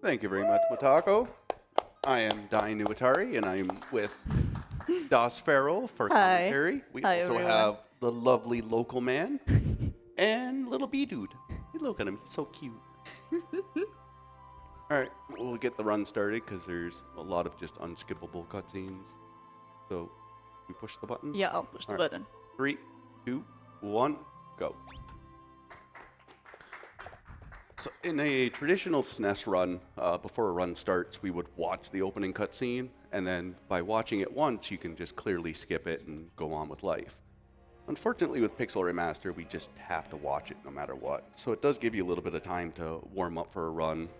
Thank you very much, Matako. I am Dai Nuatari, and I'm with Das Farrell for Hi. commentary. We Hi, also everyone. have the lovely local man and little bee dude. Hey, look at him, he's so cute. All right, we'll get the run started because there's a lot of just unskippable cutscenes. So, we push the button. Yeah, I'll push the All right. button. 3, 2, 1, go. So in a traditional SNES run, before a run starts, we would watch the opening cutscene, and then by watching it once, you can just clearly skip it and go on with life. Unfortunately, with Pixel Remaster, we just have to watch it no matter what. So it does give you a little bit of time to warm up for a run.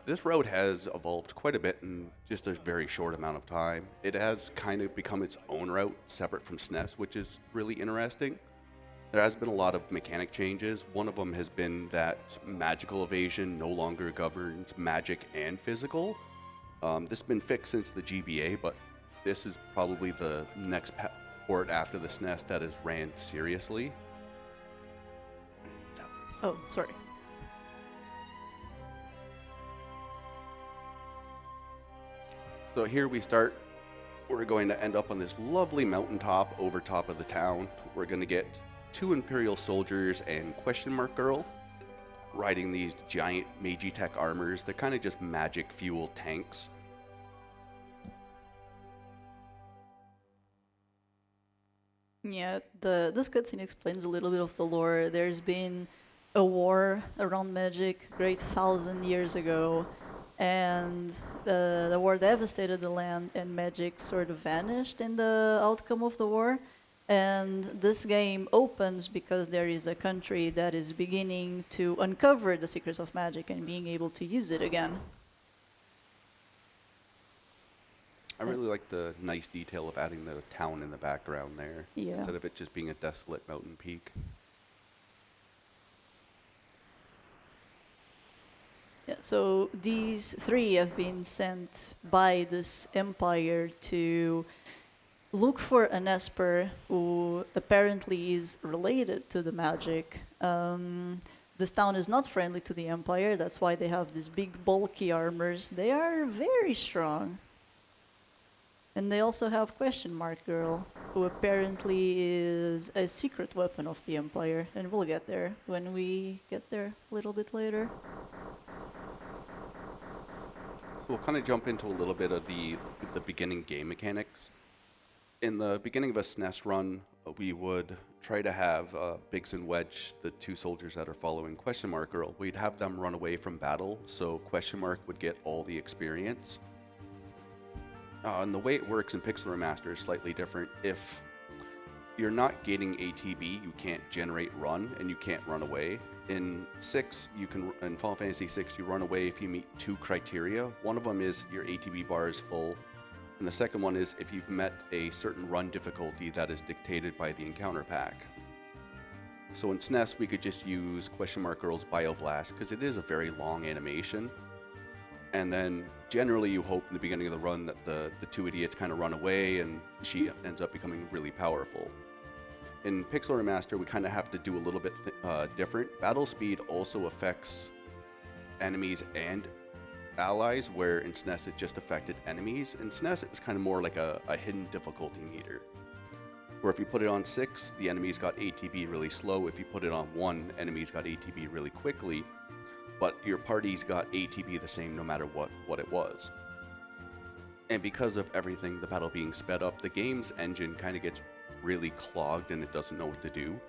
This road has evolved quite a bit in just a very short amount of time. It has kind of become its own route, separate from SNES, which is really interesting. There has been a lot of mechanic changes. One of them has been that magical evasion no longer governs magic and physical. This has been fixed since the GBA, but this is probably the next port after the SNES that is ran seriously. Oh, sorry. So here we start. We're going to end up on this lovely mountaintop over top of the town. We're going to get 2 Imperial soldiers and Question Mark Girl riding these giant Meiji-Tech armors. They're kind of just magic fuel tanks. Yeah, this cutscene explains a little bit of the lore. There's been a war around magic great 1,000 years ago, and the war devastated the land, and magic sort of vanished in the outcome of the war. And this game opens because there is a country that is beginning to uncover the secrets of magic and being able to use it again. I really like the nice detail of adding the town in the background there, Yeah. instead of it just being a desolate mountain peak. Yeah, so these 3 have been sent by this empire to look for an Esper who apparently is related to the magic. This town is not friendly to the empire, that's why they have these big bulky armors. They are very strong. And they also have Question Mark Girl, who apparently is a secret weapon of the empire, and we'll get there when we get there a little bit later. So we'll kind of jump into a little bit of the beginning game mechanics. In the beginning of a SNES run, we would try to have Biggs and Wedge, the 2 soldiers that are following Question Mark Girl. We'd have them run away from battle, so Question Mark would get all the experience. And the way it works in Pixel Remaster is slightly different. If you're not getting ATB, you can't generate run, and you can't run away. In Final Fantasy VI, you run away if you meet 2 criteria. One of them is your ATB bar is full, and the second one is if you've met a certain run difficulty that is dictated by the encounter pack. So in SNES, we could just use Question Mark Girl's Bioblast because it is a very long animation. And then generally you hope in the beginning of the run that the 2 idiots kind of run away and she ends up becoming really powerful. In Pixel Remaster, we kind of have to do a little bit different. Battle speed also affects enemies and allies, where in SNES it just affected enemies. In SNES, it was kind of more like a hidden difficulty meter, where if you put it on 6, the enemies got ATB really slow. If you put it on 1, enemies got ATB really quickly. But your parties got ATB the same no matter what it was. And because of everything, the battle being sped up, the game's engine kind of gets really clogged and it doesn't know what to do.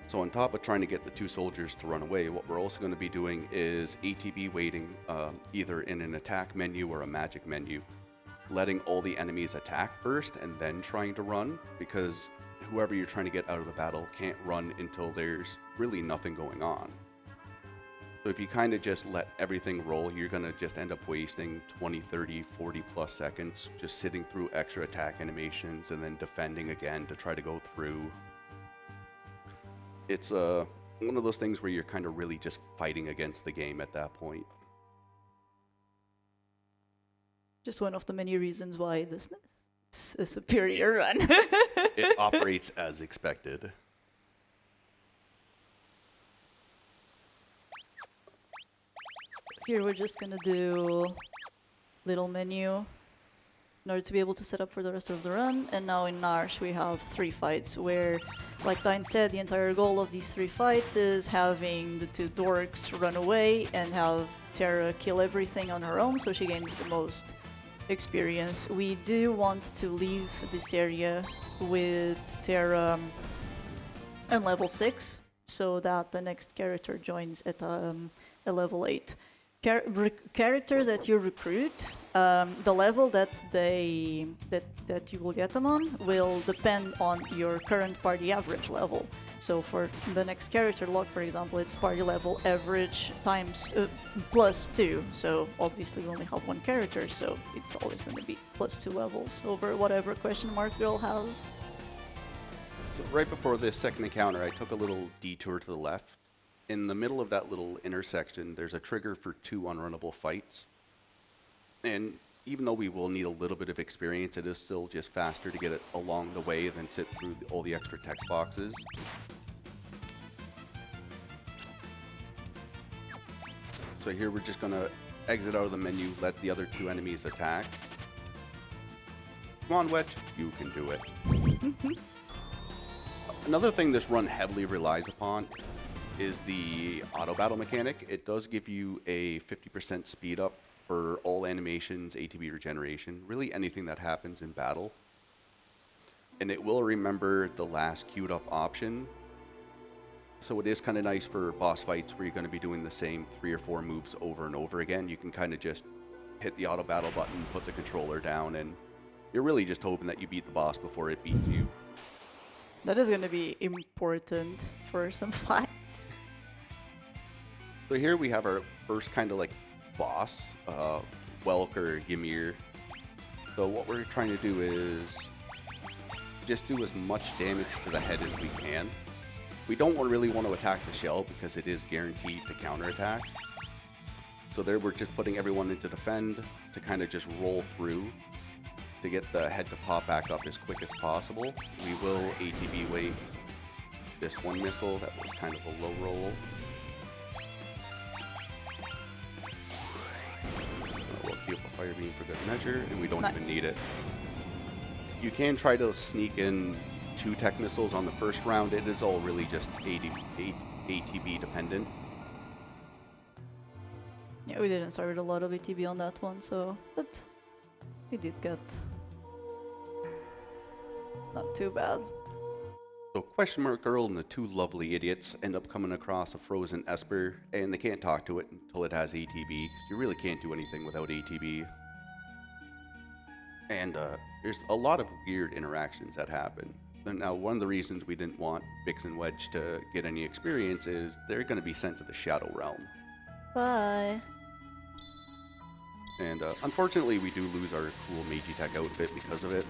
So on top of trying to get the 2 soldiers to run away, what we're also going to be doing is ATB waiting either in an attack menu or a magic menu, letting all the enemies attack first and then trying to run, because whoever you're trying to get out of the battle can't run until there's really nothing going on. So if you kind of just let everything roll, you're going to just end up wasting 20, 30, 40 plus seconds just sitting through extra attack animations and then defending again to try to go through. It's one of those things where you're kind of really just fighting against the game at that point. Just one of the many reasons why this is a superior run. It operates as expected. here we're just gonna do little menu in order to be able to set up for the rest of the run. And now in Narsh we have 3 fights where, like Dine said, the entire goal of these 3 fights is having the 2 dorks run away and have Terra kill everything on her own so she gains the most experience. We do want to leave this area with Terra on level 6 so that the next character joins at a level 8. Characters that you recruit, the level that you will get them on will depend on your current party average level. So for the next character lock, for example, it's party level average times +2. So obviously we only have 1 character, so it's always going to be +2 levels over whatever question mark girl has. So right before this second encounter, I took a little detour to the left. In the middle of that little intersection, there's a trigger for 2 unrunnable fights. And even though we will need a little bit of experience, it is still just faster to get it along the way than sit through all the extra text boxes. So here we're just going to exit out of the menu, let the other 2 enemies attack. Come on, Wedge, you can do it. Another thing this run heavily relies upon is the auto battle mechanic. It does give you a 50% speed up for all animations, ATB regeneration, really anything that happens in battle. And it will remember the last queued up option. So it is kind of nice for boss fights where you're going to be doing the same 3 or 4 moves over and over again. You can kind of just hit the auto battle button, put the controller down, and you're really just hoping that you beat the boss before it beats you. That is going to be important for some fights. So here we have our first kind of like boss, Welk or Ymir. So what we're trying to do is just do as much damage to the head as we can. We don't really want to attack the shell because it is guaranteed to counterattack. So there we're just putting everyone into defend to kind of just roll through to get the head to pop back up as quick as possible. We will ATB wait this 1 missile. That was kind of a low roll. We'll keep a fire beam for good measure, and we don't even need it. You can try to sneak in 2 tech missiles on the first round. It is all really just ATB dependent. Yeah, we didn't start with a lot of ATB on that one, but we did get not too bad. So Question Mark Girl and the 2 lovely idiots end up coming across a frozen Esper, and they can't talk to it until it has ATB, because you really can't do anything without ATB. And there's a lot of weird interactions that happen. Now, one of the reasons we didn't want Bix and Wedge to get any experience is they're going to be sent to the Shadow Realm. Bye. And unfortunately, we do lose our cool Magitech outfit because of it.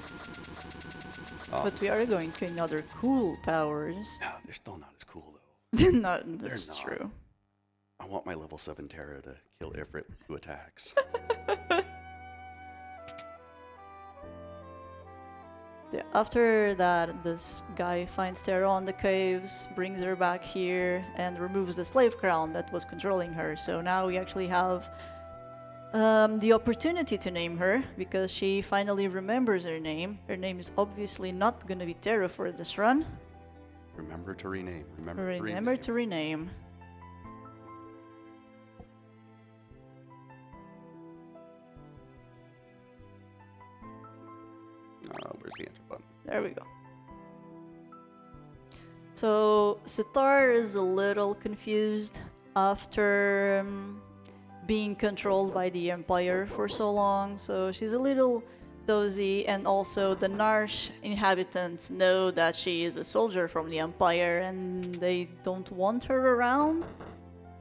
But we are going to another cool powers. No, they're still not as cool, though. That's not. true. I want my level 7 Terra to kill Ifrit with 2 attacks. Yeah, after that, this guy finds Terra on the caves, brings her back here, and removes the slave crown that was controlling her. So now we actually have the opportunity to name her, because she finally remembers her name. Her name is obviously not going to be Terra for this run. Remember to rename. Remember to rename. Where's the enter button? There we go. So Sitar is a little confused after being controlled by the Empire for so long, so she's a little dozy, and also the Narsh inhabitants know that she is a soldier from the Empire and they don't want her around.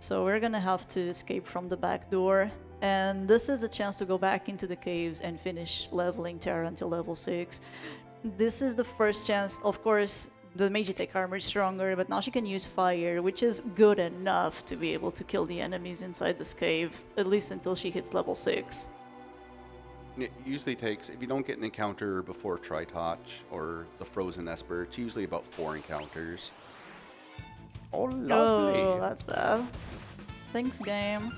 So we're gonna have to escape from the back door, and this is a chance to go back into the caves and finish leveling Terra until level 6. This is the first chance. Of course, the Magitech armor is stronger, but now she can use fire, which is good enough to be able to kill the enemies inside this cave, at least until she hits level 6. It usually takes, if you don't get an encounter before Tri-Touch or the Frozen Esper, it's usually about 4 encounters. Oh, lovely! Oh, that's bad. Thanks, game.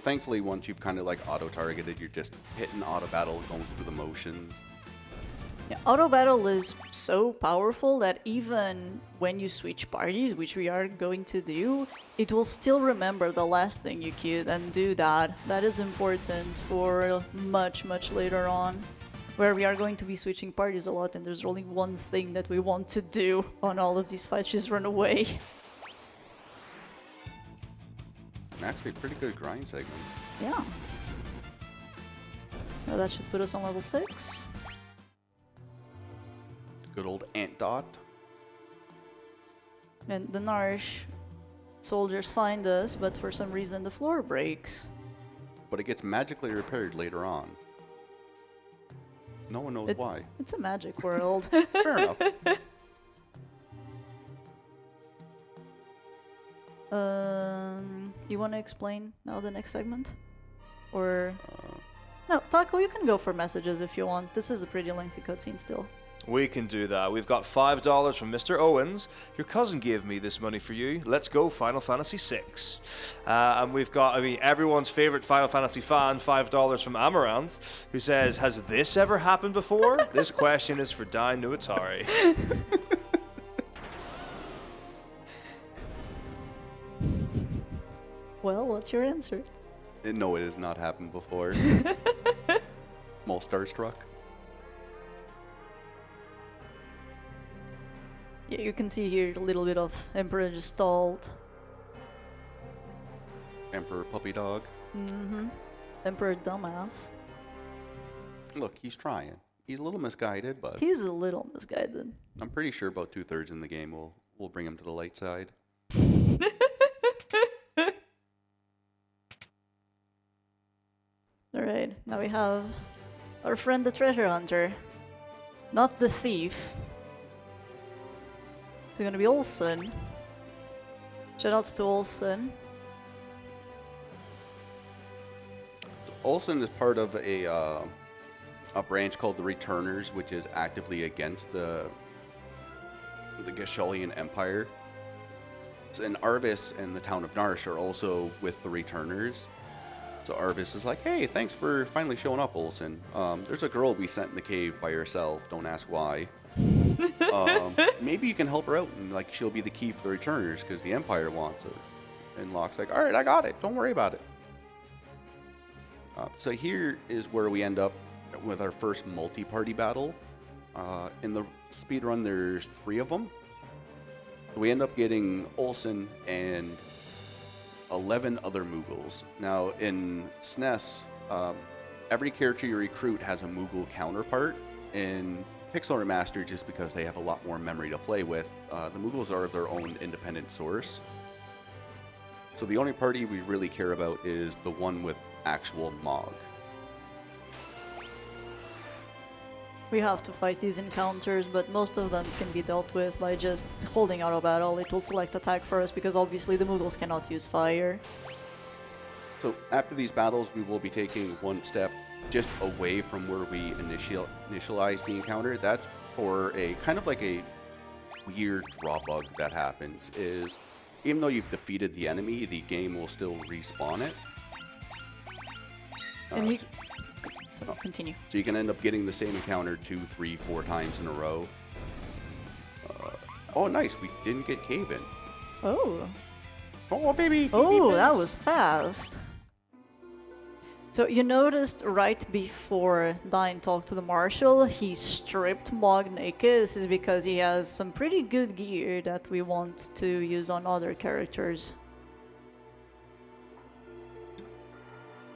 thankfully, once you've kind of like auto-targeted, you're just hitting auto battle, going through the motions. Yeah, auto battle is so powerful that even when you switch parties, which we are going to do, it will still remember the last thing you queued and do that. That is important for much later on, where we are going to be switching parties a lot, and there's only one thing that we want to do on all of these fights, just run away. Actually, a pretty good grind segment. Yeah. Now that should put us on level 6. Good old Ant Dot. And the Narsh soldiers find us, but for some reason the floor breaks. But it gets magically repaired later on. No one knows why. It's a magic world. Fair enough. You want to explain now the next segment? Or... No, Taco, you can go for messages if you want. This is a pretty lengthy cutscene still. We can do that. We've got $5 from Mr. Owens. Your cousin gave me this money for you. Let's go, Final Fantasy VI. And we've got, everyone's favorite Final Fantasy fan, $5 from Amaranth, who says, has this ever happened before? This question is for Dai Nuatari. Well, what's your answer? No, it has not happened before. I'm all starstruck. Yeah, you can see here a little bit of Emperor just stalled. Emperor Puppy Dog. Mm-hmm. Emperor Dumbass. Look, he's trying. He's a little misguided, but He's a little misguided. I'm pretty sure about 2/3 in the game will bring him to the light side. Alright, now we have our friend the treasure hunter. Not the thief. It's gonna be Olsen. Shoutouts to Olsen. So Olsen is part of a branch called the Returners, which is actively against the Gasholian Empire. And Arvis and the town of Narsh are also with the Returners. So Arvis is like, hey, thanks for finally showing up, Olsen. There's a girl we sent in the cave by herself. Don't ask why. Maybe you can help her out, and like she'll be the key for the Returners because the Empire wants her. And Locke's like, all right, I got it. Don't worry about it. So here is where we end up with our first multi-party battle. In the speedrun, there's 3 of them. We end up getting Olsen and 11 other Moogles. Now, in SNES, every character you recruit has a Moogle counterpart. In Pixel Remaster, just because they have a lot more memory to play with, the Moogles are their own independent source. So the only party we really care about is the one with actual Mog. We have to fight these encounters, but most of them can be dealt with by just holding auto battle. It will select attack for us because obviously the Moogles cannot use fire. So after these battles, we will be taking one step just away from where we initialize the encounter. That's for a kind of like a weird draw bug that happens, is even though you've defeated the enemy, the game will still respawn it. And you... So continue. So you can end up getting the same encounter 2, 3, 4 times in a row. Oh, nice. We didn't get cave-in. Oh. Oh, baby. Oh, that was fast. So you noticed right before Dine talked to the Marshal, he stripped Mog naked. This is because he has some pretty good gear that we want to use on other characters.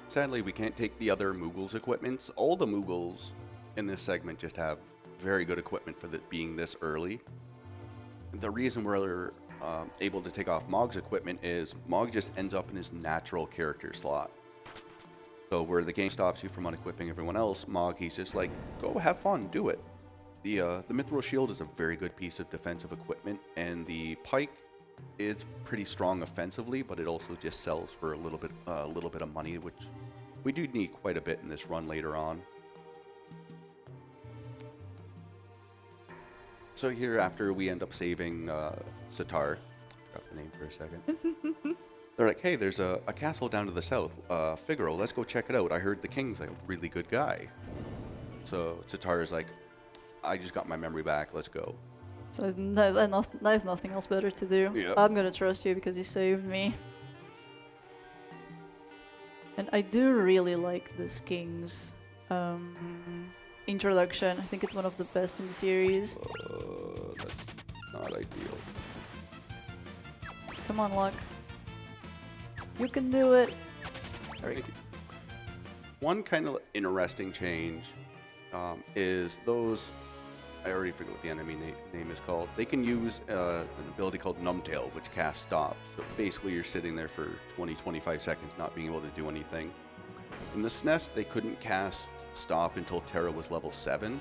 Sadly, we can't take the other Moogles' equipments. All the Moogles in this segment just have very good equipment for being this early. The reason we're able to take off Mog's equipment is Mog just ends up in his natural character slot. So where the game stops you from unequipping everyone else, Mog, he's just like, go have fun, do it. The Mithril Shield is a very good piece of defensive equipment, and the Pike is pretty strong offensively, but it also just sells for a little bit of money, which we do need quite a bit in this run later on. So here, after we end up saving Sitar, forgot the name for a second. They're like, hey, there's a castle down to the south, Figaro. Let's go check it out. I heard the king's a really good guy. So Sitara's like, I just got my memory back. Let's go. So I have nothing else better to do. Yep. I'm gonna trust you because you saved me. And I do really like this king's introduction. I think it's one of the best in the series. That's not ideal. Come on, Luck. You can do it. There we go. One kind of interesting change is those. I already forget what the enemy name is called. They can use an ability called Numbtail, which casts Stop. So basically, you're sitting there for 20-25 seconds, not being able to do anything. In the SNES, they couldn't cast Stop until Terra was level 7.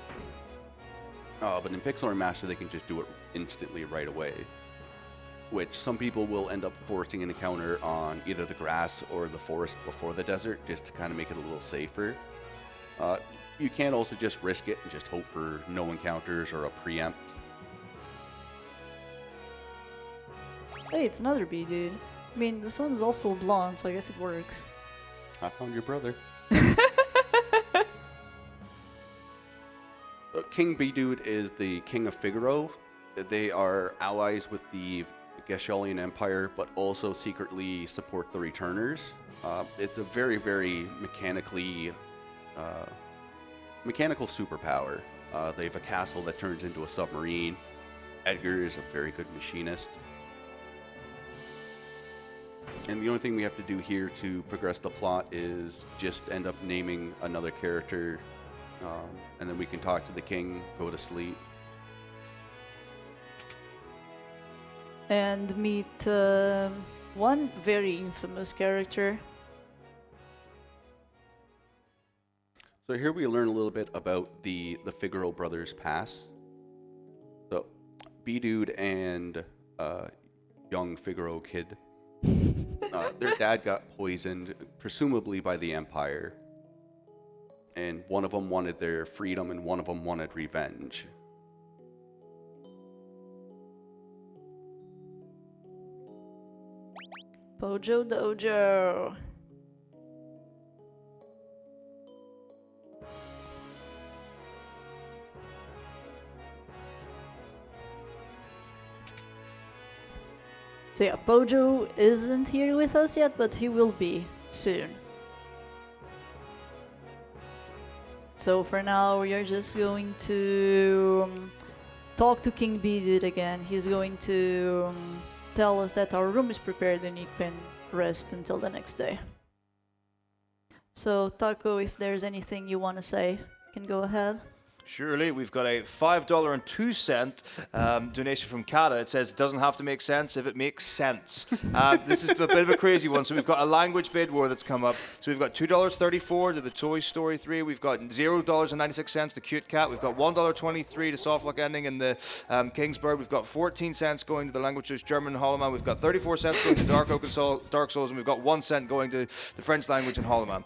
But in Pixel Remaster, they can just do it instantly right away. Which some people will end up forcing an encounter on either the grass or the forest before the desert, just to kind of make it a little safer. You can also just risk it and just hope for no encounters or a preempt. Hey, it's another bee, dude. I mean, this one's also blonde, so I guess it works. I found your brother. King Bee-Dude is the king of Figaro. They are allies with the Geshalian Empire, but also secretly support the Returners. It's a very, very mechanical superpower. They have a castle that turns into a submarine. Edgar is a very good machinist. And the only thing we have to do here to progress the plot is just end up naming another character, and then we can talk to the king, go to sleep. And meet one very infamous character. So here we learn a little bit about the Figaro brothers' past. So, B-Dude and young Figaro kid, their dad got poisoned, presumably by the Empire. And one of them wanted their freedom and one of them wanted revenge. Pojo Dojo. So yeah, Pojo isn't here with us yet, but he will be soon. So for now, we are just going to talk to King Bee-Dude again. He's going to tell us that our room is prepared and he can rest until the next day. So Taco, if there's anything you want to say, you can go ahead. Surely, we've got a $5.02 donation from Kata. It says, it doesn't have to make sense if it makes sense. This is a bit of a crazy one. So we've got a language bid war that's come up. So we've got $2.34 to the Toy Story 3. We've got $0.96 the Cute Cat. We've got $1.23 to Soft Lock Ending in the King's Bird. We've got 14 cents going to the language choice German and Hollow Man. We've got 34 cents going to Dark Oak and Dark Souls. And we've got 1 cent going to the French language and Hollow Man.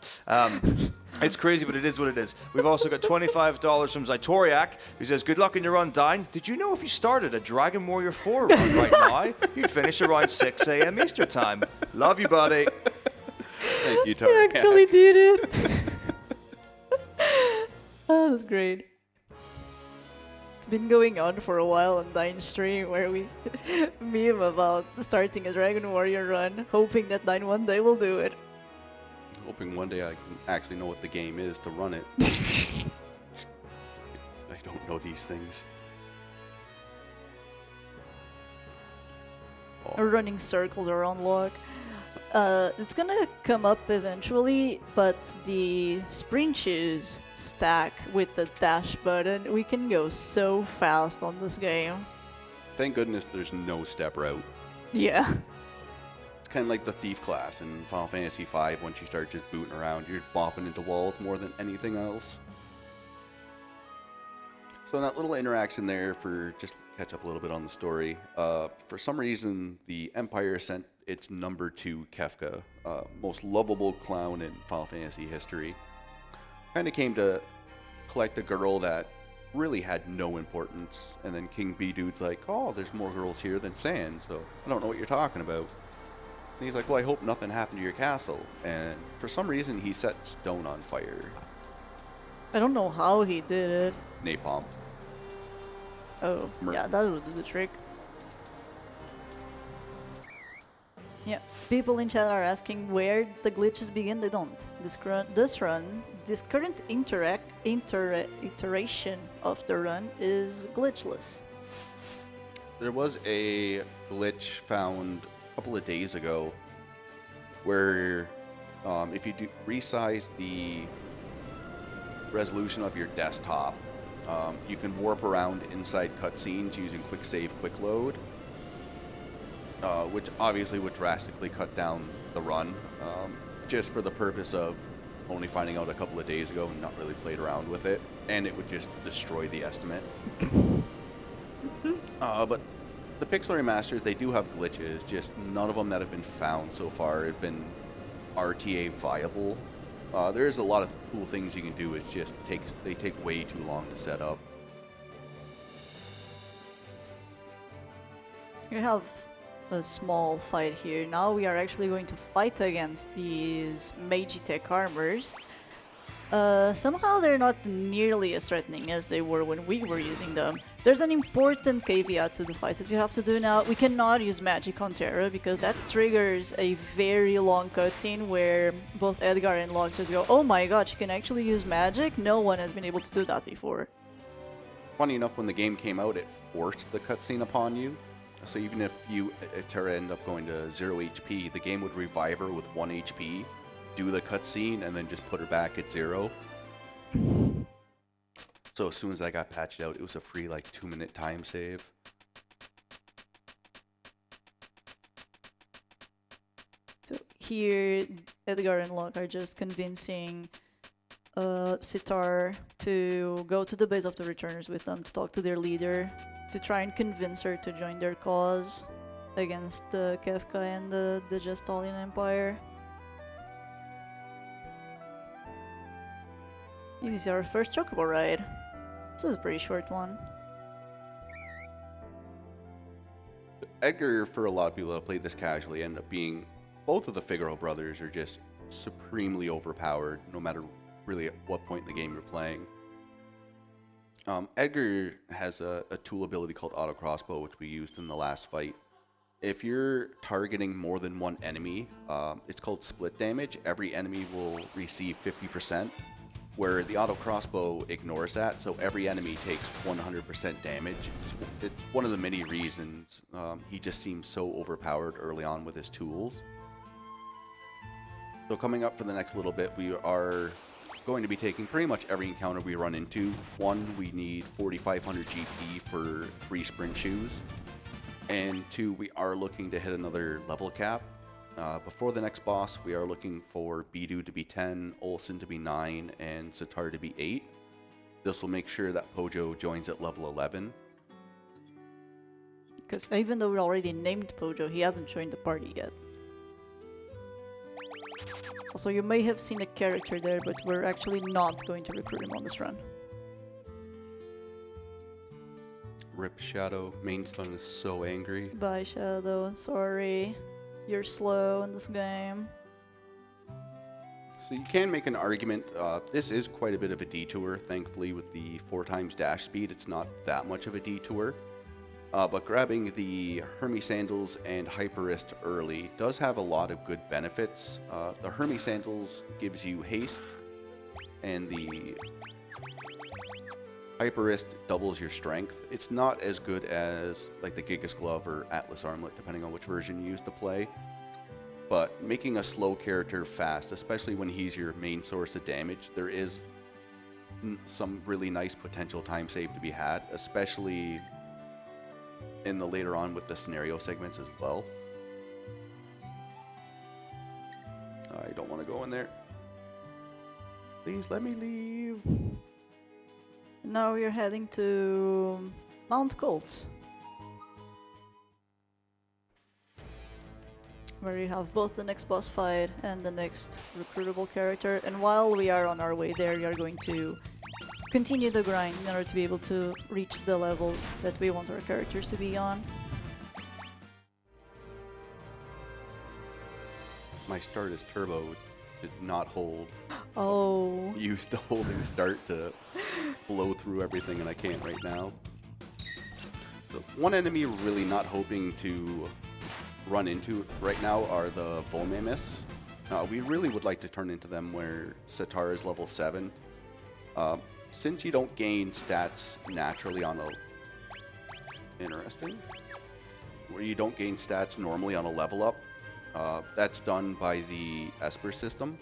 It's crazy, but it is what it is. We've also got $25 from Zytoriak, who says, good luck in your run, Dine. Did you know if you started a Dragon Warrior 4 run right now, you'd finish around 6 a.m. Eastern time? Love you, buddy. Thank you, You Tarek. actually did it. Oh, that's great. It's been going on for a while on Dine's stream where we meme about starting a Dragon Warrior run, hoping that Dine one day will do it. Hoping one day I can actually know what the game is to run it. I don't know these things. Or running circles around Log. It's gonna come up eventually, but the sprint shoes stack with the dash button. We can go so fast on this game. Thank goodness there's no step route. Yeah. It's kind of like the thief class in Final Fantasy V. Once you start just booting around, you're bopping into walls more than anything else. So that little interaction there for just to catch up a little bit on the story. For some reason, the Empire sent its number 2 Kefka, most lovable clown in Final Fantasy history. Kind of came to collect a girl that really had no importance, and then King Bee-Dude's like, oh, there's more girls here than Sand, so I don't know what you're talking about. And he's like, well, I hope nothing happened to your castle. And for some reason, he set stone on fire. I don't know how he did it. Napalm. Oh, yeah, that would do the trick. Yeah, people in chat are asking where the glitches begin. They don't. This current iteration of the run is glitchless. There was a glitch found a couple of days ago where if you do resize the resolution of your desktop, you can warp around inside cutscenes using quick save, quick load, which obviously would drastically cut down the run, just for the purpose of only finding out a couple of days ago and not really played around with it, and it would just destroy the estimate. But the Pixel Remasters, they do have glitches, just none of them that have been found so far have been RTA viable. There's a lot of cool things you can do, it's just they take way too long to set up. You have a small fight here. Now we are actually going to fight against these Magitech armors. Somehow they're not nearly as threatening as they were when we were using them. There's an important caveat to the fights that you have to do now. We cannot use magic on Terra because that triggers a very long cutscene where both Edgar and Locke just go, oh my god, you can actually use magic? No one has been able to do that before. Funny enough, when the game came out, it forced the cutscene upon you. So even if you, Terra, end up going to 0 HP, the game would revive her with 1 HP, do the cutscene, and then just put her back at 0. So as soon as I got patched out, it was a free, like, 2-minute time save. So here, Edgar and Locke are just convincing Sitar to go to the base of the Returners with them to talk to their leader, to try and convince her to join their cause against Kefka and the Gestalian Empire. This is our first Chocobo ride. This is a pretty short one. Edgar, for a lot of people that played this casually, ended up being... Both of the Figaro brothers are just supremely overpowered, no matter really at what point in the game you're playing. Edgar has a tool ability called Auto Crossbow, which we used in the last fight. If you're targeting more than one enemy, it's called split damage. Every enemy will receive 50%, where the Auto Crossbow ignores that, so every enemy takes 100% damage. It's one of the many reasons he just seems so overpowered early on with his tools. So coming up for the next little bit, we are going to be taking pretty much every encounter we run into. 1, we need 4,500 GP for 3 sprint shoes. And 2, we are looking to hit another level cap. Before the next boss, we are looking for Bidu to be 10, Olsen to be 9, and Sitar to be 8. This will make sure that Pojo joins at level 11. Because even though we already named Pojo, he hasn't joined the party yet. Also, you may have seen a character there, but we're actually not going to recruit him on this run. Rip Shadow. Mainstone is so angry. Bye, Shadow. Sorry. You're slow in this game. So you can make an argument. This is quite a bit of a detour. Thankfully, with the 4x dash speed, it's not that much of a detour. But grabbing the Hermes Sandals and Hyperist early does have a lot of good benefits. The Hermes Sandals gives you haste, and the Hyperist doubles your strength. It's not as good as like the Gigas Glove or Atlas Armlet, depending on which version you use to play. But making a slow character fast, especially when he's your main source of damage, there is some really nice potential time save to be had, especially in the later on with the scenario segments as well. I don't want to go in there. Please let me leave. Now we're heading to Mount Colt, where you have both the next boss fight and the next recruitable character. And while we are on our way there, we are going to continue the grind in order to be able to reach the levels that we want our characters to be on. my start as turbo did not hold. Oh. Used to holding start to blow through everything, and I can't right now. The one enemy we're really not hoping to run into right now are the Volmamis. We really would like to turn into them where Sitar is level 7. Since you don't gain stats naturally on a... Interesting. Where you don't gain stats normally on a level up, that's done by the Esper system.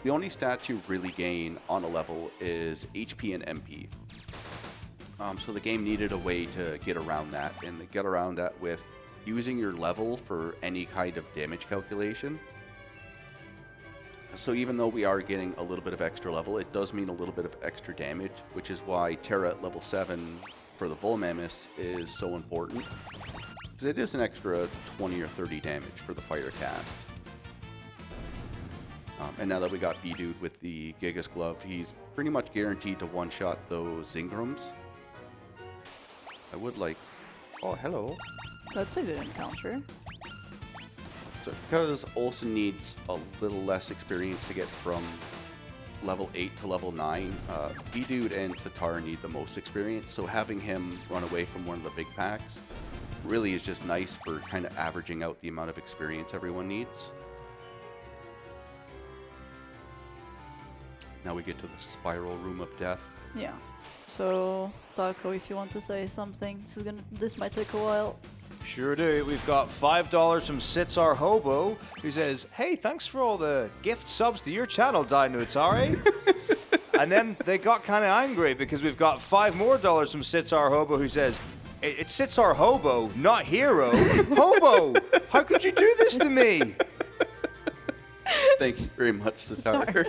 The only stats you really gain on a level is HP and MP. So the game needed a way to get around that, and they get around that with using your level for any kind of damage calculation. So even though we are getting a little bit of extra level, it does mean a little bit of extra damage, which is why Terra at level 7 for the Volmamis is so important. Because it is an extra 20 or 30 damage for the fire cast. And now that we got B-Dude with the Gigas Glove, he's pretty much guaranteed to one-shot those Zingrams. I would like... Oh, hello. That's a good encounter. So because Olsen needs a little less experience to get from level 8 to level 9, B-Dude and Sitar need the most experience, so having him run away from one of the big packs really is just nice for kind of averaging out the amount of experience everyone needs. Now we get to the Spiral Room of Death. Yeah. So, Taco, if you want to say something, this might take a while. Sure do. We've got $5 from Sitzar Hobo, who says, "Hey, thanks for all the gift subs to your channel, Dinutare." And then they got kind of angry because we've got $5 more from Sitzar Hobo, who says, "It's Sitzar Hobo, not Hero." Hobo, how could you do this to me? Thank you very much, Sitar.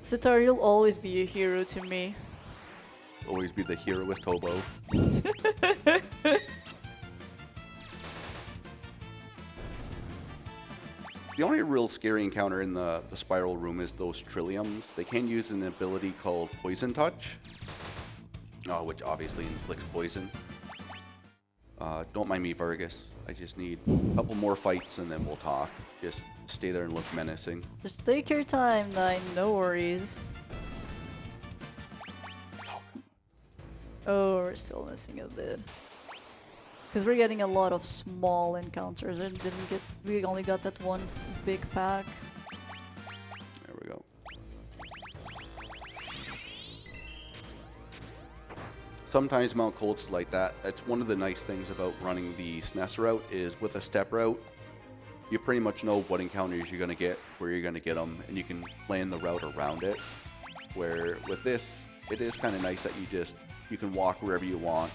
Sitar, you'll always be a hero to me. Always be the heroist hobo. The only real scary encounter in the Spiral Room is those Trilliums. They can use an ability called Poison Touch, which obviously inflicts poison. Don't mind me, Vargas. I just need a couple more fights and then we'll talk. Just stay there and look menacing. Just take your time, Nine. No worries. Oh, we're still missing a bit. Because we're getting a lot of small encounters and we only got that one big pack. There we go. Sometimes Mount Colts is like that. That's one of the nice things about running the SNES route is with a step route, you pretty much know what encounters you're going to get, where you're going to get them, and you can plan the route around it. Where with this, it is kind of nice that you can walk wherever you want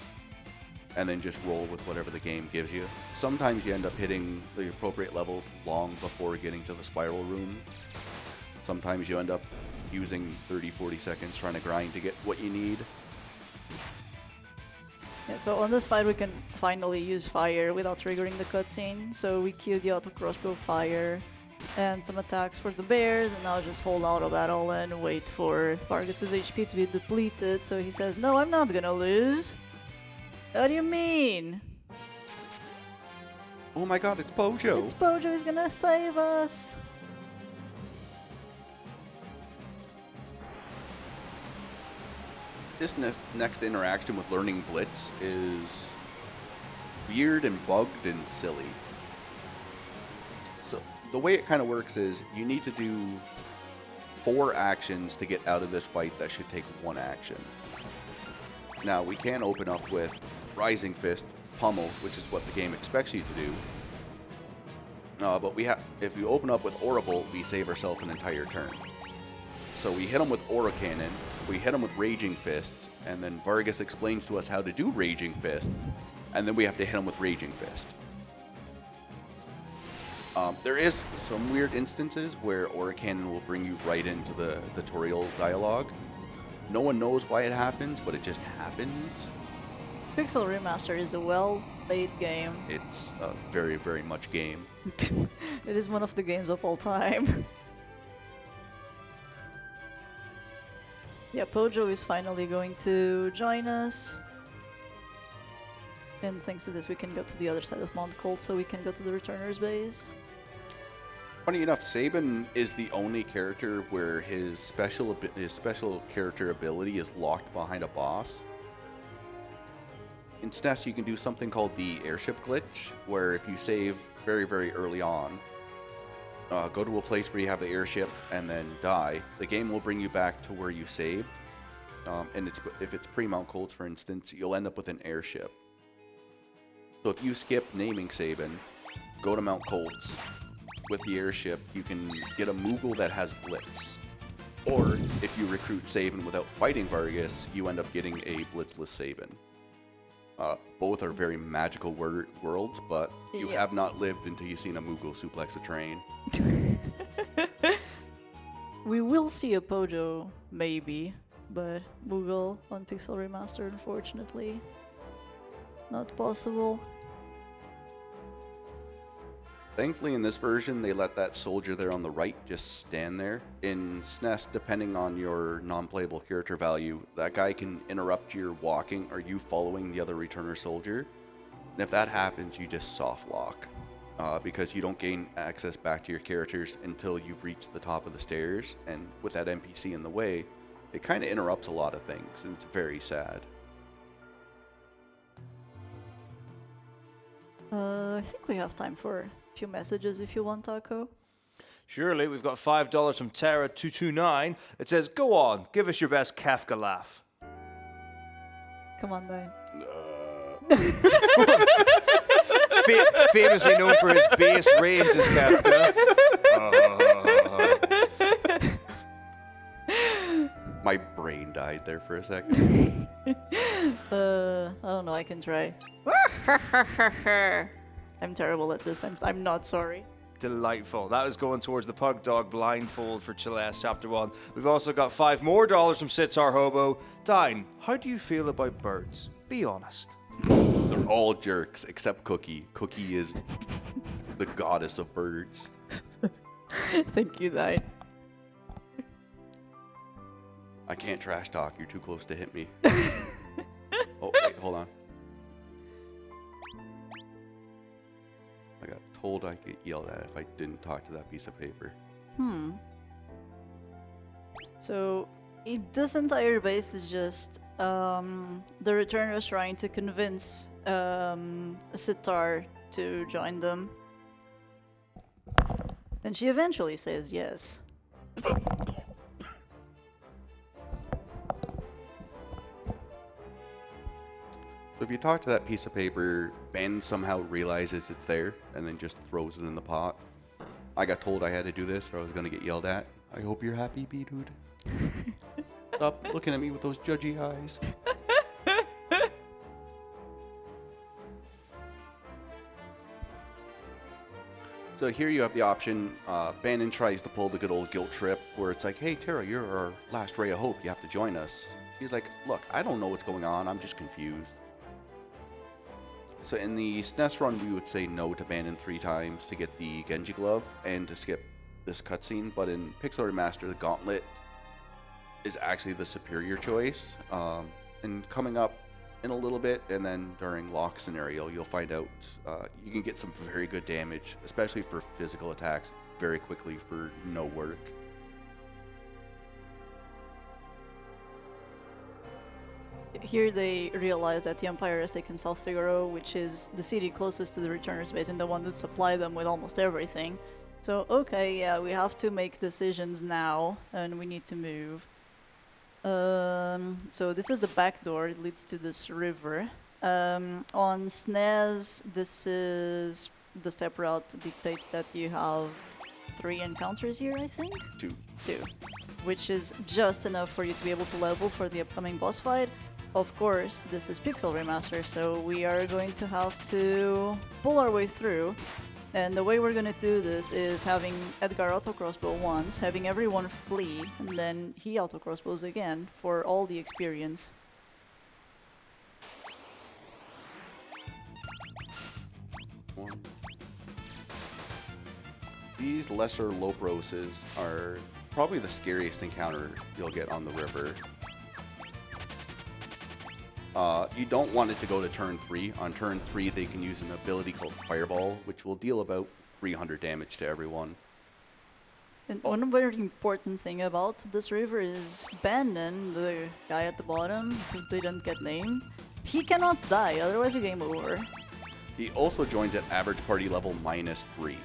and then just roll with whatever the game gives you. Sometimes you end up hitting the appropriate levels long before getting to the Spiral Room. Sometimes you end up using 30-40 seconds trying to grind to get what you need. Yeah, so on this fight we can finally use fire without triggering the cutscene. So we queued the auto crossbow fire and some attacks for the bears, and now just hold out a battle and wait for Vargas's HP to be depleted. So he says, "No, I'm not gonna lose." What do you mean? Oh my god, it's Pojo! It's Pojo who's gonna save us! This next interaction with learning Blitz is weird and bugged and silly. So the way it kind of works is you need to do 4 actions to get out of this fight that should take 1 action. Now we can open up with Rising Fist, Pummel, which is what the game expects you to do. But if you open up with Aura Bolt, we save ourselves an entire turn. So we hit him with Aura Cannon, we hit him with Raging Fist, and then Vargas explains to us how to do Raging Fist, and then we have to hit him with Raging Fist. There is some weird instances where Aura Cannon will bring you right into the tutorial dialogue. No one knows why it happens, but it just happens. Pixel Remaster is a well-played game. It's a very, very much game. It is one of the games of all time. Yeah, Pojo is finally going to join us. And thanks to this we can go to the other side of Mount Cold, so we can go to the Returner's base. Funny enough, Sabin is the only character where his special character ability is locked behind a boss. In SNES, you can do something called the airship glitch, where if you save very, very early on, go to a place where you have the airship and then die, the game will bring you back to where you saved. And if it's pre-Mount Colts, for instance, you'll end up with an airship. So if you skip naming Sabin, go to Mount Colts, with the airship, you can get a Moogle that has Blitz. Or if you recruit Sabin without fighting Vargas, you end up getting a Blitzless Sabin. Both are very magical worlds, but you have not lived until you've seen a Moogle suplex a train. We will see a Pojo, maybe, but Moogle on Pixel Remaster, unfortunately, not possible. Thankfully, in this version, they let that soldier there on the right just stand there. In SNES, depending on your non-playable character value, that guy can interrupt your walking or you following the other returner soldier. And if that happens, you just soft lock, because you don't gain access back to your characters until you've reached the top of the stairs. And with that NPC in the way, it kind of interrupts a lot of things, and it's very sad. I think we have time for a few messages if you want, Taco. Surely, we've got $5 from Terra229. It says, go on, give us your best Kafka laugh. Come on, Dine. Famously known for his bass range as Kafka. My brain died there for a second. I don't know, I can try. I'm terrible at this. I'm not sorry. Delightful. That is going towards the Pug Dog blindfold for Celeste Chapter 1. We've also got $5 more from Sitar Hobo. Dine, how do you feel about birds? Be honest. They're all jerks except Cookie. Cookie is the goddess of birds. Thank you, Dine. I can't trash talk. You're too close to hit me. Oh, wait, hold on. I got told I'd get yelled at if I didn't talk to that piece of paper. So, this entire base is just the returners trying to convince Sitar to join them. And she eventually says yes. So if you talk to that piece of paper, Ben somehow realizes it's there and then just throws it in the pot. I got told I had to do this or I was going to get yelled at. I hope you're happy, B-Dude. Stop looking at me with those judgy eyes. So here you have the option. Bannon tries to pull the good old guilt trip where it's like, hey, Tara, you're our last ray of hope. You have to join us. He's like, look, I don't know what's going on. I'm just confused. So in the SNES run, we would say no to Bannon 3 times to get the Genji glove and to skip this cutscene. But in Pixel Remaster, the Gauntlet is actually the superior choice. And coming up in a little bit, and then during lock scenario, you'll find out you can get some very good damage, especially for physical attacks, very quickly for no work. Here they realize that the Empire has taken South Figaro, which is the city closest to the returners base and the one that supply them with almost everything. So, okay, yeah, we have to make decisions now, and we need to move. So this is the back door, it leads to this river. On SNES, this is the step route dictates that you have 3 encounters here, I think? 2. 2. Which is just enough for you to be able to level for the upcoming boss fight. Of course, this is Pixel Remaster, so we are going to have to pull our way through. And the way we're going to do this is having Edgar auto-crossbow once, having everyone flee, and then he auto-crossbows again for all the experience. These lesser Loproses are probably the scariest encounter you'll get on the river. You don't want it to go to turn 3. On turn 3, they can use an ability called Fireball, which will deal about 300 damage to everyone. And one very important thing about this river is Bannon, the guy at the bottom who didn't get named, he cannot die, otherwise you game over. He also joins at average party level -3.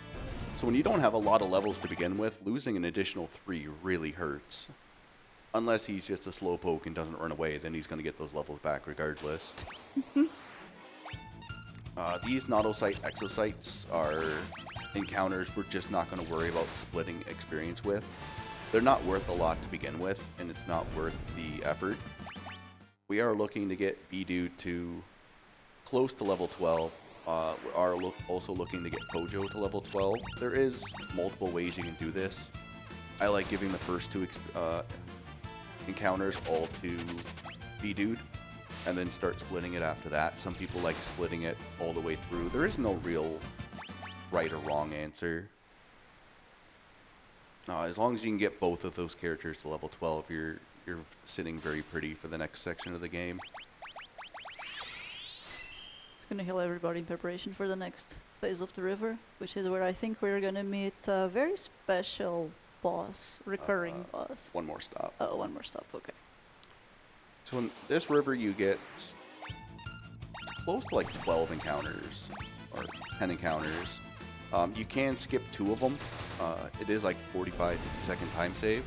So when you don't have a lot of levels to begin with, losing an additional 3 really hurts. Unless he's just a slowpoke and doesn't run away, then he's going to get those levels back regardless. These Nautilite exocytes are encounters we're just not going to worry about splitting experience with. They're not worth a lot to begin with, and it's not worth the effort. We are looking to get Bidoof to close to level 12. We are also looking to get Pojo to level 12. There is multiple ways you can do this. I like giving the first 2 encounters all to Bidoof, and then start splitting it after that. Some people like splitting it all the way through. There is no real right or wrong answer. As long as you can get both of those characters to level 12, you're sitting very pretty for the next section of the game. It's gonna heal everybody in preparation for the next phase of the river, which is where I think we're gonna meet a very special boss, recurring boss. One more stop. Oh, one more stop, okay. So in this river you get close to like 12 encounters, or 10 encounters. You can skip 2 of them. It is like 45, 50-second time save.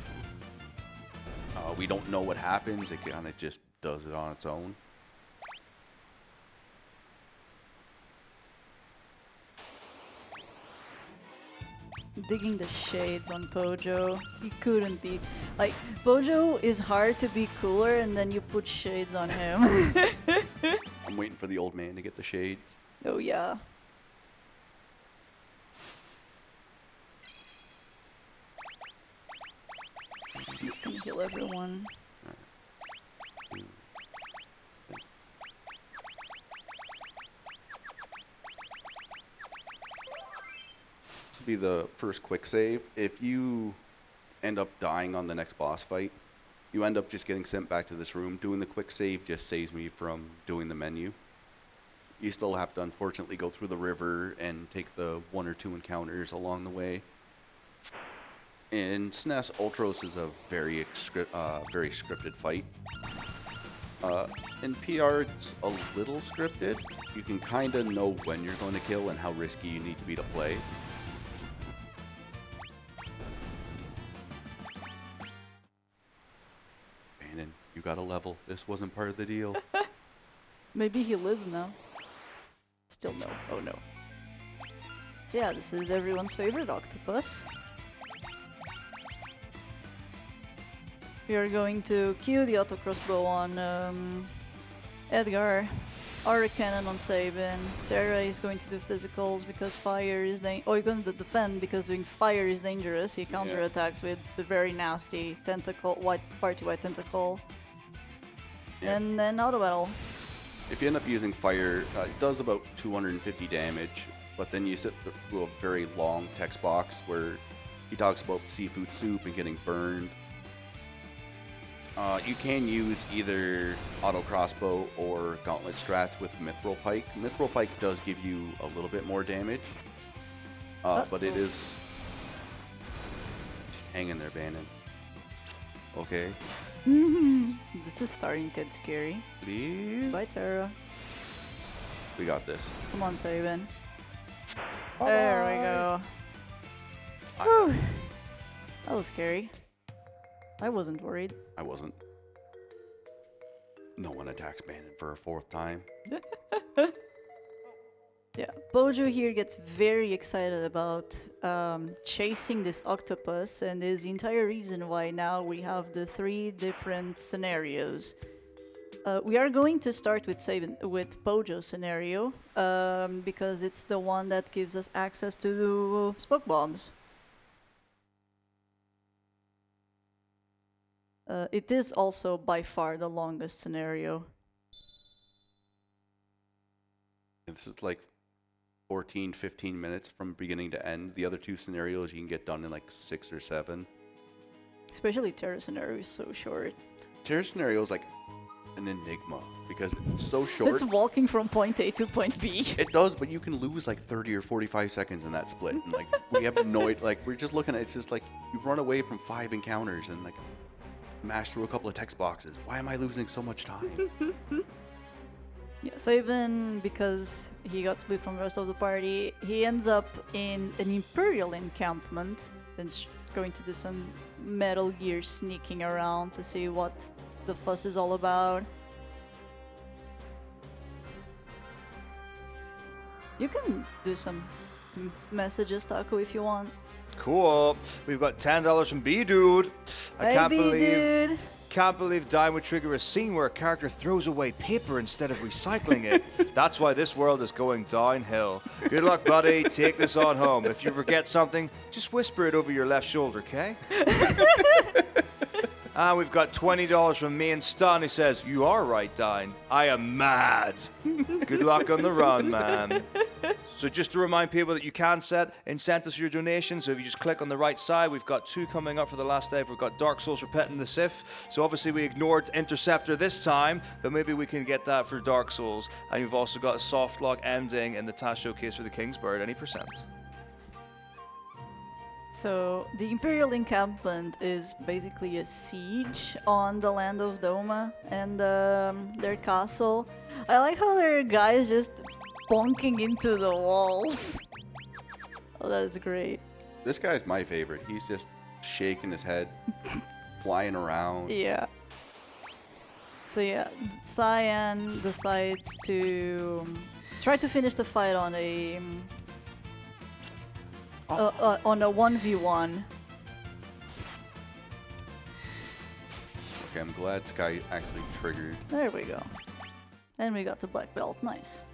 We don't know what happens. It kind of just does it on its own. Digging the shades on Pojo. He couldn't be... Like, Pojo is hard to be cooler and then you put shades on him. I'm waiting for the old man to get the shades. Oh yeah. I'm just gonna heal everyone. This will be the first quick save. If you end up dying on the next boss fight, you end up just getting sent back to this room. Doing the quick save just saves me from doing the menu. You still have to unfortunately go through the river and take the 1 or 2 encounters along the way. In SNES, Ultros is a very scripted fight. In PR, it's a little scripted. You can kind of know when you're going to kill and how risky you need to be to play. Bannon, you got a level. This wasn't part of the deal. Maybe he lives now. Still no. Oh no. So yeah, this is everyone's favorite octopus. We are going to cue the auto crossbow on Edgar, Aura Cannon on Sabin. Terra is going to do physicals because fire is you're going to defend because doing fire is dangerous. He counterattacks with the very nasty tentacle, party white tentacle. Yeah. And then auto battle. If you end up using fire, it does about 250 damage, but then you sit through a very long text box where he talks about seafood soup and getting burned. You can use either auto crossbow or gauntlet strats with mithril pike. Mithril pike does give you a little bit more damage, but it is just hang in there, Bannon. Okay, This is starting to get scary. please. Bye, Terra. We got this. Come on, Sabin. There we go. Whew. That was scary. I wasn't worried. I wasn't. No one attacks Bannon for a 4th time. Yeah, Bojo here gets very excited about chasing this octopus, and is the entire reason why now we have the 3 different scenarios. We are going to start with Bojo's scenario because it's the one that gives us access to smoke bombs. It is also by far the longest scenario. And this is like 14, 15 minutes from beginning to end. The other 2 scenarios you can get done in like 6 or 7. Especially Terra scenario is so short. Terror scenario is like an enigma because it's so short. It's walking from point A to point B. It does, but you can lose like 30 or 45 seconds in that split. And like we have no, like we're just looking at it's just like You run away from 5 encounters and like mash through a couple of text boxes. Why am I losing so much time? Yeah, so even because he got split from the rest of the party, he ends up in an Imperial encampment and going to do some Metal Gear sneaking around to see what the fuss is all about. You can do some messages, Taco, if you want. Cool. We've got $10 from B-Dude. Hey, dude. Can't believe Dime would trigger a scene where a character throws away paper instead of recycling it. That's why this world is going downhill. Good luck, buddy. Take this on home. If you forget something, just whisper it over your left shoulder, okay? And we've got $20 from me and Stan, who says, "You are right, Dine. I am mad." Good luck on the run, man. So just to remind people that you can set incentives for your donations. So if you just click on the right side, we've got 2 coming up for the last day. We've got Dark Souls for Petting the Sith. So obviously we ignored Interceptor this time, but maybe we can get that for Dark Souls. And you've also got a soft lock ending in the TAS showcase for the Kingsbird. Any percent? So the Imperial encampment is basically a siege on the land of Doma and their castle. I like how there are guys just bonking into the walls. Oh, that is great. This guy's my favorite. He's just shaking his head, flying around. Yeah. So yeah, Cyan decides to try to finish the fight on a on a 1v1. Okay, I'm glad Sky actually triggered. There we go. And we got the black belt. Nice.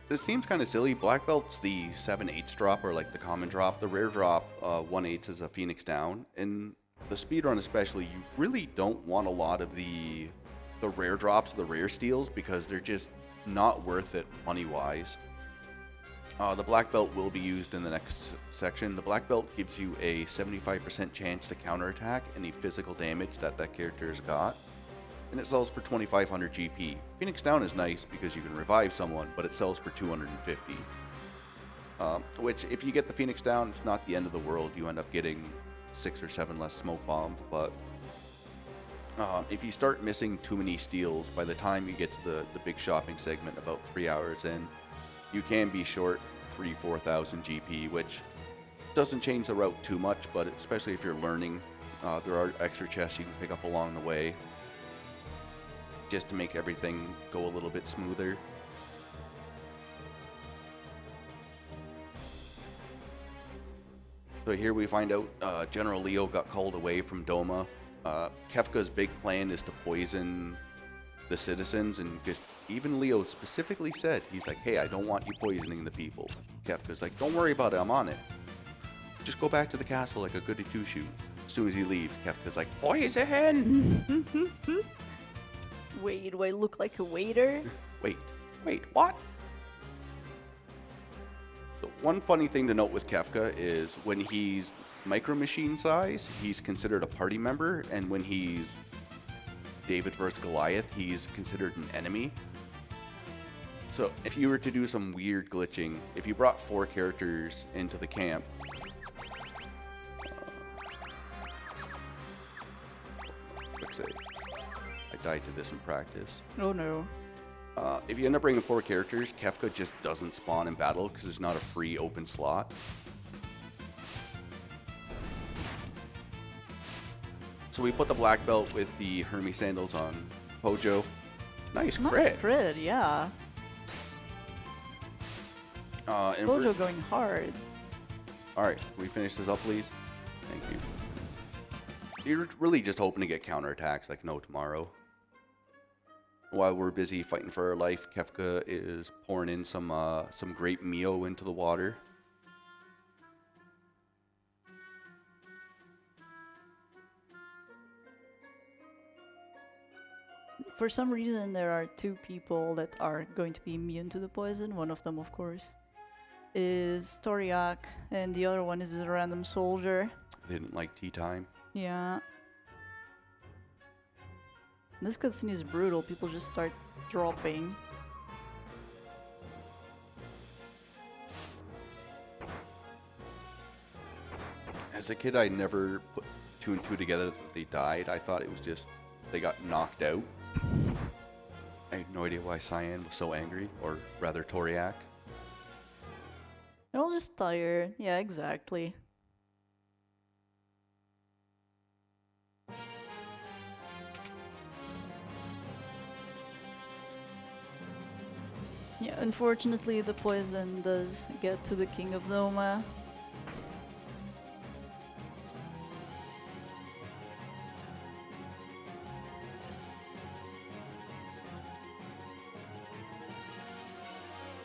This seems kind of silly. Black belt's the 7/8 drop, or like the common drop. The rare drop, 1/8 is a Phoenix down. In the speedrun especially, you really don't want a lot of the rare drops, the rare steals, because they're just not worth it money-wise. The black belt will be used in the next section. The black belt gives you a 75% chance to counterattack any physical damage that character has got. And it sells for 2,500 GP. Phoenix Down is nice because you can revive someone, but it sells for 250. Which, if you get the Phoenix Down, it's not the end of the world. You end up getting 6 or 7 less smoke bombs, but if you start missing too many steals, by the time you get to the big shopping segment about 3 hours in, you can be short 3,000-4,000 GP, which doesn't change the route too much, but especially if you're learning, there are extra chests you can pick up along the way, just to make everything go a little bit smoother. So here we find out General Leo got called away from Doma. Kefka's big plan is to poison the citizens, and even Leo specifically said, he's like, "Hey, I don't want you poisoning the people." Kefka's like, "Don't worry about it, I'm on it. Just go back to the castle like a goody two-shoes." As soon as he leaves, Kefka's like, "Poison!" Wait, do I look like a waiter? Wait, what? So one funny thing to note with Kefka is when he's Micro Machine size, he's considered a party member, and when he's David versus Goliath, he's considered an enemy. So if you were to do some weird glitching, if you brought 4 characters into the camp, quick save. I died to this in practice. Oh no. If you end up bringing 4 characters, Kefka just doesn't spawn in battle because there's not a free open slot. So we put the black belt with the Hermes sandals on Pojo. Nice crit. Nice crit, yeah. And Pojo going hard. Alright, can we finish this up, please? Thank you. You're really just hoping to get counterattacks like no tomorrow. While we're busy fighting for our life, Kefka is pouring in some grape Mio into the water. For some reason, there are 2 people that are going to be immune to the poison. One of them, of course, is Toriak, and the other one is a random soldier. They didn't like tea time. Yeah. This cutscene is brutal. People just start dropping. As a kid, I never put two and two together that they died. I thought it was just they got knocked out. I had no idea why Cyan was so angry, or rather Toriak. They're all just tired. Yeah, exactly. Yeah, unfortunately the poison does get to the King of Noma.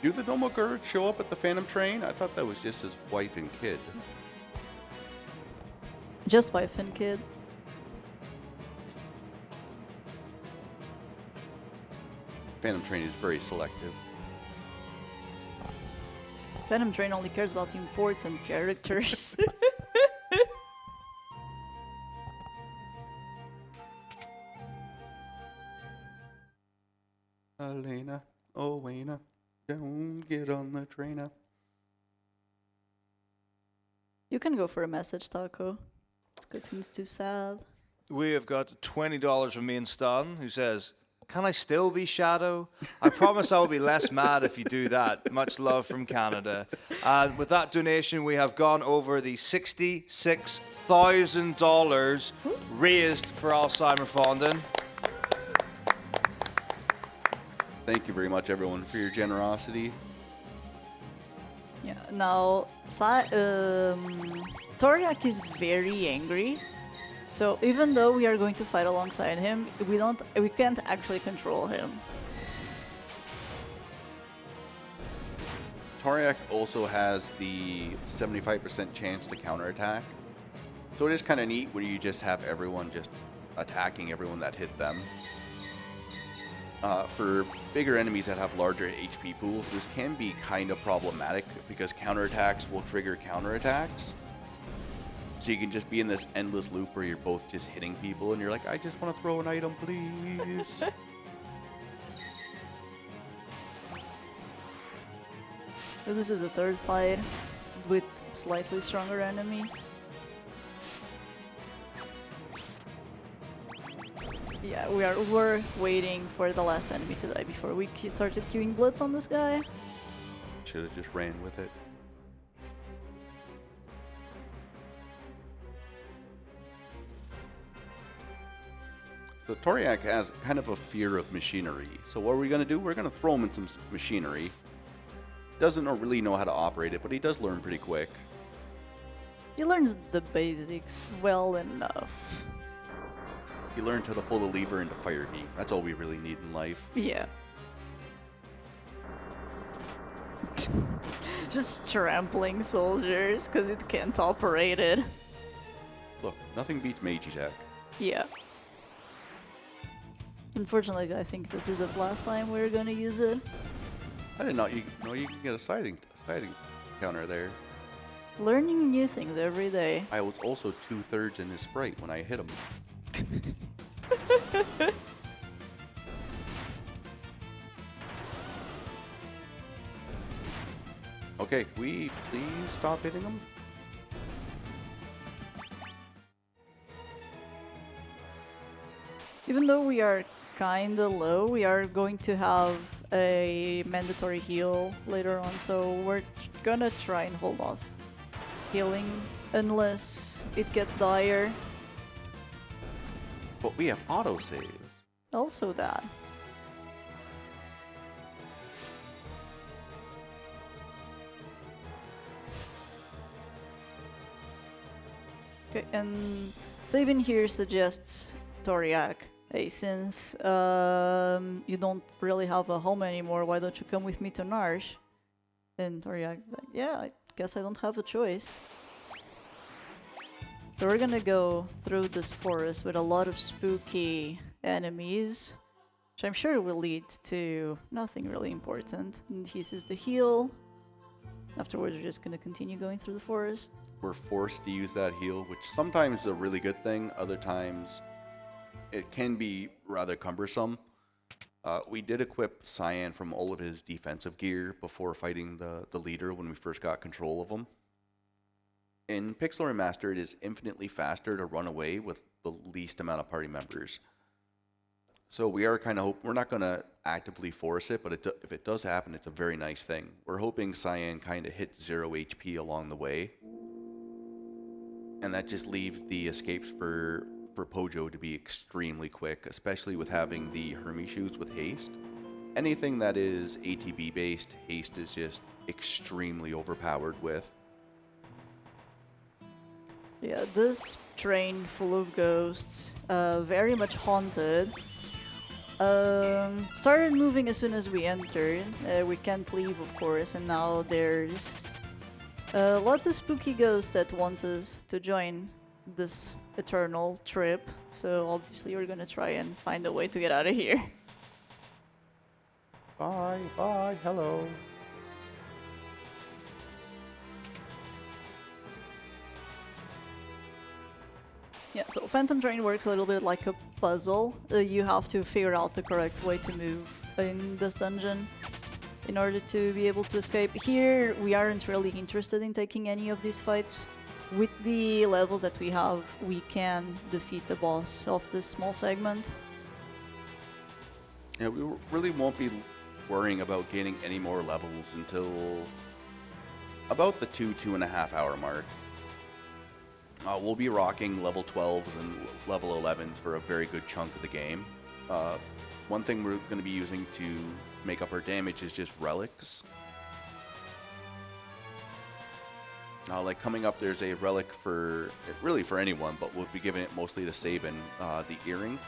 Do the Nomogurd show up at the Phantom Train? I thought that was just his wife and kid. Just wife and kid. Phantom Train is very selective. Phantom Train only cares about important characters. Elena, oh Wayna, don't get on the train now. You can go for a message, Taco. This cutscene's too sad. We have got $20 from me and Stan, who says, "Can I still be Shadow? I promise I will be less mad if you do that. Much love from Canada." And with that donation, we have gone over the $66,000 raised for Alzheimer Fondant. Thank you very much, everyone, for your generosity. Yeah, now, Toriak is very angry. So even though we are going to fight alongside him, we can't actually control him. Toriak also has the 75% chance to counterattack. So it is kind of neat when you just have everyone just attacking everyone that hit them. For bigger enemies that have larger HP pools, this can be kind of problematic because counterattacks will trigger counterattacks. So you can just be in this endless loop where you're both just hitting people and you're like, I just want to throw an item, please. So this is the third fight with slightly stronger enemy. Yeah, we're waiting for the last enemy to die before we started queuing Blitz on this guy. Should have just ran with it. So Toriak has kind of a fear of machinery. So what are we going to do? We're going to throw him in some machinery. Doesn't really know how to operate it, but he does learn pretty quick. He learns the basics well enough. He learned how to pull the lever into fire beam. That's all we really need in life. Yeah. Just trampling soldiers because it can't operate it. Look, nothing beats Meiji Tech. Yeah. Unfortunately, I think this is the last time we're gonna use it. I didn't know you can get a siding counter there. Learning new things every day. I was also 2/3 in his sprite when I hit him. Okay, can we please stop hitting him? Even though we are kinda low, we are going to have a mandatory heal later on, so we're gonna try and hold off healing unless it gets dire. But we have autosaves. Also that. Okay, and Sabin here suggests Toriak. Hey, since you don't really have a home anymore, why don't you come with me to Narsh? And Toriak's like, yeah, I guess I don't have a choice. So we're gonna go through this forest with a lot of spooky enemies, which I'm sure will lead to nothing really important. And he says the heal. Afterwards, we're just gonna continue going through the forest. We're forced to use that heal, which sometimes is a really good thing. Other times, it can be rather cumbersome. We did equip Cyan from all of his defensive gear before fighting the leader when we first got control of him. In Pixel Remaster, it is infinitely faster to run away with the least amount of party members. So we are kind of we're not going to actively force it, but if it does happen, it's a very nice thing. We're hoping Cyan kind of hits 0 HP along the way, and that just leaves the escapes for Pojo to be extremely quick, especially with having the Hermes shoes with haste. Anything that is ATB based, haste is just extremely overpowered with. So yeah, this train full of ghosts, very much haunted. Started moving as soon as we entered. We can't leave, of course, and now there's lots of spooky ghosts that want us to join this eternal trip. So obviously we're gonna try and find a way to get out of here. Bye, bye, hello. Yeah, so Phantom Train works a little bit like a puzzle. You have to figure out the correct way to move in this dungeon in order to be able to escape. Here, we aren't really interested in taking any of these fights. With the levels that we have, we can defeat the boss of this small segment. Yeah, we really won't be worrying about gaining any more levels until about the 2.5 hour mark. We'll be rocking level 12s and level 11s for a very good chunk of the game. One thing we're going to be using to make up our damage is just relics. Like coming up, there's a relic for anyone, but we'll be giving it mostly to Sabin, the earring,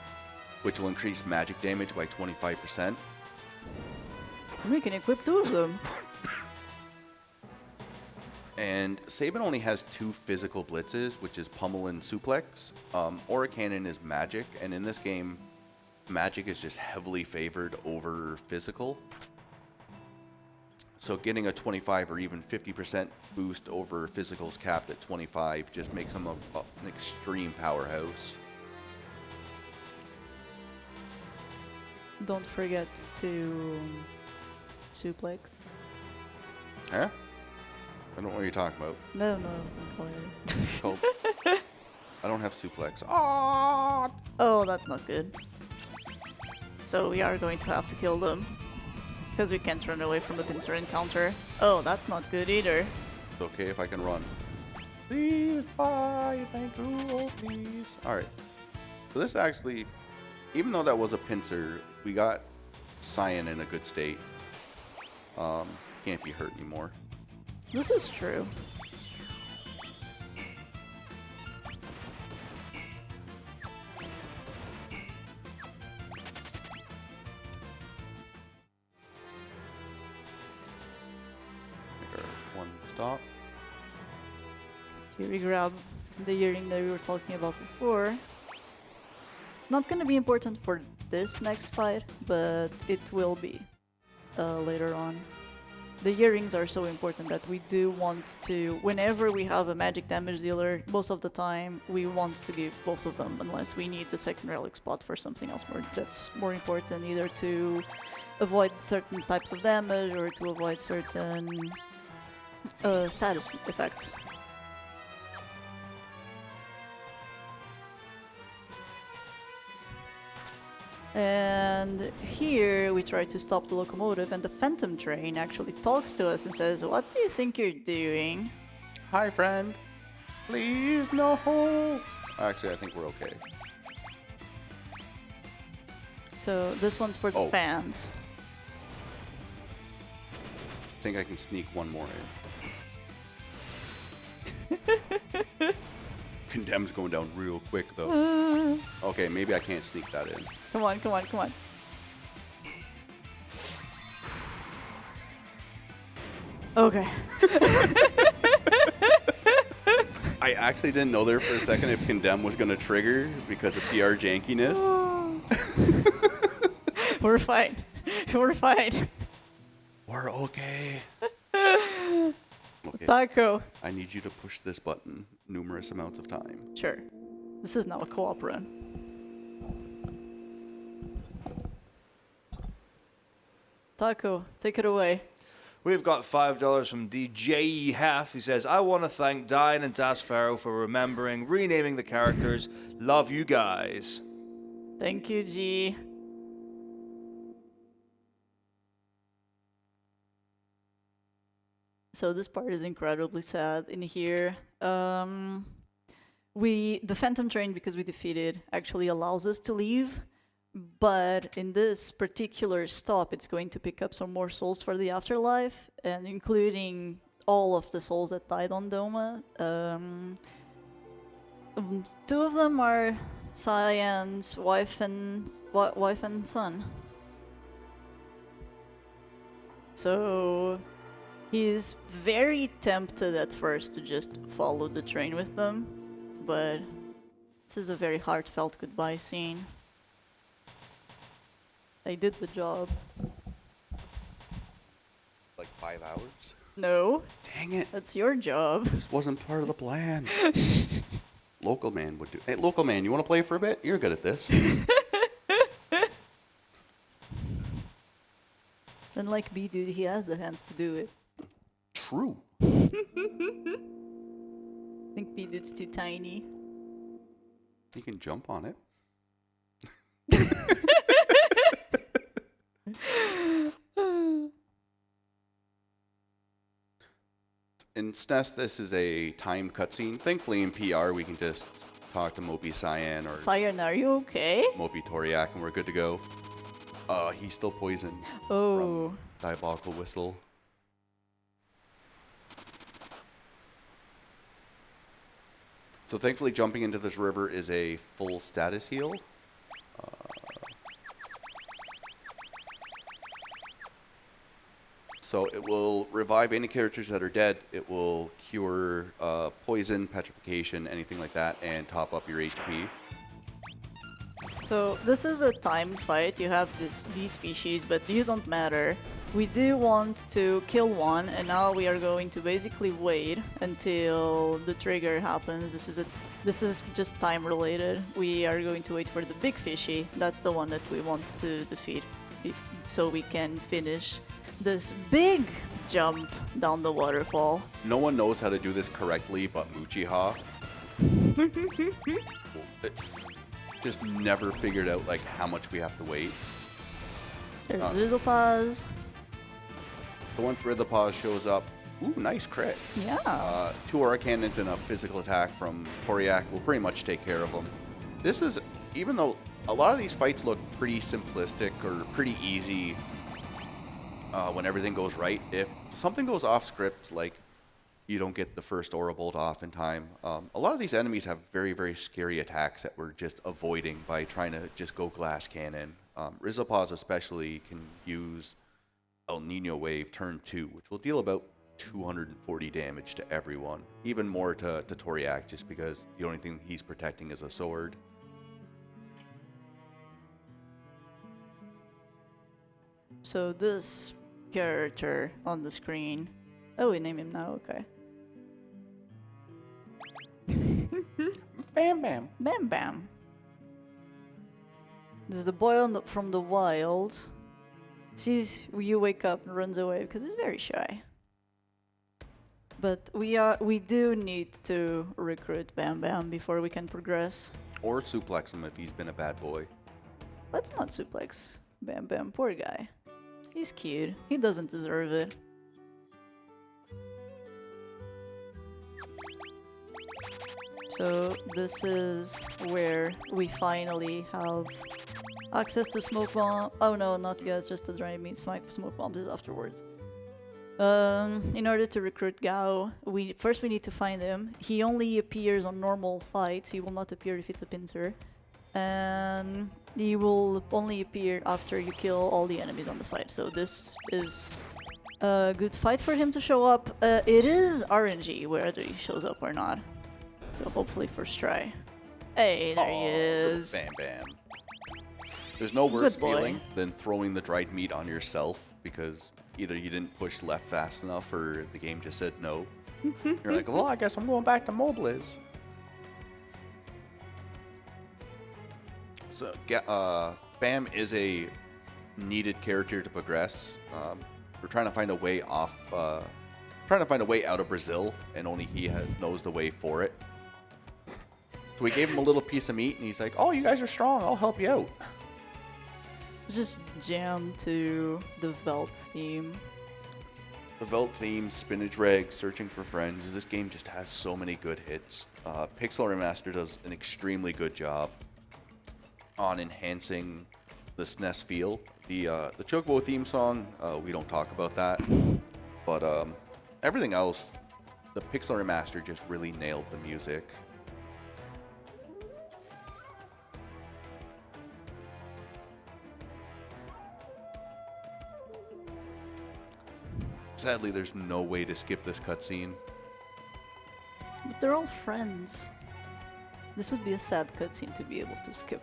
which will increase magic damage by 25%. We can equip 2 of them. And Sabin only has 2 physical blitzes, which is Pummel and Suplex. Aura Cannon is magic, and in this game, magic is just heavily favored over physical. So getting a 25 or even 50% boost over physicals capped at 25 just makes him an extreme powerhouse. Don't forget to suplex. Huh? I don't know what you're talking about. No, don't call it. It's called... I don't have suplex. Oh! Oh, that's not good. So we are going to have to kill them. Because we can't run away from a pincer encounter. Oh, that's not good either. It's okay if I can run. Please, bye, thank you, oh please. Alright. So this actually, even though that was a pincer, we got Cyan in a good state. Can't be hurt anymore. This is true. Make our one stop. Here we grab the earring that we were talking about before. It's not going to be important for this next fight, but it will be later on. The earrings are so important that we do want to, whenever we have a magic damage dealer, most of the time we want to give both of them, unless we need the second relic spot for something else that's more important, either to avoid certain types of damage or to avoid certain status effects. And here we try to stop the locomotive, and the Phantom Train actually talks to us and says, "What do you think you're doing?" Hi, friend. Please, no. Actually, I think we're okay. So this one's for the fans. I think I can sneak one more in. Condemn's going down real quick, though. Okay, maybe I can't sneak that in. Come on, come on, come on. Okay. I actually didn't know there for a second if Condemn was going to trigger because of PR jankiness. We're fine. We're fine. We're okay. Okay. Taco. I need you to push this button numerous amounts of time. Sure. This is now a co-op run. Taco, take it away. We've got $5 from DJ Half, who says, I want to thank Dine and Das Pharaoh for remembering, renaming the characters. Love you guys. Thank you, G. So this part is incredibly sad in here. The Phantom Train, because we defeated, actually allows us to leave. But in this particular stop, it's going to pick up some more souls for the afterlife, and including all of the souls that died on Doma. Two of them are Cyan's wife and son. So he's very tempted at first to just follow the train with them, but this is a very heartfelt goodbye scene. I did the job. Like 5 hours? No, Dang it. that's your job. This wasn't part of the plan. Local man would do. Hey, local man, you want to play for a bit? You're good at this. Unlike B-Dude, he has the hands to do it. True. I think B-Dude's too tiny. You can jump on it. In SNES, this is a time cutscene. Thankfully, in PR, we can just talk to Moby Cyan or Cyan, are you okay? Moby Toriak, and we're good to go. He's still poisoned Oh. from Diabolical Whistle. So thankfully, jumping into this river is a full status heal. So it will revive any characters that are dead. It will cure poison, petrification, anything like that, and top up your HP. So this is a timed fight. You have these species, but these don't matter. We do want to kill one, and now we are going to basically wait until the trigger happens. This is just time related. We are going to wait for the big fishy. That's the one that we want to defeat, so we can finish this big jump down the waterfall. No one knows how to do this correctly but Uchiha. Just never figured out like how much we have to wait. There's Rizopaz. So once Rizopaz shows up, ooh, nice crit. Yeah. 2 aura cannons and a physical attack from Toriak will pretty much take care of him. This is, even though a lot of these fights look pretty simplistic or pretty easy when everything goes right, if something goes off script, like you don't get the first aura bolt off in time, a lot of these enemies have very, very scary attacks that we're just avoiding by trying to just go glass cannon. Rizopaz especially can use El Nino Wave turn 2, which will deal about 240 damage to everyone. Even more to Toriak, just because the only thing he's protecting is a sword. So this character on the screen. Oh, we name him now, okay. Bam Bam. Bam Bam. This is the boy from the wild. Sees you wake up and runs away because he's very shy. But we do need to recruit Bam Bam before we can progress. Or suplex him if he's been a bad boy. Let's not suplex Bam Bam, poor guy. He's cute. He doesn't deserve it. So this is where we finally have access to smoke bomb. Oh no, not yet, just the dry meat. Smoke bombs is afterwards. In order to recruit Gao, we need to find him. He only appears on normal fights. He will not appear if it's a pincer. And he will only appear after you kill all the enemies on the fight. So this is a good fight for him to show up. It is RNG whether he shows up or not. So hopefully first try. Hey, there he is. Bam Bam. There's no worse Good boy. feeling than throwing the dried meat on yourself because either you didn't push left fast enough or the game just said no. You're like, well, I guess I'm going back to Mobliz. So, Bam is a needed character to progress. we're trying to find a way off, trying to find a way out of Brazil, and only he knows the way for it. So we gave him a little piece of meat, and he's like, "Oh, you guys are strong. I'll help you out." Just jam to the Velt theme. The Velt theme, Spinach Reg, Searching for Friends. This game just has so many good hits. Pixel Remaster does an extremely good job on enhancing the SNES feel. The Chocobo theme song, we don't talk about that, but everything else, the Pixel Remaster just really nailed the music. Sadly, there's no way to skip this cutscene. But they're all friends. This would be a sad cutscene to be able to skip.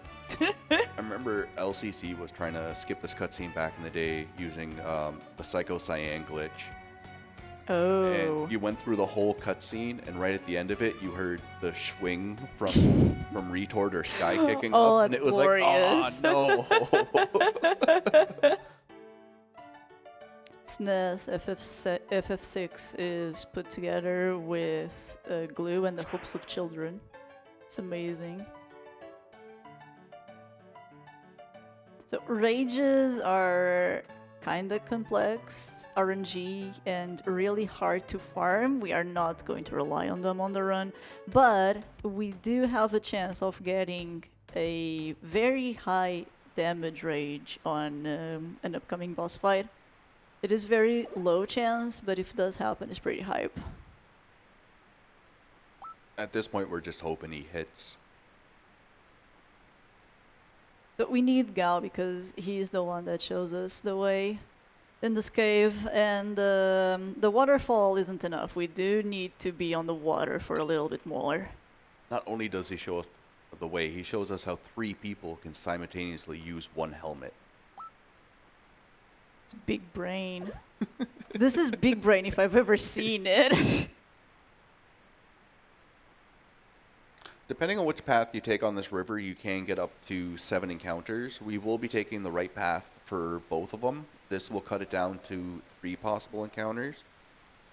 I remember LCC was trying to skip this cutscene back in the day using the Psycho Cyan glitch. Oh. And you went through the whole cutscene, and right at the end of it, you heard the swing from Retort or Sky kicking Oh, up, and that's it was glorious. like, oh no. SNES FF6 is put together with glue and the hopes of children. It's amazing. So rages are kinda complex, RNG, and really hard to farm. We are not going to rely on them on the run, but we do have a chance of getting a very high damage rage on an upcoming boss fight. It is very low chance, but if it does happen, it's pretty hype. At this point, we're just hoping he hits. But we need Gao because he's the one that shows us the way in this cave, and the waterfall isn't enough. We do need to be on the water for a little bit more. Not only does he show us the way, he shows us how 3 people can simultaneously use one helmet. It's big brain. This is big brain if I've ever seen it. Depending on which path you take on this river, you can get up to 7 encounters. We will be taking the right path for both of them. This will cut it down to 3 possible encounters,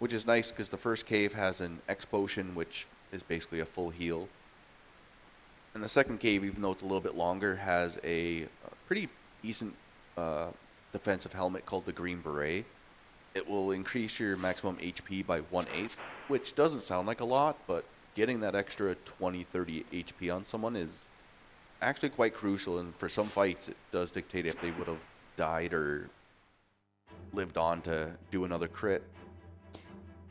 which is nice because the first cave has an X potion, which is basically a full heal. And the second cave, even though it's a little bit longer, has a pretty decent defensive helmet called the Green Beret. It will increase your maximum HP by 1/8, which doesn't sound like a lot, but getting that extra 20-30 HP on someone is actually quite crucial, and for some fights it does dictate if they would have died or lived on to do another crit.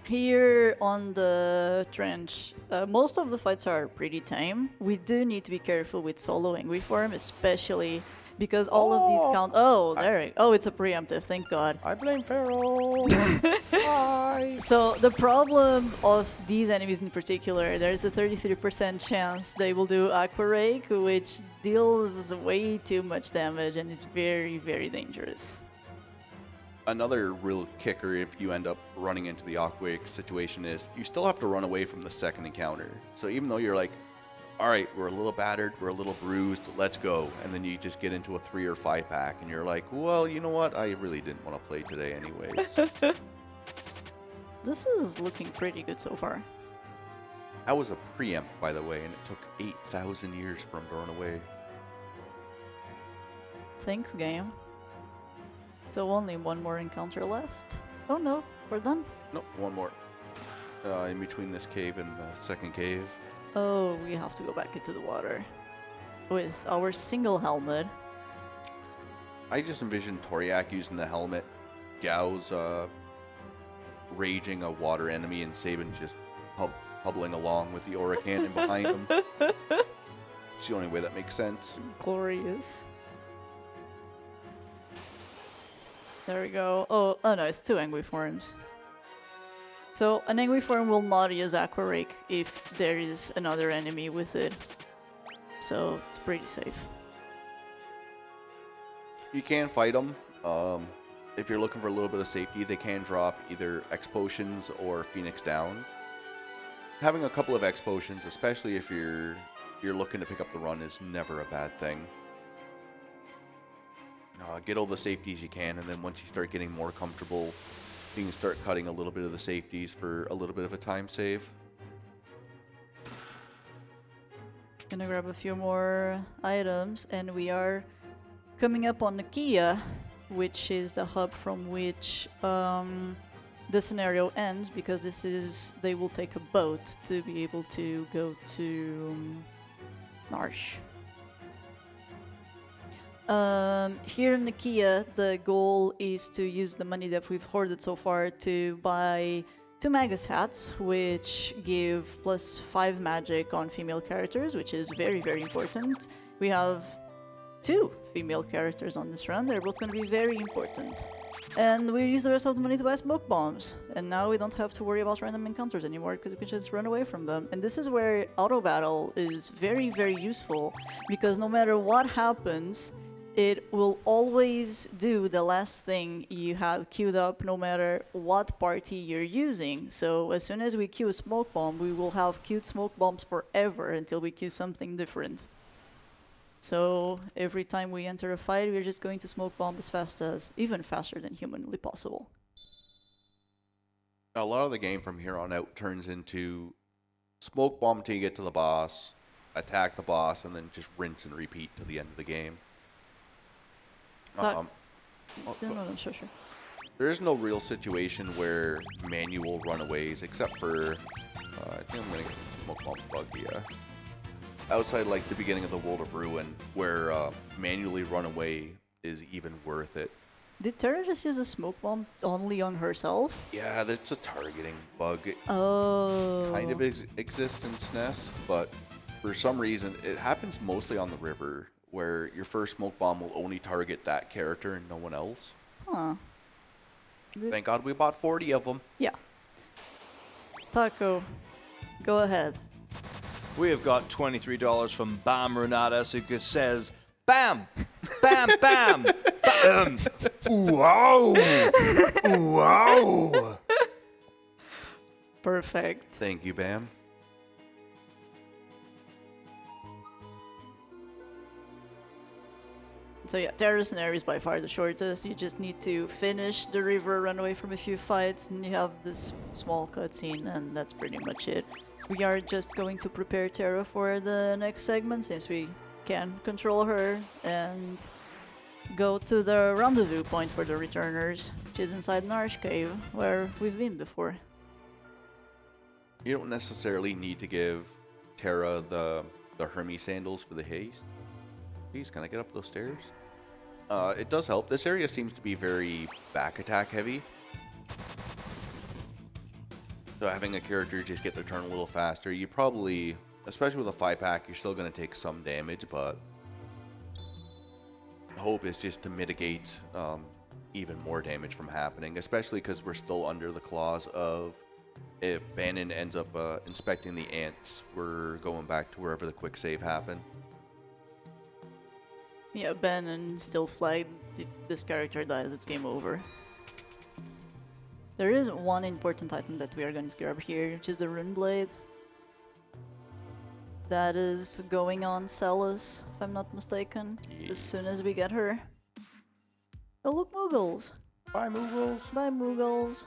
Here on the trench, most of the fights are pretty tame. We do need to be careful with solo angry form, especially because all of these count. Oh, there. Oh, it's a preemptive. Thank God. I blame Pharaoh. Bye. So the problem of these enemies in particular, there's a 33% chance they will do Aqua Rake, which deals way too much damage and is very, very dangerous. Another real kicker if you end up running into the Aqua Rake situation is you still have to run away from the second encounter. So even though you're like, all right, we're a little battered, we're a little bruised, let's go. And then you just get into a 3 or 5 pack and you're like, well, you know what? I really didn't want to play today anyways. This is looking pretty good so far. That was a preempt, by the way, and it took 8,000 years from burn away. Thanks, game. So only one more encounter left. Oh no, we're done. Nope, one more. In between this cave and the second cave. Oh, we have to go back into the water with our single helmet. I just envisioned Toriak using the helmet, Gao's raging a water enemy, and Sabin just hobbling along with the aura cannon behind him. It's the only way that makes sense. Glorious. There we go. Oh no, it's 2 angry forms. So an angry form will not use Aqua Rake if there is another enemy with it. So it's pretty safe. You can fight them. If you're looking for a little bit of safety, they can drop either X potions or Phoenix Downs. Having a couple of X potions, especially if you're looking to pick up the run, is never a bad thing. Get all the safeties you can, and then once you start getting more comfortable, you can start cutting a little bit of the safeties for a little bit of a time save. Gonna grab a few more items, and we are coming up on Nakia, which is the hub from which the scenario ends, because they will take a boat to be able to go to Narsh. Here in Nakia, the goal is to use the money that we've hoarded so far to buy 2 Magus hats, which give +5 magic on female characters, which is very, very important. We have 2 female characters on this run. They're both going to be very important. And we use the rest of the money to buy smoke bombs. And now we don't have to worry about random encounters anymore, because we can just run away from them. And this is where auto battle is very, very useful, because no matter what happens, it will always do the last thing you had queued up, no matter what party you're using. So as soon as we queue a smoke bomb, we will have queued smoke bombs forever until we queue something different. So every time we enter a fight, we're just going to smoke bomb as fast as, even faster than humanly possible. A lot of the game from here on out turns into smoke bomb till you get to the boss, attack the boss, and then just rinse and repeat to the end of the game. No, sure. There is no real situation where manual runaways, except for, I think I'm going to get the smoke bomb bug here. Outside, like, the beginning of the World of Ruin, where manually run away is even worth it. Did Terra just use a smoke bomb only on herself? Yeah, that's a targeting bug. It Oh. kind of exists in SNES, but for some reason, it happens mostly on the river, where your first smoke bomb will only target that character and no one else. Huh. Thank God we bought 40 of them. Yeah. Taco, go ahead. We have got $23 from Bam Renata, who says, "Bam, bam, bam, bam, wow, wow." Perfect. Thank you, Bam. So yeah, Terra scenario is by far the shortest. You just need to finish the river, run away from a few fights, and you have this small cutscene, and that's pretty much it. We are just going to prepare Terra for the next segment, since we can control her, and go to the rendezvous point for the returners, which is inside Narsh Cave, where we've been before. You don't necessarily need to give Terra the Hermes sandals for the haste. Please, can I get up those stairs? It does help. This area seems to be very back attack heavy. So having a character just get their turn a little faster, you probably, especially with a 5-pack, you're still going to take some damage, but the hope is just to mitigate even more damage from happening, especially because we're still under the clause of if Bannon ends up inspecting the ants, we're going back to wherever the quick save happened. Yeah, Bannon still flagged. If this character dies, it's game over. There is one important item that we are going to grab here, which is the Rune Blade. That is going on Celis, if I'm not mistaken, as soon as we get her. Oh look, Moogles! Bye, Moogles! Bye, Moogles!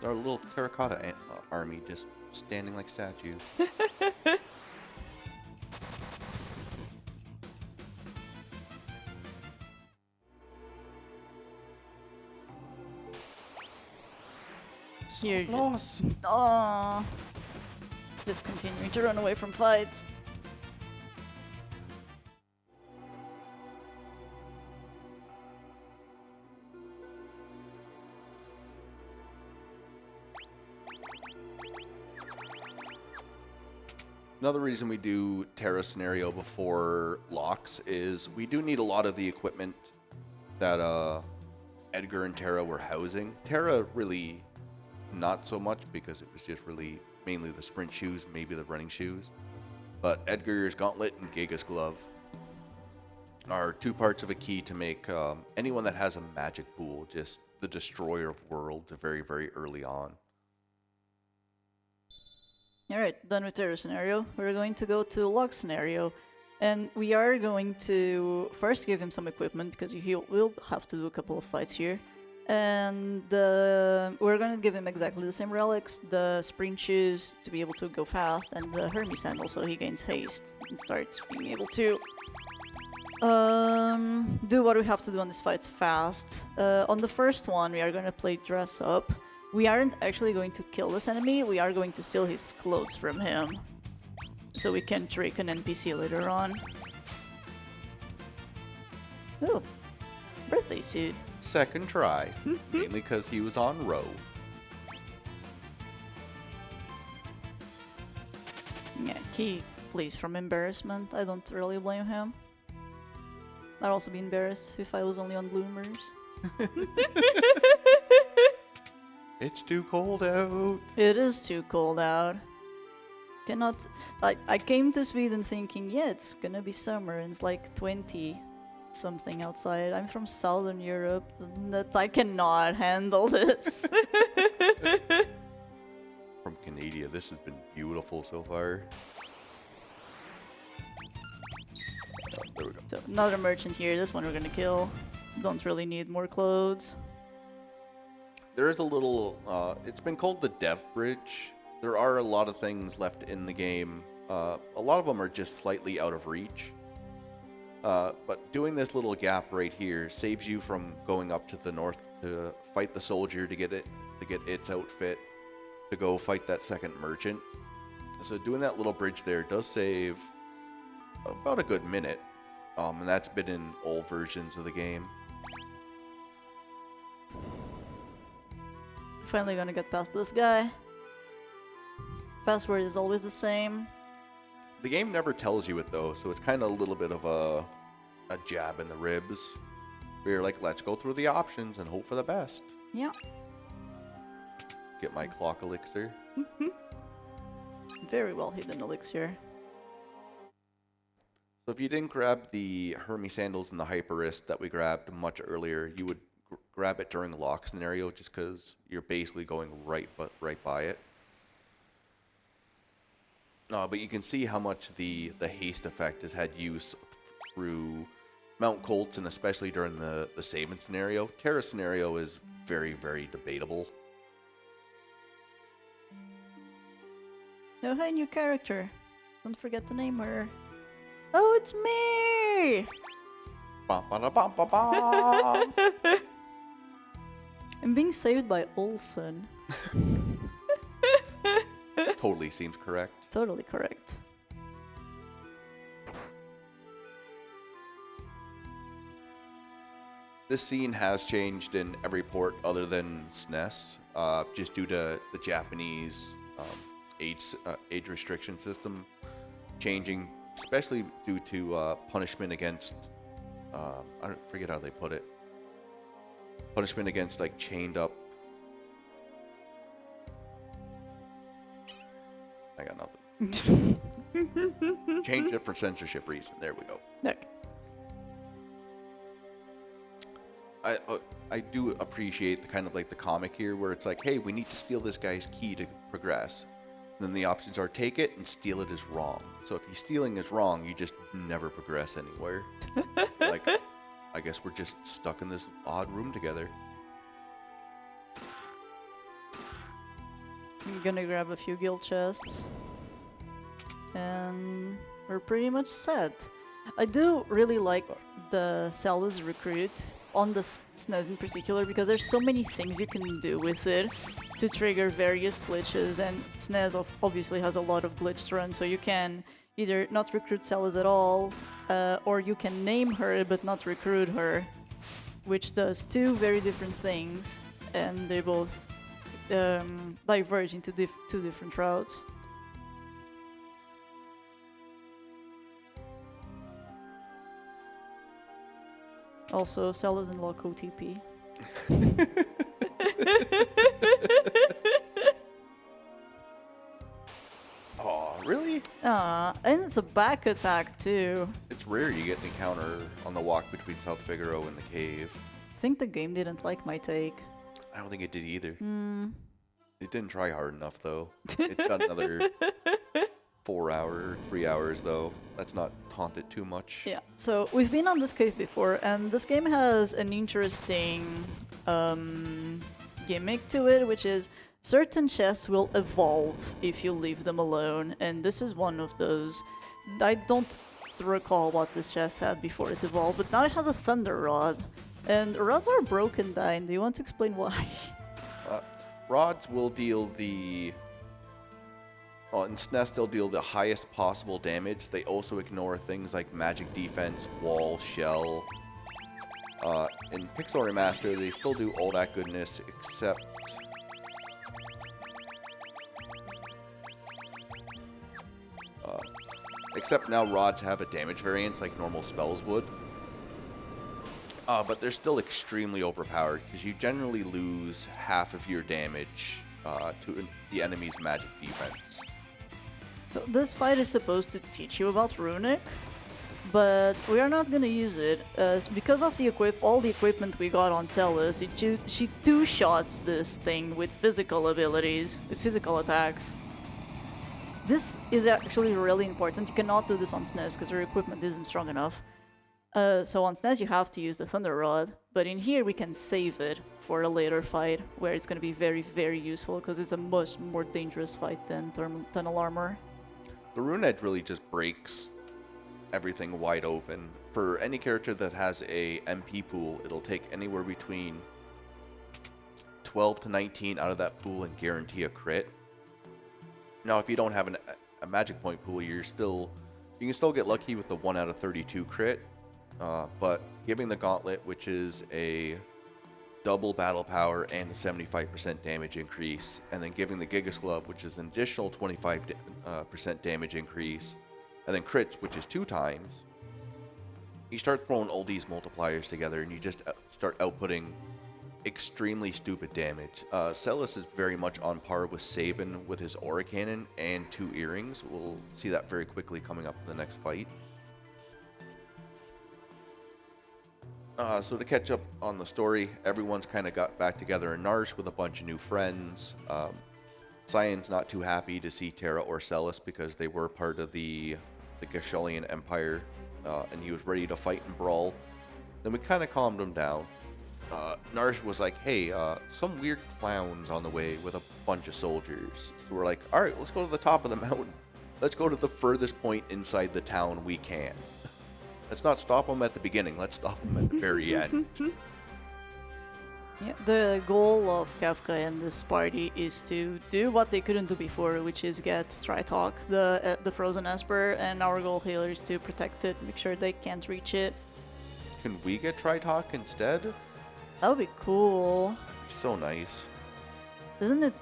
Our little terracotta army just standing like statues. Here. Loss! Aww. Just continuing to run away from fights. Another reason we do Terra scenario before locks is we do need a lot of the equipment that Edgar and Terra were housing. Terra really not so much, because it was just really mainly the sprint shoes, maybe the running shoes. But Edgar's gauntlet and Giga's glove are 2 parts of a key to make anyone that has a magic pool just the destroyer of worlds very, very early on. Alright, done with Terra scenario. We're going to go to Lock scenario, And we are going to first give him some equipment because he will have to do a couple of fights here. And we're going to give him exactly the same relics, the sprint shoes to be able to go fast, and the Hermes sandal so he gains haste and starts being able to do what we have to do on these fights fast. On the first one, we are going to play dress up. We aren't actually going to kill this enemy, we are going to steal his clothes from him. So we can trick an NPC later on. Ooh, birthday suit. Second try, mainly because he was on row. Yeah, he flees from embarrassment. I don't really blame him. I'd also be embarrassed if I was only on bloomers. It's too cold out. It is too cold out. Cannot. I came to Sweden thinking, yeah, it's gonna be summer, and it's like 20 something outside. I'm from Southern Europe. That I cannot handle this. From Canada, this has been beautiful so far. There we go. So another merchant here. This one we're gonna kill. Don't really need more clothes. There is a little, it's been called the Dev Bridge. There are a lot of things left in the game. A lot of them are just slightly out of reach. But doing this little gap right here saves you from going up to the north to fight the soldier to get its outfit, to go fight that second merchant. So doing that little bridge there does save about a good minute. And that's been in all versions of the game. Finally gonna get past this guy. Password is always the same. The game never tells you it though, so it's kind of a little bit of a jab in the ribs. Where you're like, let's go through the options and hope for the best. Yeah. Get my clock elixir. Very well hidden elixir. So if you didn't grab the Hermes sandals and the Hyperist that we grabbed much earlier, you would grab it during lock scenario just because you're basically going right by it. But you can see how much the haste effect has had use through Mount Colts, and especially during the Saban scenario. Terra scenario is very, very debatable. Oh, hi, new character. Don't forget to name her. Oh, it's me! Bum, ba, da, bum, ba, bum. I'm being saved by Olsen. Totally seems correct. Totally correct. This scene has changed in every port other than SNES, just due to the Japanese age restriction system changing, especially due to punishment against, I don't forget how they put it, punishment against like chained up. I got nothing. Changed it for censorship reason. There we go. Okay. I do appreciate the kind of like the comic here where it's like, hey, we need to steal this guy's key to progress. And then the options are take it and steal it is wrong. So if stealing is wrong, you just never progress anywhere. Like, I guess we're just stuck in this odd room together. I'm gonna grab a few guild chests. And we're pretty much set. I do really like the Cella's recruit on the SNES in particular because there's so many things you can do with it to trigger various glitches, and SNES obviously has a lot of glitch to run, so you can either not recruit Cella's at all, or you can name her but not recruit her, which does two very different things, and they both diverge into two different routes. Also, Cella's in lock OTP. Oh, really? And it's a back attack too. It's rare you get an encounter on the walk between South Figaro and the cave. I think the game didn't like my take. I don't think it did either. It didn't try hard enough, though. It's got another 4 hour, 3 hours though. Let's not taunt it too much. Yeah, so we've been on this cave before, and this game has an interesting gimmick to it, which is certain chests will evolve if you leave them alone, and this is one of those. I don't recall what this chest had before it evolved, but now it has a thunder rod, and rods are broken down. Do you want to explain why? Rods will deal the... Well, in SNES, they'll deal the highest possible damage. They also ignore things like magic defense, wall, shell. In Pixel Remaster, they still do all that goodness, except... except now rods have a damage variance like normal spells would. But they're still extremely overpowered, because you generally lose half of your damage to the enemy's magic defense. So this fight is supposed to teach you about Runic, but we are not gonna use it, as because of all the equipment we got on Celis, she two-shots this thing with physical abilities, with physical attacks. This is actually really important. You cannot do this on SNES because your equipment isn't strong enough. So on SNES you have to use the Thunder Rod, but in here we can save it for a later fight where it's going to be very, very useful because it's a much more dangerous fight than Tunnel Armor. The Rune Edge really just breaks everything wide open. For any character that has a MP pool, it'll take anywhere between 12 to 19 out of that pool and guarantee a crit. Now, if you don't have a magic point pool, you can still get lucky with the 1 out of 32 crit. But giving the Gauntlet, which is a double battle power and a 75% damage increase, and then giving the Gigas Glove, which is an additional 25% damage increase, and then crits, which is 2 times, you start throwing all these multipliers together and you just start outputting extremely stupid damage. Celis is very much on par with Sabin with his Aura Cannon and 2 earrings. We'll see that very quickly coming up in the next fight. So to catch up on the story, everyone's kind of got back together in Narsh with a bunch of new friends. Cyan's not too happy to see Terra or Celis because they were part of the Gasholian Empire, and he was ready to fight and brawl. Then we kind of calmed him down. Narsh was like, hey, some weird clowns on the way with a bunch of soldiers. So we're like, alright, let's go to the top of the mountain. Let's go to the furthest point inside the town we can. Let's not stop them at the beginning, let's stop them at the very end. Yeah, the goal of Kafka and this party is to do what they couldn't do before, which is get Tritalk, the Frozen Esper, and our goal here is to protect it, make sure they can't reach it. Can we get Tritalk instead? That would be cool. So nice. Isn't it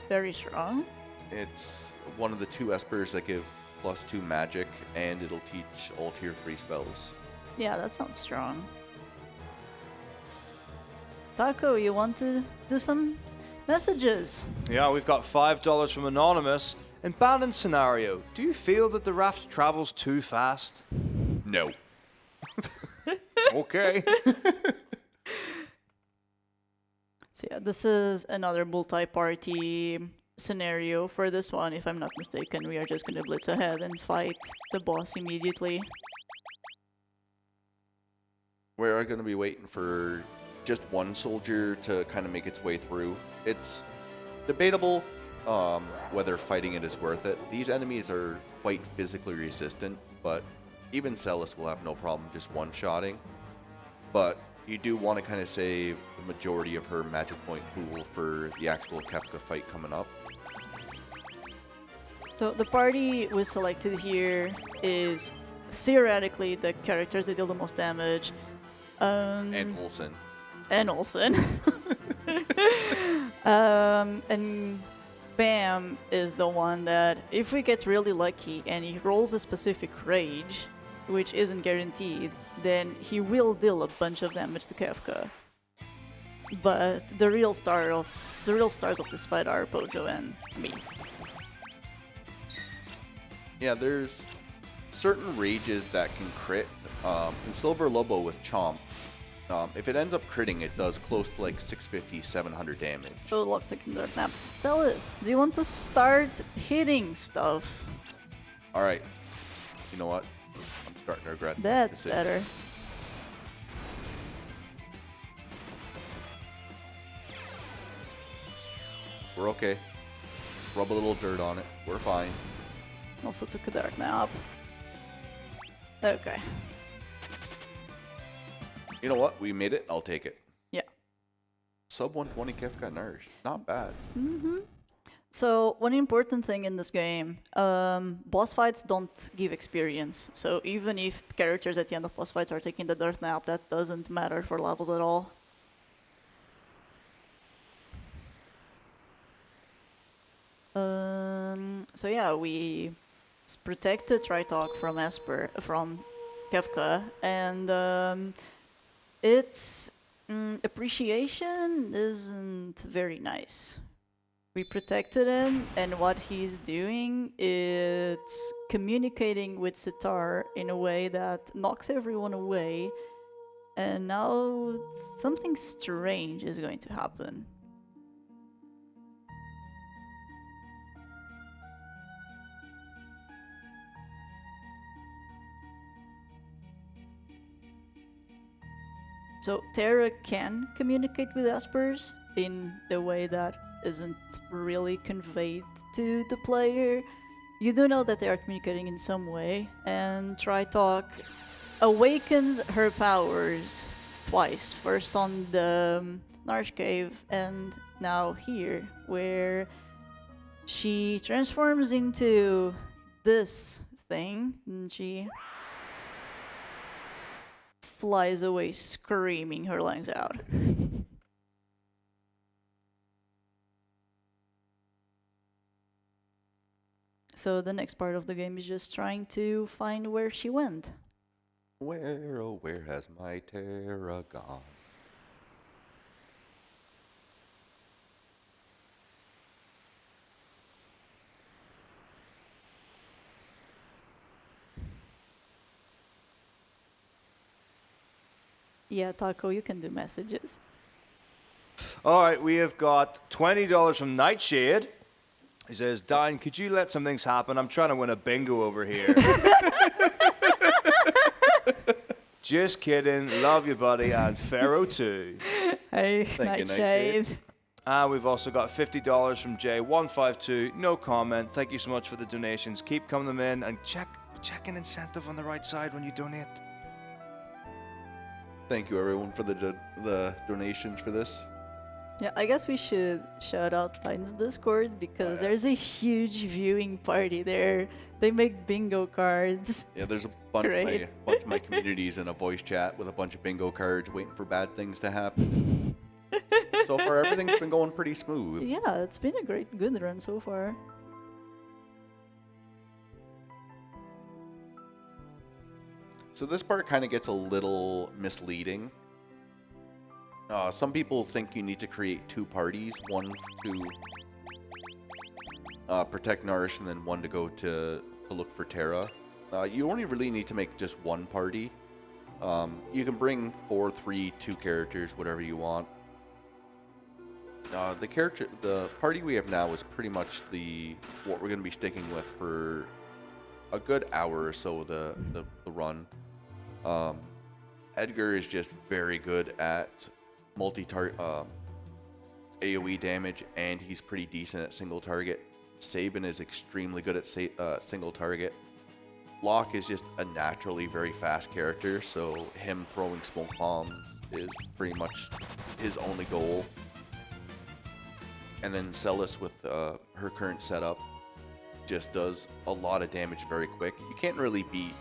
very strong? It's one of the 2 Espers that give +2 magic, and it'll teach all tier 3 spells. Yeah, that sounds strong. Taco, you want to do some messages? Yeah, we've got $5 from Anonymous. In Bandon scenario, do you feel that the raft travels too fast? No. Okay. So yeah, this is another multi-party scenario. For this one, if I'm not mistaken, we are just going to blitz ahead and fight the boss immediately. We're going to be waiting for just one soldier to kind of make its way through. It's debatable whether fighting it is worth it. These enemies are quite physically resistant, but even Celis will have no problem just one-shotting. But you do want to kind of save the majority of her magic point pool for the actual Kefka fight coming up. So the party we selected here is theoretically the characters that deal the most damage. And Olsen. And Olsen. And Bam is the one that, if we get really lucky and he rolls a specific rage, which isn't guaranteed, then he will deal a bunch of damage to Kefka. But the real stars of this fight are Pojo and me. Yeah, there's certain rages that can crit. In Silver Lobo with Chomp, if it ends up critting, it does close to like 650, 700 damage. Oh, look, taking that nap. Celis, do you want to start hitting stuff? All right. You know what? I'm starting to regret that That's decision. better. We're okay. Rub a little dirt on it. We're fine. Also took a dark nap. Okay. You know what? We made it. I'll take it. Yeah. Sub 120 Kefka nourished. Not bad. So one important thing in this game, boss fights don't give experience. So even if characters at the end of boss fights are taking the dirt nap, that doesn't matter for levels at all. So yeah, we protected Tritalk from from Kefka, and its appreciation isn't very nice. We protected him, and what he's doing is communicating with Sitar in a way that knocks everyone away, and now something strange is going to happen. So Terra can communicate with Espers in a way that isn't really conveyed to the player. You do know that they are communicating in some way, and Tritalk awakens her powers twice. First on the Narsh Cave, and now here, where she transforms into this thing, and she flies away screaming her lungs out. So the next part of the game is just trying to find where she went. Where, oh, where has my Terra gone? Yeah, Taco, you can do messages. All right, we have got $20 from Nightshade. He says, "Dine, could you let some things happen? I'm trying to win a bingo over here." Just kidding. Love you, buddy. And Pharaoh, too. Hey, Thank you, Nightshade. We've also got $50 from J152. No comment. Thank you so much for the donations. Keep coming them in, and check an incentive on the right side when you donate. Thank you, everyone, for the donations for this. Yeah, I guess we should shout out Titan's Discord because there's a huge viewing party there. They make bingo cards. Yeah, there's a bunch of my communities in a voice chat with a bunch of bingo cards waiting for bad things to happen. So far, everything's been going pretty smooth. Yeah, it's been a good run so far. So this part kind of gets a little misleading. Some people think you need to create two parties, one to protect Nourish and then one to go to look for Terra. You only really need to make just one party. You can bring 4, 3, 2 characters, whatever you want. The party we have now is pretty much what we're going to be sticking with for a good hour or so. The run. Edgar is just very good at multi-target AoE damage, and he's pretty decent at single target. Sabin is extremely good at single target. Locke is just a naturally very fast character, so him throwing smoke bombs is pretty much his only goal. And then Celis with her current setup just does a lot of damage very quick. You can't really beat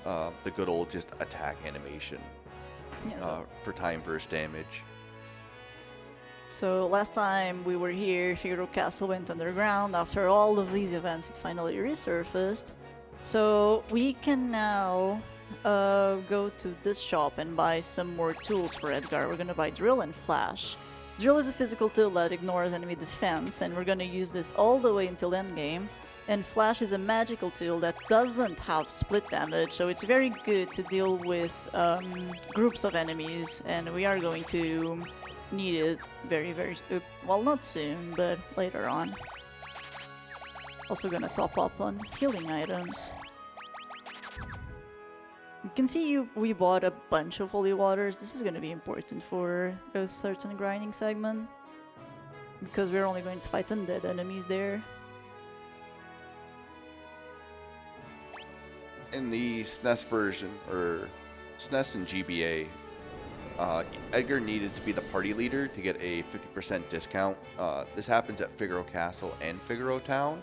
the good old just attack animation for time versus damage. So last time we were here, Figaro Castle went underground. After all of these events, it finally resurfaced. So we can now go to this shop and buy some more tools for Edgar. We're gonna buy Drill and Flash. Drill is a physical tool that ignores enemy defense, and we're gonna use this all the way until endgame. And Flash is a magical tool that doesn't have split damage, so it's very good to deal with groups of enemies, and we are going to need it very, well, not soon, but later on. Also gonna top up on healing items. You can see we bought a bunch of holy waters. This is gonna be important for a certain grinding segment. Because we're only going to fight undead enemies there. In the SNES version, or SNES and GBA, Edgar needed to be the party leader to get a 50% discount. This happens at Figaro Castle and Figaro Town,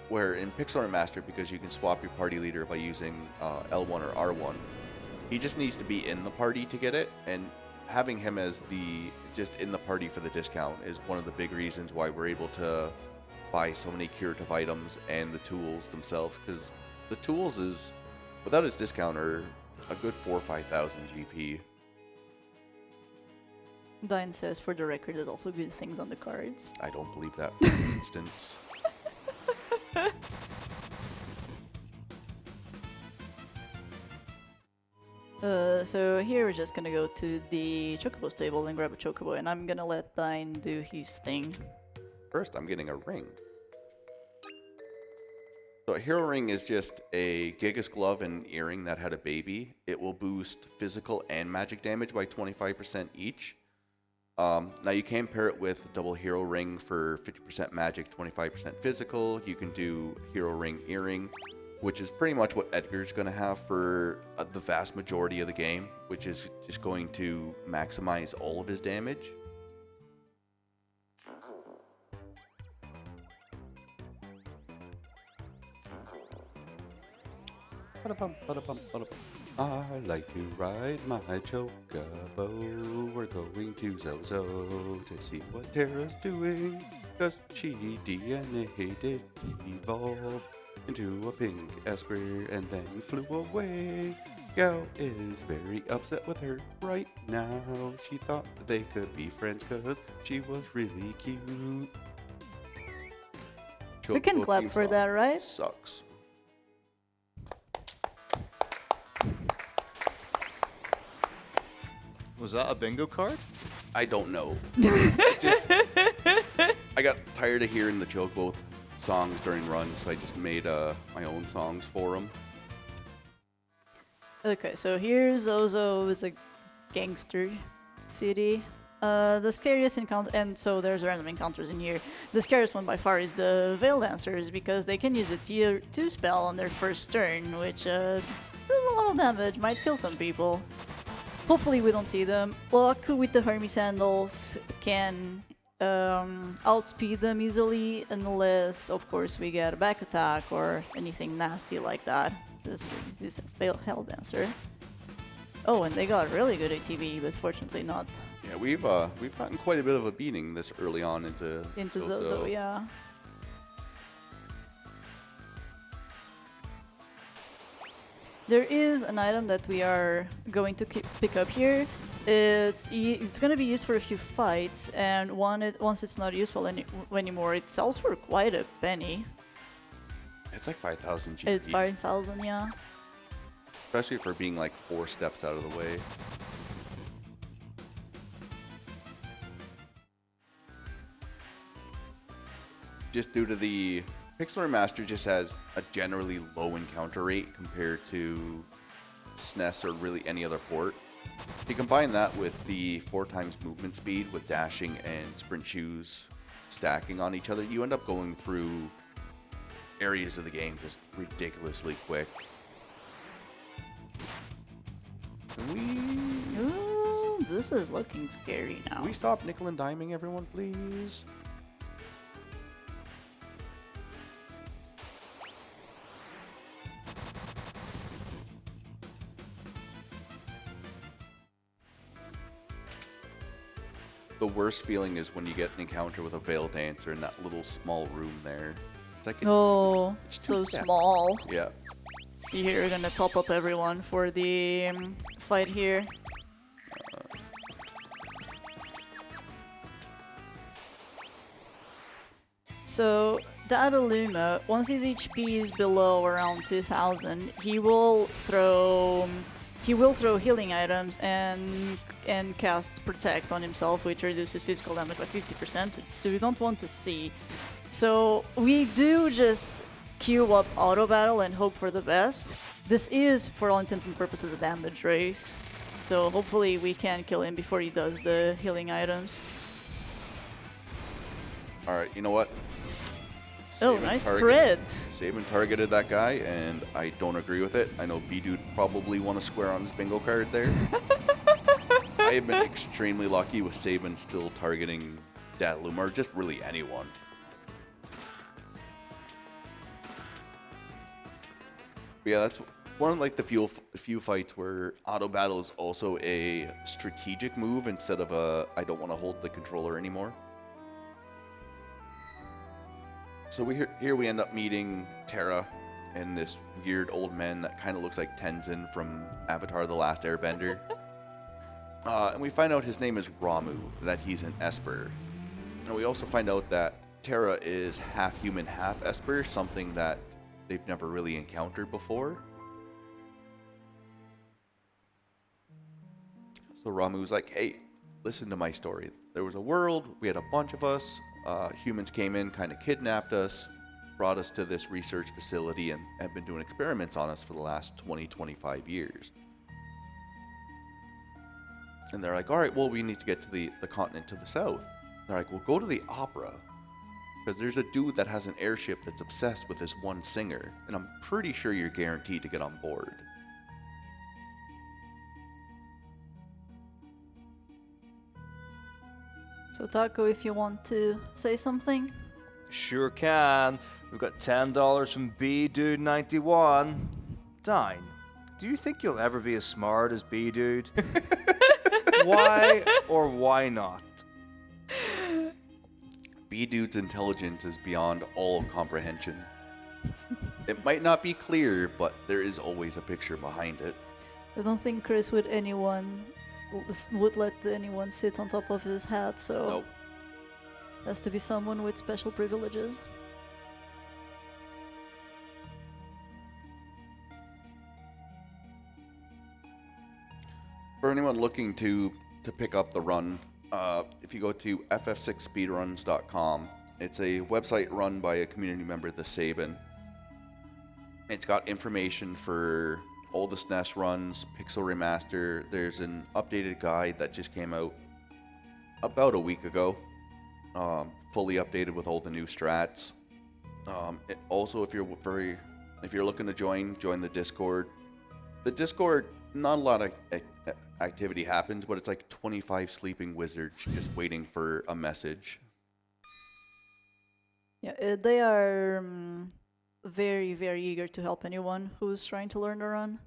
where in Pixel Remaster, because you can swap your party leader by using L1 or R1, he just needs to be in the party to get it, and having him as just in the party for the discount is one of the big reasons why we're able to buy so many curative items and the tools themselves, because the tools is, without his discount, are a good 4,000 or 5,000 GP. Dine says, for the record, there's also good things on the cards. I don't believe that for an instance. So here we're just gonna go to the Chocobo stable and grab a Chocobo, and I'm gonna let Dine do his thing. First, I'm getting a ring. So a hero ring is just a Gigas glove and earring that had a baby. It will boost physical and magic damage by 25% each. Now you can pair it with double hero ring for 50% magic, 25% physical. You can do hero ring earring, which is pretty much what Edgar's going to have for the vast majority of the game, which is just going to maximize all of his damage. I like to ride my chocobo. We're going to Zozo to see what Terra's doing, 'cause she DNA'd evolve into a pink Esper and then flew away. Gal is very upset with her right now. She thought they could be friends 'cause she was really cute. We can Chocobo clap theme for song that, right? Sucks. Was that a bingo card? I don't know. I got tired of hearing the Chocobo songs during runs, so I just made my own songs for them. Okay, so here Zozo is a gangster city. The scariest encounter, and so there's random encounters in here. The scariest one by far is the Veil Dancers, because they can use a tier 2 spell on their first turn, which does a lot of damage, might kill some people. Hopefully we don't see them. Lock with the Hermes Sandals can outspeed them easily, unless, of course, we get a back attack or anything nasty like that. This is a Hell Dancer. Oh, and they got really good ATB, but fortunately not Yeah, we've gotten quite a bit of a beating this early on into Zozo, yeah. There is an item that we are going to pick up here. It's going to be used for a few fights, and once it's not useful anymore, it sells for quite a penny. It's like 5,000 GP. It's 5,000, yeah. Especially for being like 4 steps out of the way. Just due to the Pixel Remaster just has a generally low encounter rate compared to SNES or really any other port. If you combine that with the 4 times movement speed with dashing and sprint shoes stacking on each other, you end up going through areas of the game just ridiculously quick. Ooh, this is looking scary now. Can we stop nickel and diming everyone, please? The worst feeling is when you get an encounter with a Veil Dancer in that little small room there. It's like it's so 2 steps. small. Yeah. Here we're gonna top up everyone for the fight here. So that Illuma, once his HP is below around 2,000, he will throw healing items and cast Protect on himself, which reduces physical damage by 50%, which we don't want to see. So we do just queue up auto battle and hope for the best. This is, for all intents and purposes, a damage race. So hopefully we can kill him before he does the healing items. Alright, you know what? Oh, nice crit. Saban targeted that guy, and I don't agree with it. I know B-Dude probably won a square on his bingo card there. I have been extremely lucky with Saban still targeting Datlum, or just really anyone. But yeah, that's one of like the few fights where auto battle is also a strategic move instead of a I don't want to hold the controller anymore. So here we end up meeting Terra and this weird old man that kind of looks like Tenzin from Avatar: The Last Airbender. And we find out his name is Ramu, that he's an Esper. And we also find out that Terra is half human, half Esper, something that they've never really encountered before. So Ramu's like, hey, listen to my story. There was a world, we had a bunch of us, humans came in, kind of kidnapped us, brought us to this research facility, and have been doing experiments on us for the last 20, 25 years. And they're like, all right, well, we need to get to the continent to the south. They're like, well, go to the opera. Because there's a dude that has an airship that's obsessed with this one singer. And I'm pretty sure you're guaranteed to get on board. So Taco, if you want to say something. Sure can. We've got $10 from B-Dude91. Dine, do you think you'll ever be as smart as B-Dude? Why or why not? B-Dude's intelligence is beyond all comprehension. It might not be clear, but there is always a picture behind it. I don't think Chris would let anyone sit on top of his hat, so Nope. has to be someone with special privileges. For anyone looking to pick up the run, if you go to ff6speedruns.com, it's a website run by a community member, the Saban. It's got information for all the SNES runs, Pixel Remaster. There's an updated guide that just came out about a week ago, fully updated with all the new strats. Also, if you're looking to join the Discord. The Discord, not a lot of activity happens, but it's like 25 sleeping wizards just waiting for a message. Yeah, they are very, very eager to help anyone who's trying to learn the run.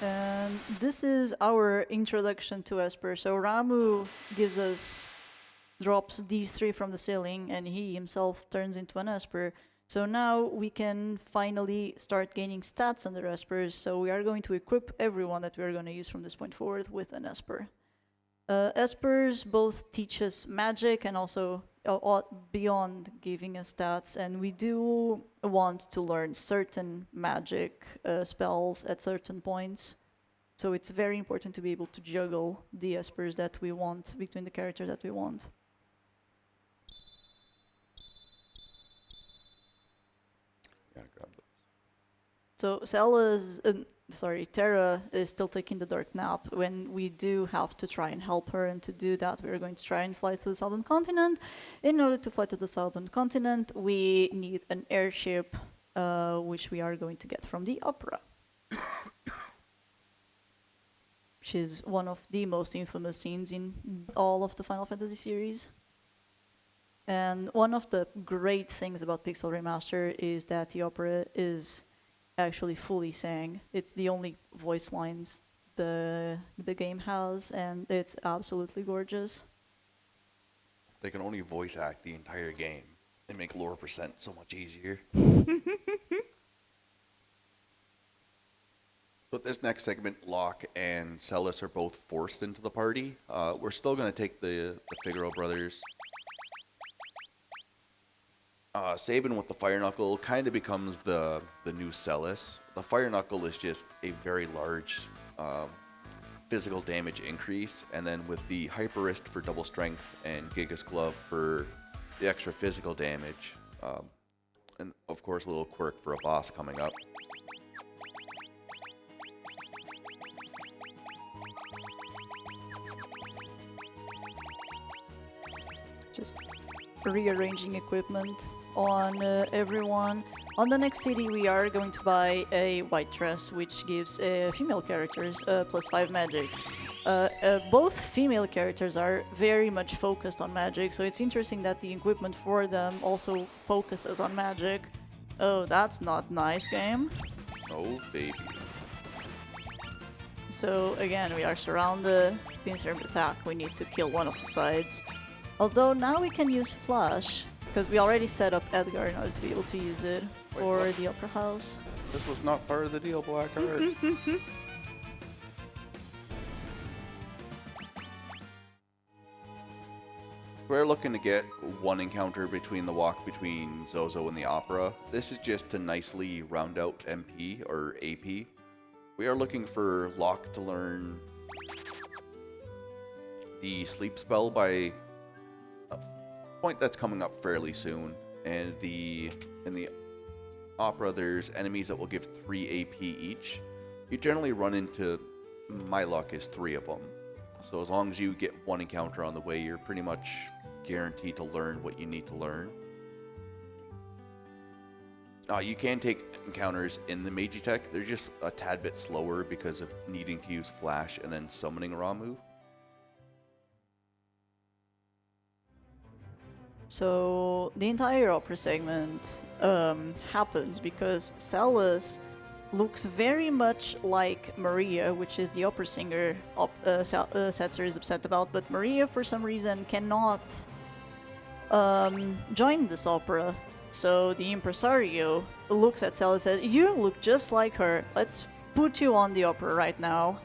And this is our introduction to Esper. So Ramu drops these three from the ceiling, and he himself turns into an Esper. So now we can finally start gaining stats under Espers. So we are going to equip everyone that we are going to use from this point forward with an Esper. Espers both teach us magic and also beyond giving us stats, and we do want to learn certain magic spells at certain points. So it's very important to be able to juggle the Espers that we want between the characters that we want. Yeah, grab those. So Terra is still taking the dark nap when we do have to try and help her, and to do that we're going to try and fly to the southern continent. In order to fly to the southern continent, we need an airship, which we are going to get from the opera. Which is one of the most infamous scenes in all of the Final Fantasy series. And one of the great things about Pixel Remaster is that the opera is actually fully sang. It's the only voice lines the game has, and it's absolutely gorgeous. They can only voice act the entire game. They make lore percent so much easier. So this next segment, Locke and Celis are both forced into the party. We're still going to take the Figaro brothers. Saban with the Fire Knuckle kind of becomes the new Celis. The Fire Knuckle is just a very large physical damage increase, and then with the Hyper Wrist for double strength and Gigas Glove for the extra physical damage. And of course, a little quirk for a boss coming up. Just rearranging equipment on everyone. On the next city, we are going to buy a white dress, which gives female characters +5 magic. Both female characters are very much focused on magic, so it's interesting that the equipment for them also focuses on magic. Oh, that's not nice, game. Oh, baby. So again, we are surrounded. Pincer attack, we need to kill one of the sides. Although now we can use Flash, because we already set up Edgar in order to be able to use it for what? the Opera House. This was not part of the deal, Blackheart. We're looking to get one encounter between the walk between Zozo and the Opera. This is just to nicely round out MP or AP. We are looking for Locke to learn the sleep spell by a point that's coming up fairly soon. And in the Opera, there's enemies that will give 3 AP each. You generally run into, my luck is 3 of them. So as long as you get one encounter on the way, you're pretty much guaranteed to learn what you need to learn. You can take encounters in the Magitech. They're just a tad bit slower because of needing to use Flash and then summoning Ramu. So the entire opera segment happens because Celis looks very much like Maria, which is the opera singer Setzer is upset about, but Maria for some reason cannot join this opera. So the impresario looks at Celis and says, "You look just like her, let's put you on the opera right now."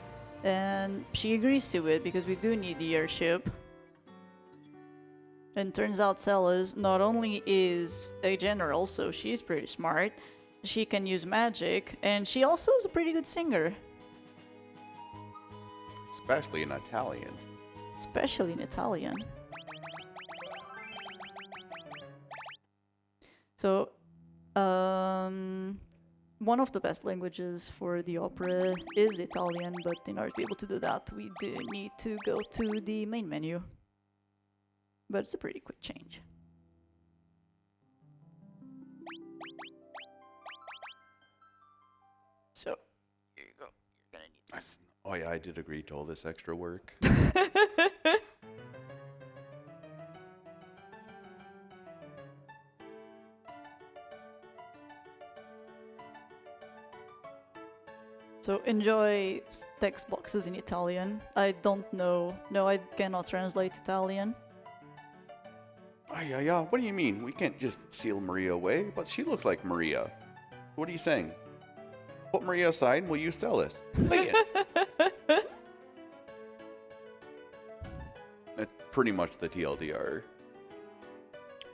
And she agrees to it because we do need the airship. And turns out Celis not only is a general, so she's pretty smart, she can use magic, and she also is a pretty good singer. Especially in Italian. Especially in Italian. So, one of the best languages for the opera is Italian, but in order to be able to do that, we do need to go to the main menu. But it's a pretty quick change. So, here you go. You're gonna need this. Oh yeah, I did agree to all this extra work. So enjoy text boxes in Italian. I don't know. No, I cannot translate Italian. Yeah. What do you mean? We can't just seal Maria away, but she looks like Maria. What are you saying? Put Maria aside and we'll use Celis. Play it. That's pretty much the TLDR.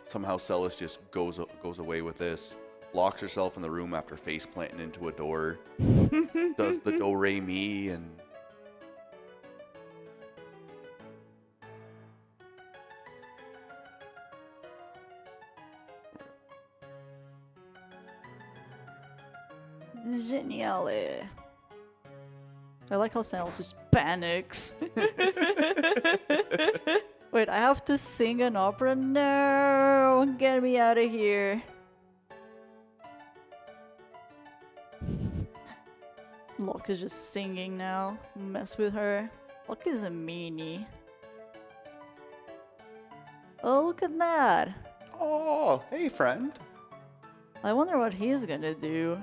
Somehow Celis just goes away with this. Locks herself in the room after face planting into a door. Does the do re mi and Geniale. I like how Celis just panics. Wait, I have to sing an opera? No! Get me out of here. Locke is just singing now. Mess with her. Locke is a meanie. Oh, look at that! oh, hey friend. I wonder what he's gonna do.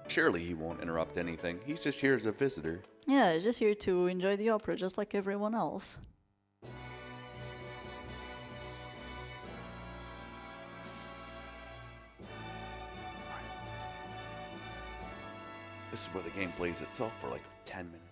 Surely he won't interrupt anything. He's just here as a visitor. Yeah, just here to enjoy the opera just like everyone else. This is where the game plays itself for like 10 minutes.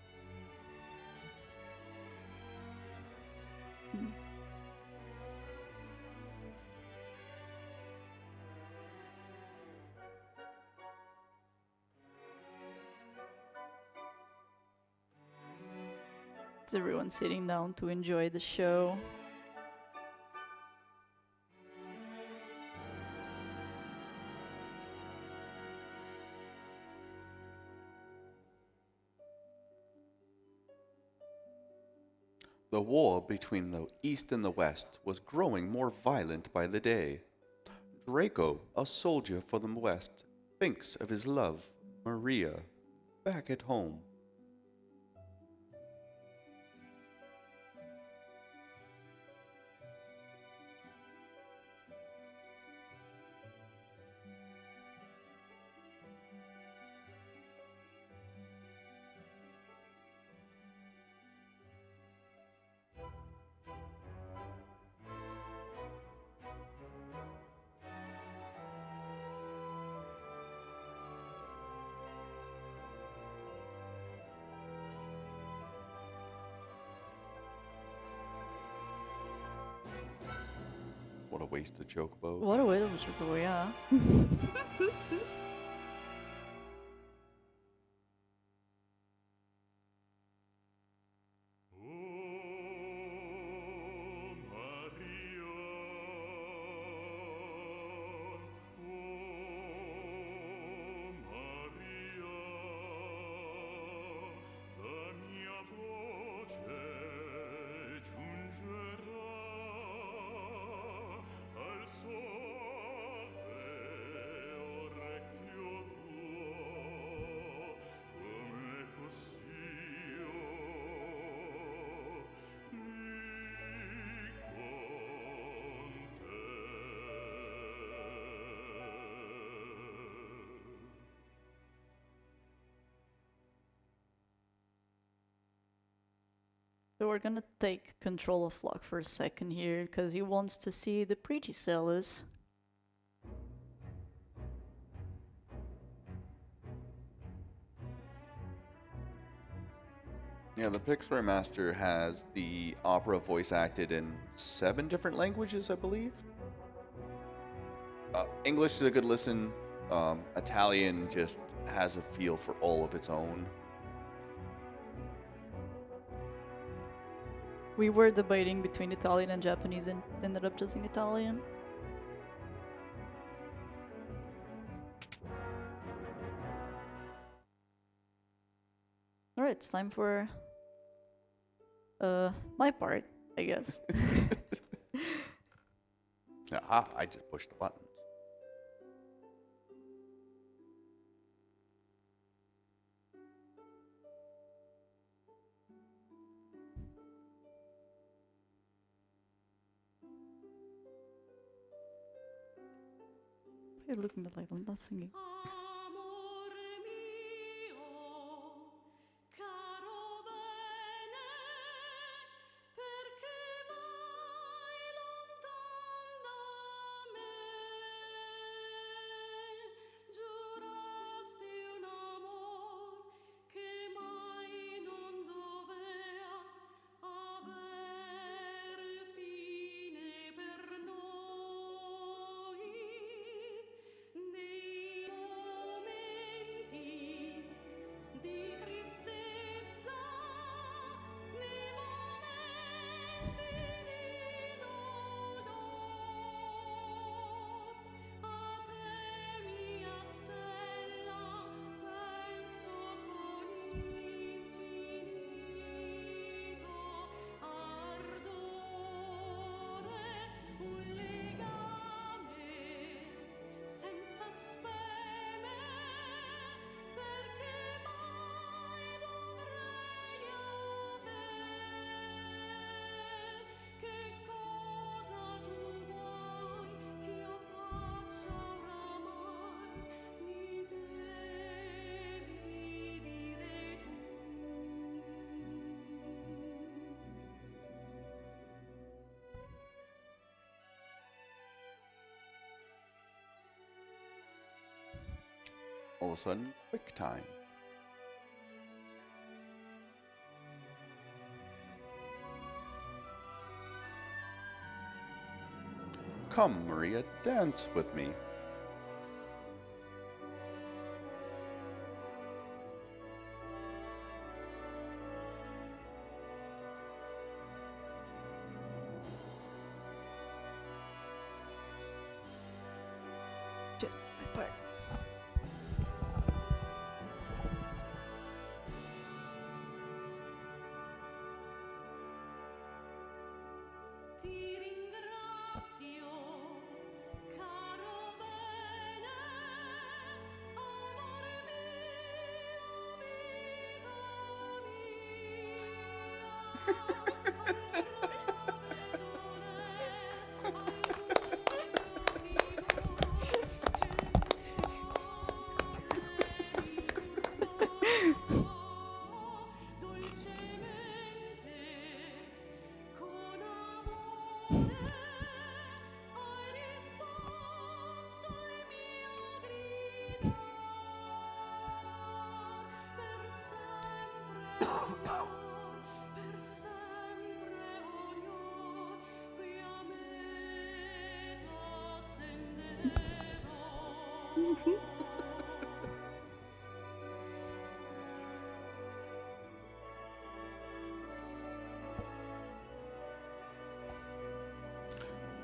Is everyone sitting down to enjoy the show? The war between the East and the West was growing more violent by the day. Draco, a soldier for the West, thinks of his love, Maria, back at home. What a waste of chocobo. What a way to go, yeah. So we're gonna take control of Flock for a second here, because he wants to see the Pregicelis. Yeah, the Pixar Remaster has the opera voice acted in 7 different languages, I believe. English is a good listen. Italian just has a feel for all of its own. We were debating between Italian and Japanese and ended up choosing Italian. Alright, it's time for my part, I guess. Aha, I just pushed the buttons. You're looking at like I'm not singing. All of a sudden, quick time. Come, Maria, dance with me.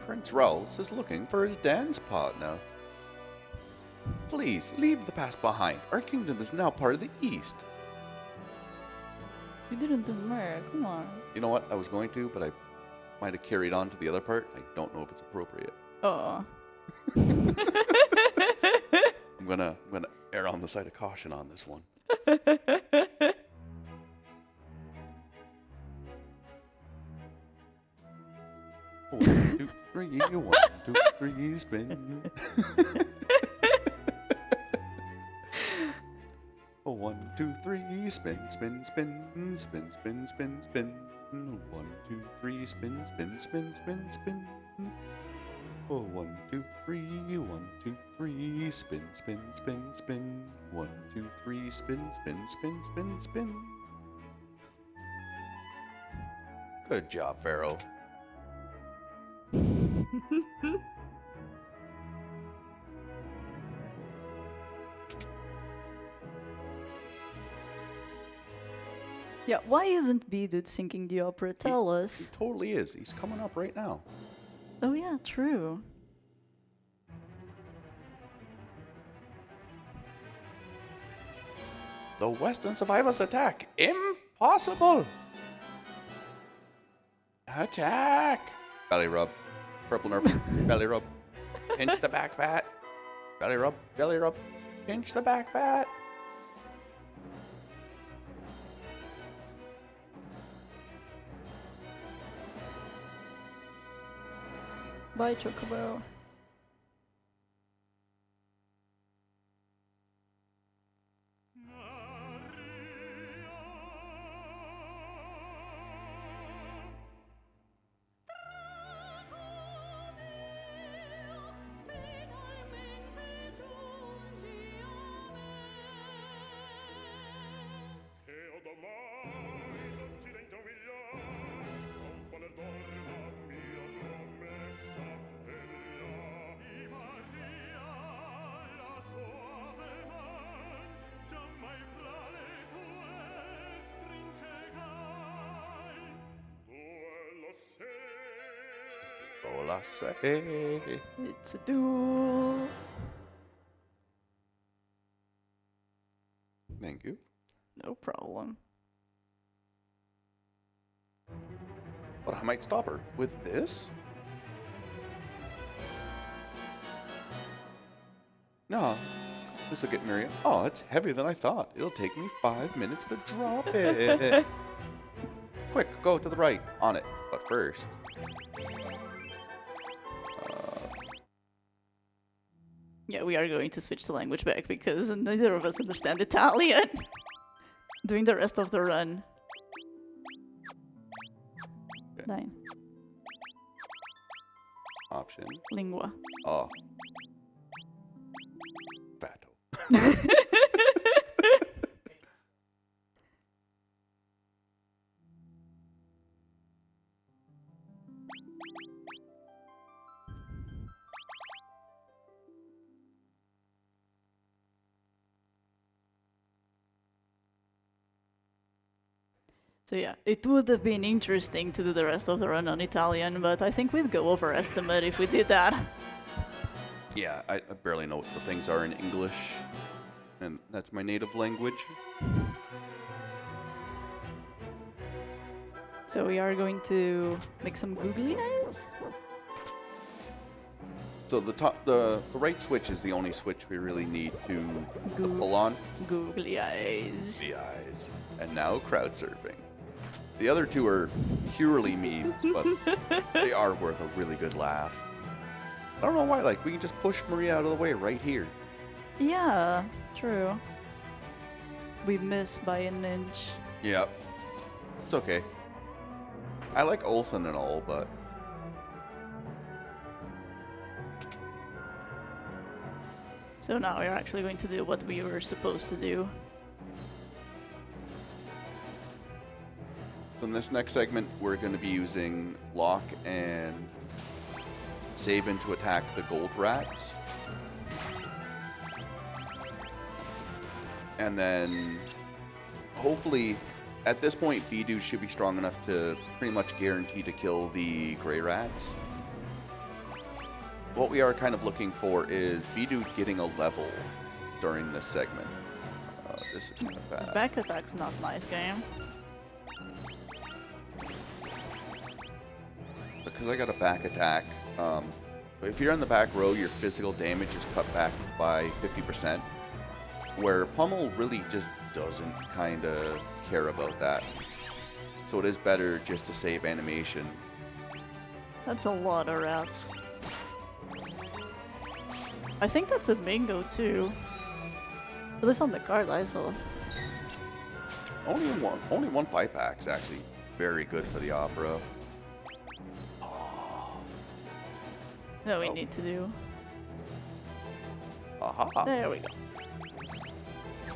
Prince Rels is looking for his dance partner. Please, leave the past behind. Our kingdom is now part of the East. You didn't do more. Come on. You know what? I was going to, but I might have carried on to the other part. I don't know if it's appropriate. Oh. I'm gonna err on the side of caution on this one. One, two, three, 1, 2, 3, spin. 1, 2, 3, spin, spin, spin, spin, spin, spin, spin. 1, 2, 3, spin, spin, spin, spin, spin. 1, 2, 3, 1, 2, 3, spin, spin, spin, spin. 1, 2, 3, spin, spin, spin, spin, spin. Good job, Pharaoh. Yeah, why isn't B-Dude singing the opera? Tell us. He totally is. He's coming up right now. Oh yeah, true. The Western survivors attack. Impossible. Attack. Belly rub. Purple nerf. Belly rub. Pinch the back fat. Belly rub. Belly rub. Pinch the back fat. Bye, Chocobo. Hola, say. It's a duel. Thank you. No problem. But I might stop her with this. No, this will get Miriam. Oh, it's heavier than I thought. It'll take me 5 minutes to drop it. Quick, go to the right. On it. But first. Yeah, we are going to switch the language back because neither of us understand Italian. Doing the rest of the run. Okay. 9. Option. Lingua. Oh. Fatto. So yeah, it would have been interesting to do the rest of the run on Italian, but I think we'd go overestimate if we did that. Yeah, I barely know what the things are in English, and that's my native language. So we are going to make some googly eyes? So the right switch is the only switch we really need to pull on. Googly eyes. The eyes. And now crowd surfing. The other two are purely memes, but they are worth a really good laugh. I don't know why, like, we can just push Maria out of the way right here. Yeah, true. We missed by an inch. Yep. It's okay. I like Olsen and all, but... So now we're actually going to do what we were supposed to do. So in this next segment, we're going to be using Locke and Sabin to attack the gold rats. And then, hopefully, at this point, Bidu should be strong enough to pretty much guarantee to kill the gray rats. What we are kind of looking for is Bidu getting a level during this segment. This is kind of bad. Back attack's not nice, game. Because I got a back attack, if you're in the back row, your physical damage is cut back by 50%, where Pummel really just doesn't kind of care about that. So it is better just to save animation. That's a lot of rats. I think that's a bingo too. At least on the card I saw. Only one 5-pack's actually very good for the opera. No, we need to do. Aha. There we go.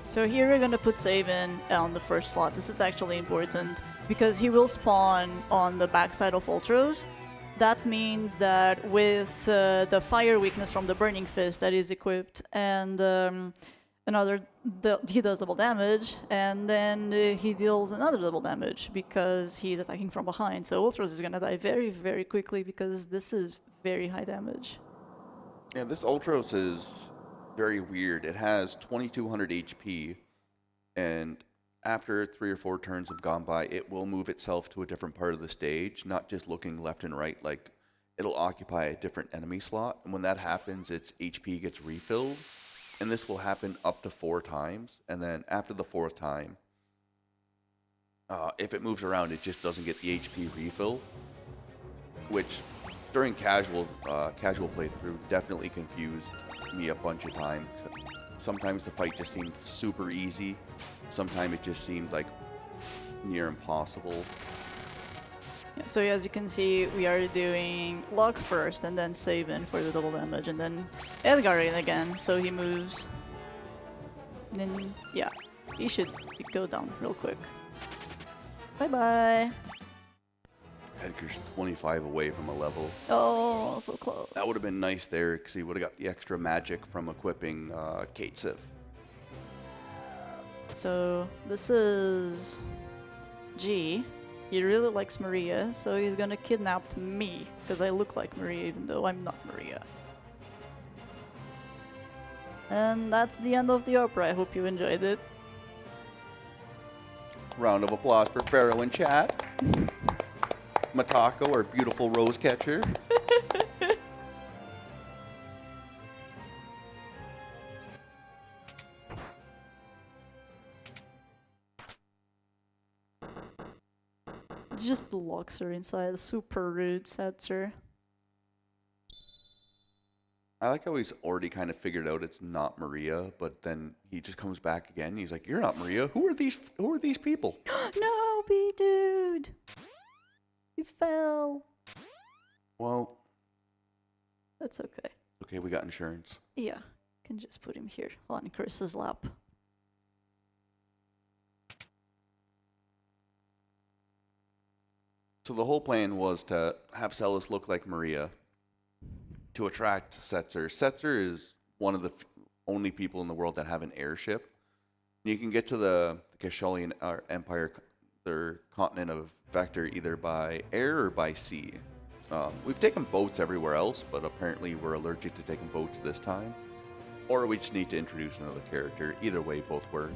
So here we're gonna put Sabin on the first slot. This is actually important because he will spawn on the backside of Ultros. That means that with the fire weakness from the Burning Fist that is equipped and he does double damage, and then he deals another double damage because he's attacking from behind. So Ultros is gonna die very, very quickly because this is very high damage. Yeah, this Ultros is very weird. It has 2200 HP, and after 3 or 4 turns have gone by, it will move itself to a different part of the stage, not just looking left and right. Like, it'll occupy a different enemy slot, and when that happens, its HP gets refilled, and this will happen up to 4 times, and then after the 4th time, if it moves around, it just doesn't get the HP refill, which during casual playthrough definitely confused me a bunch of times. Sometimes the fight just seemed super easy. Sometimes it just seemed like near impossible. Yeah, so as you can see, we are doing Locke first and then Sabin for the double damage, and then Edgar in again, so he moves. And then, yeah, he should go down real quick. Bye-bye. Edgar's 25 away from a level. Oh, so close. That would have been nice there, because he would have got the extra magic from equipping Kate Sif. So this is G. He really likes Maria, so he's gonna kidnap me because I look like Maria even though I'm not Maria. And that's the end of the opera. I hope you enjoyed it. Round of applause for Pharaoh in chat. Matako, our beautiful rose catcher. Just the locks are inside. Super rude, Setzer. I like how he's already kind of figured out it's not Maria, but then he just comes back again. And he's like, "You're not Maria. Who are these people?" No, B-dude! He fell. Well, That's okay. okay, we got insurance. Yeah, can just put him here on Chris's lap. So the whole plan was to have Celis look like Maria to attract Setzer. Setzer is one of the only people in the world that have an airship. You can get to the Kashalian Empire, their continent of Vector, either by air or by sea. We've taken boats everywhere else, but apparently we're allergic to taking boats this time. Or we just need to introduce another character. Either way, both works.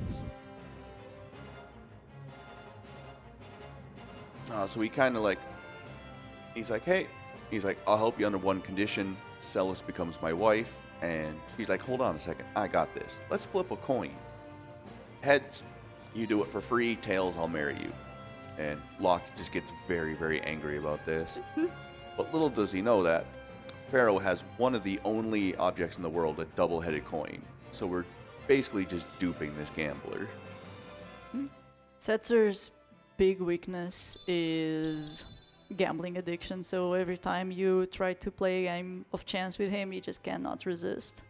So he kind of like, he's like, hey, he's like, I'll help you under one condition. Celis becomes my wife. And she's like, hold on a second, I got this. Let's flip a coin. Heads, you do it for free. Tails, I'll marry you. and Locke just gets very, very angry about this. But little does he know that Pharaoh has one of the only objects in the world, a double-headed coin. So we're basically just duping this gambler. Setzer's big weakness is gambling addiction, so every time you try to play a game of chance with him, you just cannot resist.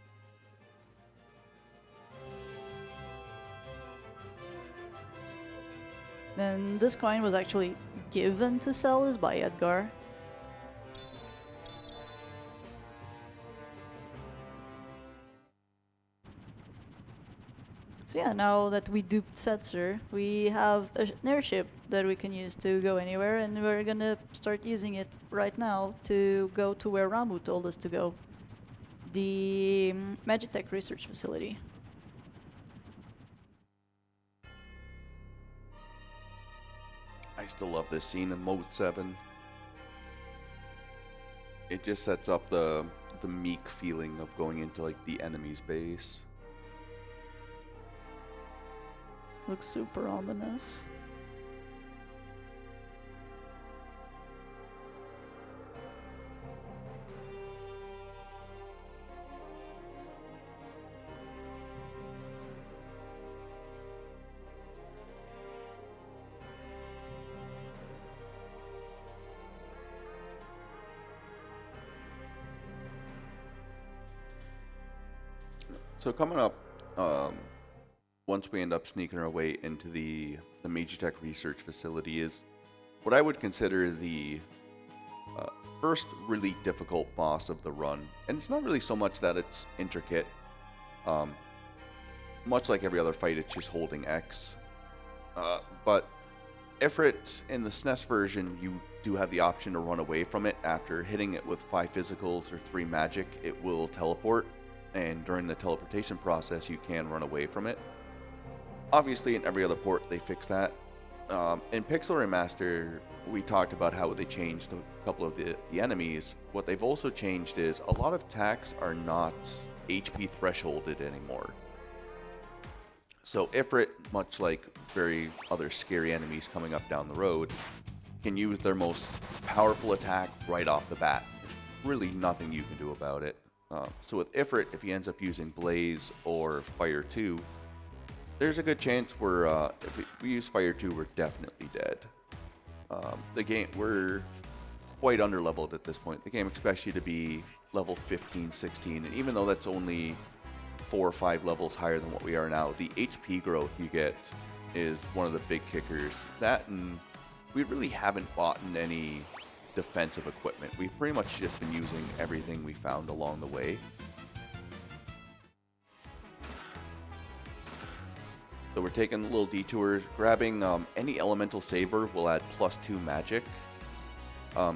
Then this coin was actually given to Celis by Edgar. So yeah, now that we duped Setzer, we have an airship that we can use to go anywhere, and we're gonna start using it right now to go to where Ramu told us to go. The Magitech Research Facility. I still love this scene in Mode 7. It just sets up the meek feeling of going into like the enemy's base. Looks super ominous. So coming up, once we end up sneaking our way into the Magitech Research Facility, is what I would consider the first really difficult boss of the run. And it's not really so much that it's intricate. Much like every other fight, it's just holding X. But Ifrit, in the SNES version, you do have the option to run away from it. After hitting it with 5 physicals or 3 magic, it will teleport. And during the teleportation process, you can run away from it. Obviously, in every other port, they fix that. In Pixel Remaster, we talked about how they changed a couple of the enemies. What they've also changed is a lot of attacks are not HP thresholded anymore. So Ifrit, much like very other scary enemies coming up down the road, can use their most powerful attack right off the bat. Really nothing you can do about it. So with Ifrit, if he ends up using Blaze or Fire 2, there's a good chance if we use Fire 2, we're definitely dead. The game, we're quite underleveled at this point. The game expects you to be level 15, 16, and even though that's only 4 or 5 levels higher than what we are now, the HP growth you get is one of the big kickers. That, and we really haven't bought any defensive equipment. We've pretty much just been using everything we found along the way. So we're taking a little detour, grabbing any elemental saber will add +2 magic.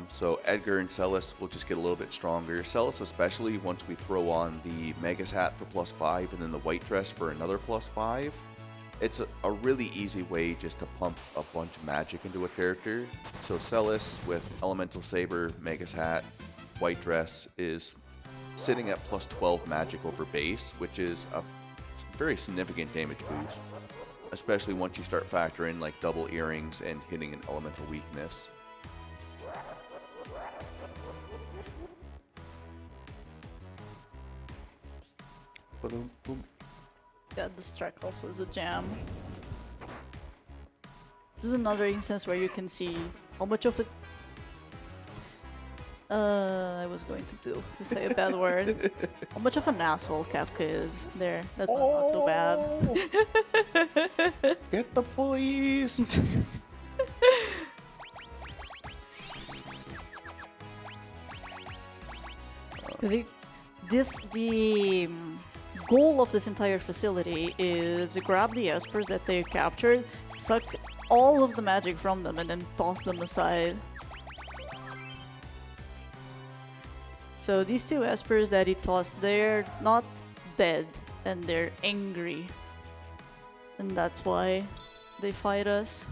So Edgar and Celis will just get a little bit stronger. Celis especially, once we throw on the Magus hat for +5 and then the white dress for another +5. It's a really easy way just to pump a bunch of magic into a character. So Celis with Elemental Saber, Magus Hat, White Dress is sitting at +12 magic over base, which is a very significant damage boost. Especially once you start factoring like double earrings and hitting an elemental weakness. Ba-dum-bum. Yeah, this track also is a jam. This is another instance where you can see how much of it... I was going to say a bad word. How much of an asshole Kafka is there. That's not so bad. Get the police! Because the goal of this entire facility is grab the espers that they captured, suck all of the magic from them, and then toss them aside. So these 2 espers that he tossed, they're not dead, and they're angry. And that's why they fight us.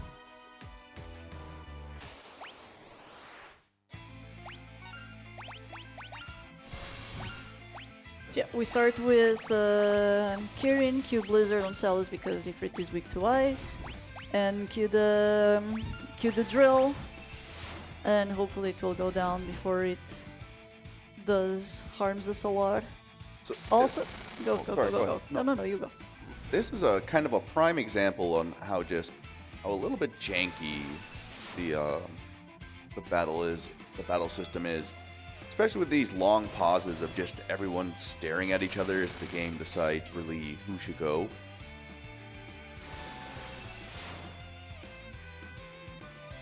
Yeah, we start with Kirin, Q Blizzard on Celis because Ifrit is weak to ice. and cue the drill, and hopefully it will go down before it does harms us a lot. So, Also, go, sorry, go go. ahead. No, you go. this is a kind of a prime example on how just a little bit janky the battle system is, especially with these long pauses of just everyone staring at each other as the game decides really who should go.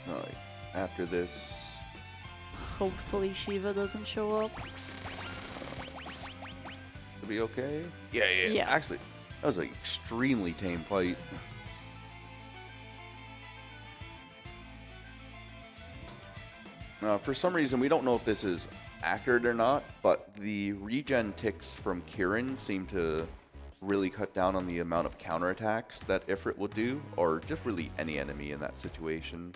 Alright, after this, Hopefully Shiva doesn't show up. it'll be okay. Yeah. Actually, that was an extremely tame fight. For some reason, we don't know if this is accurate or not, but the regen ticks from Kirin seem to really cut down on the amount of counterattacks that Ifrit will do, or just really any enemy in that situation.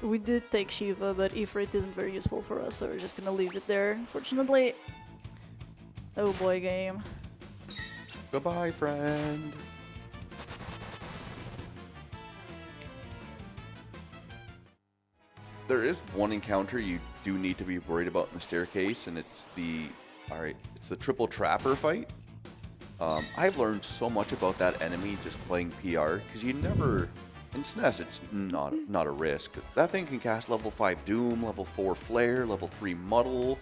We did take Shiva, but Ifrit isn't very useful for us, so we're just gonna leave it there, unfortunately. Oh boy, game. Goodbye, friend. There is one encounter you do need to be worried about in the staircase, and it's the triple trapper fight. I've learned so much about that enemy just playing PR, because you never, in SNES, it's not a risk. That thing can cast level 5 Doom, level 4 Flare, level 3 Muddle.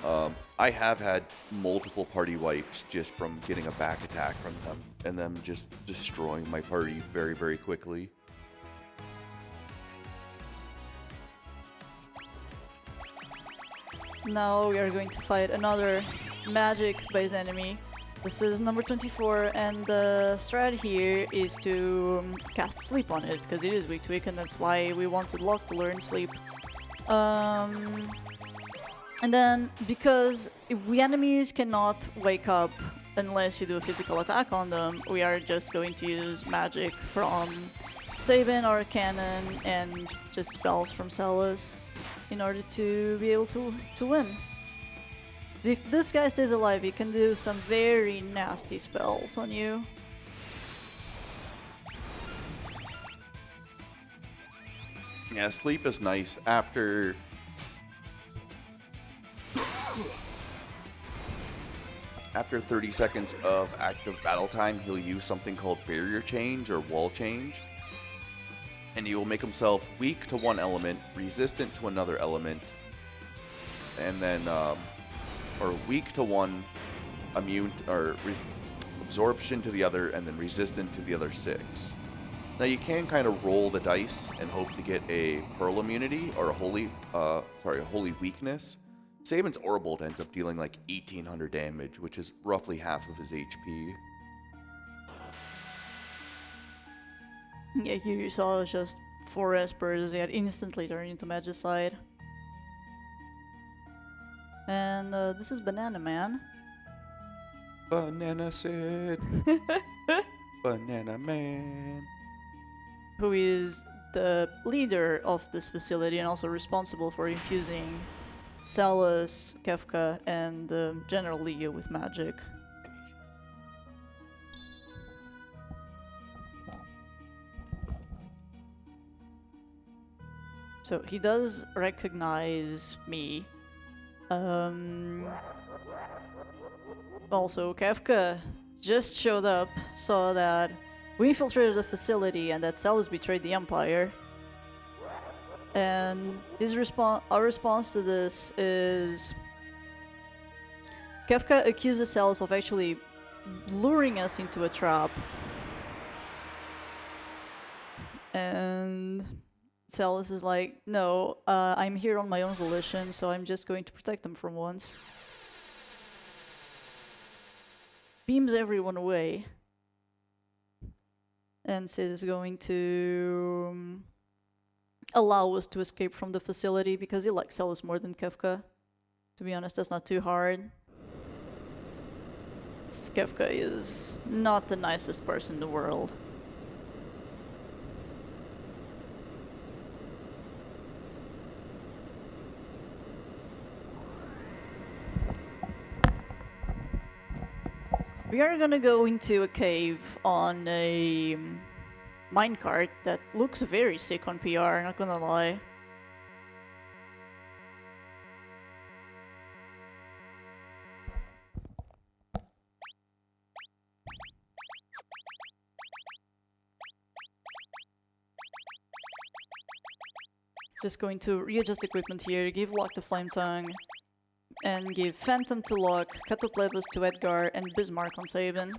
I have had multiple party wipes just from getting a back attack from them, and them just destroying my party very, very quickly. Now we are going to fight another magic-based enemy. This is number 24, and the strat here is to cast Sleep on it, because it is weak to weak, and that's why we wanted Locke to learn Sleep. And then, because we enemies cannot wake up unless you do a physical attack on them, we are just going to use magic from Sabin, our cannon, and just spells from Celis in order to be able to win. If this guy stays alive, he can do some very nasty spells on you. Yeah, Sleep is nice. After After 30 seconds of active battle time, he'll use something called Barrier Change or Wall Change. And he will make himself weak to one element, resistant to another element, and then, or weak to one, immune, or absorption to the other, and then resistant to the other 6. Now you can kind of roll the dice and hope to get a Pearl immunity or a holy weakness. Sabin's Orbolt ends up dealing like 1800 damage, which is roughly half of his HP. Yeah, here you saw just 4 Espers, they had instantly turned into Magicide. And this is Banana Man. Banana Sid. Banana Man. Who is the leader of this facility and also responsible for infusing Celis, Kefka, and General Leo with magic. So he does recognize me. Also, Kefka just showed up, saw that we infiltrated the facility and that Celis betrayed the Empire. And our response to this is Kefka accuses Celis of actually luring us into a trap. And Celis is like, no, I'm here on my own volition, so I'm just going to protect them for once. Beams everyone away. And Sid is going to allow us to escape from the facility because he likes Celis more than Kefka. To be honest, that's not too hard. Kefka is not the nicest person in the world. We are gonna go into a cave on a minecart that looks very sick on PR, not gonna lie. Just going to readjust equipment here, give Locke to Flame Tongue, and give Phantom to Locke, Catoplebus to Edgar, and Bismarck on Sabin,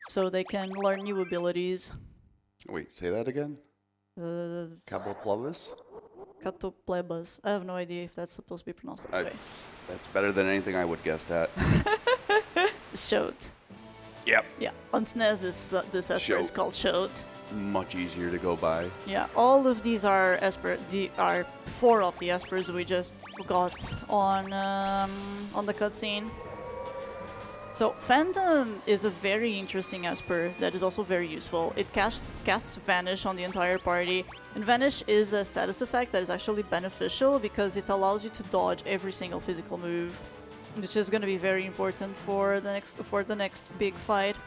so they can learn new abilities. Wait, say that again? Caboplovus? Catoplebus. I have no idea if that's supposed to be pronounced that way. That's better than anything I would guessed at. Shoat. Yep. Yeah, on SNES this Esper is Shoat. called Shoat. Much easier to go by. Yeah, all of these are are 4 of the Espers we just got on the cutscene. So Phantom is a very interesting Esper that is also very useful. It casts Vanish on the entire party, and Vanish is a status effect that is actually beneficial because it allows you to dodge every single physical move, which is going to be very important for the next big fight.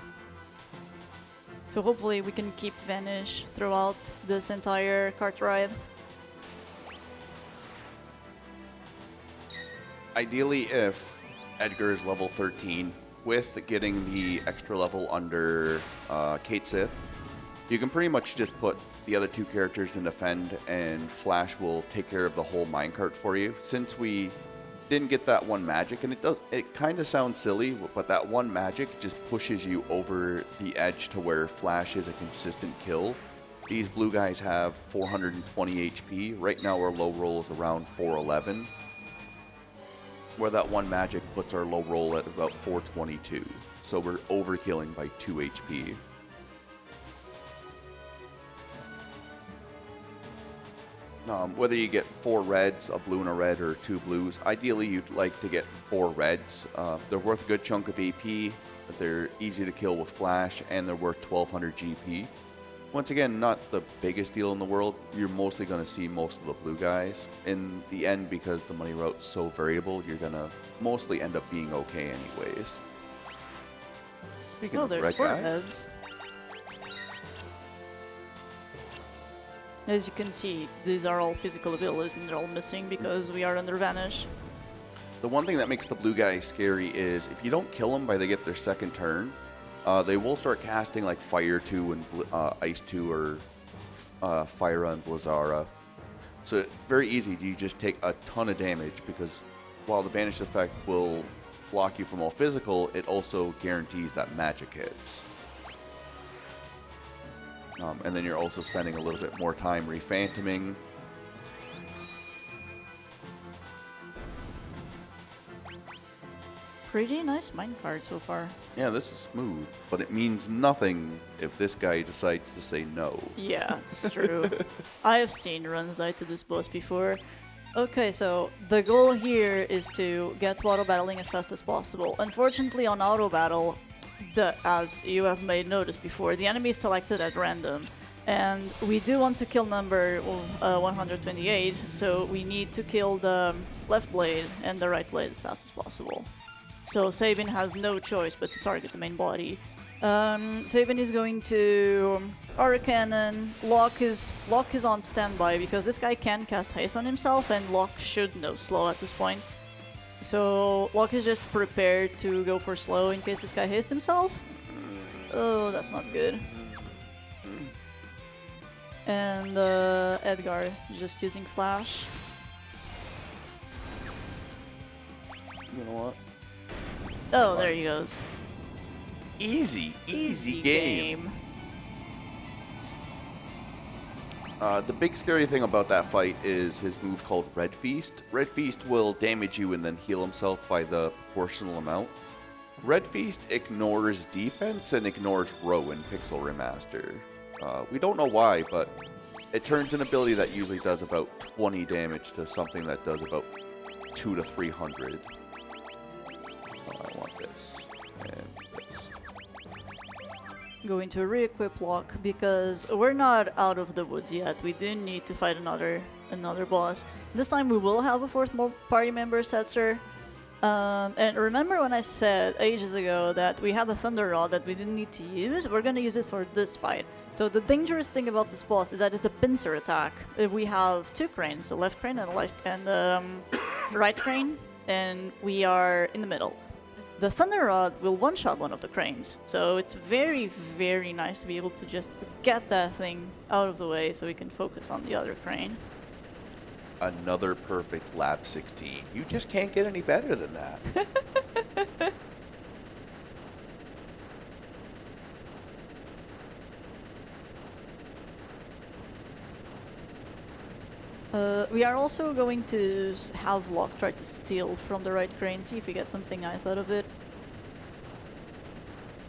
So hopefully we can keep Vanish throughout this entire cart ride. Ideally, if Edgar is level 13, with getting the extra level under Kate Sith, you can pretty much just put the other 2 characters in Defend, and Flash will take care of the whole minecart for you. Since we didn't get that one magic, and it kind of sounds silly, but that one magic just pushes you over the edge to where Flash is a consistent kill. These blue guys have 420 HP. Right now our low roll is around 411, where that one magic puts our low roll at about 422. So we're overkilling by 2 HP. Whether you get 4 reds, a blue and a red, or 2 blues, ideally you'd like to get 4 reds. They're worth a good chunk of AP, but they're easy to kill with Flash, and they're worth 1200 GP. Once again, not the biggest deal in the world. You're mostly going to see most of the blue guys. In the end, because the money route's so variable, you're going to mostly end up being okay anyways. Speaking of there's red 4 guys, heads. As you can see, these are all physical abilities and they're all missing because we are under Vanish. the one thing that makes the blue guys scary is if you don't kill them by they get their second turn, they will start casting like Fire 2 and Ice 2 or Fyra and Blizzara. So it's very easy. You just take a ton of damage because while the Vanish effect will block you from all physical, it also guarantees that magic hits. And then you're also spending a little bit more time rephantoming. Pretty nice minecart so far. Yeah, this is smooth, but it means nothing if this guy decides to say no. Yeah, it's true. I have seen runs die to this boss before. Okay, so the goal here is to get to auto battling as fast as possible. Unfortunately, on auto battle, as you have made notice before, the enemy is selected at random. And we do want to kill number 128, so we need to kill the left blade and the right blade as fast as possible. So Sabin has no choice but to target the main body. Sabin is going to Aura Cannon. Locke is on standby because this guy can cast haste on himself, and Locke should know slow at this point. So Locke is just prepared to go for slow in case this guy hastes himself. Oh, that's not good. And Edgar just using flash. You know what? Oh, there he goes. Easy game. The big scary thing about that fight is his move called Red Feast. Red Feast will damage you and then heal himself by the proportional amount. Red Feast ignores defense and ignores Row in Pixel Remaster. We don't know why, but it turns an ability that usually does about 20 damage to something that does about 200 to 300. I want this and this. Going to re-equip Locke because we're not out of the woods yet. We do need to fight another boss. This time we will have a fourth party member, Setzer. And remember when I said ages ago that we had a Thunder Rod that we didn't need to use? We're gonna use it for this fight. So the dangerous thing about this boss is that it's a pincer attack. We have two cranes, the left crane and right crane, and we are in the middle. The Thunder Rod will one-shot one of the cranes, so it's very, very nice to be able to just get that thing out of the way so we can focus on the other crane. Another perfect lap 16. You just can't get any better than that. We are also going to have Locke try to steal from the right crane, see if we get something nice out of it.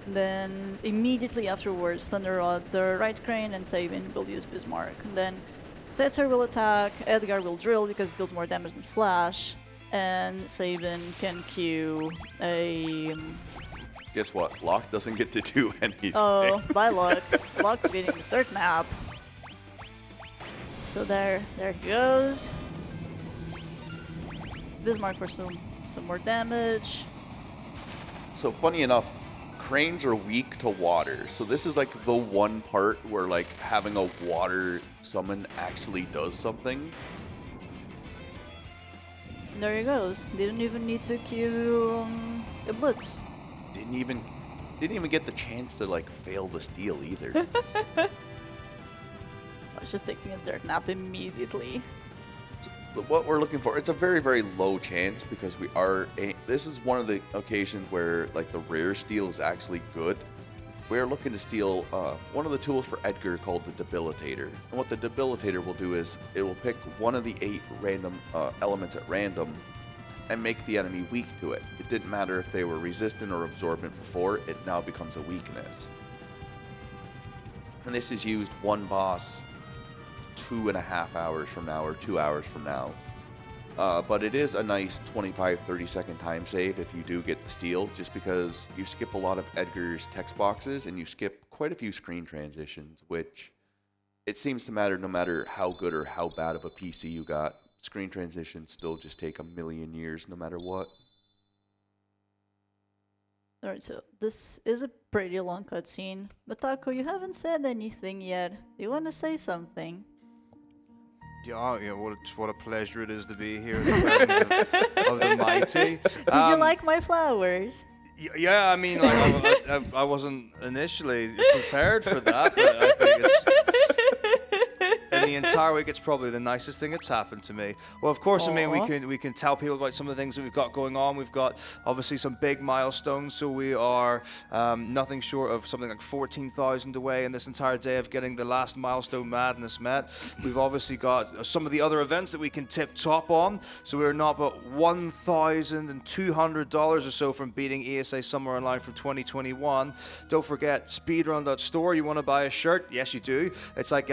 Then immediately afterwards, Thunder Rod, the right crane, and Sabin will use Bismarck. And then Setzer will attack, Edgar will drill because it deals more damage than Flash, and Sabin can queue a... Guess what? Locke doesn't get to do anything. Oh, bye Locke. Locke getting the third nap. So there he goes. Bismarck for some more damage. So funny enough, cranes are weak to water. So this is like the one part where like having a water summon actually does something. And there he goes. Didn't even need to queue a blitz. Didn't even get the chance to like fail the steal either. I was just taking a dirt nap immediately. But what we're looking for, it's a very, very low chance because this is one of the occasions where like the rare steal is actually good. We're looking to steal one of the tools for Edgar called the Debilitator. And what the Debilitator will do is it will pick one of the 8 random elements at random and make the enemy weak to it. It didn't matter if they were resistant or absorbent before, it now becomes a weakness. And this is used one boss 2.5 hours from now or 2 hours from now. But it is a nice 25-30 second time save if you do get the steal, just because you skip a lot of Edgar's text boxes and you skip quite a few screen transitions, which it seems to matter no matter how good or how bad of a PC you got. Screen transitions still just take a million years no matter what. Alright, so this is a pretty long cutscene. But Taco, you haven't said anything yet. Do you want to say something? Yeah, what a pleasure it is to be here in the presence of the mighty. Did you like my flowers? Yeah, I mean, like, I wasn't initially prepared for that, but I think it's... in the entire week, it's probably the nicest thing that's happened to me. Well, of course, I mean, we can tell people about some of the things that we've got going on. We've got obviously some big milestones, so we are nothing short of something like 14,000 away in this entire day of getting the last milestone madness met. We've obviously got some of the other events that we can tip top on, so we're not but $1,200 or so from beating ESA Summer Online from 2021. Don't forget Speedrun.store. You want to buy a shirt? Yes, you do. It's like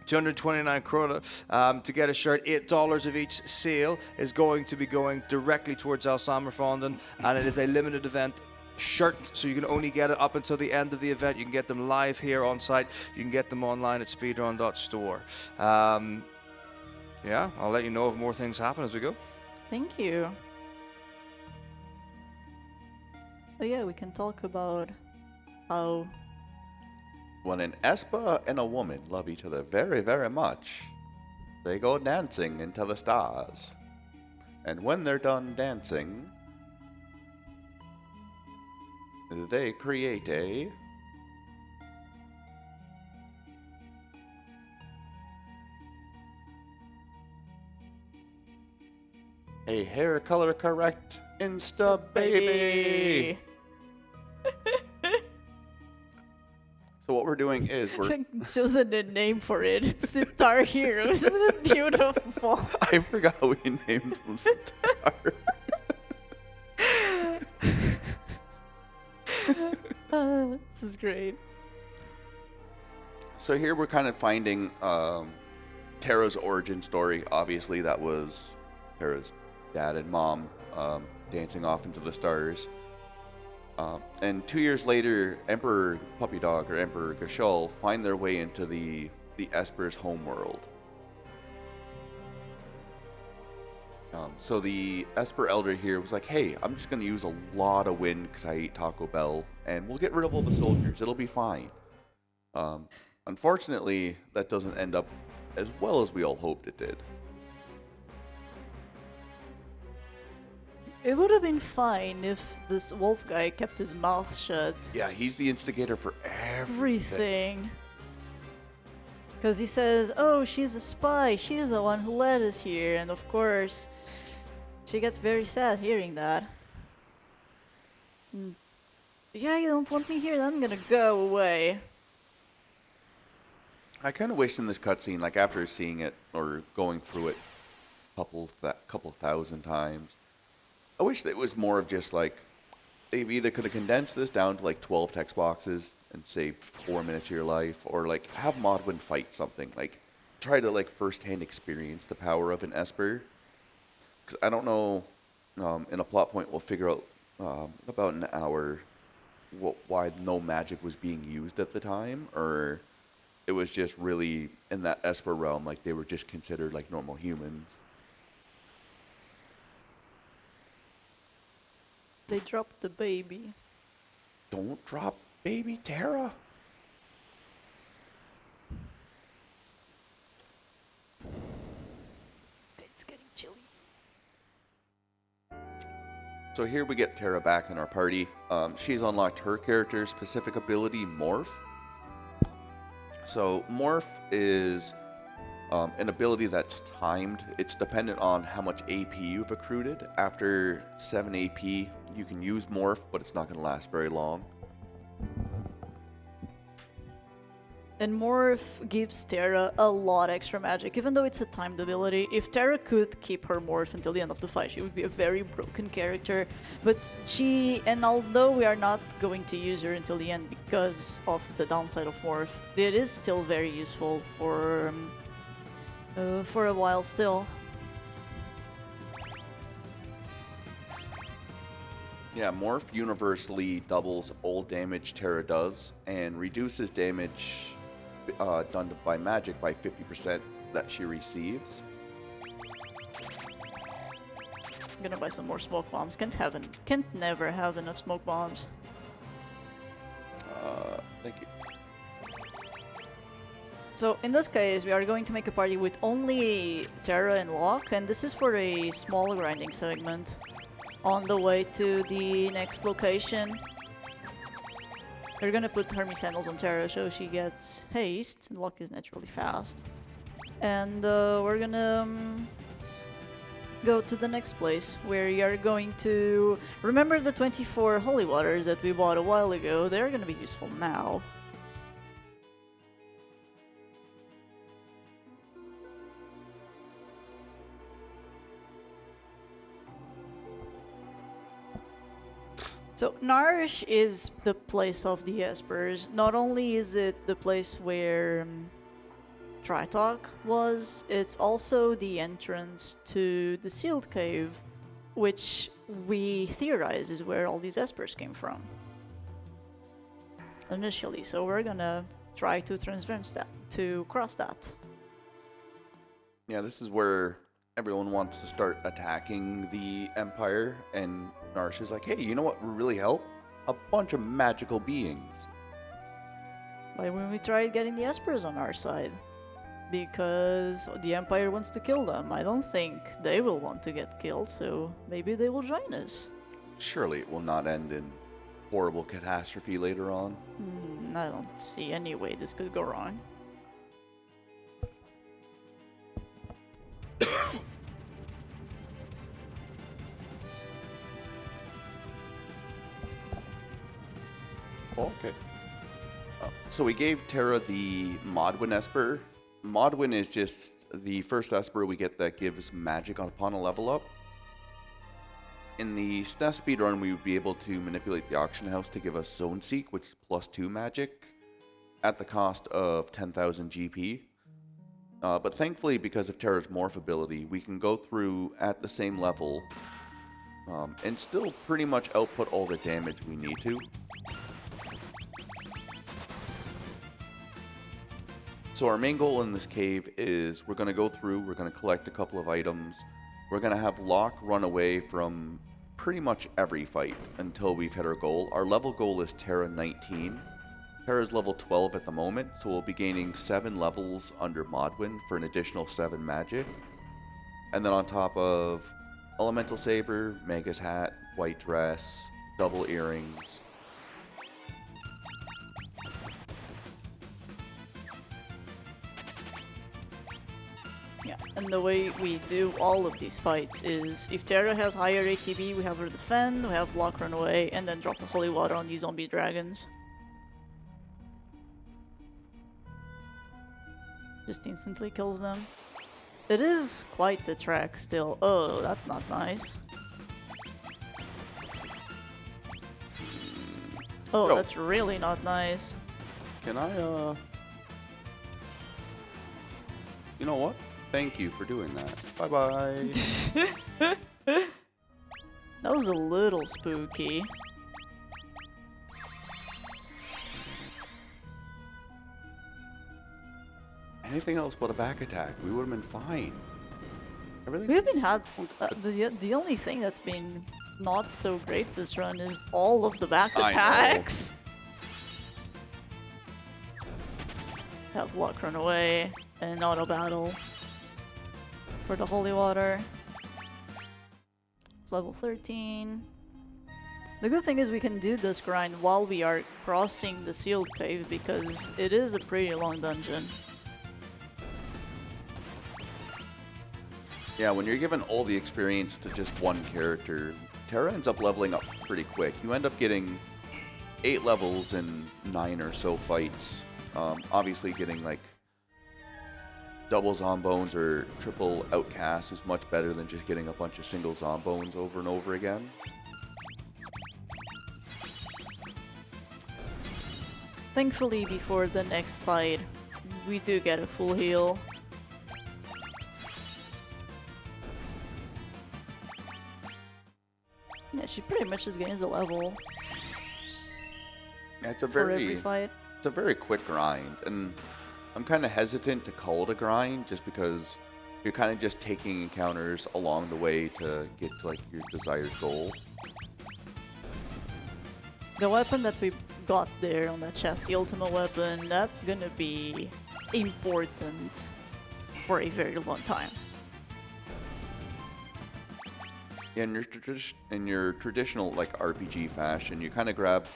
229 krona to get a shirt. $8 of each sale is going to be going directly towards El Sommerfonden, and it is a limited event shirt, so you can only get it up until the end of the event. You can get them live here on site. You can get them online at speedrun.store. Yeah, I'll let you know if more things happen as we go. Thank you. Oh yeah, we can talk about how... When an Espa and a woman love each other very, very much, they go dancing into the stars. And when they're done dancing, they create a hair color correct Insta baby. So what we're doing is we're chosen a name for it. Sitar Heroes. Isn't it beautiful? I forgot we named them Sitar. This is great. So here we're kind of finding Tara's origin story. Obviously, that was Tara's dad and mom dancing off into the stars. And 2 years later, Emperor Puppy Dog or Emperor Gashul find their way into the Esper's homeworld. So the Esper Elder here was like, hey, I'm just going to use a lot of wind because I eat Taco Bell, and we'll get rid of all the soldiers. It'll be fine. Unfortunately, that doesn't end up as well as we all hoped it did. It would have been fine if this wolf guy kept his mouth shut. Yeah, he's the instigator for everything. Because he says, oh, she's a spy. She's the one who led us here. And of course, she gets very sad hearing that. Yeah, you don't want me here, then I'm gonna go away. I kind of wish in this cutscene, like after seeing it or going through it couple thousand times, I wish that it was more of just like they either could have condensed this down to like 12 text boxes and saved 4 minutes of your life, or like have Modwin fight something, like try to like firsthand experience the power of an Esper. Because I don't know, in a plot point we'll figure out about an hour why no magic was being used at the time, or it was just really in that Esper realm, like they were just considered like normal humans. They dropped the baby. Don't drop baby Terra. It's getting chilly. So here we get Terra back in our party. She's unlocked her character's specific ability, Morph. So Morph is an ability that's timed. It's dependent on how much AP you've accrued. After 7 AP, you can use Morph, but it's not going to last very long. And Morph gives Terra a lot extra magic, even though it's a timed ability. If Terra could keep her Morph until the end of the fight, she would be a very broken character. But and although we are not going to use her until the end because of the downside of Morph, it is still very useful for a while still. Yeah, Morph universally doubles all damage Terra does and reduces damage done by magic by 50% that she receives. I'm gonna buy some more smoke bombs. Can't never have enough smoke bombs. Thank you. So in this case, we are going to make a party with only Terra and Locke, and this is for a small grinding segment on the way to the next location. We're gonna put Hermes sandals on Terra so she gets haste. Locke is naturally fast. And we're gonna go to the next place where we are going to remember the 24 holy waters that we bought a while ago. They're gonna be useful now. So Narsh is the place of the Espers. Not only is it the place where Tritalk was, it's also the entrance to the sealed cave, which we theorize is where all these Espers came from initially. So we're gonna try to transverse that, to cross that. Yeah, this is where everyone wants to start attacking the Empire, and Narsh is like, hey, you know what would really help? A bunch of magical beings. Why when we tried getting the Espers on our side? Because the Empire wants to kill them. I don't think they will want to get killed, so maybe they will join us. Surely it will not end in horrible catastrophe later on. I don't see any way this could go wrong. Okay. So we gave Terra the Modwin Esper. Modwin is just the first Esper we get that gives magic upon a level up. In the SNES speedrun, we would be able to manipulate the auction house to give us Zone Seek, which is +2 magic, at the cost of 10,000 GP. But thankfully, because of Terra's Morph ability, we can go through at the same level and still pretty much output all the damage we need to. So our main goal in this cave is we're going to go through, we're going to collect a couple of items, we're going to have Locke run away from pretty much every fight until we've hit our goal. Our level goal is Terra 19. Terra's level 12 at the moment, so we'll be gaining 7 levels under Modwin for an additional 7 magic. And then on top of Elemental Saber, Magus Hat, White Dress, double earrings. Yeah, and the way we do all of these fights is if Terra has higher ATB, we have her defend, we have Locke run away, and then drop the Holy Water on these zombie dragons. Just instantly kills them. It is quite the track still. Oh, that's not nice. Oh, Yo. that's really not nice. Can I, You know what? Thank you for doing that. Bye-bye. That was a little spooky. Anything else but a back attack, we would have been fine. Everything. We've been had the only thing that's been not so great this run is all of the back I know. attacks. Have Locke run away and auto battle for the Holy Water. It's level 13. The good thing is we can do this grind while we are crossing the sealed cave because it is a pretty long dungeon. Yeah, when you're given all the experience to just one character, Terra ends up leveling up pretty quick. You end up getting 8 levels in 9 or so fights. Obviously getting like double Zombones or triple Outcasts is much better than just getting a bunch of single Zombones over and over again. Thankfully, before the next fight, we do get a full heal. Yeah, she pretty much just gains a level It's a for every very fight. it's a very quick grind, and I'm kind of hesitant to call it a grind just because you're kind of just taking encounters along the way to get to like your desired goal. The weapon that we got there on that chest, the ultimate weapon, that's gonna be important for a very long time. In your traditional like RPG fashion, you kind of grab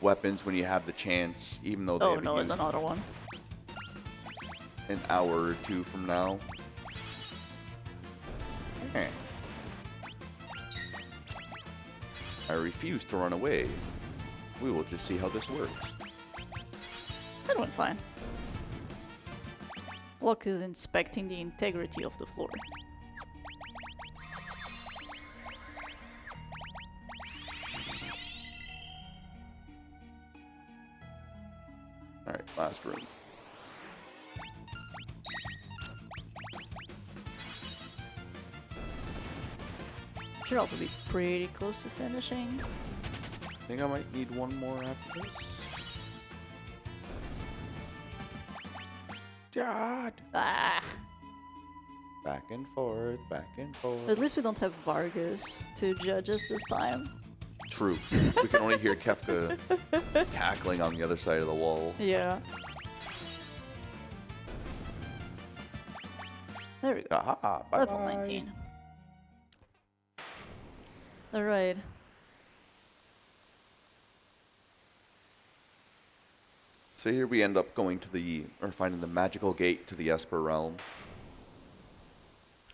weapons when you have the chance, even though they Oh have no, a it's another one. an hour or two from now. Okay. I refuse to run away. We will just see how this works. That went fine. Locke is inspecting the integrity of the floor. Alright, last room. Should also be pretty close to finishing. I think I might need one more after this. God! Ah! Back and forth, back and forth. At least we don't have Vargas to judge us this time. True. We can only hear Kefka cackling on the other side of the wall. Yeah. There we go. Aha! Level bye-bye. 19. Alright. So here we end up going to finding the magical gate to the Esper realm.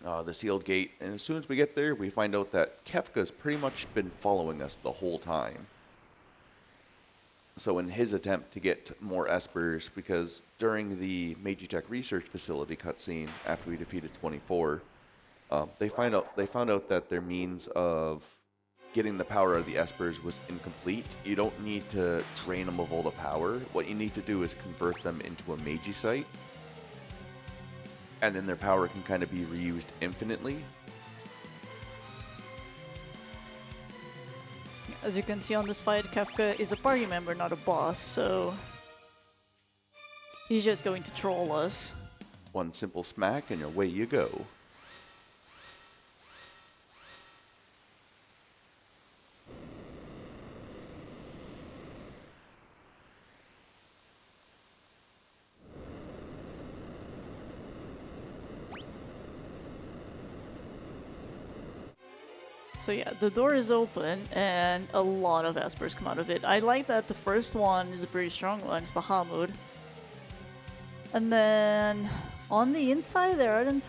The sealed gate, and as soon as we get there, we find out that Kefka's pretty much been following us the whole time. So in his attempt to get more Espers, because during the Magitech research facility cutscene, after we defeated 24, they found out that their means of getting the power out of the Espers was incomplete. You don't need to drain them of all the power. What you need to do is convert them into a Magicite, and then their power can kind of be reused infinitely. As you can see on this fight, Kefka is a party member, not a boss, so he's just going to troll us. One simple smack and away you go. So yeah, the door is open and a lot of espers come out of it. I like that the first one is a pretty strong one, it's Bahamut. And then on the inside there aren't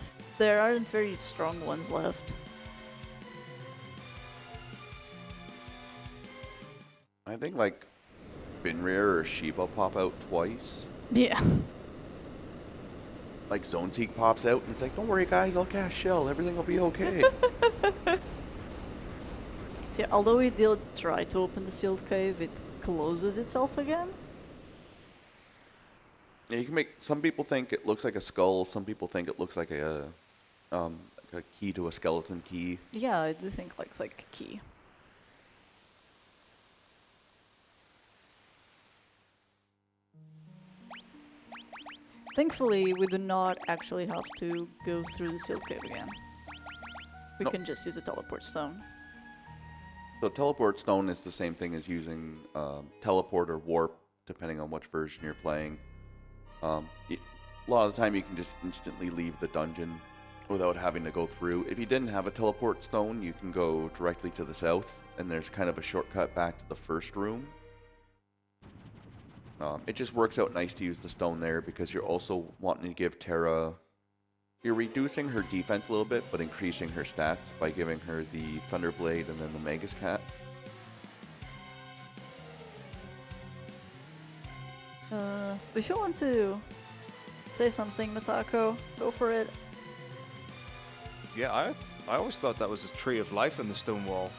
very strong ones left. I think like Binrir or Shiva pop out twice. Yeah. Like Zone Seek pops out and it's like, don't worry guys, I'll cast Shell, everything will be okay. So yeah, although we did try to open the sealed cave, it closes itself again. Yeah, you can make. Some people think it looks like a skull. Some people think it looks like a key to a skeleton key. Yeah, I do think it's like a key. Thankfully, we do not actually have to go through the sealed cave again. We Nope. can just use a teleport stone. So teleport stone is the same thing as using teleport or warp, depending on which version you're playing. A lot of the time you can just instantly leave the dungeon without having to go through. If you didn't have a teleport stone, you can go directly to the south, and there's kind of a shortcut back to the first room. It just works out nice to use the stone there because you're also wanting to give Terra... You're reducing her defense a little bit, but increasing her stats by giving her the Thunderblade and then the Magus Cat. If you want to say something, Matako, go for it. Yeah, I always thought that was a tree of life in the stone wall.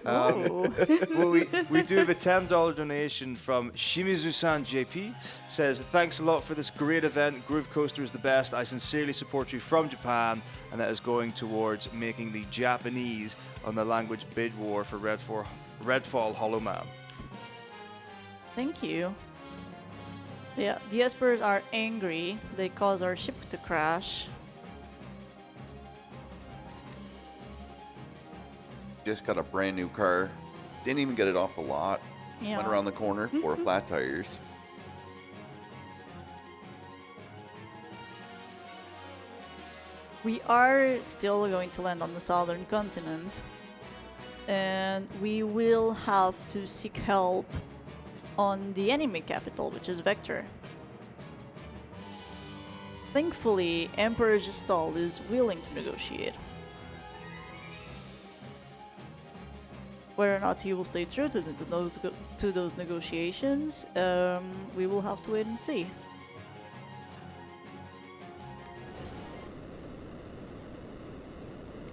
Oh. Well, we do have a $10 donation from Shimizu-san JP. Says, thanks a lot for this great event. Groove Coaster is the best. I sincerely support you from Japan, and that is going towards making the Japanese on the language bid war for Redfall Hollow Man. Thank you. Yeah, the espers are angry. They cause our ship to crash. Just got a brand new car. Didn't even get it off the lot. Yeah. Went around the corner, 4 flat tires. We are still going to land on the southern continent, and we will have to seek help on the enemy capital, which is Vector. Thankfully, Emperor Gestal is willing to negotiate. Whether or not he will stay true to those negotiations, we will have to wait and see.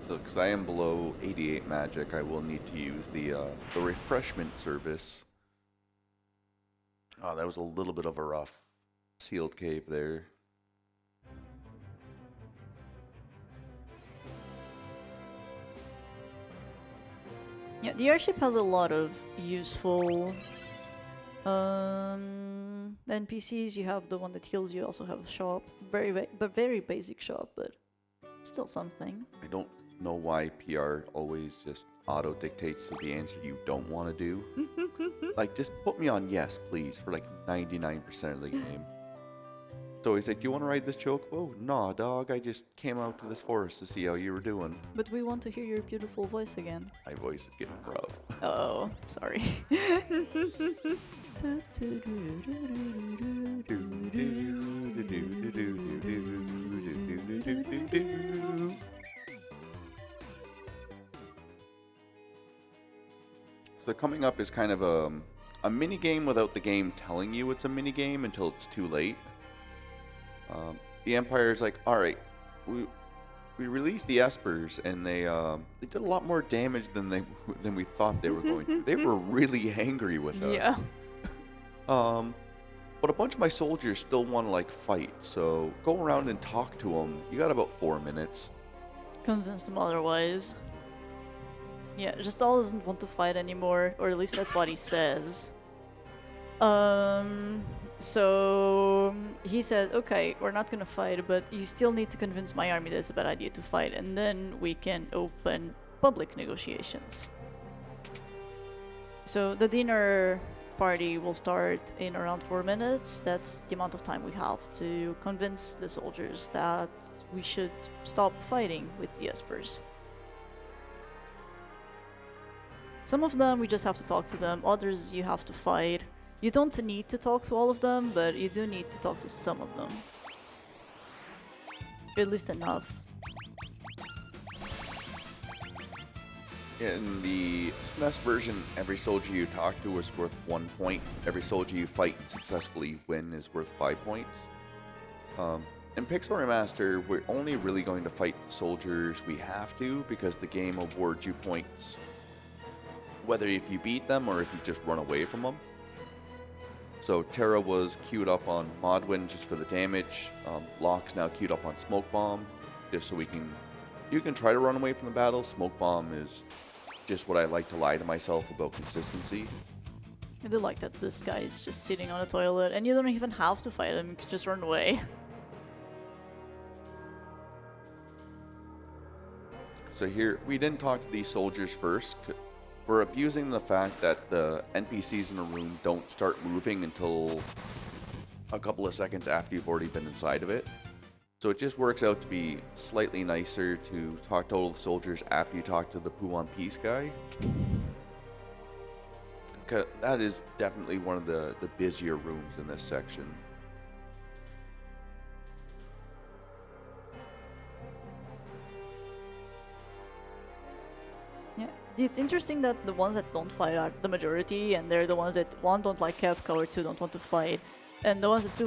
So, because I am below 88 magic, I will need to use the refreshment service. Oh, that was a little bit of a rough sealed cave there. Yeah, the airship has a lot of useful NPCs. You have the one that heals. You also have a shop, very basic shop, but still something. I don't know why PR always just auto dictates to the answer you don't want to do. Like, just put me on yes, please, for like 99% of the game. So he's like, do you want to ride this chocobo? Nah, dog, I just came out to this forest to see how you were doing. But we want to hear your beautiful voice again. My voice is getting rough. Oh, sorry. So coming up is kind of a mini game without the game telling you it's a mini game until it's too late. The Empire is like, all right, we released the Espers, and they did a lot more damage than we thought they were going to. They were really angry with us. Yeah. But a bunch of my soldiers still want to like fight, so go around and talk to them. You got about 4 minutes. Convince them otherwise. Yeah, Gestal doesn't want to fight anymore, or at least that's what he says. So he says, okay, we're not gonna fight, but you still need to convince my army that it's a bad idea to fight, and then we can open public negotiations. So the dinner party will start in around 4 minutes. That's the amount of time we have to convince the soldiers that we should stop fighting with the Espers. Some of them we just have to talk to them, others you have to fight. You don't need to talk to all of them, but you do need to talk to some of them. At least enough. In the SNES version, every soldier you talk to is worth 1 point. Every soldier you fight and successfully win is worth 5 points. In Pixel Remaster, we're only really going to fight soldiers we have to because the game awards you points whether if you beat them or if you just run away from them. So Terra was queued up on Modwin just for the damage. Locke's now queued up on Smoke Bomb just so you can try to run away from the battle. Smoke Bomb is just what I like to lie to myself about consistency. I do like that this guy is just sitting on a toilet and you don't even have to fight him, you can just run away. So here, we didn't talk to these soldiers first. We're abusing the fact that the NPCs in a room don't start moving until a couple of seconds after you've already been inside of it. So it just works out to be slightly nicer to talk to all the soldiers after you talk to the Poo One Piece guy. That is definitely one of the busier rooms in this section. Yeah, it's interesting that the ones that don't fight are the majority, and they're the ones that one don't like Kefka or two don't want to fight, and the ones that do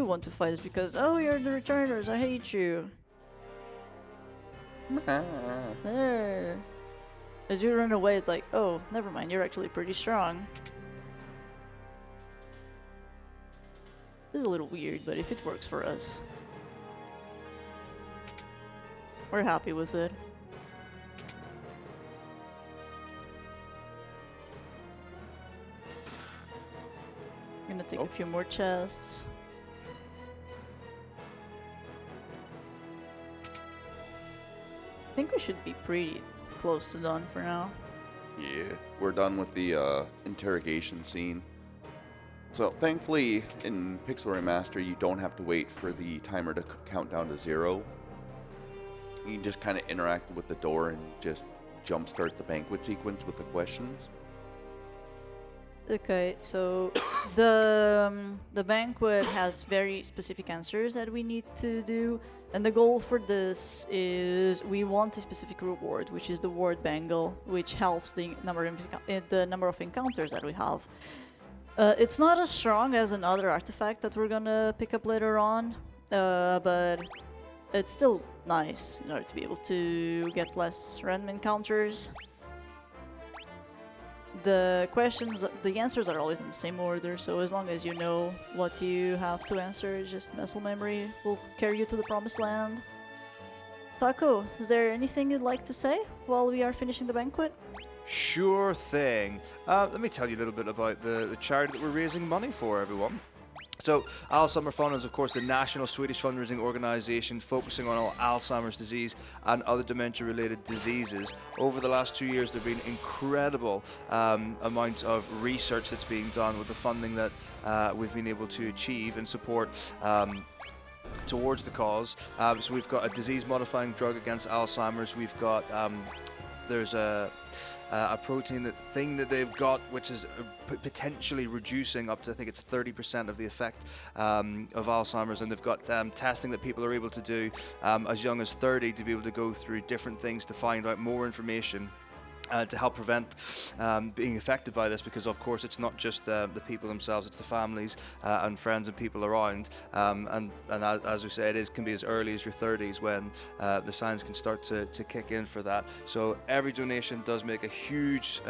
want to fight is because, oh, you're the returners, I hate you. There. As you run away, it's like, oh, never mind, you're actually pretty strong. This is a little weird, but if it works for us, we're happy with it. I'm gonna take a few more chests. I think we should be pretty close to done for now. Yeah, we're done with the interrogation scene. So thankfully, in Pixel Remaster, you don't have to wait for the timer to count down to 0. You can just kind of interact with the door and just jumpstart the banquet sequence with the questions. Okay, so the banquet has very specific answers that we need to do, and the goal for this is we want a specific reward, which is the ward bangle, which helps the number of encounters that we have. It's not as strong as another artifact that we're gonna pick up later on, but it's still nice in order to be able to get less random encounters. The answers are always in the same order, so as long as you know what you have to answer, just muscle memory will carry you to the promised land. Taco, is there anything you'd like to say while we are finishing the banquet? Sure thing. Let me tell you a little bit about the charity that we're raising money for, everyone. So, Alzheimer Fund is, of course, the national Swedish fundraising organisation focusing on all Alzheimer's disease and other dementia-related diseases. Over the last 2 years, there have been incredible amounts of research that's being done with the funding that we've been able to achieve and support towards the cause. So we've got a disease-modifying drug against Alzheimer's. We've got there's a protein thing that they've got, which is potentially reducing up to, I think it's 30% of the effect of Alzheimer's, and they've got testing that people are able to do as young as 30 to be able to go through different things to find out more information to help prevent being affected by this, because of course it's not just the people themselves, it's the families and friends and people around, and as we say, it can be as early as your 30s when the signs can start to kick in for that. So every donation does make a huge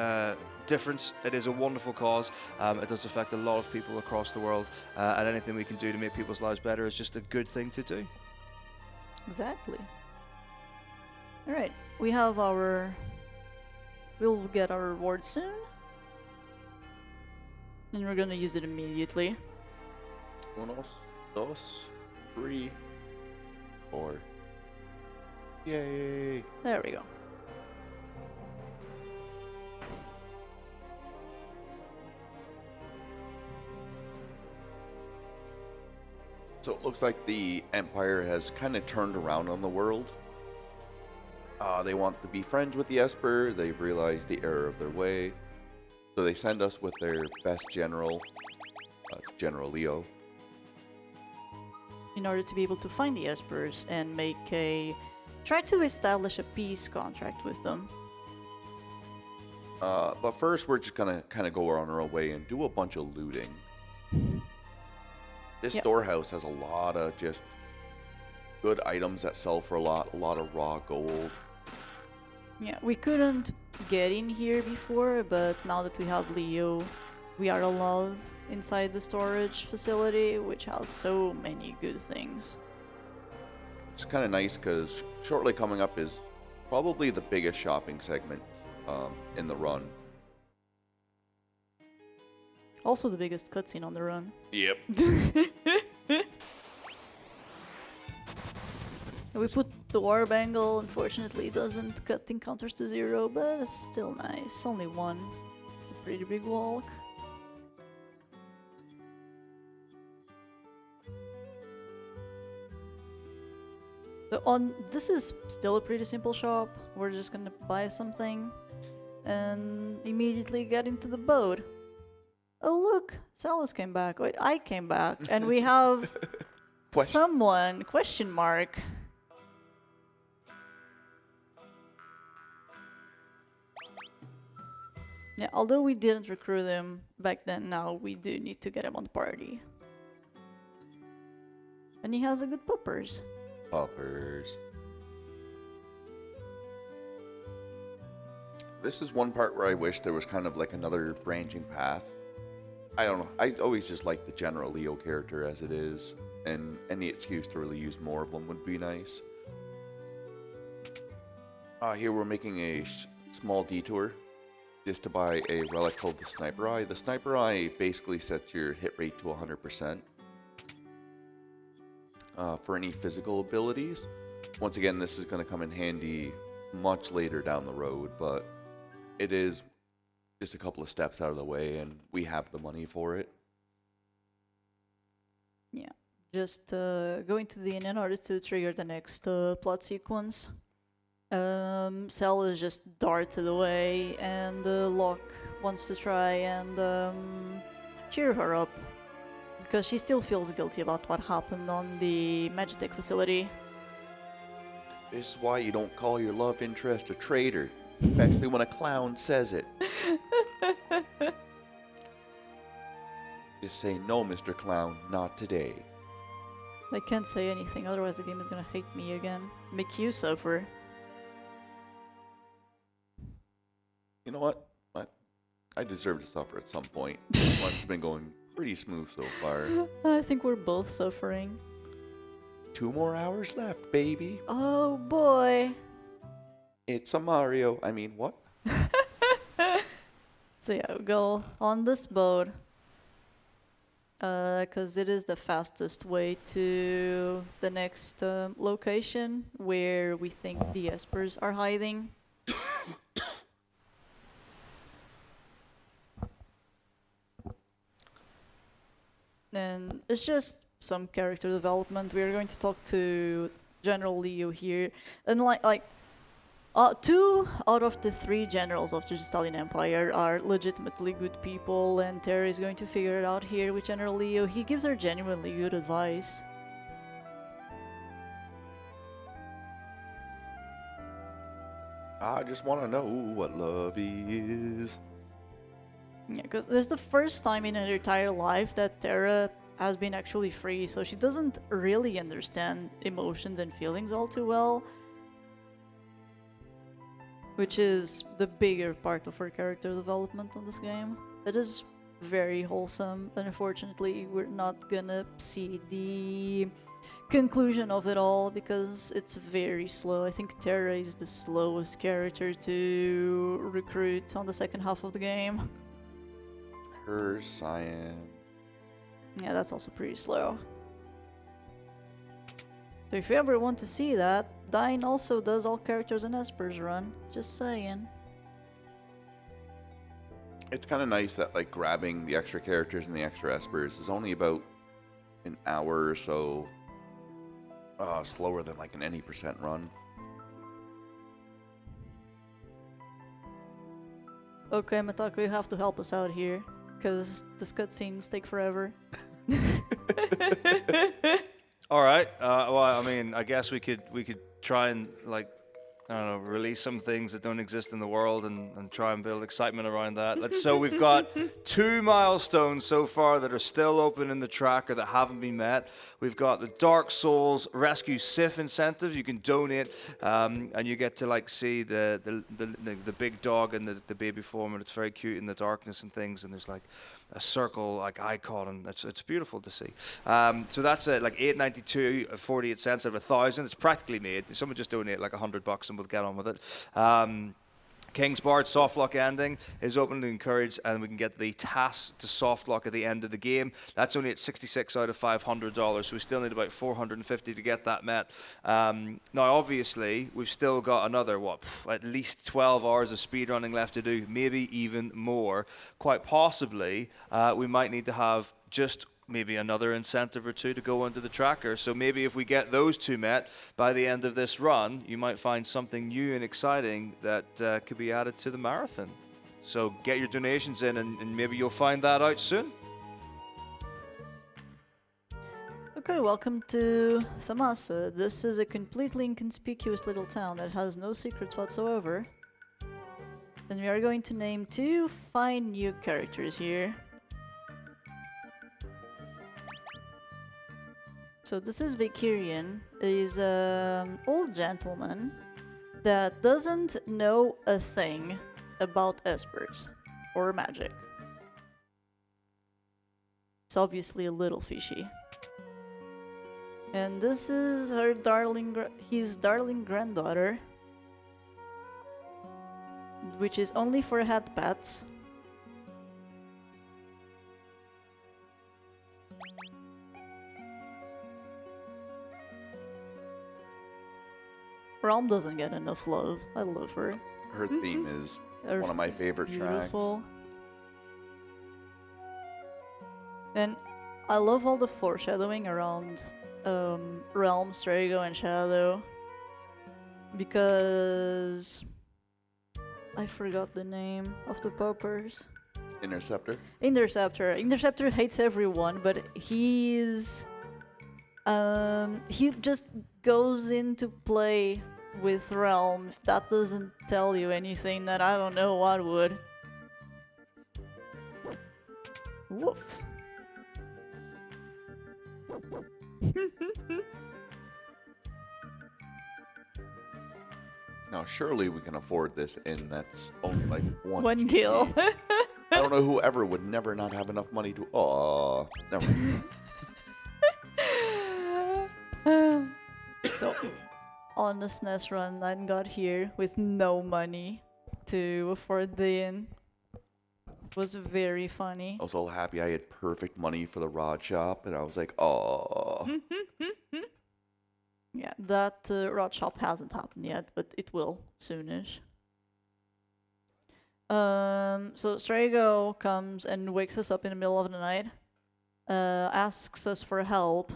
difference. It is a wonderful cause. It does affect a lot of people across the world, and anything we can do to make people's lives better is just a good thing to do. Exactly. Alright, we'll get our reward soon. And we're gonna use it immediately. 1, 2, 3, 4. Yay! There we go. So it looks like the Empire has kind of turned around on the world. They want to be friends with the Esper. They've realized the error of their way. So they send us with their best general, General Leo. In order to be able to find the Espers and try to establish a peace contract with them. But first, we're just gonna kind of go on our own way and do a bunch of looting. This storehouse has a lot of just good items that sell for a lot of raw gold. Yeah, we couldn't get in here before, but now that we have Leo, we are allowed inside the storage facility, which has so many good things. It's kind of nice because shortly coming up is probably the biggest shopping segment in the run. Also the biggest cutscene on the run. Yep. We put the war bangle, unfortunately it doesn't cut encounters to 0, but it's still nice. Only 1. It's a pretty big walk. So this is still a pretty simple shop. We're just gonna buy something and immediately get into the boat. Oh look, Salas came back. Wait, I came back, and we have someone, question mark. Yeah, although we didn't recruit him back then, now we do need to get him on the party. And he has a good puppers. Poppers. This is one part where I wish there was kind of like another branching path. I don't know. I always just like the General Leo character as it is, and any excuse to really use more of them would be nice. Here we're making a small detour just to buy a relic called the Sniper Eye. The Sniper Eye basically sets your hit rate to 100%. For any physical abilities. Once again, this is going to come in handy much later down the road, but it is just a couple of steps out of the way, and we have the money for it. Yeah, just going to the inn in order to trigger the next plot sequence. Cell is just darted away, and Locke wants to try and cheer her up. Because she still feels guilty about what happened on the Magitech facility. This is why you don't call your love interest a traitor, especially when a clown says it. Just say, no, Mr. Clown, not today. I can't say anything, otherwise the game is gonna hate me again. Make you suffer. You know what? I deserve to suffer at some point. This one's been going pretty smooth so far. I think we're both suffering. 2 more hours left, baby. Oh boy. It's a Mario. I mean, what? So yeah, we go on this boat. Because it is the fastest way to the next location where we think the Espers are hiding. And it's just some character development. We are going to talk to General Leo here, and like 2 out of the 3 generals of the Stalin Empire are legitimately good people, and Terra is going to figure it out here with General Leo. He gives her genuinely good advice. I just want to know what love is. Yeah, because this is the first time in her entire life that Terra has been actually free, so she doesn't really understand emotions and feelings all too well. Which is the bigger part of her character development on this game. It is very wholesome, and unfortunately we're not gonna see the conclusion of it all because it's very slow. I think Terra is the slowest character to recruit on the second half of the game. Her cyan. Yeah, that's also pretty slow. So if you ever want to see that, Dine also does all characters in Esper's run. Just saying. It's kind of nice that like grabbing the extra characters and the extra Espers is only about an hour or so slower than like an any % run. Okay, Matako, you have to help us out here, because this cutscenes take forever. All right. Well, I mean, I guess we could try and like, I don't know, release some things that don't exist in the world and try and build excitement around that. So we've got 2 milestones so far that are still open in the tracker that haven't been met. We've got the Dark Souls Rescue Sif incentives. You can donate, and you get to like see the big dog and the baby form, and it's very cute in the darkness and things. And there's like a circle like icon, and it's beautiful to see. So that's like $8.92, 48 cents out of 1,000. It's practically made. Someone just donate like $100 and we'll get on with it. King's Bard softlock ending is open to encourage, and we can get the task to softlock at the end of the game. That's only at 66 out of $500, so we still need about 450 to get that met. Now, obviously, we've still got another, at least 12 hours of speedrunning left to do, maybe even more. Quite possibly, we might need to have just maybe another incentive or two to go into the tracker. So maybe if we get those two met by the end of this run, you might find something new and exciting that could be added to the marathon. So get your donations in, and maybe you'll find that out soon. Okay, welcome to Thamasa. This is a completely inconspicuous little town that has no secrets whatsoever. And we are going to name 2 fine new characters here. So this is Vicarian. He's an old gentleman that doesn't know a thing about espers or magic. It's obviously a little fishy. And this is her his darling granddaughter, which is only for head pets. Realm doesn't get enough love. I love her. Her theme is one of my favorite beautiful. tracks. And I love all the foreshadowing around Realm, Strago, and Shadow. Because I forgot the name of the poppers. Interceptor. Interceptor hates everyone, but he just goes into play with Realm. If that doesn't tell you anything, then I don't know what would. Woof. Now, surely we can afford this inn that's only like One kill. I don't know whoever would never not have enough money to. Oh, never mind. So, on the SNES run, I got here with no money to afford the inn. It was very funny. I was all happy I had perfect money for the rod shop, and I was like, oh. Yeah, that rod shop hasn't happened yet, but it will soonish. So Strago comes and wakes us up in the middle of the night, asks us for help,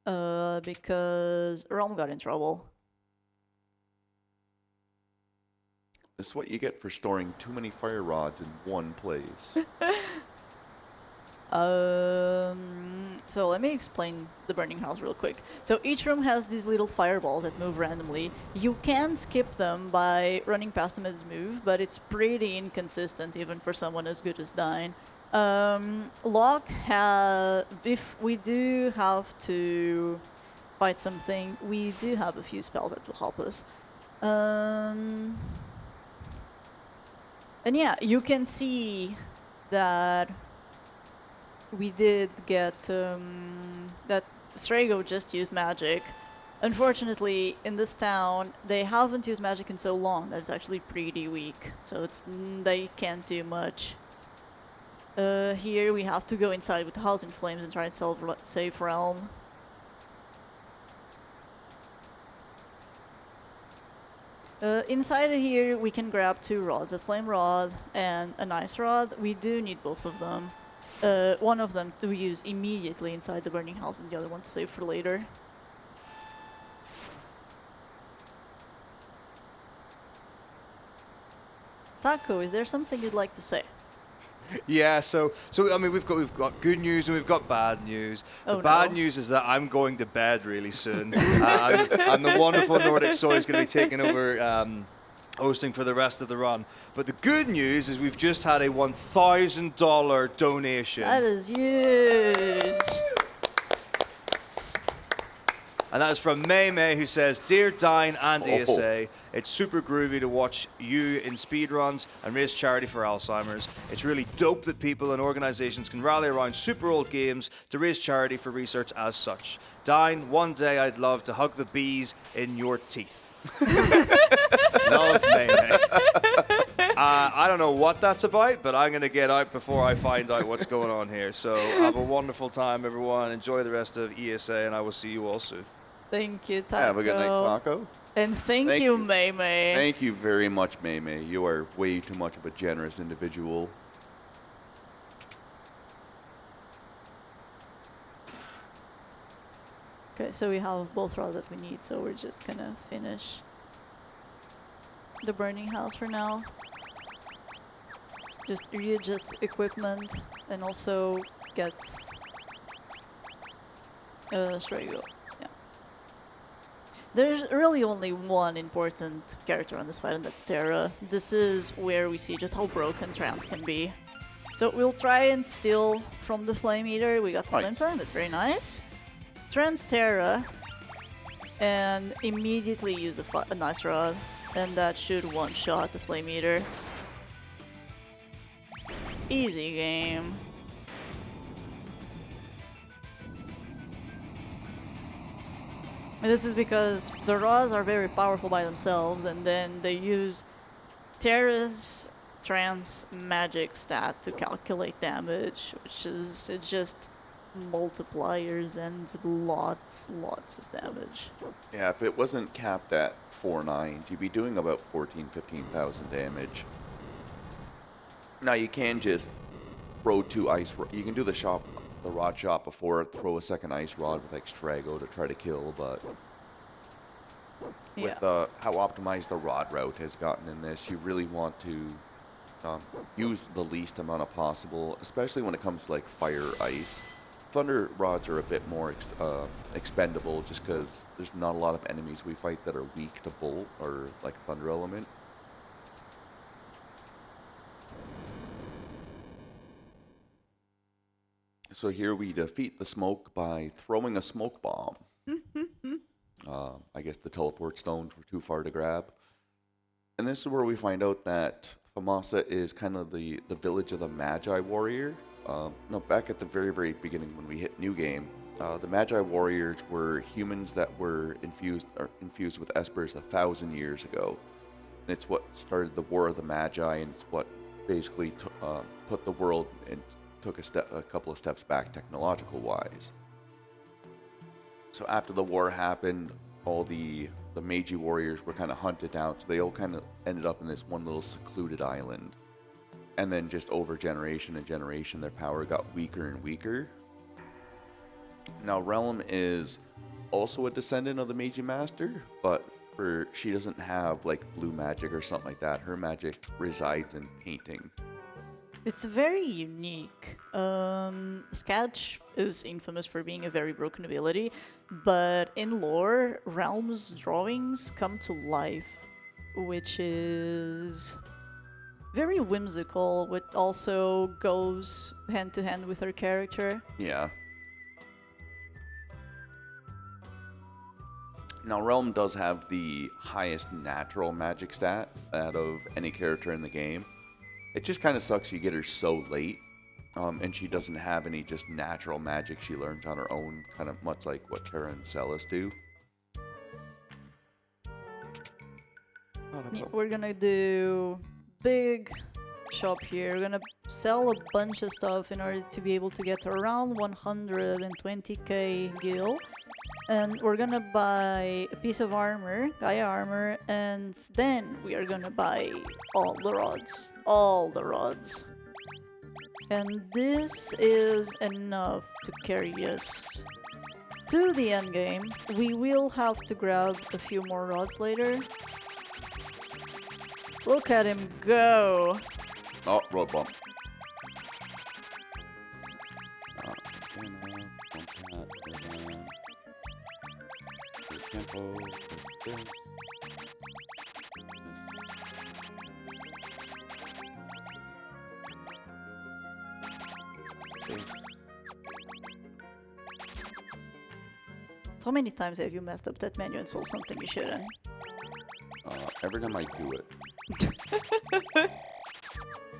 because Realm got in trouble. This is what you get for storing too many fire rods in one place. So let me explain the burning house real quick. So each room has these little fireballs that move randomly. You can skip them by running past them as move, but it's pretty inconsistent even for someone as good as Dine. Locke if we do have to fight something, we do have a few spells that will help us. And yeah, you can see that we did get that Strago just used magic. Unfortunately, in this town, they haven't used magic in so long that it's actually pretty weak. So they can't do much. Here we have to go inside with the house in flames and try and save Realm. Inside of here, we can grab 2 rods, a flame rod and an ice rod. We do need both of them. One of them to use immediately inside the burning house and the other one to save for later. Taco, is there something you'd like to say? Yeah, so I mean, we've got good news and we've got bad news. The Oh, bad no. news is that I'm going to bed really soon, and the wonderful Nordic Soy is going to be taking over hosting for the rest of the run. But the good news is we've just had a $1,000 donation. That is huge. And that is from May May, who says, "Dear Dine and ESA, it's super groovy to watch you in speedruns and raise charity for Alzheimer's. It's really dope that people and organizations can rally around super old games to raise charity for research as such. Dine, one day I'd love to hug the bees in your teeth." Love, May May. I don't know what that's about, but I'm going to get out before I find out what's going on here. So have a wonderful time, everyone. Enjoy the rest of ESA, and I will see you all soon. Thank you, Taco. Have a good night, Taco. And thank you, May May. Thank you very much, May May. You are way too much of a generous individual. Okay, so we have both rods that we need, so we're just gonna finish the burning house for now. Just readjust equipment and also get Strago. Yeah. There's really only one important character on this fight, and that's Terra. This is where we see just how broken Trans can be. So we'll try and steal from the Flame Eater. We got the Nice. Flamethrower, that's very nice. Trans Terra, and immediately use a nice rod, and that should one-shot the Flame Eater. Easy game. And this is because the rods are very powerful by themselves, and then they use Terra's Trans magic stat to calculate damage, which is it's just multipliers and lots of damage. Yeah, if it wasn't capped at 4.9, you'd be doing about 15,000 damage. Now you can just throw two ice. You can do the rod shot before, throw a second ice rod with Extrago to try to kill, but with how optimized the rod route has gotten in this, you really want to use the least amount of possible, especially when it comes to like fire, ice. Thunder rods are a bit more expendable just because there's not a lot of enemies we fight that are weak to bolt or like thunder element. So here we defeat the smoke by throwing a smoke bomb. I guess the teleport stones were too far to grab. And this is where we find out that Famasa is kind of the village of the Magi warrior. No, back at the very beginning when we hit New Game, the Magi warriors were humans that were infused with espers 1,000 years ago. And it's what started the War of the Magi, and it's what basically put the world and took a couple of steps back technological wise. So after the war happened, all the Meiji warriors were kind of hunted out, so they all kind of ended up in this one little secluded island. And then just over generation and generation, their power got weaker and weaker. Now Realm is also a descendant of the Meiji Master, but she doesn't have like blue magic or something like that. Her magic resides in painting. It's very unique. Sketch is infamous for being a very broken ability, but in lore, Realm's drawings come to life, which is very whimsical, but also goes hand to hand with her character. Yeah. Now, Realm does have the highest natural magic stat out of any character in the game. It just kind of sucks you get her so late, and she doesn't have any just natural magic she learns on her own, kind of much like what Terra and Celis do. Yeah, we're gonna do big shop here. We're gonna sell a bunch of stuff in order to be able to get around 120k gil. And we're gonna buy a piece of armor, Gaia armor, and then we are gonna buy all the rods. All the rods. And this is enough to carry us to the end game. We will have to grab a few more rods later. Look at him go. Oh, road bump. Tempo. How many times have you messed up that menu and sold something you shouldn't? Every time I do it.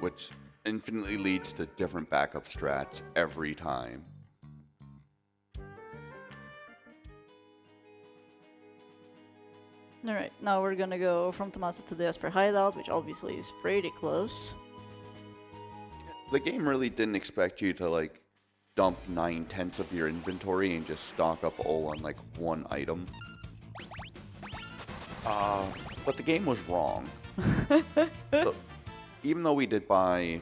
Which infinitely leads to different backup strats every time. Alright, now we're gonna go from Tommaso to the Esper hideout, which obviously is pretty close. The game really didn't expect you to like dump 9/10 of your inventory and just stock up all on like one item. But the game was wrong. So, even though we did buy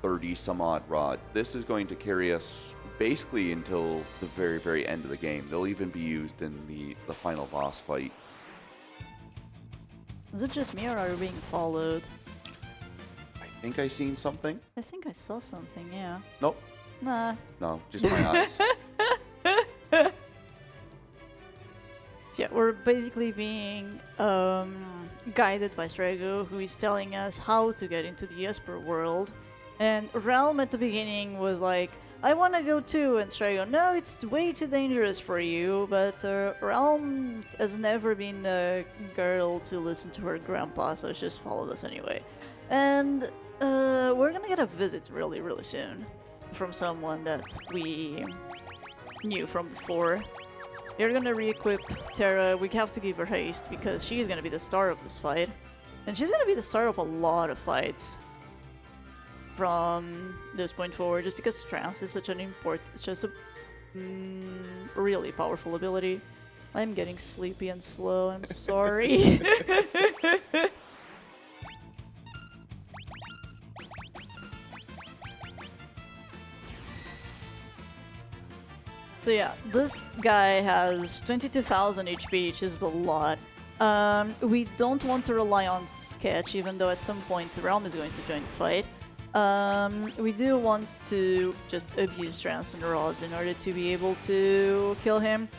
30 some odd rods, this is going to carry us basically until the very, very end of the game. They'll even be used in the final boss fight. Is it just me or are we being followed? I think I seen something. I think I saw something, yeah. Nope. Nah. No, just my eyes. Yeah, we're basically being guided by Strago, who is telling us how to get into the Esper world. And Realm at the beginning was like, I want to go too, and Strago, no, it's way too dangerous for you. But Realm has never been a girl to listen to her grandpa, so she just followed us anyway. And we're gonna get a visit really, really soon from someone that we knew from before. You're gonna re-equip Terra. We have to give her haste because she's gonna be the star of this fight. And she's gonna be the star of a lot of fights from this point forward, just because trance is such an it's just a really powerful ability. I'm getting sleepy and slow, I'm sorry. So yeah, this guy has 22,000 HP, which is a lot. We don't want to rely on Sketch, even though at some point Realm is going to join the fight. We do want to just abuse Trance and Rods in order to be able to kill him.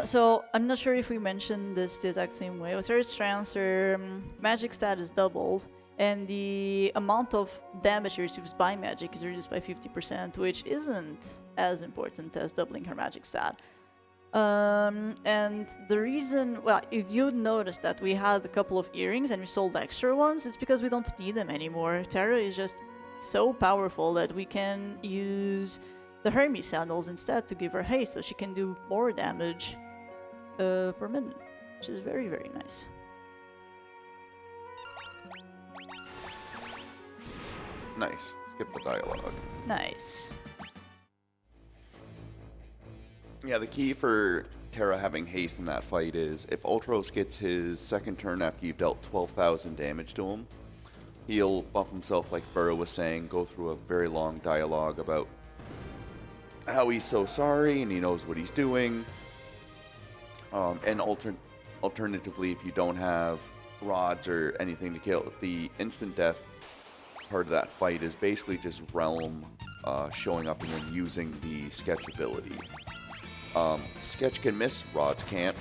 So I'm not sure if we mentioned this the exact same way. With her Trance, her magic stat is doubled, and the amount of damage she receives by magic is reduced by 50%, which isn't as important as doubling her magic stat. And the reason, well, you'd notice that we had a couple of earrings and we sold extra ones, it's because we don't need them anymore. Terra is just so powerful that we can use the Hermes sandals instead to give her haste, so she can do more damage per minute, which is very, very nice. Nice. Skip the dialogue. Nice. Yeah, the key for Terra having haste in that fight is if Ultros gets his second turn after you've dealt 12,000 damage to him, he'll buff himself, like Burrow was saying, go through a very long dialogue about how he's so sorry and he knows what he's doing. And alternatively, if you don't have rods or anything to kill, the instant death part of that fight is basically just Realm showing up and then using the Sketch ability. Sketch can miss, Rods can't.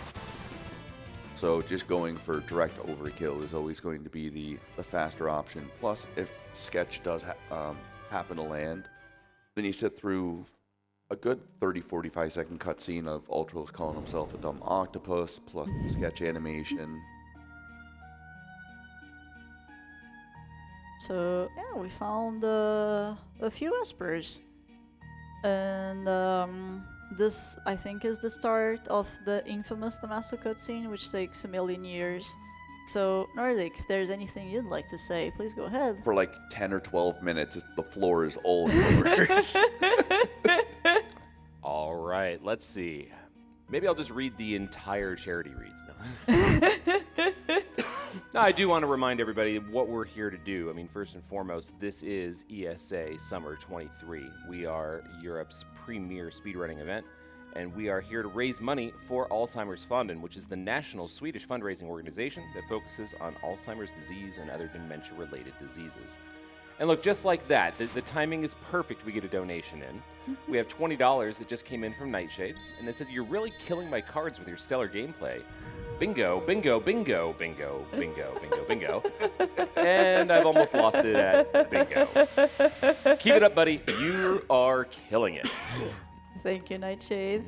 So just going for direct overkill is always going to be the faster option. Plus, if Sketch does happen to land, then you sit through a good 30-45 second cutscene of Ultros calling himself a dumb octopus, plus the Sketch animation. So yeah, we found a few Espers, and this I think is the start of the infamous Tommaso cutscene, which takes a million years. So Nordic, if there's anything you'd like to say, please go ahead. For like 10 or 12 minutes, the floor is all yours. All right, let's see. Maybe I'll just read the entire charity reads now. No, I do want to remind everybody what we're here to do. I mean, first and foremost, this is ESA Summer 23. We are Europe's premier speedrunning event, and we are here to raise money for Alzheimer's Fonden, which is the national Swedish fundraising organization that focuses on Alzheimer's disease and other dementia-related diseases. And look, just like that, the timing is perfect. We get a donation in. We have $20 that just came in from Nightshade, and they said, "You're really killing my cards with your stellar gameplay. Bingo, bingo, bingo, bingo, bingo, bingo, bingo." And I've almost lost it at bingo. Keep it up, buddy. You are killing it. Thank you, Nightshade.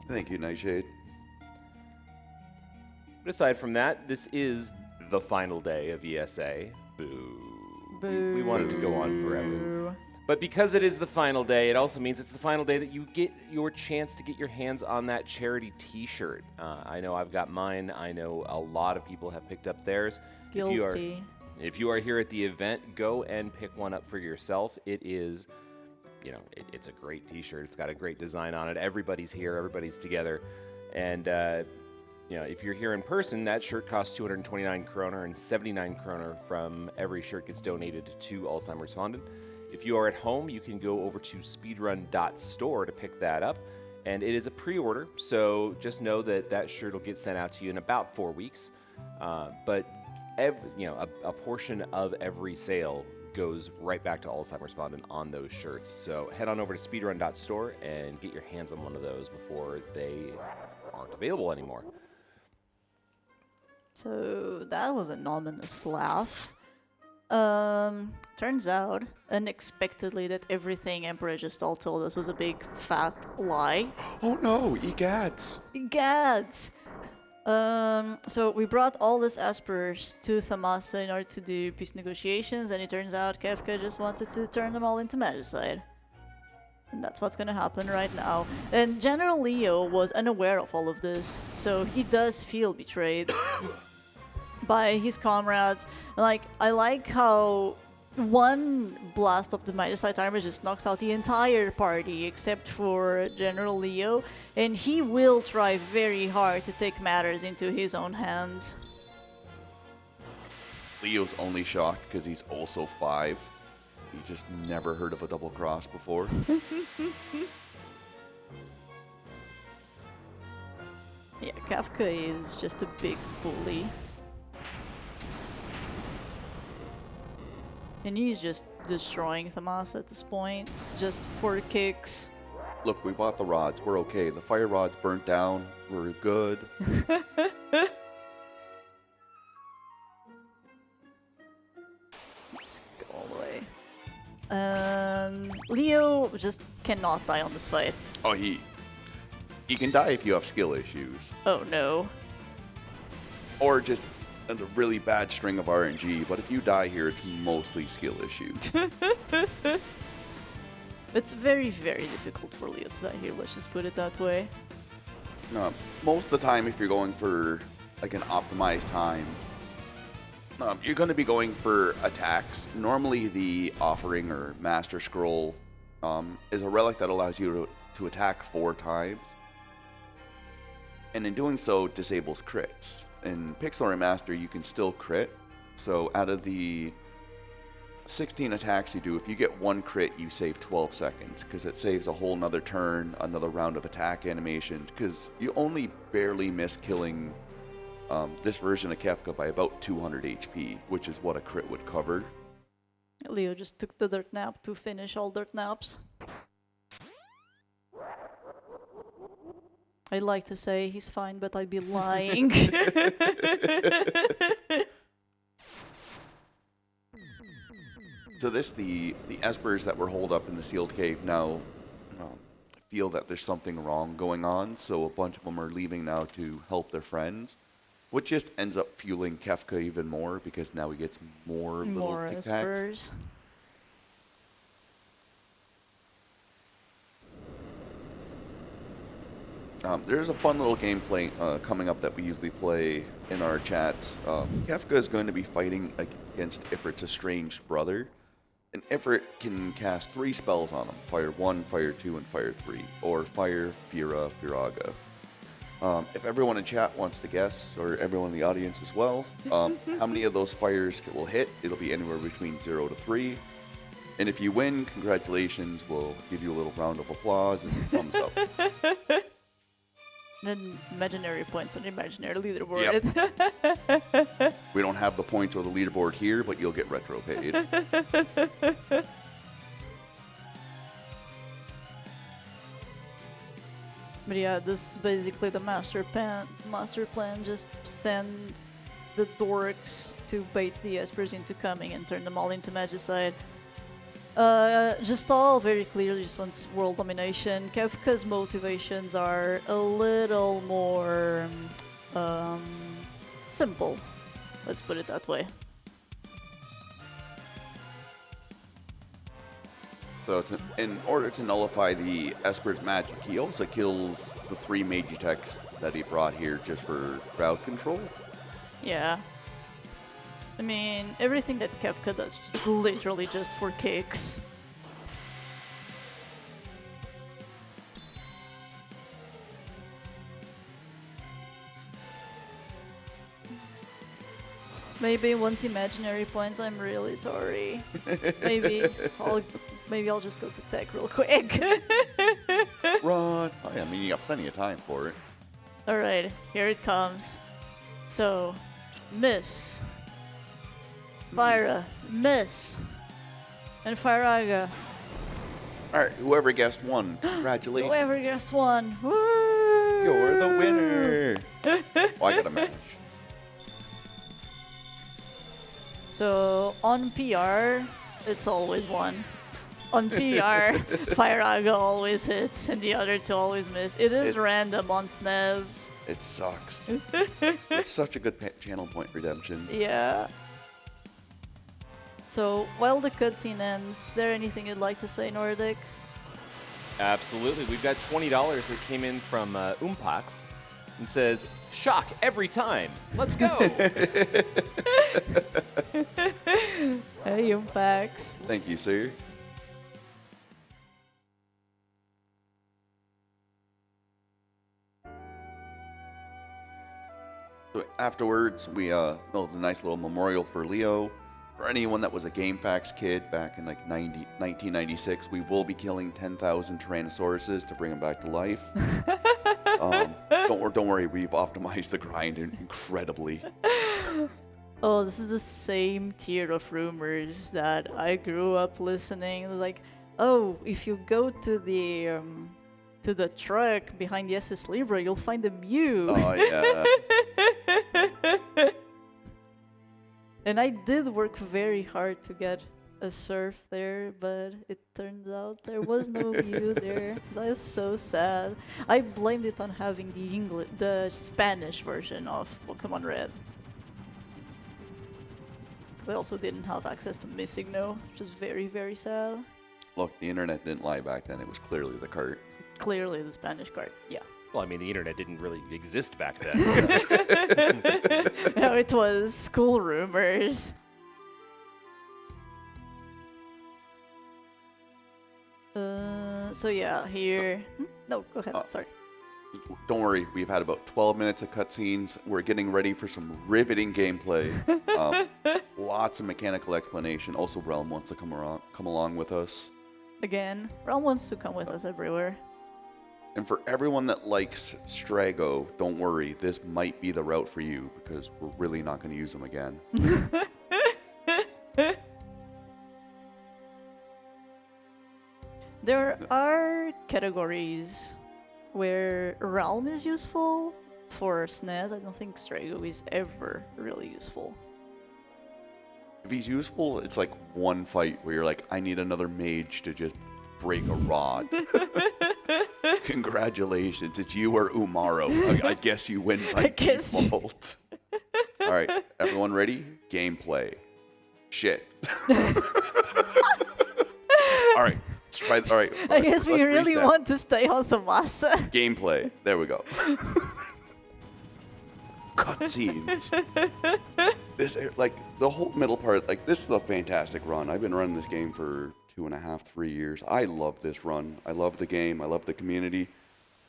Thank you, Nightshade. But aside from that, this is the final day of ESA. Boo. We want it to go on forever. But because it is the final day, it also means it's the final day that you get your chance to get your hands on that charity T-shirt. I know I've got mine. I know a lot of people have picked up theirs. Guilty. If you are here at the event, go and pick one up for yourself. It is, it's a great T-shirt. It's got a great design on it. Everybody's here. Everybody's together. And, if you're here in person, that shirt costs 229 kroner, and 79 kroner from every shirt gets donated to Alzheimer's Fonden. If you are at home, you can go over to speedrun.store to pick that up. And it is a pre-order, so just know that shirt will get sent out to you in about 4 weeks. But a portion of every sale goes right back to Alzheimer's Fonden on those shirts. So head on over to speedrun.store and get your hands on one of those before they aren't available anymore. So that was an ominous laugh. Turns out, unexpectedly, that everything Emperor just all told us was a big fat lie. Oh no, egads! Gads! So we brought all these Espers to Thamasa in order to do peace negotiations, and it turns out Kefka just wanted to turn them all into Magicide. And that's what's gonna happen right now. And General Leo was unaware of all of this, so he does feel betrayed by his comrades. Like, I like how one blast of the Magicite armor just knocks out the entire party except for General Leo, and he will try very hard to take matters into his own hands. Leo's only shocked because he's also 5. He just never heard of a double cross before. Yeah, Kafka is just a big bully. And he's just destroying Thamasa at this point, just for kicks. Look, we bought the rods. We're okay. The fire rod's burnt down. We're good. Let's go all the way. Leo just cannot die on this fight. Oh, he can die if you have skill issues. Oh no. Or just a really bad string of RNG, but if you die here, it's mostly skill issues. It's very, very difficult for Leo to die here, let's just put it that way. Most of the time, if you're going for like an optimized time, you're going to be going for attacks. Normally, the Offering or Master Scroll is a relic that allows you to attack 4 times. And in doing so, disables crits. In Pixel Remaster, you can still crit. So out of the 16 attacks you do, if you get 1 crit, you save 12 seconds, because it saves a whole nother turn, another round of attack animation, because you only barely miss killing this version of Kefka by about 200 HP, which is what a crit would cover. Leo just took the dirt nap to finish all dirt naps. I'd like to say he's fine, but I'd be lying. So the Espers that were holed up in the sealed cave now feel that there's something wrong going on, so a bunch of them are leaving now to help their friends, which just ends up fueling Kefka even more, because now he gets more little tic-tacs. Espers. There's a fun little gameplay coming up that we usually play in our chats. Kefka is going to be fighting against Ifrit's estranged brother. And Ifrit can cast 3 spells on him. Fire 1, Fire 2, and Fire 3. Or Fire, Fira, Firaga. If everyone in chat wants to guess, or everyone in the audience as well, how many of those fires will hit, it'll be anywhere between 0 to 3. And if you win, congratulations. We'll give you a little round of applause and thumbs up. And imaginary points on the imaginary leaderboard. Yep. We don't have the points or the leaderboard here, but you'll get retro paid. But yeah, this is basically the master plan. Just send the dorks to bait the espers into coming and turn them all into magicide. Just all very clearly just wants world domination. Kefka's motivations are a little more simple. Let's put it that way. So in order to nullify the Esper's magic, he also kills the 3 Magitechs that he brought here just for crowd control. Yeah. I mean, everything that Kefka does is literally just for kicks. Maybe once imaginary points, I'm really sorry. Maybe I'll just go to tech real quick. Run! Oh, yeah, I mean, you got plenty of time for it. Alright, here it comes. So, miss. Fyra, miss. And Fyraga. Alright, whoever guessed 1, congratulations. Whoever guessed 1. Woo! You're the winner! Oh, I got a match. So, on PR, it's always 1. On PR, Fyraga always hits and the other 2 always miss. It is random on SNES. It sucks. It's such a good channel point redemption. Yeah. So, while the cutscene ends, is there anything you'd like to say, Nordic? Absolutely. We've got $20 that came in from Umpax and says, shock every time. Let's go. Hey, Umpax. Thank you, sir. So afterwards, we built a nice little memorial for Leo. For anyone that was a GameFAQs kid back in like 1996, we will be killing 10,000 Tyrannosauruses to bring them back to life. Don't worry, we've optimized the grind incredibly. Oh, this is the same tier of rumors that I grew up listening. Like, oh, if you go to the truck behind the SS Libra, you'll find a Mew. Oh yeah. And I did work very hard to get a surf there, but it turns out there was no Mew there. That is so sad. I blamed it on having the Spanish version of Pokemon Red. Because I also didn't have access to Missigno, which is very, very sad. Look, the internet didn't lie back then. It was clearly the cart. Clearly the Spanish card, yeah. Well, I mean, the internet didn't really exist back then. No, it was school rumors. So yeah, here... No, go ahead, sorry. Don't worry, we've had about 12 minutes of cutscenes. We're getting ready for some riveting gameplay. Lots of mechanical explanation. Also, Realm wants to come along with us. Again, Realm wants to come with us everywhere. And for everyone that likes Strago, don't worry, this might be the route for you because we're really not going to use them again. There are categories where Realm is useful. For SNES, I don't think Strago is ever really useful. If he's useful, it's like one fight where you're like, I need another mage to just break a rod. Congratulations, it's you or Umaro. I guess you win by default. All right, everyone ready? Gameplay. Shit. All right. All right. I guess we really want to stay on Thamasa. Gameplay. There we go. Cutscenes. This, like, the whole middle part, like, this is a fantastic run. I've been running this game for 2.5, 3 years. I love this run. I love the game. I love the community.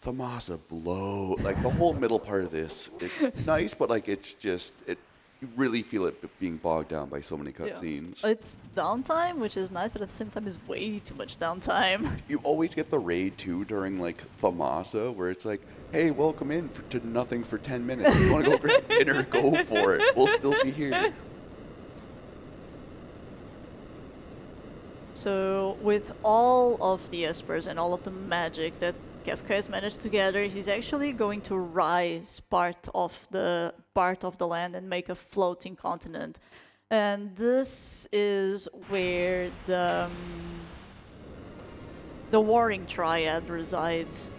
Thamasa blow. Like, the whole middle part of this, it's nice, but, like, it's just, you really feel it being bogged down by so many Yeah. cutscenes. It's downtime, which is nice, but at the same time, it's way too much downtime. You always get the raid too during like Famasa, where it's like, "Hey, welcome in to nothing for 10 minutes. If you want to go grab dinner? Go for it. We'll still be here." So, with all of the espers and all of the magic that Kefka has managed to gather, he's actually going to rise part of the land and make a floating continent. And this is where the warring triad resides.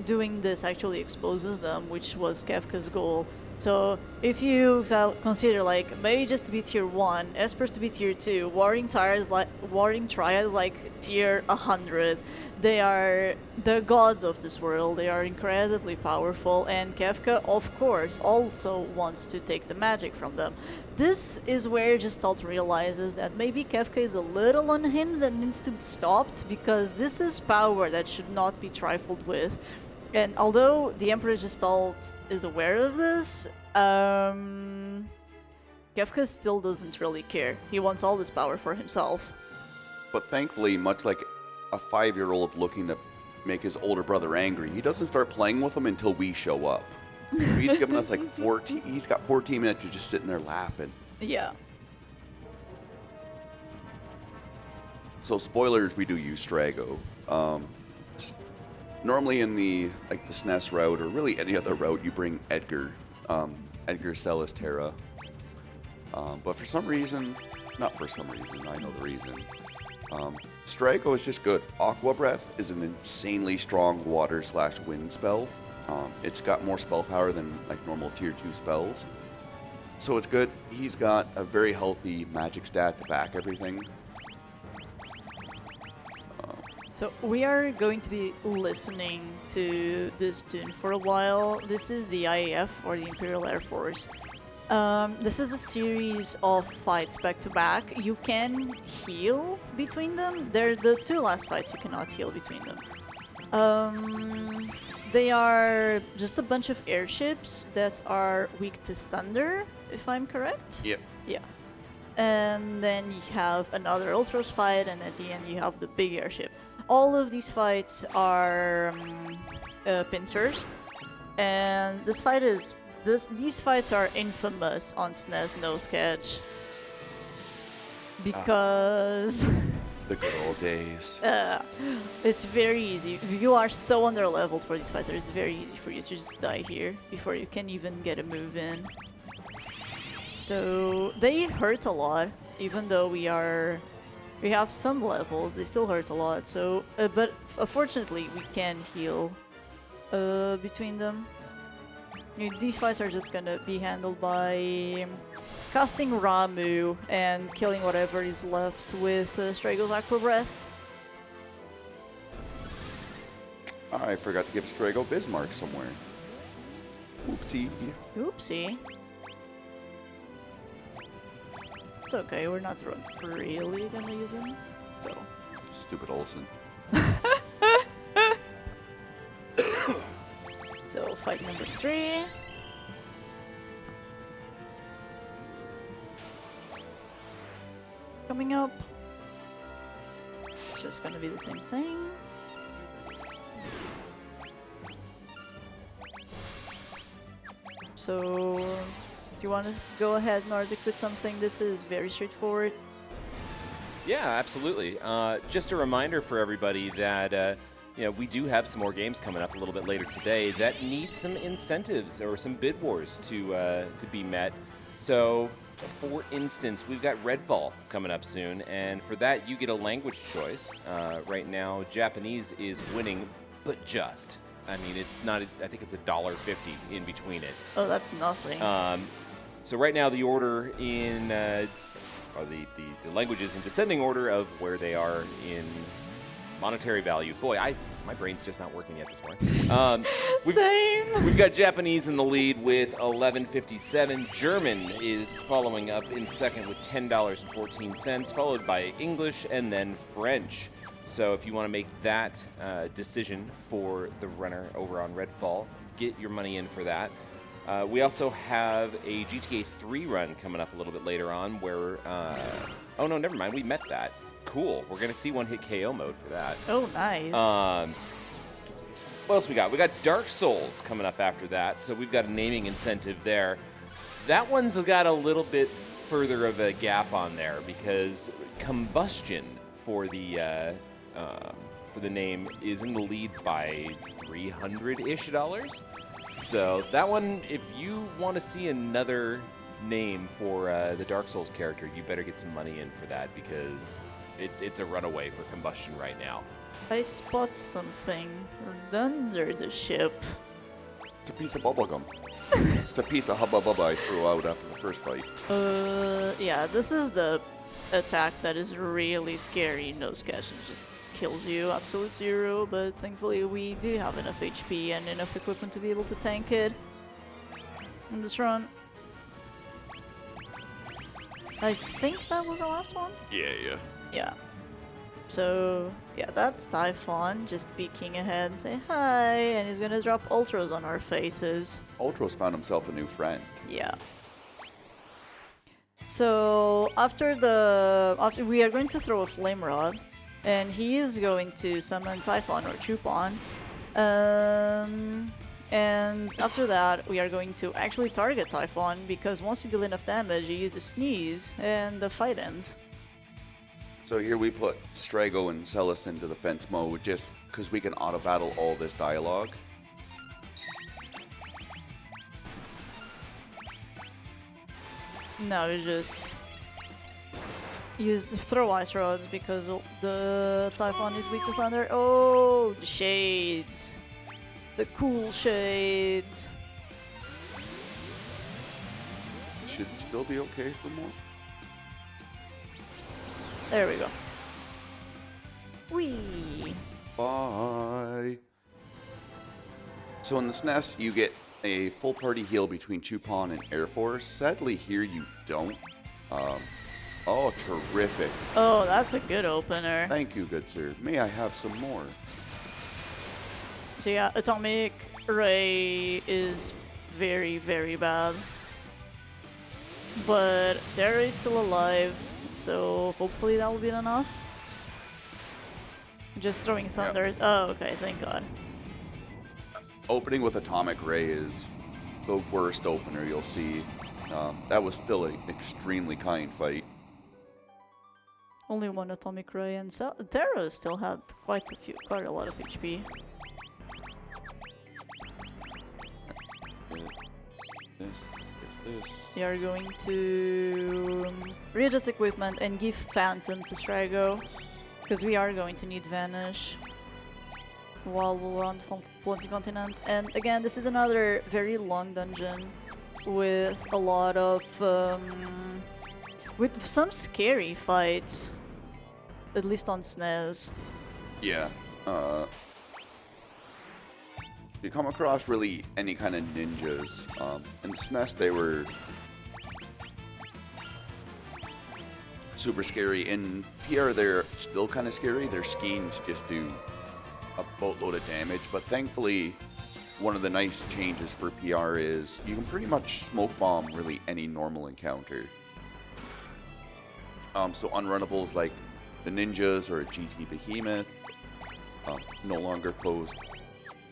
Doing this actually exposes them, which was Kefka's goal. So if you consider like mages to be tier 1, espers to be tier 2, warring triads like tier 100, they are the gods of this world. They are incredibly powerful, and Kefka, of course, also wants to take the magic from them. This is where Gestalt realizes that maybe Kefka is a little unhinged and needs to be stopped, because this is power that should not be trifled with. And although the Emperor Gestalt is aware of this, Kefka still doesn't really care. He wants all this power for himself. But thankfully, much like a 5-year-old looking to make his older brother angry, he doesn't start playing with him until we show up. He's given us like 14. He's got 14 minutes to just sitting there laughing. Yeah. So spoilers, we do use Strago. Normally in the SNES route, or really any other route, you bring Edgar, Edgar Celestera. But for some reason, not for some reason, I know the reason. Strago is just good. Aqua Breath is an insanely strong water/wind spell. It's got more spell power than like normal tier 2 spells. So it's good. He's got a very healthy magic stat to back everything. So we are going to be listening to this tune for a while. This is the IAF, or the Imperial Air Force. This is a series of fights back to back. You can heal between them. They're the 2 last fights you cannot heal between them. They are just a bunch of airships that are weak to thunder, if I'm correct? Yep. Yeah. And then you have another Ultros fight, and at the end you have the big airship. All of these fights are pincers, and these fights are infamous on SNES No Sketch because The good old days. it's very easy. You are so underleveled for these fights that it's very easy for you to just die here before you can even get a move in. So they hurt a lot, even though we have some levels. They still hurt a lot. So, but fortunately, we can heal between them. These fights are just gonna be handled by casting Ramu and killing whatever is left with Strago's Aqua Breath. I forgot to give Strago Bismarck somewhere. Oopsie. Oopsie. It's okay, we're not really gonna use him, so. Stupid Olsen. So, fight number 3. Coming up. It's just gonna be the same thing. So, do you want to go ahead, Nordic, with something? This is very straightforward. Yeah, absolutely. Just a reminder for everybody that we do have some more games coming up a little bit later today that need some incentives or some bid wars to be met. So, for instance, we've got Redfall coming up soon, and for that you get a language choice. Right now, Japanese is winning, but just. I mean, it's not. I think it's $1.50 in between it. Oh, that's nothing. So right now, the order in or the languages in descending order of where they are in monetary value. Boy, my brain's just not working yet this morning. Same. We've got Japanese in the lead with $11.57. German is following up in second with $10.14, followed by English and then French. So if you want to make that decision for the runner over on Redfall, get your money in for that. We also have a GTA 3 run coming up a little bit later on where... oh, no, never mind. We met that. Cool. We're going to see one-hit KO mode for that. Oh, nice. What else we got? We got Dark Souls coming up after that, so we've got a naming incentive there. That one's got a little bit further of a gap on there because Combustion for the name is in the lead by $300-ish. So that one, if you want to see another name for the Dark Souls character, you better get some money in for that because it's a runaway for Combustion right now. I spot something under the ship. It's a piece of bubblegum. It's a piece of hubba bubba I threw out after the first fight. Yeah, this is the attack that is really scary. No sketch, it just kills you, absolute zero, but thankfully we do have enough HP and enough equipment to be able to tank it in this run. I think that was the last one? Yeah. Yeah. So, yeah, that's Typhon just peeking ahead and say hi, and he's gonna drop ultras on our faces. Ultros found himself a new friend. Yeah. So, after we are going to throw a flame rod, and he is going to summon Typhon or Chupon. And after that, we are going to actually target Typhon, because once you deal enough damage, you use a sneeze, and the fight ends. So here we put Strago and Celis into defense mode just because we can auto-battle all this dialogue. No, you just throw ice rods because the Typhon is weak to thunder. Oh, the shades. The cool shades. Should it still be okay for more? There we go. Whee! Bye. So in the SNES, you get a full party heal between Chupon and Air Force. Sadly, here you don't. Oh, terrific. Oh, that's a good opener. Thank you, good sir. May I have some more? So yeah, Atomic Ray is very, very bad. But Terra is still alive, so hopefully that will be enough. Just throwing thunders. Yep. Oh, okay, thank God. Opening with Atomic Ray is the worst opener you'll see. That was still an extremely kind fight. Only one Atomic Ray, and Terra still had quite a lot of HP. This. We are going to readjust equipment and give Phantom to Strago, because we are going to need Vanish while we're on Floating Continent. And again, this is another very long dungeon with a lot of with some scary fights, at least on SNES. Yeah. You come across really any kind of ninjas. In the SNES, they were super scary. In PR, they're still kind of scary. Their schemes just do a boatload of damage. But thankfully, one of the nice changes for PR is you can pretty much smoke bomb really any normal encounter. So unrunnables like the ninjas or a GT Behemoth no longer pose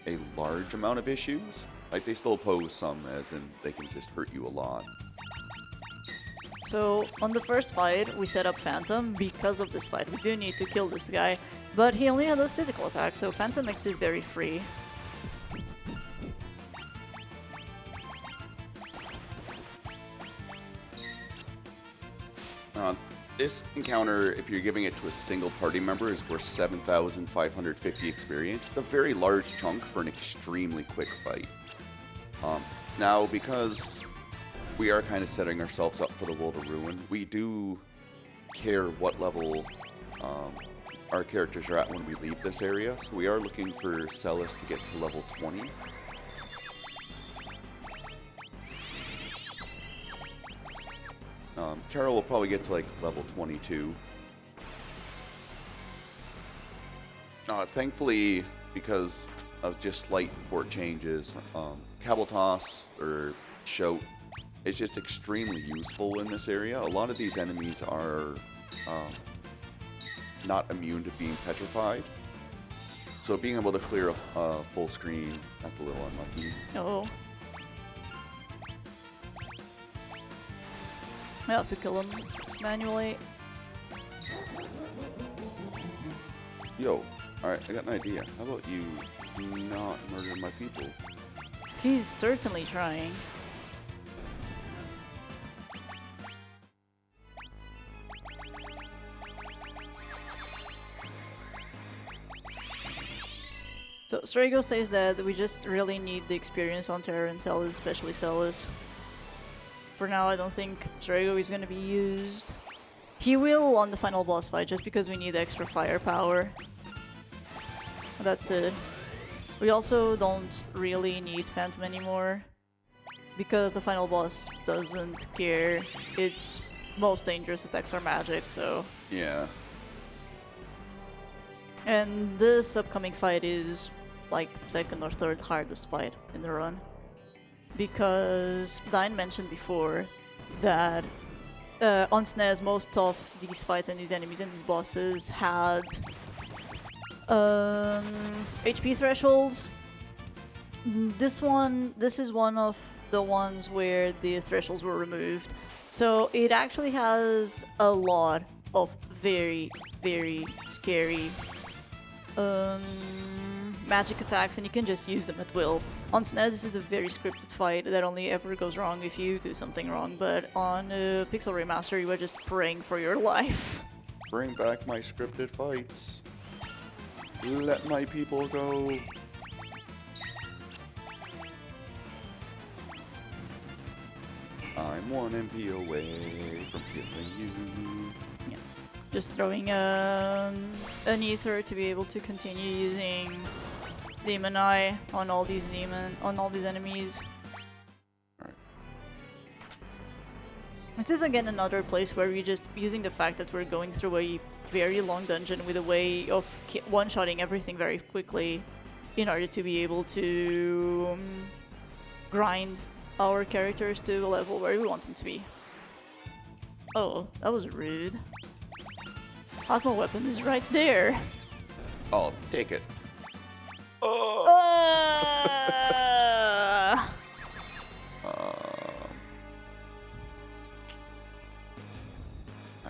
a large amount of issues. Like, they still pose some, as in they can just hurt you a lot. So on the first fight, we set up Phantom because of this fight. We do need to kill this guy, but he only had those physical attacks, so Phantom makes this very free. This encounter, if you're giving it to a single party member, is worth 7,550 experience. It's a very large chunk for an extremely quick fight. Now, because we are kind of setting ourselves up for the World of Ruin, we do care what level our characters are at when we leave this area. So we are looking for Celis to get to level 20. Terra will probably get to like level 22. Thankfully, because of just slight port changes. Cabal Toss or Shout is just extremely useful in this area. A lot of these enemies are not immune to being petrified. So being able to clear a full screen, that's a little unlucky. Oh. I have to kill him manually. Yo, alright, I got an idea. How about you not murder my people? He's certainly trying. So Strago stays dead. We just really need the experience on Terra and Celis, especially Celis. For now, I don't think Strago is going to be used. He will on the final boss fight, just because we need extra firepower. That's it. We also don't really need Phantom anymore, because the final boss doesn't care. Its most dangerous attacks are magic, so... Yeah. And this upcoming fight is like second or third hardest fight in the run. Because Dine mentioned before that on SNES most of these fights and these enemies and these bosses had HP thresholds. This is one of the ones where the thresholds were removed. So it actually has a lot of very, very scary magic attacks, and you can just use them at will. On SNES, this is a very scripted fight that only ever goes wrong if you do something wrong, but on Pixel Remaster, you are just praying for your life. Bring back my scripted fights. Let my people go. I'm 1 MP away from killing you. Yeah. Just throwing an ether to be able to continue using Demon Eye on all these enemies. Alright. This is again another place where we're just using the fact that we're going through a very long dungeon with a way of one-shotting everything very quickly in order to be able to grind our characters to a level where we want them to be. Oh, that was rude. Atma weapon is right there. I'll take it. I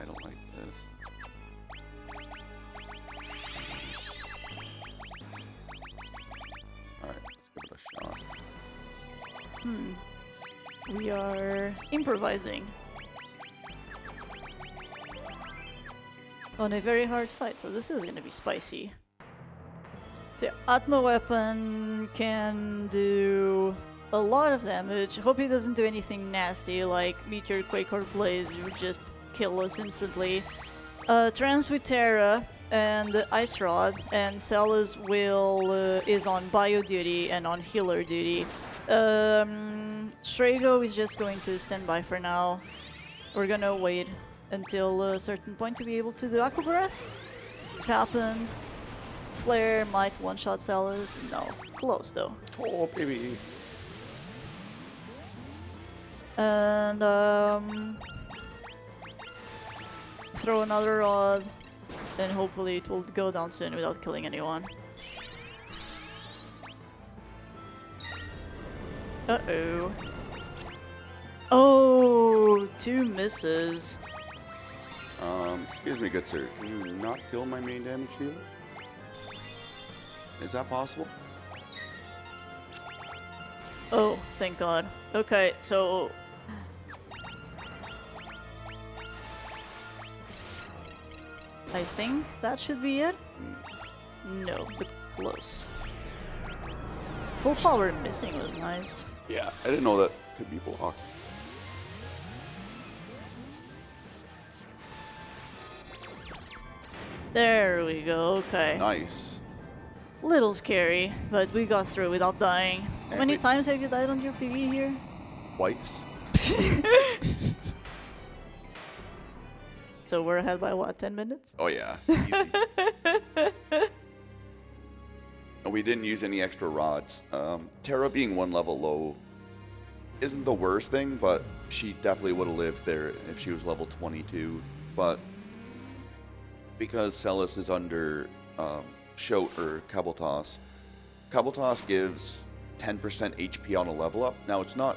don't like this. Alright, let's give it a shot. We are improvising on a very hard fight, so this is gonna be spicy. So Atma weapon can do a lot of damage. Hope he doesn't do anything nasty like Meteor, Quake, or Blaze. You would just kill us instantly. Trance with Terra and Ice Rod, and Celis is on bio duty and on healer duty. Strago is just going to stand by for now. We're gonna wait until a certain point to be able to do Aqua Breath. It's happened. Flare might one-shot Celis. No, close though. Oh, baby. And throw another rod, and hopefully it will go down soon without killing anyone. Uh-oh. Oh, 2 misses. Excuse me, good sir. Can you not kill my main damage dealer? Is that possible? Oh, thank God. Okay, so... I think that should be it? No, but close. Full power missing was nice. Yeah, I didn't know that could be blocked. There we go, okay. Nice. Little scary, but we got through without dying. How And many we- times have you died on your PV here? Twice. So we're ahead by what, 10 minutes? Oh yeah. Easy. We didn't use any extra rods. Terra being 1 level low isn't the worst thing, but she definitely would have lived there if she was level 22. But because Celis is under Shoat or Kabaltos, Kabaltos gives 10% HP on a level up. Now, it's not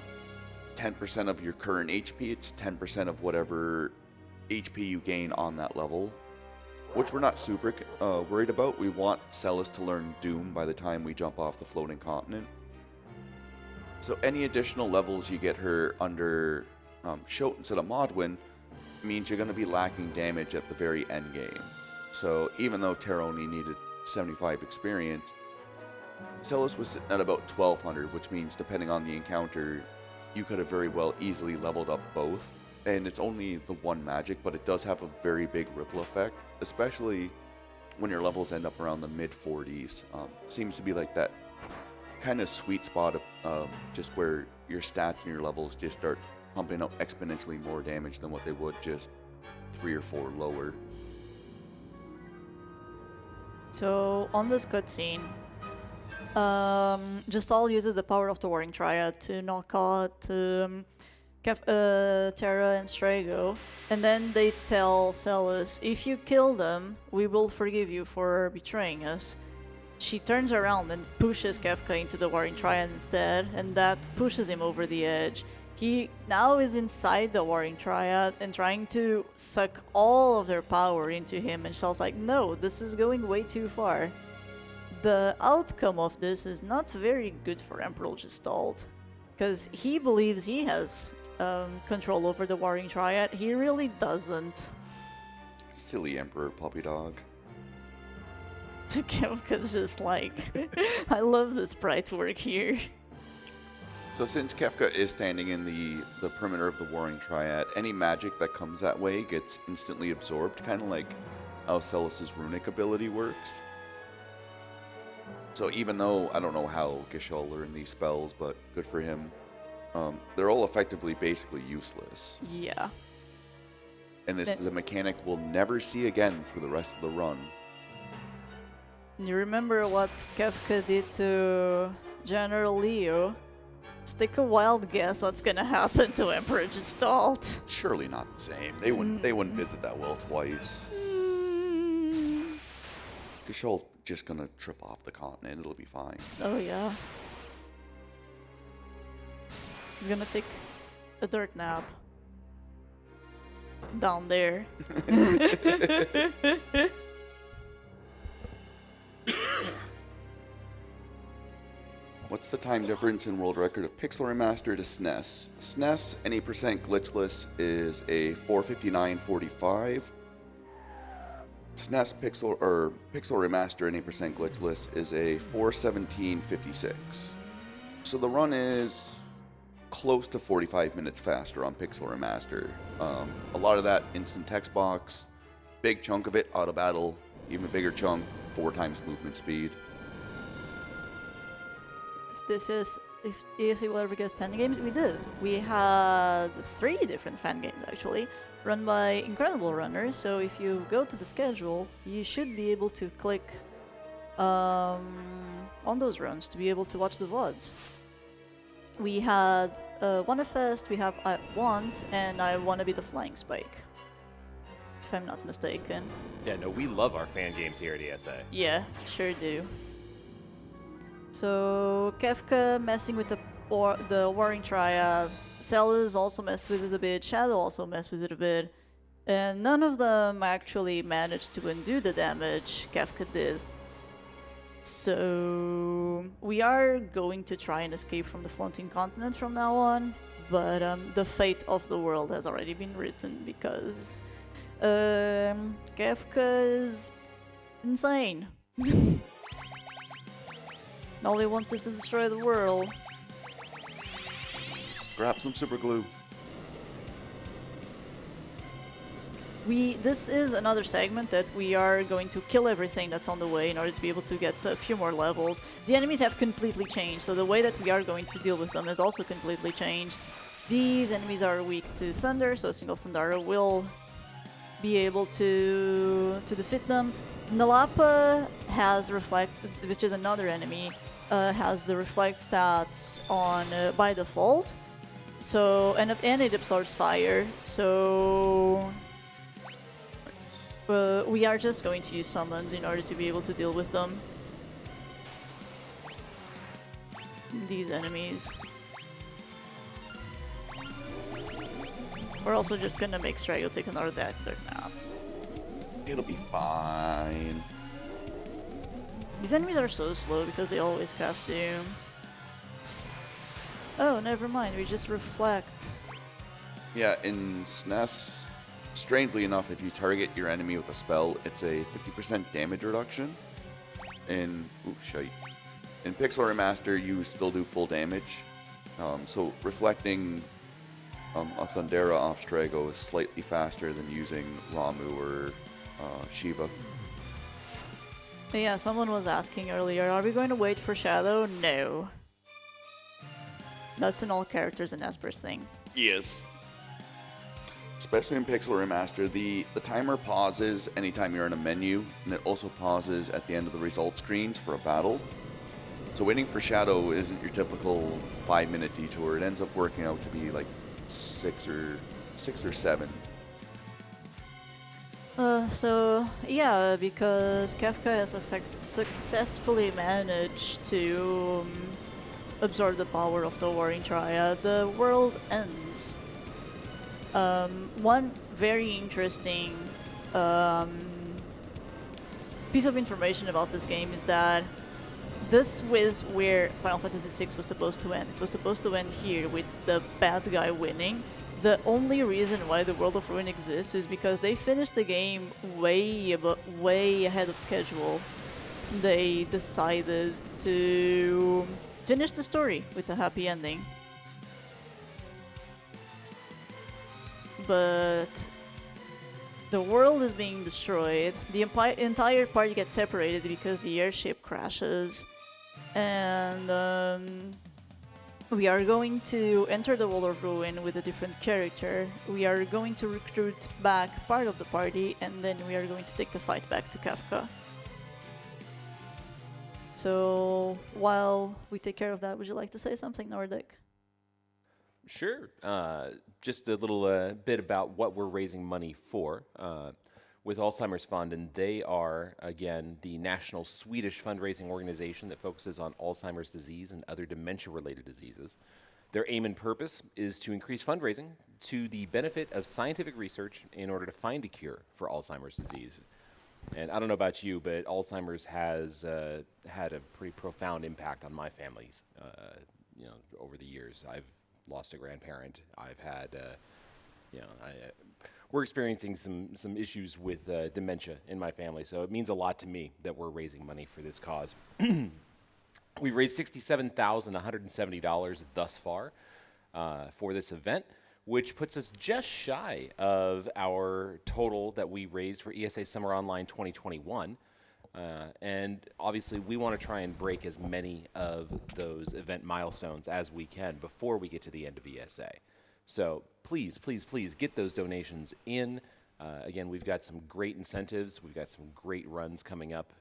10% of your current HP, it's 10% of whatever HP you gain on that level, which we're not super worried about. We want Celis to learn Doom by the time we jump off the floating continent. So any additional levels you get her under Shoat instead of Modwin means you're going to be lacking damage at the very end game. So even though Terra only needed 75 experience, Celis was sitting at about 1200, which means depending on the encounter, you could have very well easily leveled up both. And it's only the one magic, but it does have a very big ripple effect, especially when your levels end up around the mid-40s. Seems to be like that kind of sweet spot of just where your stats and your levels just start pumping out exponentially more damage than what they would just 3 or 4 lower. So on this cutscene, Gestal uses the power of the Warring Triad to knock out Terra and Strago, and then they tell Celis, if you kill them, we will forgive you for betraying us. She turns around and pushes Kefka into the Warring Triad instead, and that pushes him over the edge. He now is inside the Warring Triad and trying to suck all of their power into him, and Gestal's like, no, this is going way too far. The outcome of this is not very good for Emperor Gestalt, because he believes he has control over the Warring Triad. He really doesn't. Silly Emperor puppy dog. Kefka's just like, I love the sprite work here. So since Kefka is standing in the perimeter of the Warring Triad, any magic that comes that way gets instantly absorbed, kind of like how Celis' runic ability works. So even though I don't know how Gishal learned these spells, but good for him, they're all effectively basically useless. Yeah. And this is a mechanic we'll never see again through the rest of the run. You remember what Kefka did to General Leo? Just take a wild guess what's gonna happen to Emperor Gestalt. Surely not the same. They wouldn't visit that well twice. Gishal's just gonna trip off the continent. It'll be fine. Oh yeah. He's gonna take a dirt nap. Down there. What's the time difference in world record of Pixel Remaster to SNES? SNES, any percent glitchless, is a 459.45. SNES Pixel Remaster, any percent glitchless, is a 417.56. So the run is close to 45 minutes faster on Pixel Remaster. A lot of that instant text box, big chunk of it auto battle, even bigger chunk, 4 times movement speed. If ESA will ever get fan games, we did. We had 3 different fan games actually, run by incredible runners. So if you go to the schedule, you should be able to click on those runs to be able to watch the VODs. We had Wannafest, we have I Want, and I Wanna Be the Flying Spike, if I'm not mistaken. Yeah, no, we love our fan games here at ESA. Yeah, sure do. So Kefka messing with the Warring Triad, Celis also messed with it a bit, Shadow also messed with it a bit, and none of them actually managed to undo the damage Kefka did. So we are going to try and escape from the floating continent from now on, but the fate of the world has already been written because Kefka is insane. All he wants is to destroy the world. Grab some super glue. This is another segment that we are going to kill everything that's on the way in order to be able to get a few more levels. The enemies have completely changed, so the way that we are going to deal with them has also completely changed. These enemies are weak to thunder, so a single Thundara will be able to defeat them. Nalapa has reflect, which is another enemy, has the reflect stats on by default. So and it absorbs fire. So we are just going to use summons in order to be able to deal with them. These enemies. We're also just gonna make Strago take another death now. It'll be fine. These enemies are so slow because they always cast Doom. Oh, never mind, we just reflect. Yeah, in SNES, strangely enough, if you target your enemy with a spell, it's a 50% damage reduction. In Pixel Remaster, you still do full damage. So reflecting a Thundera off Strago is slightly faster than using Ramu or Shiva. But yeah, someone was asking earlier, are we going to wait for Shadow? No. That's an all characters and Esper's thing. Yes. Especially in Pixel Remaster, the timer pauses anytime you're in a menu, and it also pauses at the end of the result screens for a battle. So waiting for Shadow isn't your typical 5-minute detour. It ends up working out to be like 6 or 7. So yeah, because Kafka has successfully managed to absorb the power of the Warring Triad, the world ends. One very interesting piece of information about this game is that this was where Final Fantasy VI was supposed to end. It was supposed to end here with the bad guy winning. The only reason why the World of Ruin exists is because they finished the game way ahead of schedule. They decided to finish the story with a happy ending. But the world is being destroyed. The entire party gets separated because the airship crashes. And we are going to enter the World of Ruin with a different character. We are going to recruit back part of the party, and then we are going to take the fight back to Kafka. So, while we take care of that, would you like to say something, Nordic? Sure. Just a little bit about what we're raising money for with Alzheimer's Fund, and they are, again, the national Swedish fundraising organization that focuses on Alzheimer's disease and other dementia-related diseases. Their aim and purpose is to increase fundraising to the benefit of scientific research in order to find a cure for Alzheimer's disease. And I don't know about you, but Alzheimer's has had a pretty profound impact on my family's, over the years. I've lost a grandparent. I've had, we're experiencing some issues with dementia in my family, so it means a lot to me that we're raising money for this cause. We've raised $67,170 thus far for this event, which puts us just shy of our total that we raised for ESA Summer Online 2021. And obviously, we want to try and break as many of those event milestones as we can before we get to the end of ESA. So please, please, please get those donations in. Again, we've got some great incentives. We've got some great runs coming up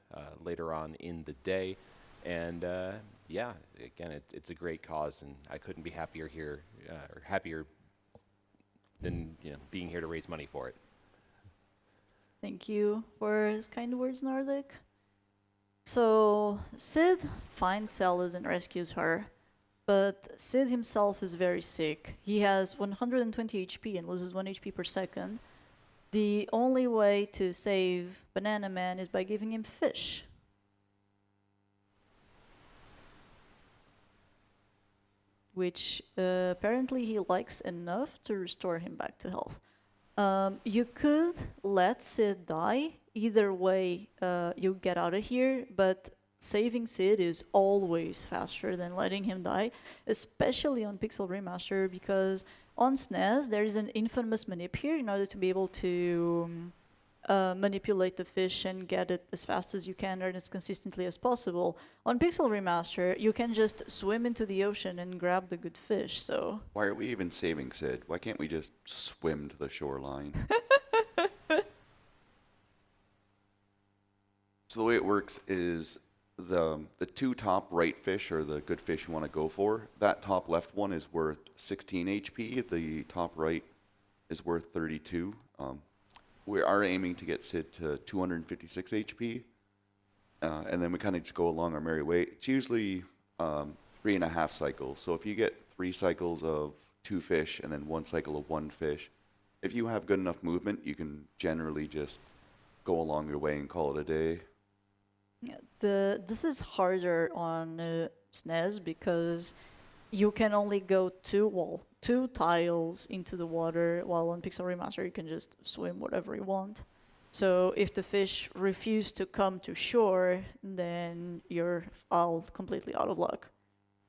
later on in the day. And again, it's a great cause, and I couldn't be happier here, or happier than being here to raise money for it. Thank you for his kind words, Nordic. So, Sid finds Celis and rescues her, but Sid himself is very sick. He has 120 HP and loses 1 HP per second. The only way to save Banana Man is by giving him fish. Which apparently he likes enough to restore him back to health. You could let Sid die. Either way, you get out of here, but saving Sid is always faster than letting him die, especially on Pixel Remaster, because on SNES there is an infamous manip here in order to be able to manipulate the fish and get it as fast as you can or as consistently as possible. On Pixel Remaster, you can just swim into the ocean and grab the good fish, so... Why are we even saving Sid? Why can't we just swim to the shoreline? So the way it works is the two top right fish are the good fish you want to go for. That top left one is worth 16 HP. The top right is worth 32. We are aiming to get Sid to 256 HP, and then we kind of just go along our merry way. It's usually 3.5 cycles. So if you get 3 cycles of 2 fish and then 1 cycle of 1 fish, if you have good enough movement, you can generally just go along your way and call it a day. Yeah, this is harder on SNES because you can only go two tiles into the water, while on Pixel Remaster you can just swim whatever you want. So if the fish refuse to come to shore, then you're all completely out of luck.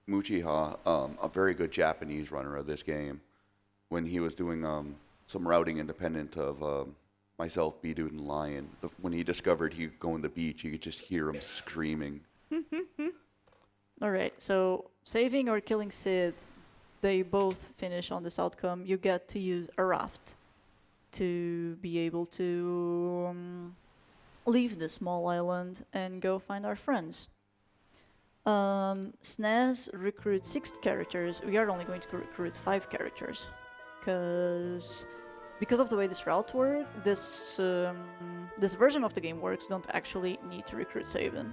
Muchiha, a very good Japanese runner of this game, when he was doing some routing independent of myself, B-Dude, and Lion, when he discovered he could go on the beach, you could just hear him screaming. Alright, so saving or killing Sid, they both finish on this outcome. You get to use a raft to be able to leave this small island and go find our friends. SNES recruits 6 characters. We are only going to recruit 5 characters because of the way this route works, this version of the game works. We don't actually need to recruit Saban,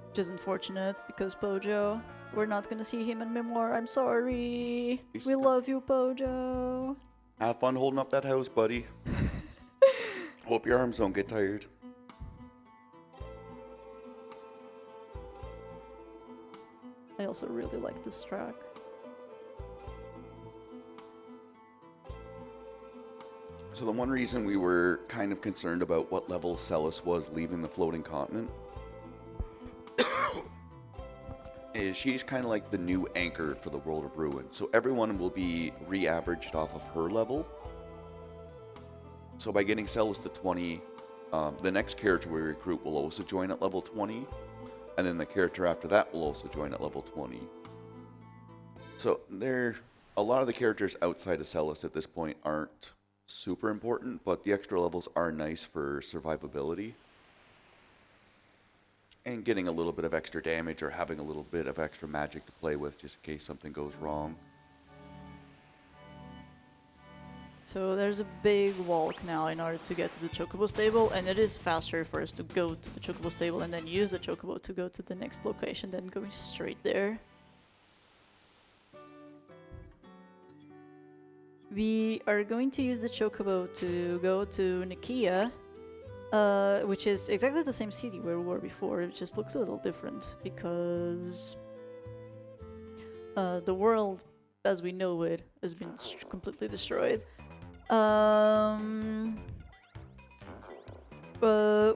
which is unfortunate because Pojo, we're not gonna see him in Memoir. I'm sorry. We love you, Pojo. Have fun holding up that house, buddy. Hope your arms don't get tired. I also really like this track. So the one reason we were kind of concerned about what level Celis was leaving the floating continent is she's kind of like the new anchor for the World of Ruin. So everyone will be re-averaged off of her level. So by getting Celis to 20, the next character we recruit will also join at level 20. And then the character after that will also join at level 20. So a lot of the characters outside of Celis at this point aren't super important, but the extra levels are nice for survivability. And getting a little bit of extra damage or having a little bit of extra magic to play with just in case something goes wrong. So there's a big walk now in order to get to the Chocobo stable, and it is faster for us to go to the Chocobo stable and then use the Chocobo to go to the next location than going straight there. We are going to use the Chocobo to go to Nikia, which is exactly the same city where we were before. It just looks a little different because the world as we know it has been completely destroyed.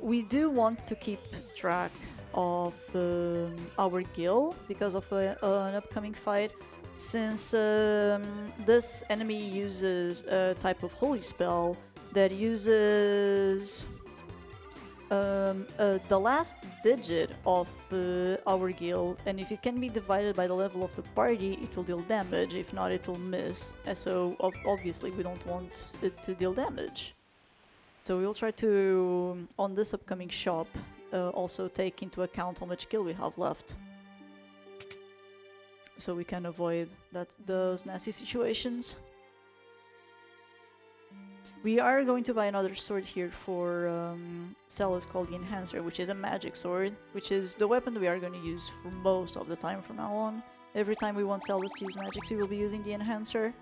We do want to keep track of our guild because of an upcoming fight. Since this enemy uses a type of holy spell that uses the last digit of our guild, and if it can be divided by the level of the party, it will deal damage. If not, it will miss. And so obviously we don't want it to deal damage. So we will try to, on this upcoming shop, also take into account how much guild we have left, so we can avoid those nasty situations. We are going to buy another sword here for Celis called the Enhancer, which is a magic sword, which is the weapon we are going to use for most of the time from now on. Every time we want Celis to use magic, we will be using the Enhancer.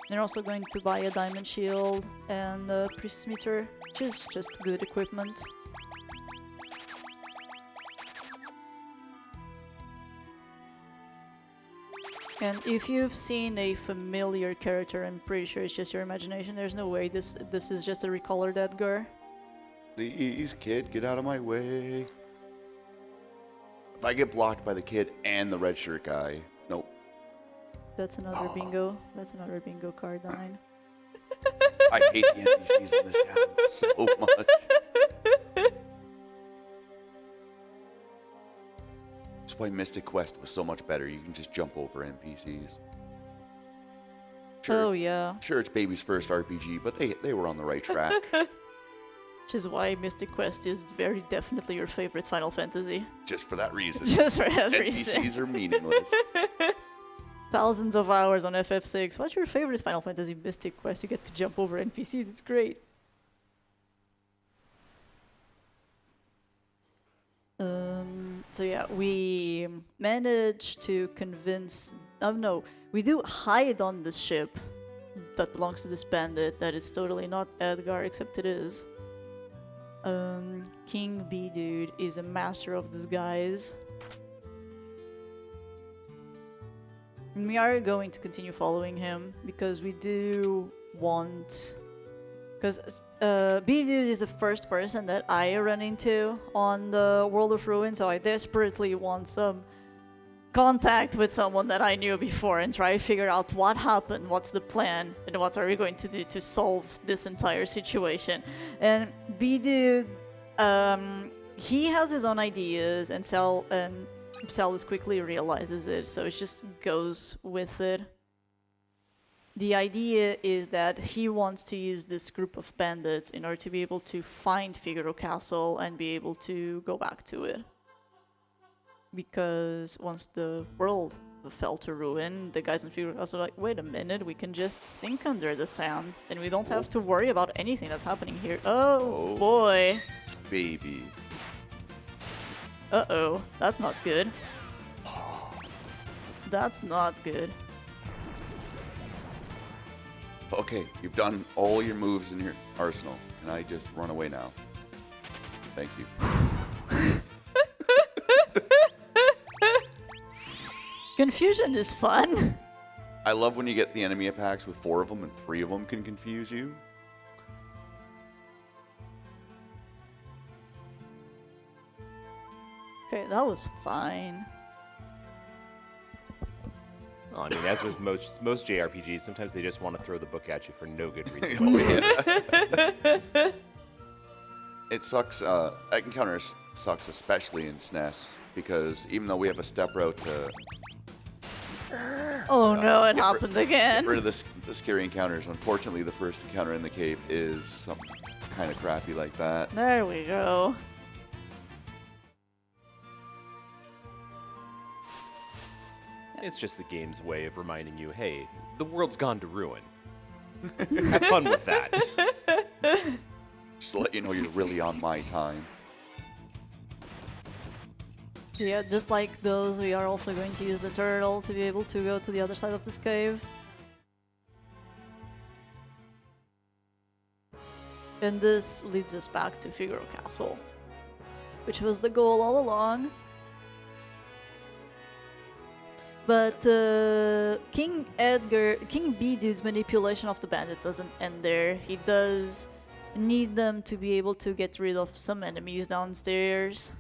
They're also going to buy a diamond shield and a priest's meter, which is just good equipment. And if you've seen a familiar character, I'm pretty sure it's just your imagination. There's no way this is just a recolored Edgar. Please, kid, get out of my way. If I get blocked by the kid and the red shirt guy, nope. That's another bingo. That's another bingo card line. I hate the NPCs in this town so much. That's why Mystic Quest was so much better. You can just jump over NPCs. Oh, yeah. Sure, it's baby's first RPG, but they were on the right track. Which is why Mystic Quest is very definitely your favorite Final Fantasy. Just for that reason. Just for that reason. NPCs are meaningless. Thousands of hours on FF6. What's your favorite Final Fantasy? Mystic Quest. You get to jump over NPCs. It's great. So yeah, we managed to convince... Oh no, we do hide on the ship that belongs to this bandit that it's totally not Edgar, except it is. King B-Dude is a master of disguise. And we are going to continue following him because we do want... Because B-Dude is the first person that I run into on the World of Ruin, so I desperately want some contact with someone that I knew before and try to figure out what happened, what's the plan, and what are we going to do to solve this entire situation. And B-Dude, he has his own ideas, and Cell as quickly realizes it, so it just goes with it. The idea is that he wants to use this group of bandits in order to be able to find Figaro Castle and be able to go back to it. Because once the world fell to ruin, the guys in Figaro Castle are like, wait a minute, we can just sink under the sand and we don't have to worry about anything that's happening here. Oh boy. Baby. Uh-oh, that's not good. That's not good. Okay, you've done all your moves in your arsenal. Can I just run away now? Thank you. Confusion is fun. I love when you get the enemy attacks with 4 of them and 3 of them can confuse you. Okay, that was fine. Well, I mean, as with most JRPGs, sometimes they just want to throw the book at you for no good reason. Oh, yeah. It sucks. That encounter sucks, especially in SNES, because even though we have a step route to Oh no, it happened again. get rid of the scary encounters, unfortunately, the first encounter in the cave is something kind of crappy like that. There we go. It's just the game's way of reminding you, hey, the world's gone to ruin. Have fun with that. Just to let you know you're really on my time. Yeah, just like those, we are also going to use the turtle to be able to go to the other side of this cave. And this leads us back to Figaro Castle, which was the goal all along. But King B-Dude's manipulation of the bandits doesn't end there. He does need them to be able to get rid of some enemies downstairs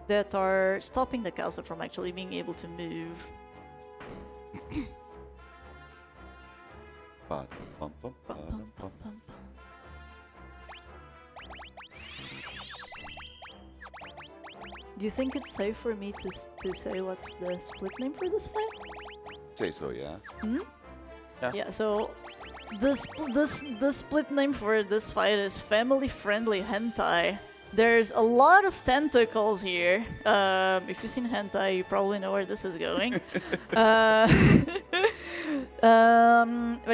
that are stopping the castle from actually being able to move. Do you think it's safe for me to say what's the split name for this fight? Say so, yeah. Yeah, so the split name for this fight is Family Friendly Hentai. There's a lot of tentacles here. If you've seen hentai, you probably know where this is going. But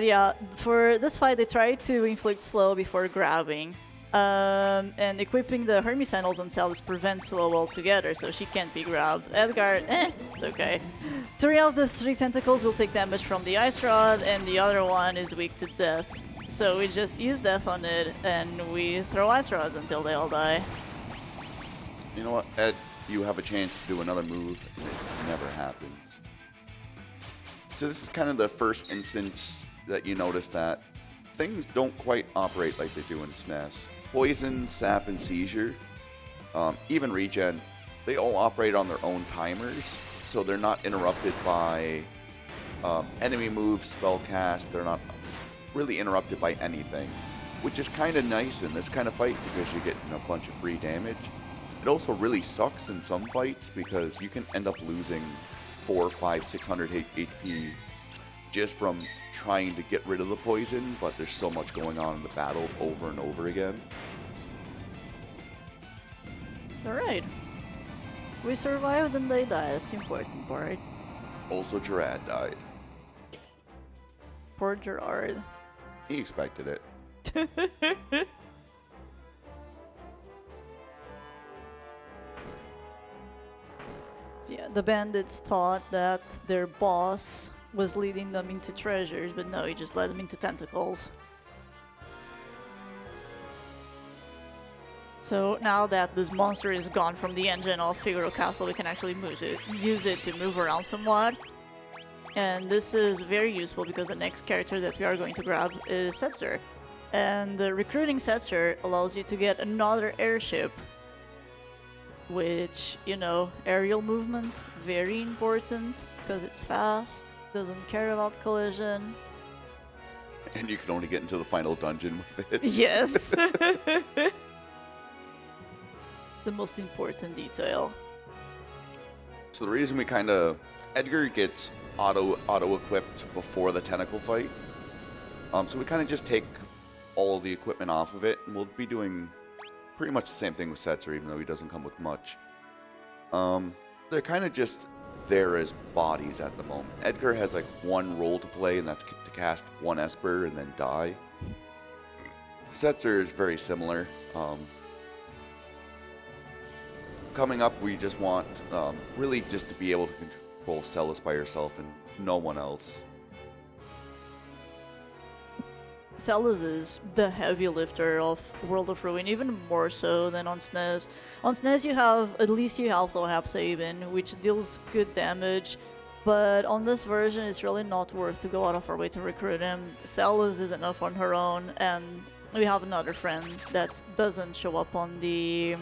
yeah, for this fight, they try to inflict slow before grabbing. And equipping the Hermes sandals on Celis prevents slow altogether, so she can't be grabbed. Edgar, it's okay. 3 of the 3 tentacles will take damage from the ice rod, and the other one is weak to death. So we just use death on it, and we throw ice rods until they all die. You know what, Ed? You have a chance to do another move, and it never happens. So this is kind of the first instance that you notice that things don't quite operate like they do in SNES. Poison, sap, and seizure, even regen, they all operate on their own timers, so they're not interrupted by enemy moves, spell cast. They're not really interrupted by anything, which is kind of nice in this kind of fight because you're getting a bunch of free damage. It also really sucks in some fights because you can end up losing 400, 500, 600 HP just from trying to get rid of the poison, but there's so much going on in the battle over and over again. Alright. We survived and they died. That's the important part. Also, Gerard died. Poor Gerard. He expected it. Yeah, the bandits thought that their boss was leading them into treasures, but no, he just led them into tentacles. So now that this monster is gone from the engine of Figaro Castle, we can actually use it to move around somewhat. And this is very useful because the next character that we are going to grab is Setzer. And recruiting Setzer allows you to get another airship, which, you know, aerial movement, very important because it's fast, doesn't care about collision. And you can only get into the final dungeon with it. Yes. The most important detail. So the reason we kind of... Edgar gets auto-equipped before the tentacle fight. So we kind of just take all of the equipment off of it, and we'll be doing pretty much the same thing with Setzer, even though he doesn't come with much. They're kind of just there as bodies at the moment. Edgar has like one role to play, and that's to cast one Esper and then die. Setzer is very similar. Coming up, we just want really just to be able to control Celis by yourself and no one else. Celis is the heavy lifter of World of Ruin, even more so than on SNES. On SNES you have, at least you also have Sabin, which deals good damage, but on this version it's really not worth to go out of our way to recruit him. Celis is enough on her own, and we have another friend that doesn't show up on the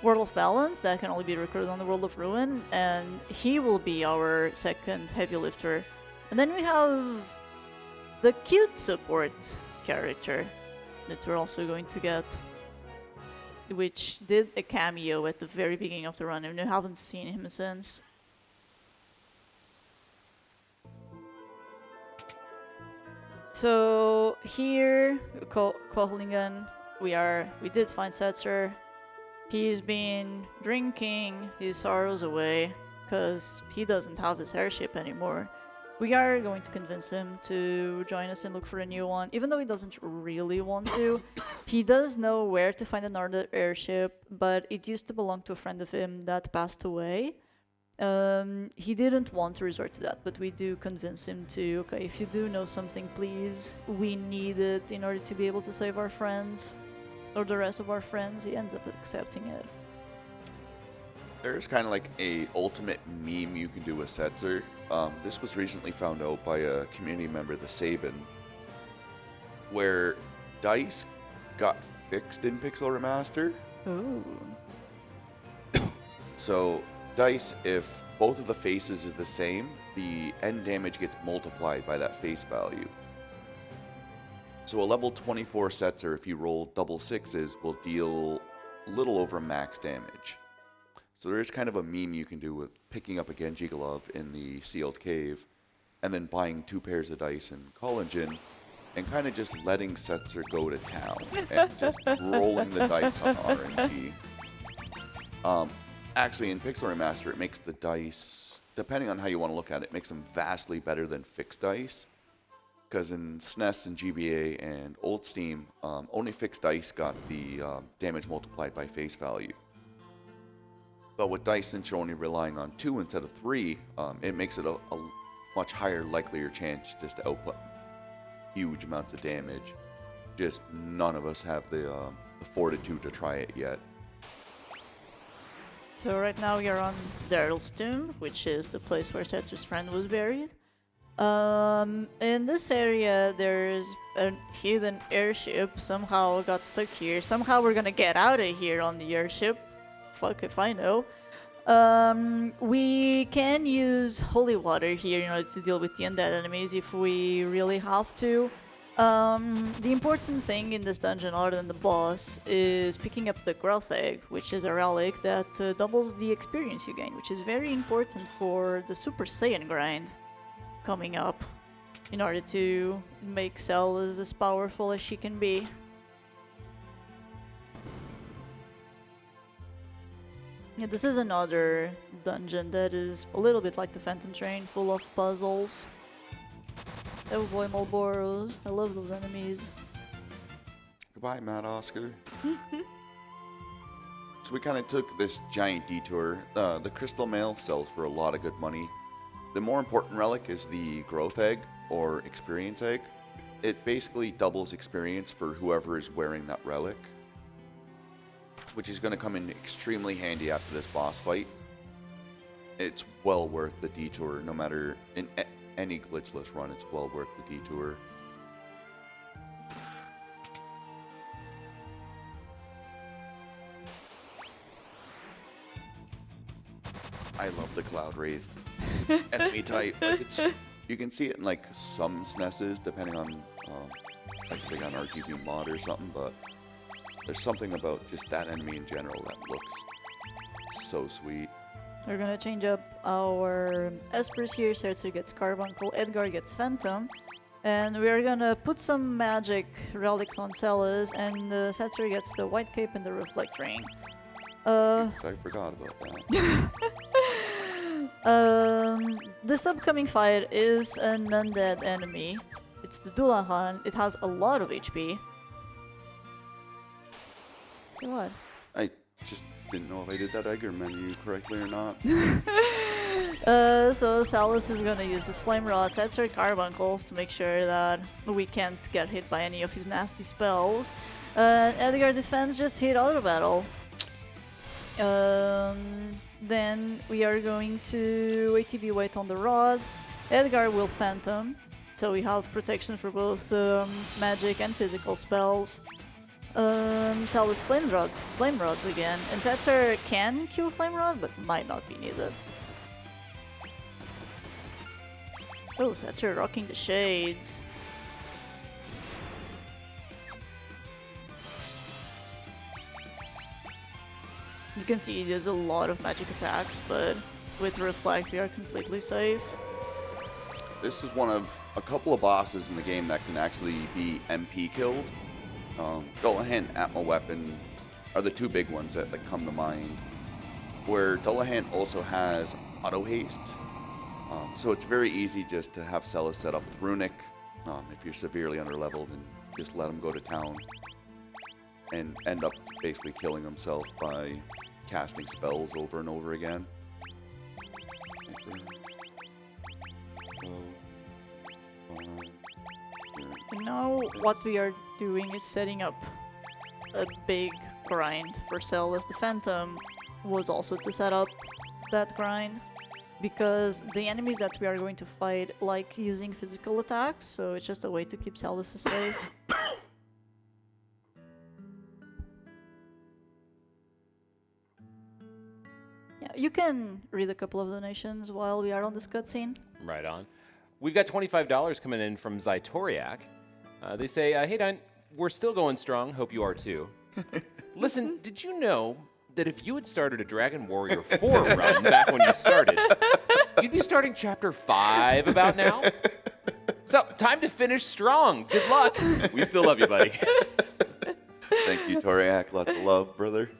World of Balance, that can only be recruited on the World of Ruin, and he will be our second heavy lifter. And then we have the cute support character that we're also going to get, which did a cameo at the very beginning of the run, and we haven't seen him since. So here, Kohlingen, we did find Setzer. He's been drinking his sorrows away because he doesn't have his airship anymore. We are going to convince him to join us and look for a new one, even though he doesn't really want to. He does know where to find another airship, but it used to belong to a friend of him that passed away. He didn't want to resort to that, but we do convince him to, okay, if you do know something, please, we need it in order to be able to save our friends, or the rest of our friends. He ends up accepting it. There's kind of like a ultimate meme you can do with Setzer. This was recently found out by a community member, the Sabin, where dice got fixed in Pixel Remaster. Ooh. So dice, if both of the faces are the same, the end damage gets multiplied by that face value. So a level 24 Setzer, if you roll double sixes, will deal a little over max damage. So there is kind of a meme you can do with picking up a Genji glove in the sealed cave, and then buying 2 pairs of dice in Collingen, and kind of just letting Setzer go to town, and just rolling the dice on RNG. Actually, in Pixel Remaster, it makes the dice, depending on how you want to look at it, makes them vastly better than fixed dice. Because in SNES and GBA and Old Steam, only fixed dice got the damage multiplied by face value. But with dice, since you're only relying on 2 instead of 3, it makes it a much higher likelier chance just to output huge amounts of damage. Just none of us have the fortitude to try it yet. So right now we are on Daryl's tomb, which is the place where Setzer's friend was buried. In this area there's a hidden airship, somehow got stuck here. Somehow we're gonna get out of here on the airship. Fuck if I know. We can use holy water here in order to deal with the undead enemies if we really have to. The important thing in this dungeon, other than the boss, is picking up the growth egg, which is a relic that doubles the experience you gain, which is very important for the Super Saiyan grind coming up. in order to make Celis as powerful as she can be. Yeah, this is another dungeon that is a little bit like the Phantom Train, full of puzzles. Oh boy, Malboros. I love those enemies. Goodbye, Matt Oscar. So we kind of took this giant detour. The crystal mail sells for a lot of good money. The more important relic is the growth egg, or experience egg. It basically doubles experience for whoever is wearing that relic, which is going to come in extremely handy after this boss fight. It's well worth the detour, no matter in any glitchless run, it's well worth the detour. I love the Cloud Wraith enemy type. Like you can see it in like some SNESes, depending on like if they got an RGB mod or something, but there's something about just that enemy in general that looks so sweet. We're gonna change up our Espers here. Setzer gets Carbuncle, Edgar gets Phantom. And we're gonna put some magic relics on Celis, and Setzer gets the White Cape and the Reflect Ring. I forgot about that. This upcoming fight is an undead enemy. It's the Dullahan. It has a lot of HP. What? I just didn't know if I did that Edgar menu correctly or not. So Celis is gonna use the Flame Rod, Setzer Carbuncles to make sure that we can't get hit by any of his nasty spells. Edgar defense just hit auto battle. Then we are going to ATB wait on the rod. Edgar will Phantom, so we have protection for both magic and physical spells. Celis Flame Rods again, and Setzer can Q Flame Rod, but might not be needed. Oh, Setzer rocking the shades. You can see there's a lot of magic attacks, but with Reflect we are completely safe. This is one of a couple of bosses in the game that can actually be MP killed. Dullahan, Atma Weapon are the two big ones that come to mind. Where Dullahan also has Auto Haste. So it's very easy just to have Celis set up with Runic if you're severely underleveled, and just let him go to town and end up basically killing himself by casting spells over and over again. Now what we are doing is setting up a big grind for Celis. The Phantom was also to set up that grind, because the enemies that we are going to fight like using physical attacks, so it's just a way to keep Celis safe. Yeah, you can read a couple of donations while we are on this cutscene. Right on. We've got $25 coming in from Zytoriak. They say, hey, Don, we're still going strong. Hope you are too. Listen, did you know that if you had started a Dragon Warrior 4 run back when you started, you'd be starting Chapter 5 about now? So, time to finish strong. Good luck. We still love you, buddy. Thank you, Toriak. Lots of love, brother.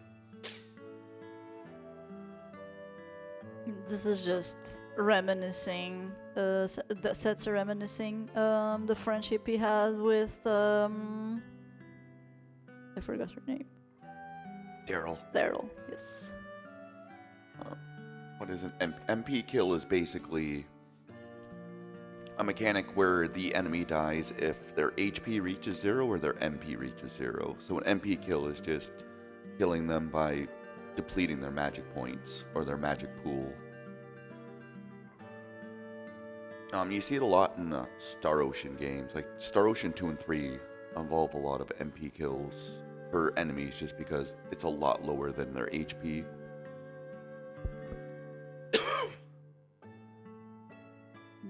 This is just reminiscing, Setzer reminiscing the friendship he had with, I forgot her name. Daryl. Daryl, yes. What is it? MP kill is basically a mechanic where the enemy dies if their HP reaches 0 or their MP reaches 0. So an MP kill is just killing them by depleting their magic points or their magic pool. You see it a lot in Star Ocean games. Like Star Ocean 2 and 3 involve a lot of MP kills for enemies just because it's a lot lower than their HP.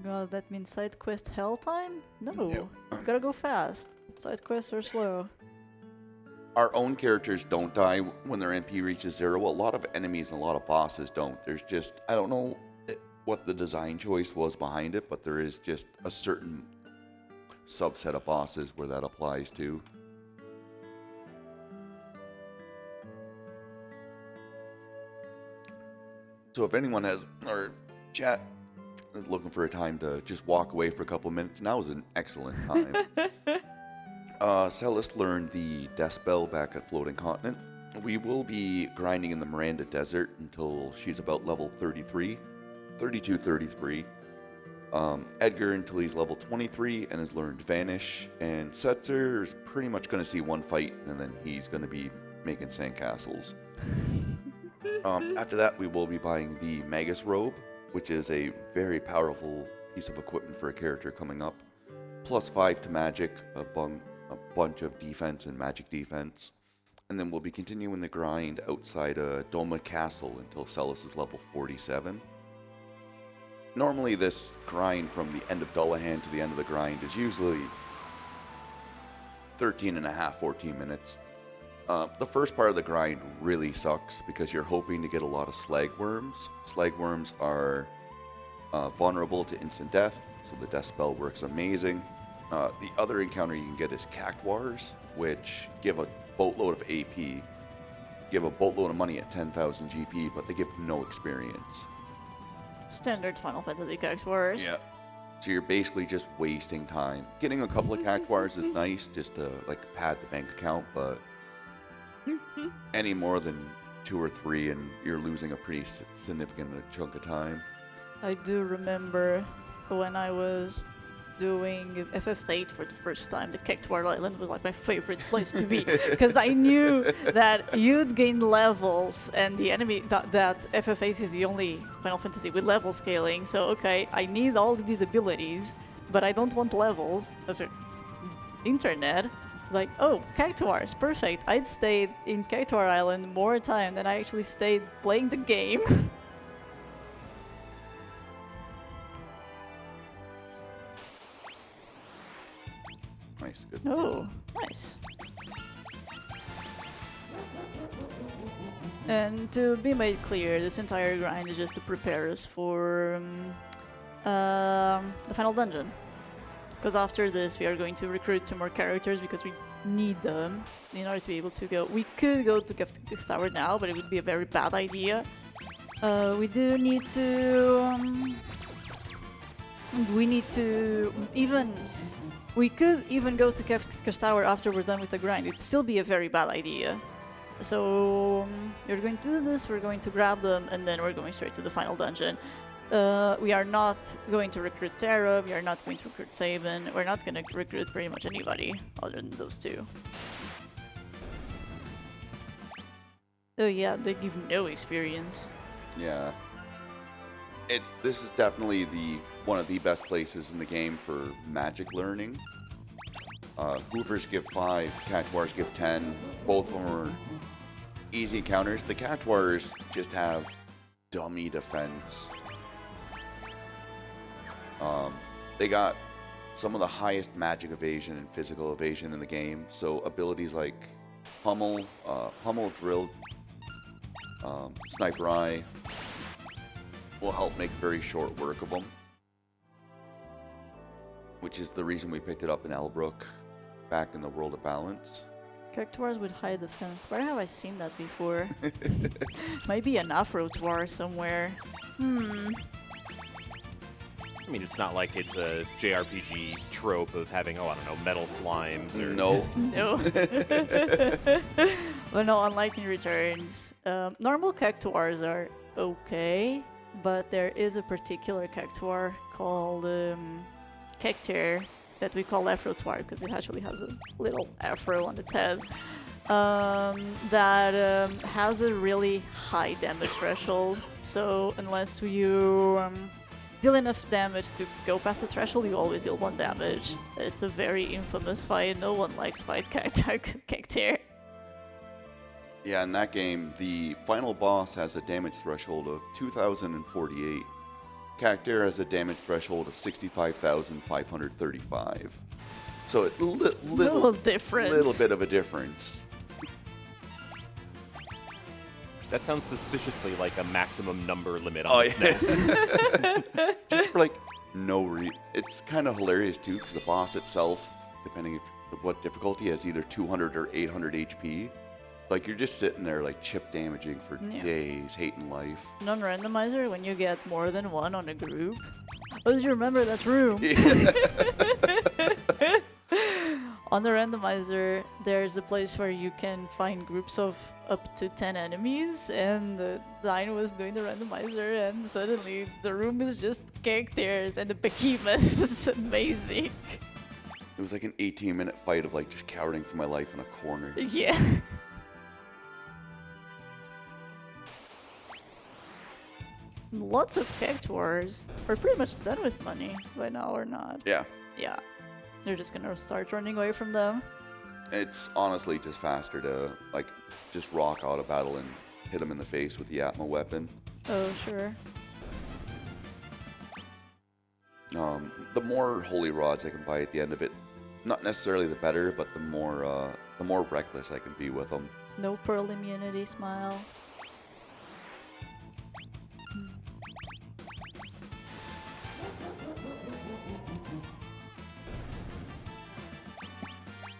God, that means side quest hell time? No, gotta go fast. Side quests are slow. Our own characters don't die when their MP reaches 0. A lot of enemies and a lot of bosses don't. There's just, I don't know what the design choice was behind it, but there is just a certain subset of bosses where that applies to. So if anyone has, or chat, is looking for a time to just walk away for a couple of minutes, now is an excellent time. Celis learned the Death Spell back at Floating Continent. We will be grinding in the Miranda Desert until she's about level 33, 32, 33. Edgar until he's level 23 and has learned Vanish. And Setzer is pretty much going to see one fight and then he's going to be making sandcastles. After that, we will be buying the Magus Robe, which is a very powerful piece of equipment for a character coming up. +5 to magic, a bunch of defense and magic defense. And then we'll be continuing the grind outside Doma Castle until Celis is level 47. Normally this grind from the end of Dullahan to the end of the grind is usually 13 and a half, 14 minutes. The first part of the grind really sucks because you're hoping to get a lot of slag worms. Slag worms are vulnerable to instant death, so the death spell works amazing. The other encounter you can get is cactuars, which give a boatload of AP, give a boatload of money at 10,000 GP, but they give no experience. Standard Final Fantasy cactuars. Yeah. So you're basically just wasting time. Getting a couple of cactuars is nice just to like pad the bank account, but any more than 2 or 3 and you're losing a pretty significant chunk of time. I do remember when I was doing FF8 for the first time, the Cactuar Island was like my favorite place to be because I knew that you'd gain levels and the enemy that FF8 is the only Final Fantasy with level scaling, so okay, I need all these abilities but I don't want levels. That's it. Internet. It's like, oh, Cactuars, perfect. I'd stayed in Cactuar Island more time than I actually stayed playing the game. Nice, good. Oh, nice. And to be made clear, this entire grind is just to prepare us for the final dungeon. Because after this, we are going to recruit 2 more characters because we need them in order to be able to go. We could go to Gift Tower now, but it would be a very bad idea. We do need to. We need to even. We could even go to Gift Tower after we're done with the grind. It'd still be a very bad idea. So you're going to do this. We're going to grab them, and then we're going straight to the final dungeon. We are not going to recruit Terra, we are not going to recruit Sabin, we're not going to recruit pretty much anybody other than those 2. Oh yeah, they give no experience. Yeah. This is definitely one of the best places in the game for magic learning. Hoovers give 5, Cactuars give 10. Both of them are easy encounters. The Cactuars just have dummy defense. They got some of the highest magic evasion and physical evasion in the game. So abilities like Pummel, Drill, Sniper Eye will help make very short work of them. Which is the reason we picked it up in Elbrook back in the World of Balance. Cactuars with high defense. Where have I seen that before? Might be an Afro-Tuar somewhere. I mean, it's not like it's a JRPG trope of having, I don't know, metal slimes or... No. No. Well, no, on Lightning Returns, normal Cactuars are okay, but there is a particular Cactuar called Cactuar that we call Afro-Tuar because it actually has a little afro on its head that has a really high damage threshold. So unless you deal enough damage to go past the threshold, you always deal 1 damage. It's a very infamous fight. No one likes fight Cactuar. Yeah, in that game, the final boss has a damage threshold of 2,048. Cactuar has a damage threshold of 65,535. So a little difference. Little bit of a difference. That sounds suspiciously like a maximum number limit on the SNES. Just for like It's kind of hilarious too, because the boss itself, depending if what difficulty, has either 200 or 800 HP. Like you're just sitting there like chip damaging for days, hating life. Non-randomizer when you get more than one on a group. Oh, do you remember that room? On the randomizer, there's a place where you can find groups of up to 10 enemies, and Dine was doing the randomizer, and suddenly the room is just characters, and the behemoth is amazing. It was like an 18-minute fight of like just cowering for my life in a corner. Yeah. Lots of characters. We're pretty much done with money by now, or not? Yeah. Yeah. They're just gonna start running away from them. It's honestly just faster to like just rock out of battle and hit them in the face with the Atma weapon. Oh, sure. The more holy rods I can buy at the end of it, not necessarily the better, but the more reckless I can be with them. No pearl immunity, smile.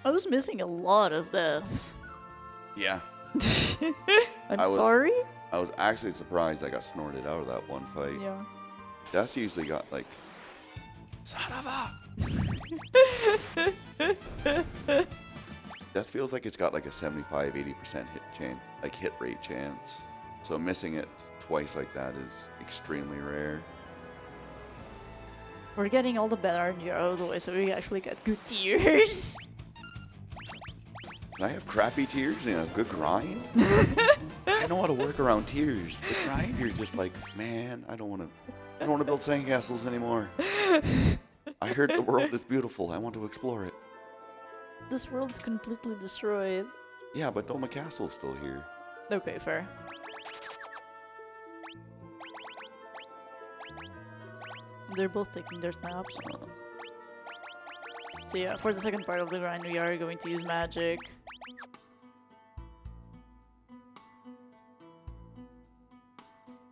I was missing a lot of deaths. Yeah. I'm sorry? I was actually surprised I got snorted out of that one fight. Yeah. That's usually got like, son of a. That feels like it's got like a 75-80% hit chance, like hit rate chance. So missing it twice like that is extremely rare. We're getting all the bad RNG out of the way, so we actually get good tiers. Can I have crappy tiers and a good grind? I know how to work around tiers. The grind, you're just like, man, I don't want to build sandcastles anymore. I heard the world is beautiful. I want to explore it. This world's completely destroyed. Yeah, but Doma Castle is still here. Okay, fair. They're both taking their snaps. So yeah, for the second part of the grind, we are going to use magic.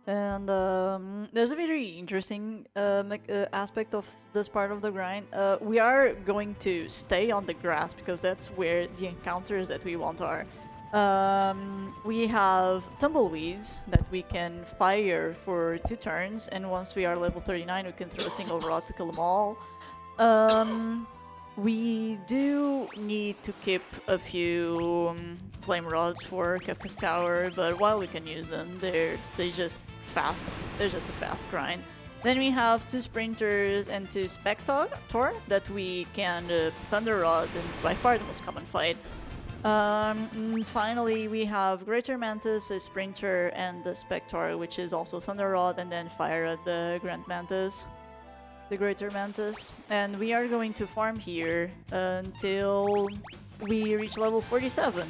And there's a very interesting aspect of this part of the grind. We are going to stay on the grass because that's where the encounters that we want are. We have tumbleweeds that we can fire for 2 turns, and once we are level 39, we can throw a single rod to kill them all. We do need to keep a few flame rods for Kefka's Tower, but while we can use them, they're just fast. They're just a fast grind. Then we have 2 sprinters and 2 spector that we can thunder rod, and it's by far the most common fight. And finally, we have Greater Mantis, a sprinter, and the spector, which is also thunder rod, and then fire at the Grand Mantis. The Greater Mantis, and we are going to farm here until we reach level 47.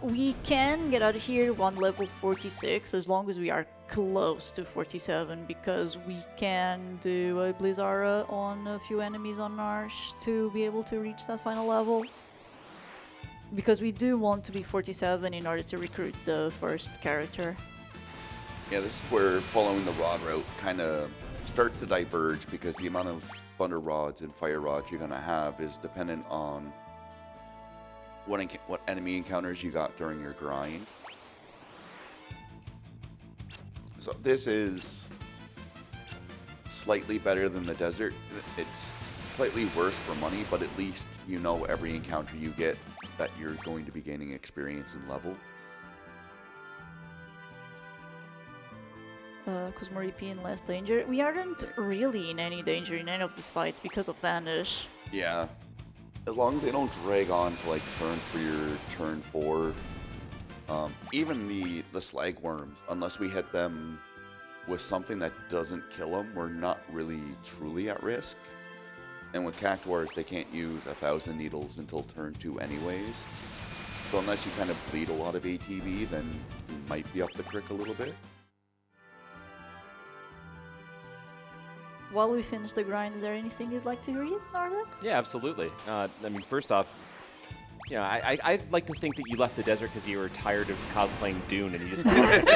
We can get out of here on level 46 as long as we are close to 47, because we can do a Blizzara on a few enemies on Marsh to be able to reach that final level. Because we do want to be 47 in order to recruit the first character. Yeah, this is where following the rod route kind of starts to diverge, because the amount of thunder rods and fire rods you're going to have is dependent on what enemy encounters you got during your grind. So this is slightly better than the desert. It's slightly worse for money, but at least you know every encounter you get that you're going to be gaining experience and level. Because more EP and less danger. We aren't really in any danger in any of these fights because of Vanish. Yeah. As long as they don't drag on to like turn 3 or turn 4. Even the slag worms, unless we hit them with something that doesn't kill them, we're not really truly at risk. And with Cactuars, they can't use 1,000 needles until turn 2 anyways. So unless you kind of bleed a lot of ATB, then you might be up the crick a little bit. While we finish the grind, is there anything you'd like to read, Nardak? Yeah, absolutely. I mean, first off, you know, I like to think that you left the desert because you were tired of cosplaying Dune and you just wanted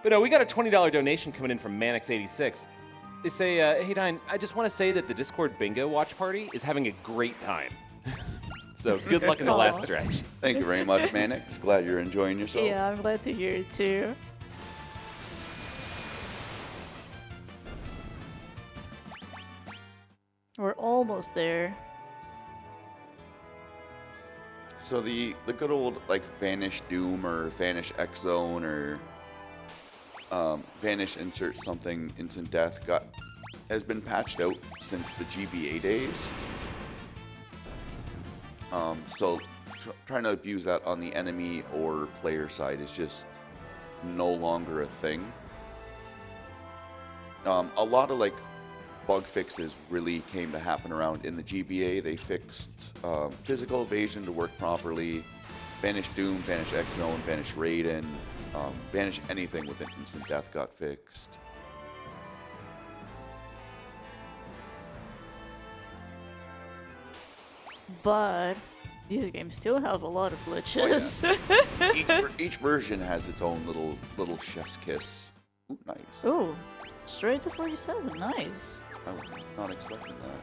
to But no, we got a $20 donation coming in from Manix86. They say, hey, Dine, I just want to say that the Discord bingo watch party is having a great time. So good luck in the last stretch. Thank you very much, Manix. Glad you're enjoying yourself. Yeah, I'm glad to hear it too. We're almost there. So the good old like Vanish Doom or Vanish X Zone or Vanish Insert Something Instant Death has been patched out since the GBA days. So trying to abuse that on the enemy or player side is just no longer a thing. A lot of like bug fixes really came to happen around in the GBA. They fixed physical evasion to work properly. Vanish Doom, Vanish X Zone, Vanish Raiden, Vanish anything with an instant death got fixed. But these games still have a lot of glitches. Each version has its own little chef's kiss. Ooh, nice. Oh, straight to 47. Nice. I was not expecting that.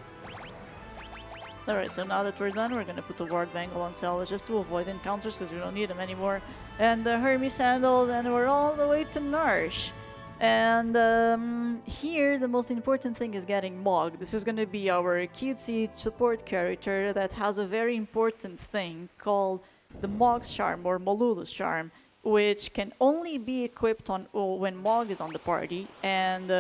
Alright, so now that we're done, we're gonna put the Ward Bangle on Cell just to avoid encounters because we don't need them anymore. And the Hermes Sandals, and we're all the way to Narsh. And here, the most important thing is getting Mog. This is gonna be our cutesy support character that has a very important thing called the Mog's Charm or Molulu's Charm, which can only be equipped on when Mog is on the party, and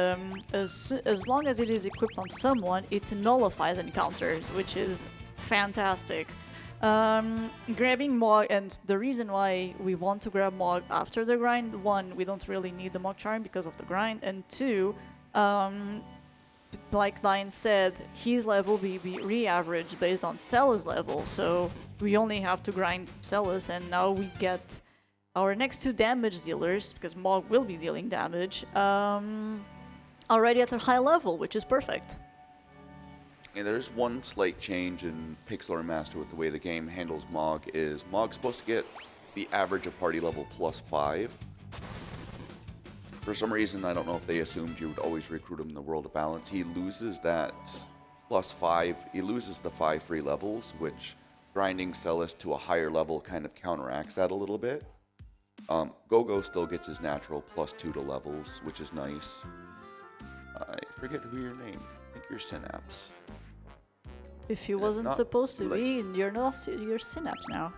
as long as it is equipped on someone, it nullifies encounters, which is fantastic. Grabbing Mog, and the reason why we want to grab Mog after the grind, one, we don't really need the Mog Charm because of the grind, and two, like Dine said, his level will be re-averaged based on Celis level, so we only have to grind Celis, and now we get our next two damage dealers, because Mog will be dealing damage, already at a high level, which is perfect. And there's one slight change in Pixel Remaster with the way the game handles Mog is Mog's supposed to get the average of party level +5. For some reason, I don't know if they assumed you would always recruit him in the World of Balance. He loses that +5. He loses the 5 free levels, which grinding Celis to a higher level kind of counteracts that a little bit. Go-Go still gets his natural +2 to levels, which is nice. I forget who you're named. I think you're Synapse. If he wasn't not supposed to like- be, you're not. You're Synapse now.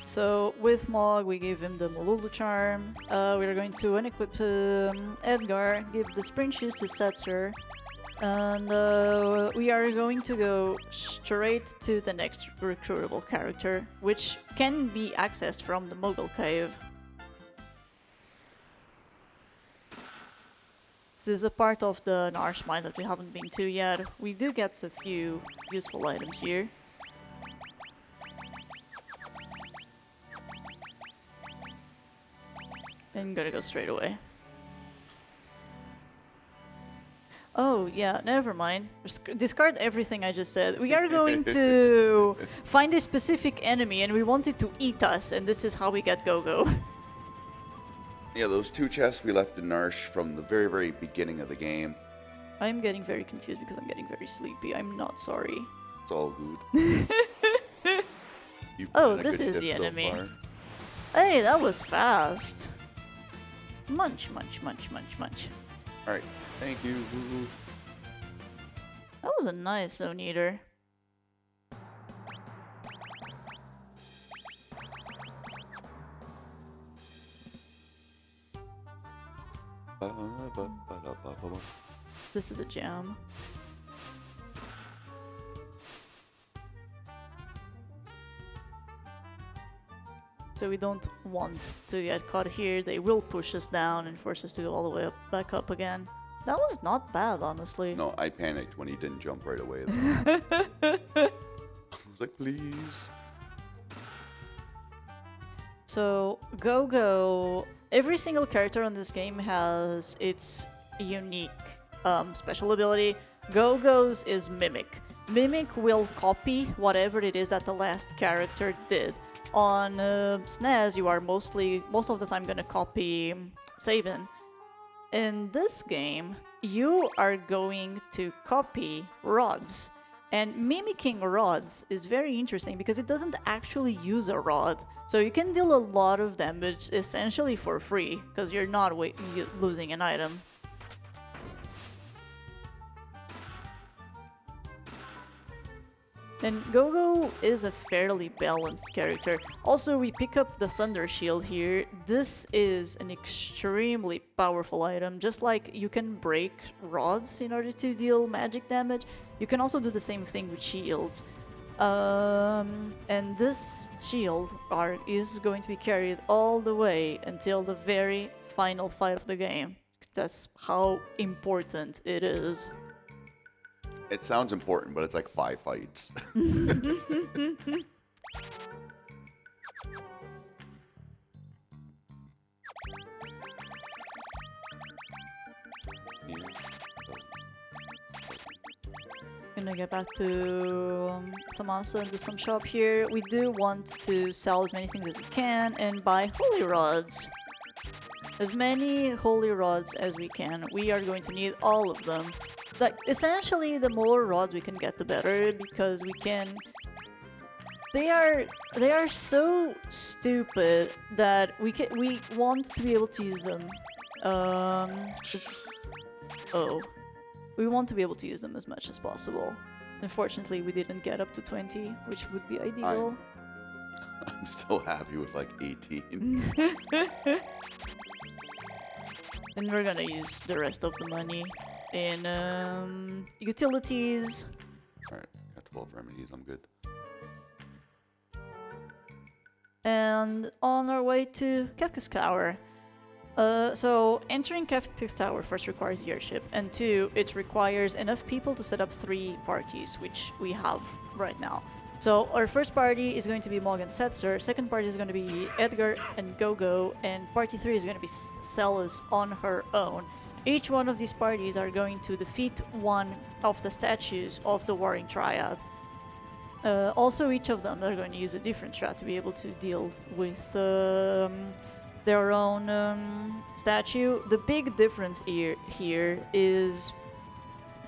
So with Mog, we gave him the Molulu Charm. We are going to unequip Edgar, give the Sprint Shoes to Setzer, and we are going to go straight to the next recruitable character, which can be accessed from the Mogul Cave. This is a part of the Narsh mine that we haven't been to yet. We do get a few useful items here. I'm gonna go straight away. Oh, yeah, never mind. Discard everything I just said. We are going to find a specific enemy and we want it to eat us, and this is how we get Go-Go. Yeah, those 2 chests we left in Narsh from the very, very beginning of the game. I'm getting very confused because I'm getting very sleepy. I'm not sorry. It's all good. You've Oh, done a this good is shift the so enemy. far. Hey, that was fast. Munch, munch, munch, munch, munch. Alright, thank you. That was a nice Zone Eater. This is a jam. So we don't want to get caught here. They will push us down and force us to go all the way back up again. That was not bad, honestly. No, I panicked when he didn't jump right away. I was like, please. So Go-Go, every single character on this game has its unique special ability. Go-Go's is Mimic. Mimic will copy whatever it is that the last character did. On SNES, you are most of the time gonna copy Sabin. In this game, you are going to copy rods. And mimicking rods is very interesting because it doesn't actually use a rod. So you can deal a lot of damage essentially for free because you're not losing an item. And Go-Go is a fairly balanced character. Also, we pick up the Thunder Shield here. This is an extremely powerful item. Just like you can break rods in order to deal magic damage, you can also do the same thing with shields. And this shield is going to be carried all the way until the very final fight of the game. That's how important it is. It sounds important, but it's like 5 fights. Gonna get back to Thamasa and do some shop here. We do want to sell as many things as we can and buy holy rods. As many holy rods as we can. We are going to need all of them. Like, essentially, the more rods we can get, the better, because we can... They are so stupid that we want to be able to use them. We want to be able to use them as much as possible. Unfortunately, we didn't get up to 20, which would be ideal. I'm still happy with like 18. And we're gonna use the rest of the money in utilities. Alright, got 12 remedies, I'm good. And on our way to Kefka's Tower. So entering Kefka's Tower first requires the airship, and 2, it requires enough people to set up 3 parties, which we have right now. So our first party is going to be Mog and Setzer, second party is going to be Edgar and Go-Go, and party 3 is going to be Celis on her own. Each one of these parties are going to defeat one of the statues of the Warring Triad. Also, each of them are going to use a different strat to be able to deal with their own statue. The big difference here is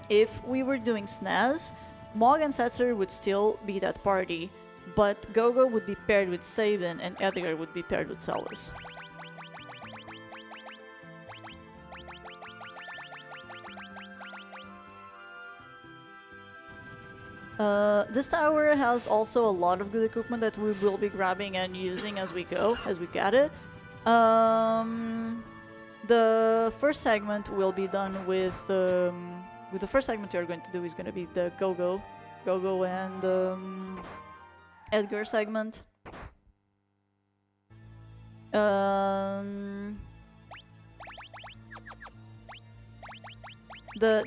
if we were doing SNES, Mog and Setzer would still be that party, but Go-Go would be paired with Sabin and Edgar would be paired with Celis. This tower has also a lot of good equipment that we will be grabbing and using as we go, as we get it. The first segment will be done with the first segment we are going to do is going to be the Go-Go and Edgar segment.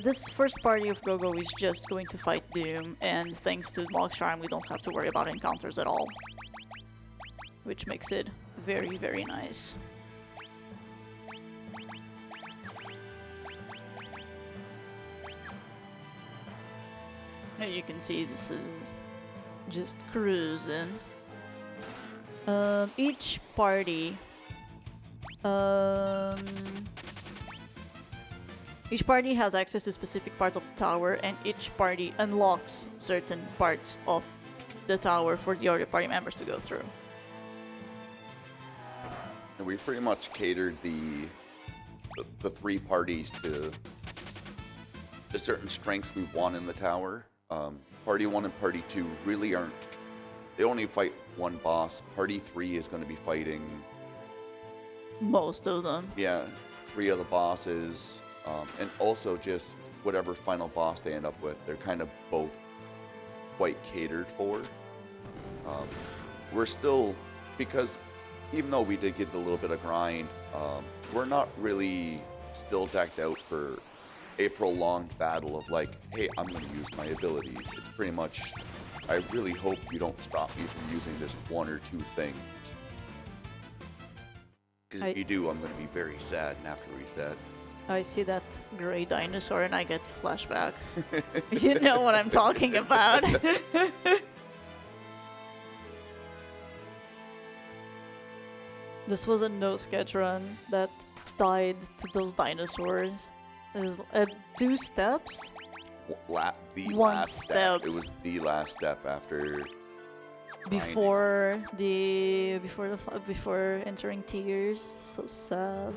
This first party of Go-Go is just going to fight Doom, and thanks to Mog's Charm, we don't have to worry about encounters at all, which makes it very, very nice. Now you can see this is just cruising. Each party has access to specific parts of the tower, and each party unlocks certain parts of the tower for the other party members to go through. And we pretty much catered the 3 parties to the certain strengths we want in the tower. Party 1 and Party 2 really aren't... They only fight one boss. Party 3 is going to be fighting... Most of them. Yeah, 3 of the bosses. And also just whatever final boss they end up with. They're kind of both quite catered for. We're still... Because even though we did get a little bit of grind, we're not really still decked out for a prolonged battle of like, hey, I'm going to use my abilities. It's pretty much, I really hope you don't stop me from using this 1 or 2 things. Because if you do, I'm going to be very sad and after reset. I see that gray dinosaur and I get flashbacks. You know what I'm talking about. This was a no sketch run that died to those dinosaurs. There's 2 steps. The One last step. It was the last step after. Before entering tears. So sad.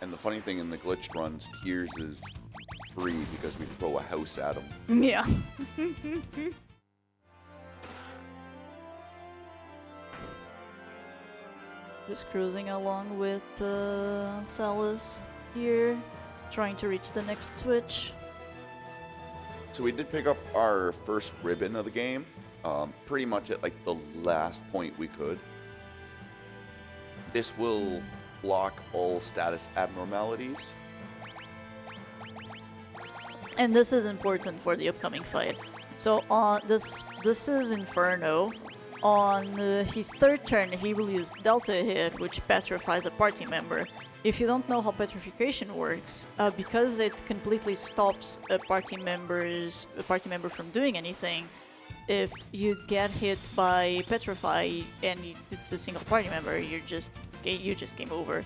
And the funny thing in the glitched runs, Tears is free because we throw a house at him. Yeah. Just cruising along with Salus here, trying to reach the next switch. So we did pick up our first ribbon of the game, pretty much at like the last point we could. This will block all status abnormalities. And this is important for the upcoming fight. So this is Inferno. On his 3rd turn, he will use Delta Hit, which petrifies a party member. If you don't know how petrification works, because it completely stops a party member from doing anything, if you get hit by Petrify and it's a single party member, you just game over.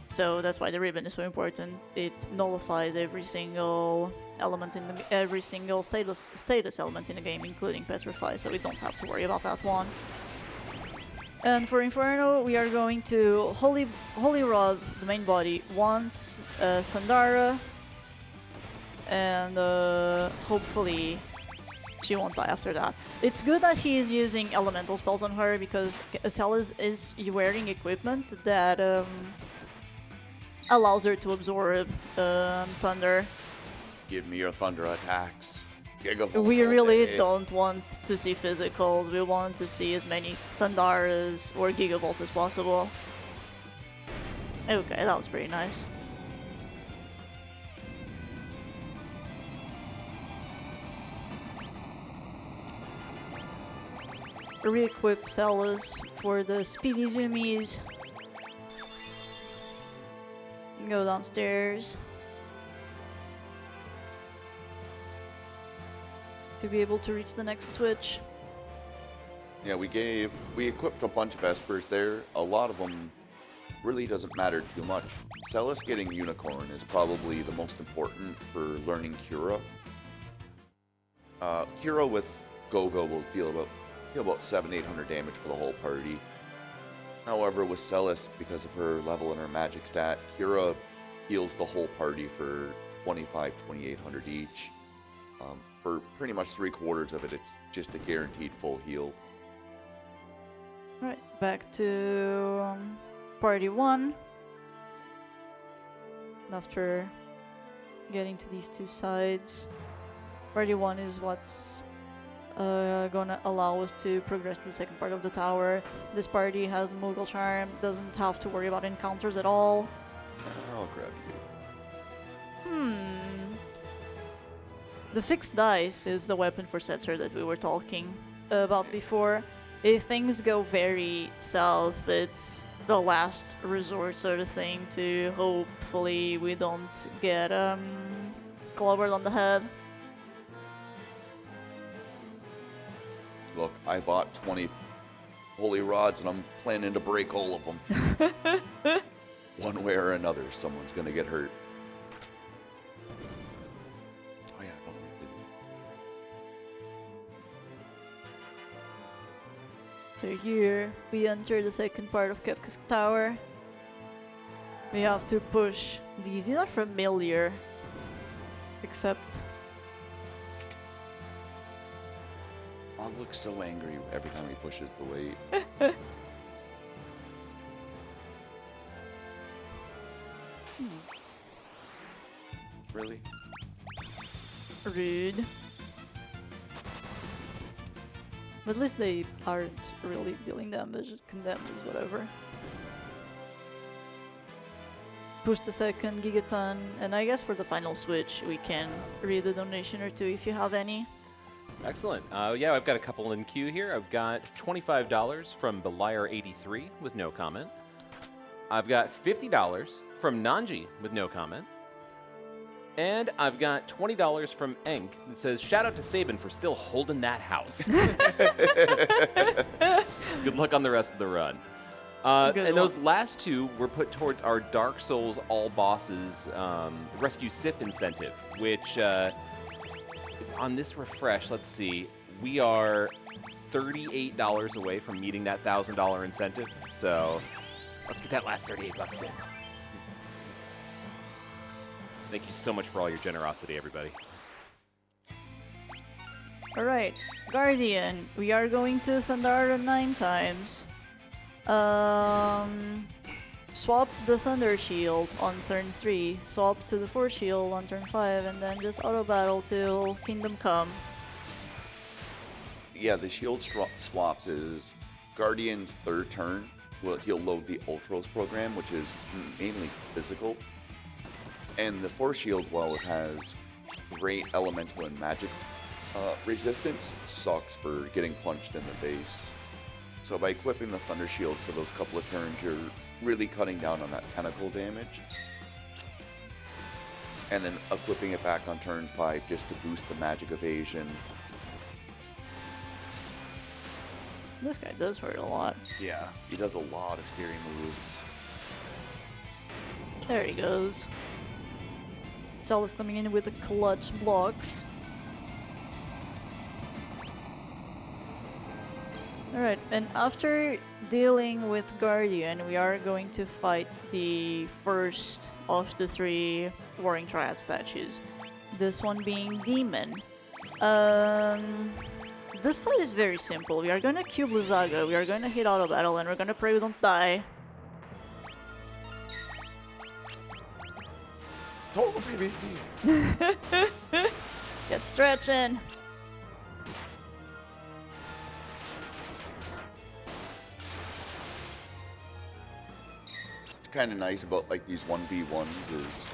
So that's why the ribbon is so important. It nullifies every single element in every single status element in the game, including Petrify, so we don't have to worry about that one. And for Inferno, we are going to Holy Rod, the main body, once, Thundara, and hopefully she won't die after that. It's good that he is using elemental spells on her because Salus is wearing equipment that allows her to absorb thunder. Give me your thunder attacks. Gigavolt We all really day. don't want to see physicals. We want to see as many Thundaras or Gigavolts as possible. Okay, that was pretty nice. Re-equip Salus for the speedy zoomies. Go downstairs to be able to reach the next switch. Yeah, we equipped a bunch of Espers there. A lot of them really doesn't matter too much. Celis getting Unicorn is probably the most important for learning Cura. Cura with Go-Go will deal about 700-800 damage for the whole party. However, with Celis, because of her level and her magic stat, Cura heals the whole party for 2,800 each. For pretty much 3/4 of it, it's just a guaranteed full heal. Alright, back to party 1. After getting to these 2 sides, party 1 is what's gonna allow us to progress to the second part of the tower. This party has Moogle Charm, doesn't have to worry about encounters at all. I'll grab you. The fixed dice is the weapon for Setzer that we were talking about before. If things go very south, it's the last resort sort of thing to hopefully we don't get clobbered on the head. Look, I bought 20 holy rods and I'm planning to break all of them. One way or another, someone's gonna get hurt. Oh yeah, don't leave it. So here we enter the second part of Kefka's Tower. We have to push these. These are familiar, except Og looks so angry every time he pushes the weight. Really? rude. But at least they aren't really dealing damage, just condemned is whatever. Push the second Gigaton, and I guess for the final switch we can read a donation or two if you have any. Excellent. Yeah, I've got a couple in queue here. I've got $25 from Beliar83 with no comment. I've got $50 from Nanji with no comment. And I've got $20 from Enk that says, shout out to Sabin for still holding that house. Good luck on the rest of the run. And those last two were put towards our Dark Souls All Bosses Rescue Sif incentive, which on this refresh, let's see, we are $38 away from meeting that $1,000 incentive. So let's get that last 38 bucks in. Thank you so much for all your generosity, everybody. Alright, Guardian, we are going to Thundara 9 times. Swap the Thunder Shield on turn 3, swap to the Force Shield on turn 5, and then just auto battle till Kingdom Come. Yeah, the shield swaps is Guardian's third turn. He'll load the Ultros program, which is mainly physical. And the Force Shield, while it has great elemental and magic resistance, sucks for getting punched in the face. So by equipping the Thunder Shield for those couple of turns, you're really cutting down on that tentacle damage. And then equipping it back on turn 5 just to boost the magic evasion. This guy does hurt a lot. Yeah, he does a lot of scary moves. There he goes. Cell is coming in with the clutch blocks. Alright, and after dealing with Guardian, we are going to fight the first of the 3 Warring Triad statues. This one being Demon. This fight is very simple. We are gonna cube Lizaga, we are gonna hit auto battle, and we're gonna pray we don't die. Oh, baby! Get stretching! It's kind of nice about like these 1v1s is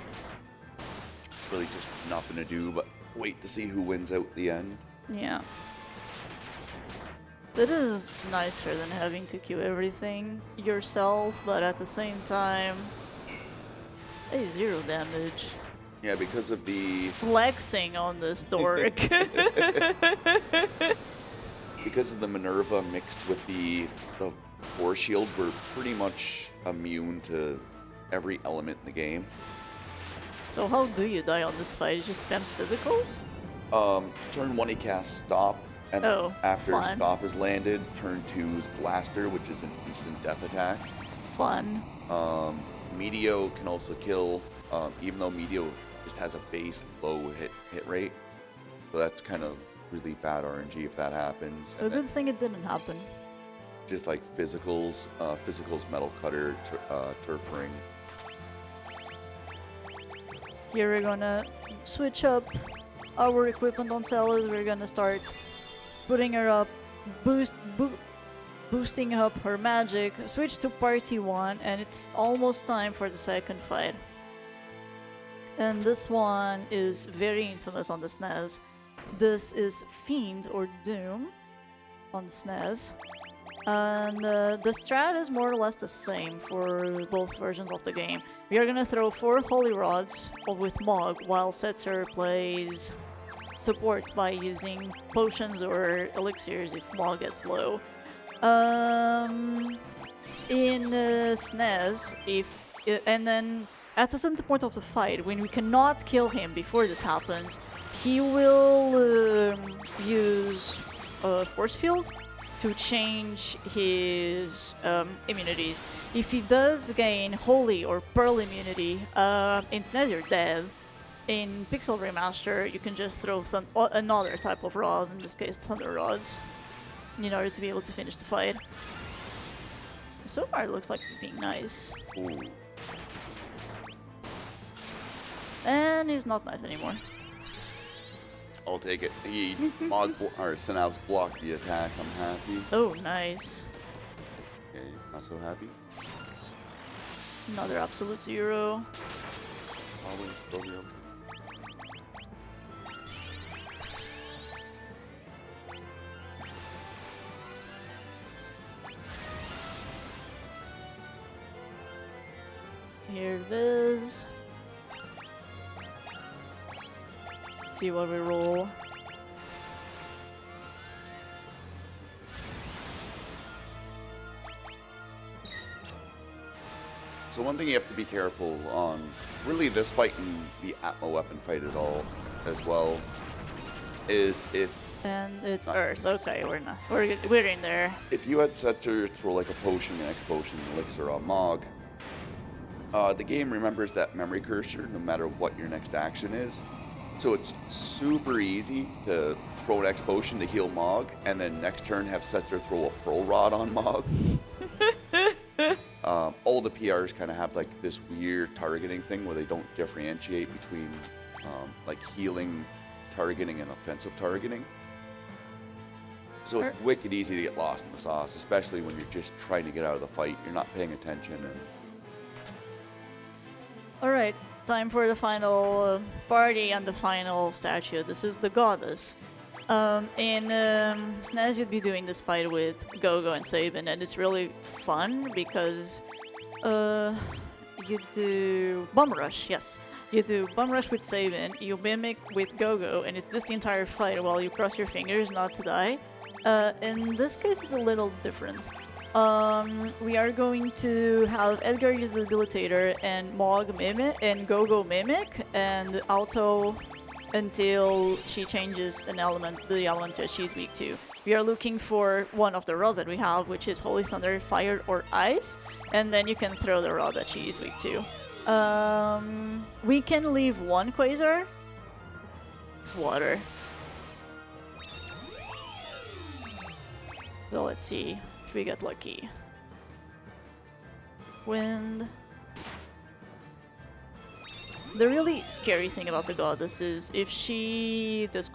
really just nothing to do but wait to see who wins out the end. Yeah. It is nicer than having to queue everything yourself, but at the same time, hey, 0 damage. Yeah, because of the Flexing on this dork. because of the Minerva mixed with the Force Shield, we're pretty much immune to every element in the game. So how do you die on this fight? It just spams physicals? Turn 1 he casts Stop, and Oh, after fun. Stop is landed, turn 2 is Blaster, which is an instant death attack. Fun. Meteo can also kill, even though Meteo just has a base low hit rate. So that's kind of really bad RNG if that happens. So And good then thing it didn't happen. just like physicals, Metal Cutter, Turf Ring. Here we're gonna switch up our equipment on Celis. We're gonna start putting her up, boosting up her magic, switch to party 1, and it's almost time for the second fight. And this one is very infamous on the SNES. This is Fiend or Doom on the SNES. And the strat is more or less the same for both versions of the game. We are gonna throw 4 Holy Rods with Mog, while Setzer plays support by using potions or elixirs if Mog gets low. In SNES, and then at the center point of the fight, when we cannot kill him before this happens, he will use Force Field to change his immunities. If he does gain Holy or Pearl immunity, in SNES you're dead. In Pixel Remaster, you can just throw another type of rod, in this case Thunder Rods, in order to be able to finish the fight. So far it looks like he's being nice. Ooh. And he's not nice anymore. I'll take it. He or Synapse blocked the attack. I'm happy. Oh, nice. Okay, not so happy. Another absolute 0. Always still be okay. Here it is. Let's see what we roll. So one thing you have to be careful on, really this fight and the Atmo weapon fight at all as well, is And it's Nice. Earth. Okay, we're not. We're in there. if you had set to throw like a potion, an X-Potion, elixir, or a Mog, the game remembers that memory cursor no matter what your next action is. So it's super easy to throw an X-Potion to heal Mog, and then next turn have Setzer throw a Pearl Rod on Mog. All the PRs kind of have like this weird targeting thing where they don't differentiate between like healing targeting and offensive targeting. So it's wicked easy to get lost in the sauce, especially when you're just trying to get out of the fight. You're not paying attention. And All right, time for the final party and the final statue. This is the goddess. In SNES, you'd be doing this fight with Go-Go and Sabin, and it's really fun because you do Bomb Rush, yes. You do Bomb Rush with Sabin, you mimic with Go-Go, and it's just the entire fight while you cross your fingers not to die. In this case, it's a little different. We are going to have Edgar use the debilitator and Mog mimic and Go-Go mimic and auto until she changes an element, the element that she's weak to. We are looking for one of the rods that we have, which is Holy Thunder, Fire, or Ice, and then you can throw the rod that she is weak to. We can leave one Quasar. Water. Well, let's see if we get lucky. Wind. The really scary thing about the goddess is if she is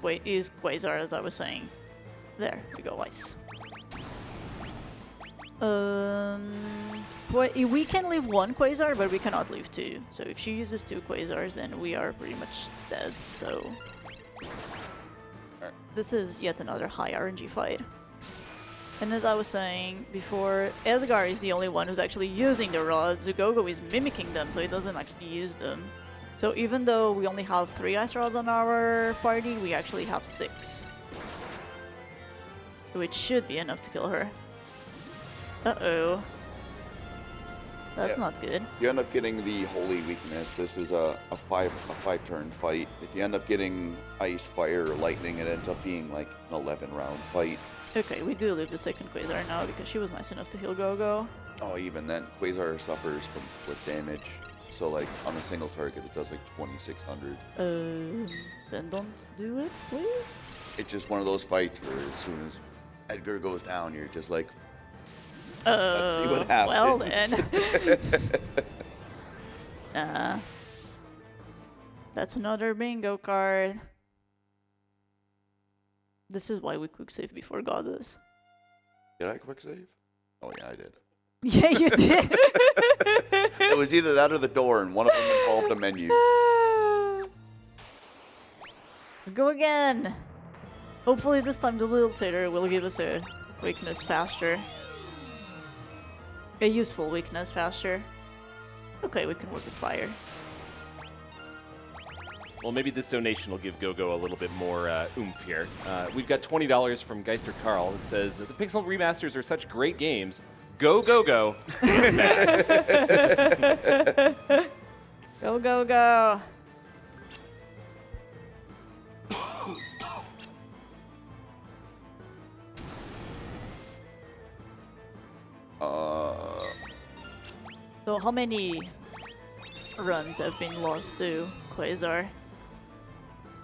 Quasar, as I was saying. There we go, ice. We can leave one Quasar, but we cannot leave two. So if she uses two Quasars, then we are pretty much dead. So this is yet another high RNG fight. And as I was saying before, Edgar is the only one who's actually using the rods. Zugogo is mimicking them, so he doesn't actually use them. So even though we only have 3 ice rods on our party, we actually have 6. Which should be enough to kill her. Uh-oh. That's not good. you end up getting the Holy Weakness. This is a five turn fight. If you end up getting Ice, Fire, or Lightning, it ends up being like an 11 round fight. Okay, we do leave the second Quasar now because she was nice enough to heal Go-Go. Oh, even then, Quasar suffers from split damage. So like on a single target, it does like 2,600. Then don't do it, please. It's just one of those fights where as soon as Edgar goes down, you're just like, Oh, let's see what happens. well then. That's another bingo card. This is why we quick save before Goddess. Did I quick save? Oh yeah, I did. Yeah, you did. It was either that or the door, and one of them involved a menu. Go again. Hopefully this time the debilitator will give us a weakness faster. A useful weakness faster. Okay, we can work with fire. Well, maybe this donation will give GoGo a little bit more oomph here. We've got $20 from Geister Carl. It says, the Pixel remasters are such great games. Go, go, go. Go, go, go. So how many runs have been lost to Quasar?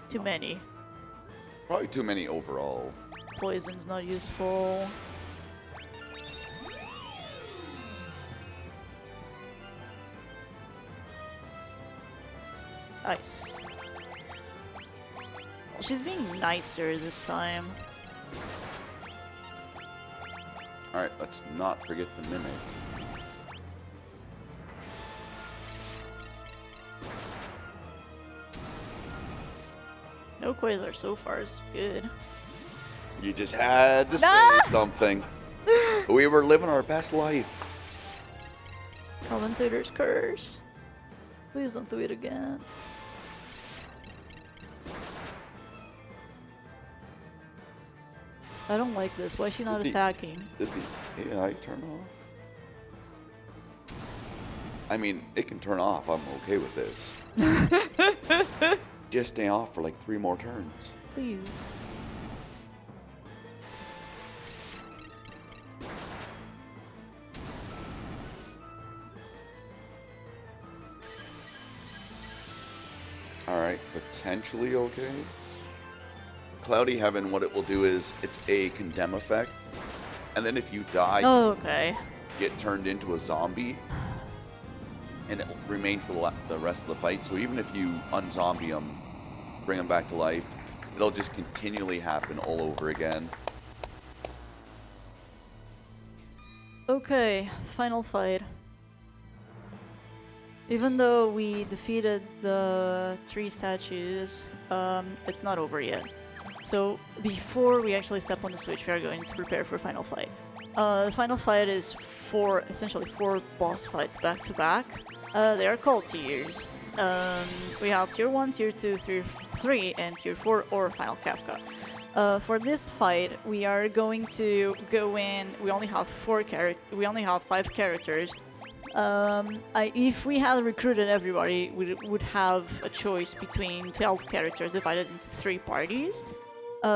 Too many. Probably too many overall. Poison's not useful. Ice. She's being nicer this time. Alright, let's not forget the Mimic. No Quasar so far is good. You just had to No! say something. We were living our best life. Commentator's curse. Please don't do it again. I don't like this. Why is she not attacking? Did the AI turn off? I mean, it can turn off. I'm okay with this. Just stay off for like 3 more turns. Please. Alright, potentially okay. Cloudy Heaven, what it will do is it's a condemn effect. And then if you die, Oh, okay. you get turned into a zombie. And it will remain for the rest of the fight. So even if you unzombie them, bring them back to life, it'll just continually happen all over again. Okay, final fight. Even though we defeated the 3 statues, it's not over yet. So before we actually step on the switch, we are going to prepare for final fight. The final fight is essentially four boss fights back to back. They are called tiers. We have tier 1, tier 2, tier 3, and tier 4 or Final Kafka. For this fight, we are going to go in. We only have 5 characters. If we had recruited everybody, we would have a choice between 12 characters divided into 3 parties.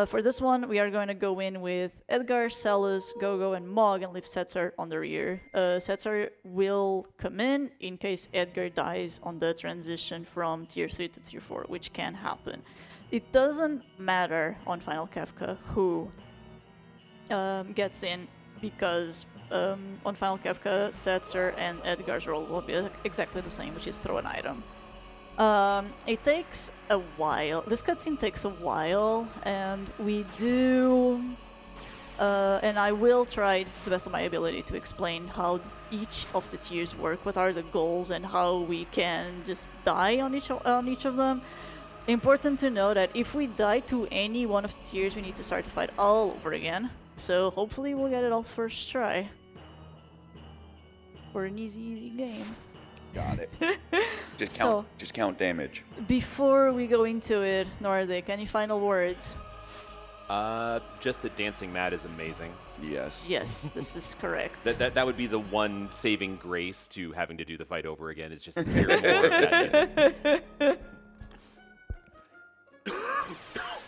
For this one, we are going to go in with Edgar, Celis, Gogo, and Mog, and leave Setzer on the rear. Setzer will come in case Edgar dies on the transition from tier 3 to tier 4, which can happen. It doesn't matter on Final Kafka who gets in, because on Final Kafka, Setzer and Edgar's role will be exactly the same, which is throw an item. It takes a while. This cutscene takes a while, and we do... and I will try to the best of my ability to explain how each of the tiers work, what are the goals, and how we can just die on each of them. Important to know that if we die to any one of the tiers, we need to start the fight all over again. So hopefully we'll get it all first try. For an easy game. Got it. Just So- count damage. Before we go into it, Nordic, any final words? Just that Dancing Mad is amazing. Yes. Yes, this is correct. That would be the one saving grace to having to do the fight over again, is just hearing more of that music.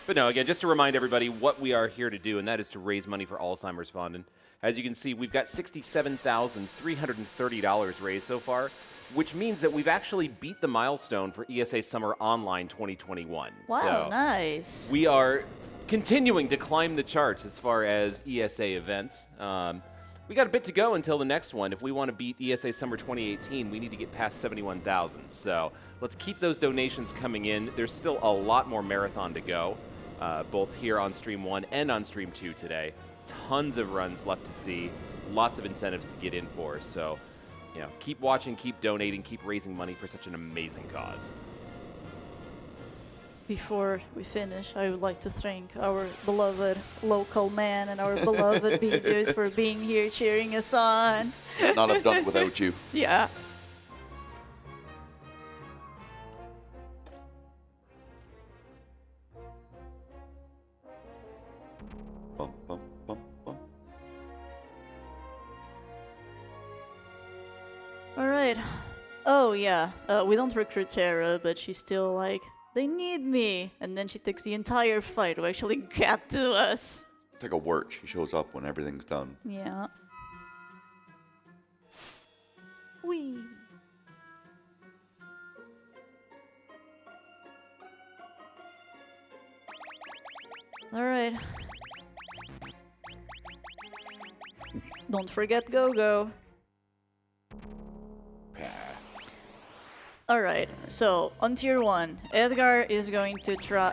But no, again, just to remind everybody what we are here to do, and that is to raise money for Alzheimer's Fund. And as you can see, we've got $67,330 raised so far, which means that we've actually beat the milestone for ESA Summer Online 2021. Wow, So nice. we are continuing to climb the charts as far as ESA events. We got a bit to go until the next one. If we want to beat ESA Summer 2018, we need to get past 71,000. So let's keep those donations coming in. There's still a lot more marathon to go, both here on Stream 1 and on Stream 2 today. Tons of runs left to see, lots of incentives to get in for. So, keep watching, keep donating, keep raising money for such an amazing cause. Before we finish, I would like to thank our beloved local man and our beloved videos for being here cheering us on. Not have done it without you. Yeah. Bum, bum, bum, bum. Alright. Oh, yeah. We don't recruit Tara, but she's still like, they need me. And then she takes the entire fight to actually get to us. It's like a wart. She shows up when everything's done. Yeah. Whee. Alright. Don't forget Go-Go. Alright, so on tier 1, Edgar is going to try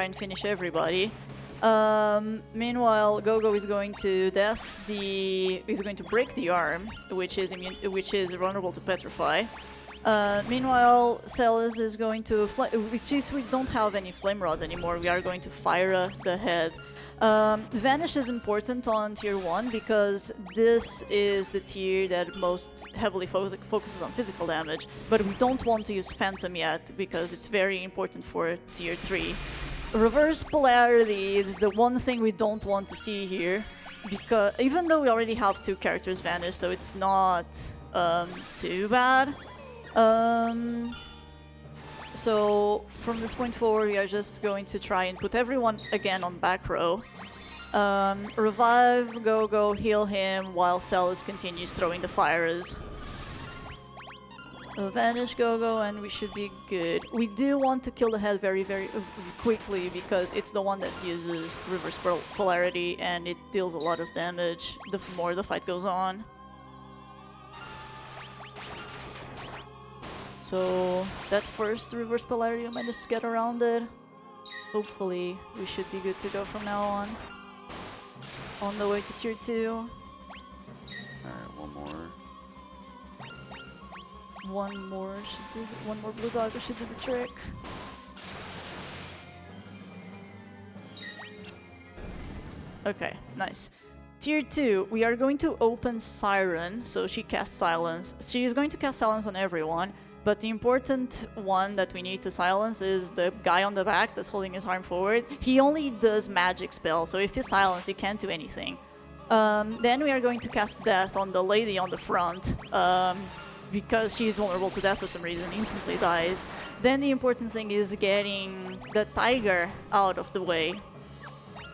and finish everybody. Meanwhile, Gogo is going to break the arm, which is vulnerable to petrify. Meanwhile, Celis is going to since we don't have any flame rods anymore, we are going to fire the head. Vanish is important on tier 1 because this is the tier that most heavily focuses on physical damage, but we don't want to use Phantom yet because it's very important for tier 3. Reverse polarity is the one thing we don't want to see here, because even though we already have 2 characters vanish, so it's not too bad. So from this point forward, we are just going to try and put everyone again on back row. Revive, go, heal him, while Celis continues throwing the fires. Vanish, go, and we should be good. We do want to kill the head very, very quickly because it's the one that uses reverse polarity and it deals a lot of damage the more the fight goes on. So that first reverse polarity we managed to get around it. Hopefully we should be good to go from now on. On the way to tier 2. Alright, one more. One more Blizzaga should do the trick. Okay, nice. Tier 2, we are going to open Siren, so she casts Silence. She is going to cast Silence on everyone, but the important one that we need to silence is the guy on the back that's holding his arm forward. He only does magic spells, so if he's silenced, he can't do anything. Then we are going to cast Death on the lady on the front, because she is vulnerable to death for some reason, instantly dies. Then the important thing is getting the tiger out of the way,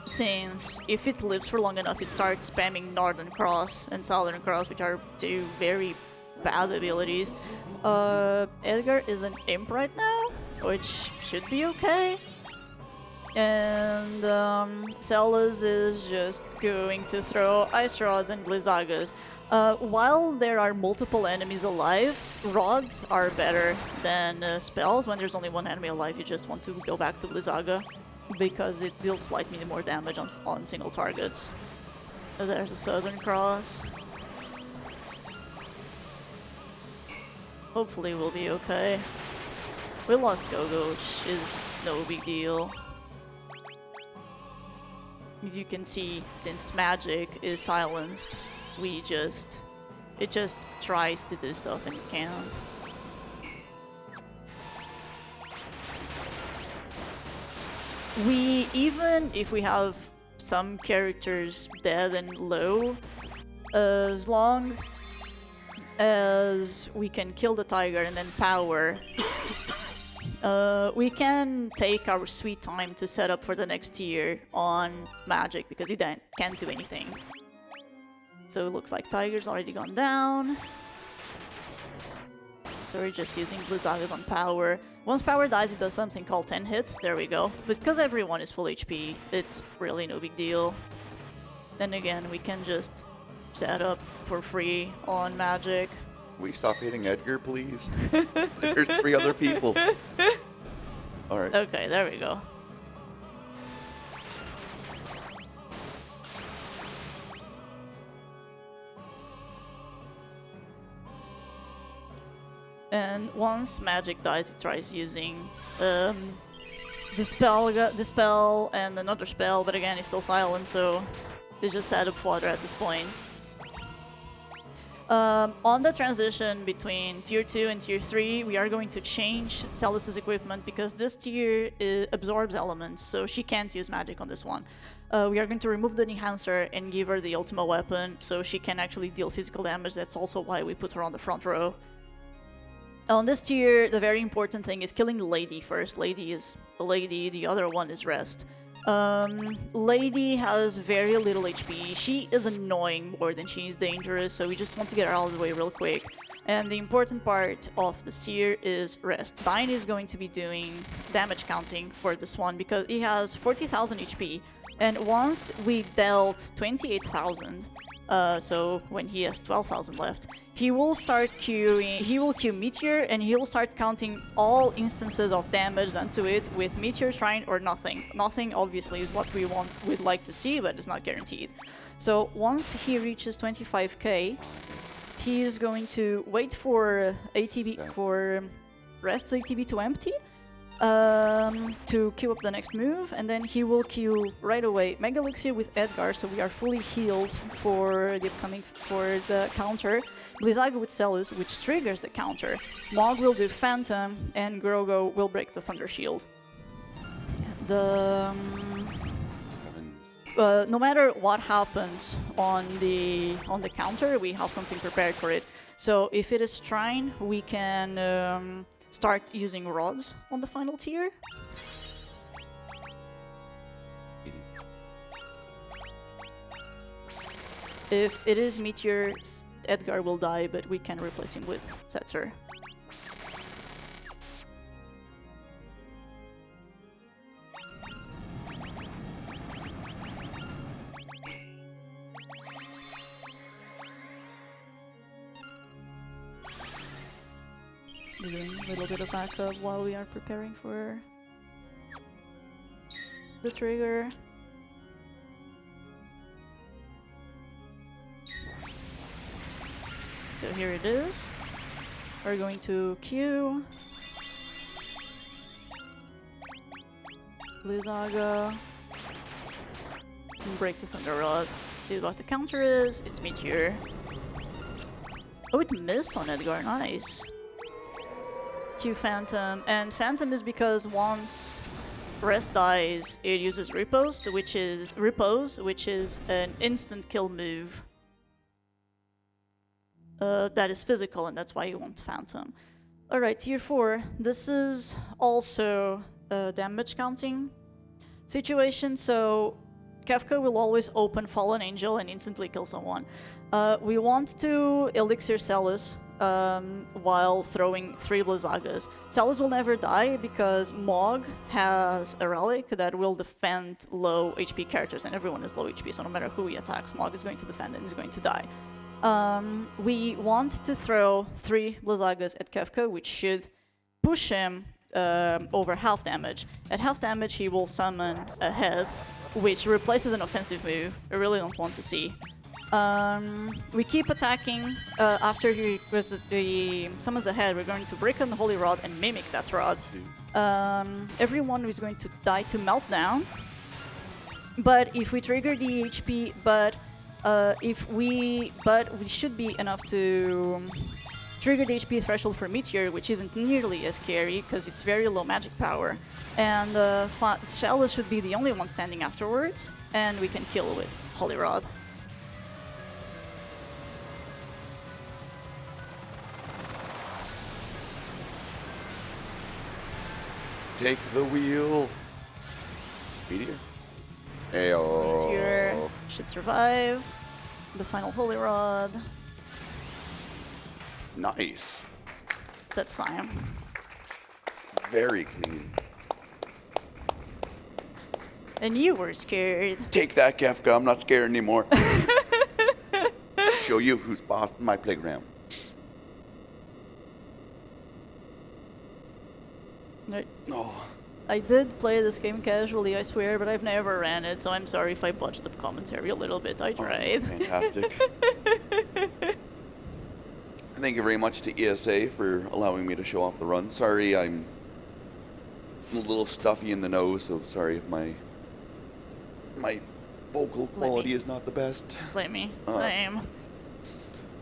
since if it lives for long enough, it starts spamming Northern Cross and Southern Cross, which are 2 very bad abilities. Edgar is an imp right now, which should be okay. And Celis is just going to throw Ice Rods and Blizzagas. While there are multiple enemies alive, rods are better than spells. When there's only one enemy alive, you just want to go back to Blizzaga because it deals slightly more damage on single targets. There's a Southern Cross. Hopefully we'll be okay. We lost Gogo, which is no big deal. As you can see, since magic is silenced, it just tries to do stuff and it can't. Even if we have some characters dead and low, as long as we can kill the tiger and then power, we can take our sweet time to set up for the next tier on magic because he can't do anything. So it looks like tiger's already gone down. So we're just using Blizzagas on power. Once power dies, it does something called 10 hits. There we go. But because everyone is full HP, it's really no big deal. Then again, we can just set up for free on magic. We stop hitting Edgar, please? There's 3 other people. Alright. Okay, there we go. And once magic dies, it tries using Dispel and another spell, but again, it's still silent, so it's just set up fodder at this point. On the transition between tier 2 and tier 3, we are going to change Celis's equipment because this tier absorbs elements, so she can't use magic on this one. We are going to remove the enhancer and give her the ultimate weapon so she can actually deal physical damage. That's also why we put her on the front row. On this tier, the very important thing is killing Lady first. Lady is the lady, the other one is Rest. Lady has very little HP. She is annoying more than she is dangerous, so we just want to get her out of the way real quick. And the important part of this tier is Rest. Dine is going to be doing damage counting for this one because he has 40,000 HP. And once we dealt 28,000, so when he has 12,000 left, he will start queuing, he will queue Meteor, and he will start counting all instances of damage done to it with Meteor, Shrine, or nothing. Nothing, obviously, is what we'd like to see, but it's not guaranteed. So once he reaches 25k, he is going to wait for ATB, for Rest's ATB to empty, to queue up the next move, and then he will queue right away Mega Elixir with Edgar, so we are fully healed for the counter. Blizzaga with Celis, which triggers the counter. Mog will do Phantom, and Grogo will break the Thunder Shield. No matter what happens on the counter, we have something prepared for it. So if it is Shrine, we can start using rods on the final tier. If it is Meteor, Edgar will die, but we can replace him with Setzer. Doing a little bit of backup while we are preparing for the trigger. So here it is. We're going to queue Blizzaga, break the Thunder Rod. See what the counter is. It's Meteor. Oh, it missed on Edgar. Nice. Q Phantom, and Phantom is because once Rest dies, it uses Repose, which is an instant kill move. That is physical, and that's why you want Phantom. Alright, tier 4. This is also a damage counting situation, so Kefka will always open Fallen Angel and instantly kill someone. We want to Elixir Celis while throwing 3 Blizzagas. Celis will never die because Mog has a relic that will defend low HP characters, and everyone is low HP, so no matter who he attacks, Mog is going to defend and is going to die. We want to throw 3 Blizzagas at Kefka, which should push him over half damage. At half damage, he will summon a head, which replaces an offensive move. I really don't want to see. We keep attacking. After he summons a head, we're going to break on the Holy Rod and mimic that rod. Everyone is going to die to Meltdown. But if we trigger the HP, we should be enough to trigger the HP threshold for Meteor, which isn't nearly as scary because it's very low magic power. And Shella should be the only one standing afterwards, and we can kill with Holy Rod. Take the wheel. Meteor. Ayo. Meteor should survive. The final Holy Rod. Nice. That's time. Very clean. And you were scared. Take that, Kefka. I'm not scared anymore. Show you who's boss in my playground. Right. Oh. I did play this game casually, I swear, but I've never ran it, so I'm sorry if I botched the commentary a little bit. I tried. Fantastic. Thank you very much to ESA for allowing me to show off the run. Sorry, I'm a little stuffy in the nose, so sorry if my vocal quality is not the best. Blame me. Same.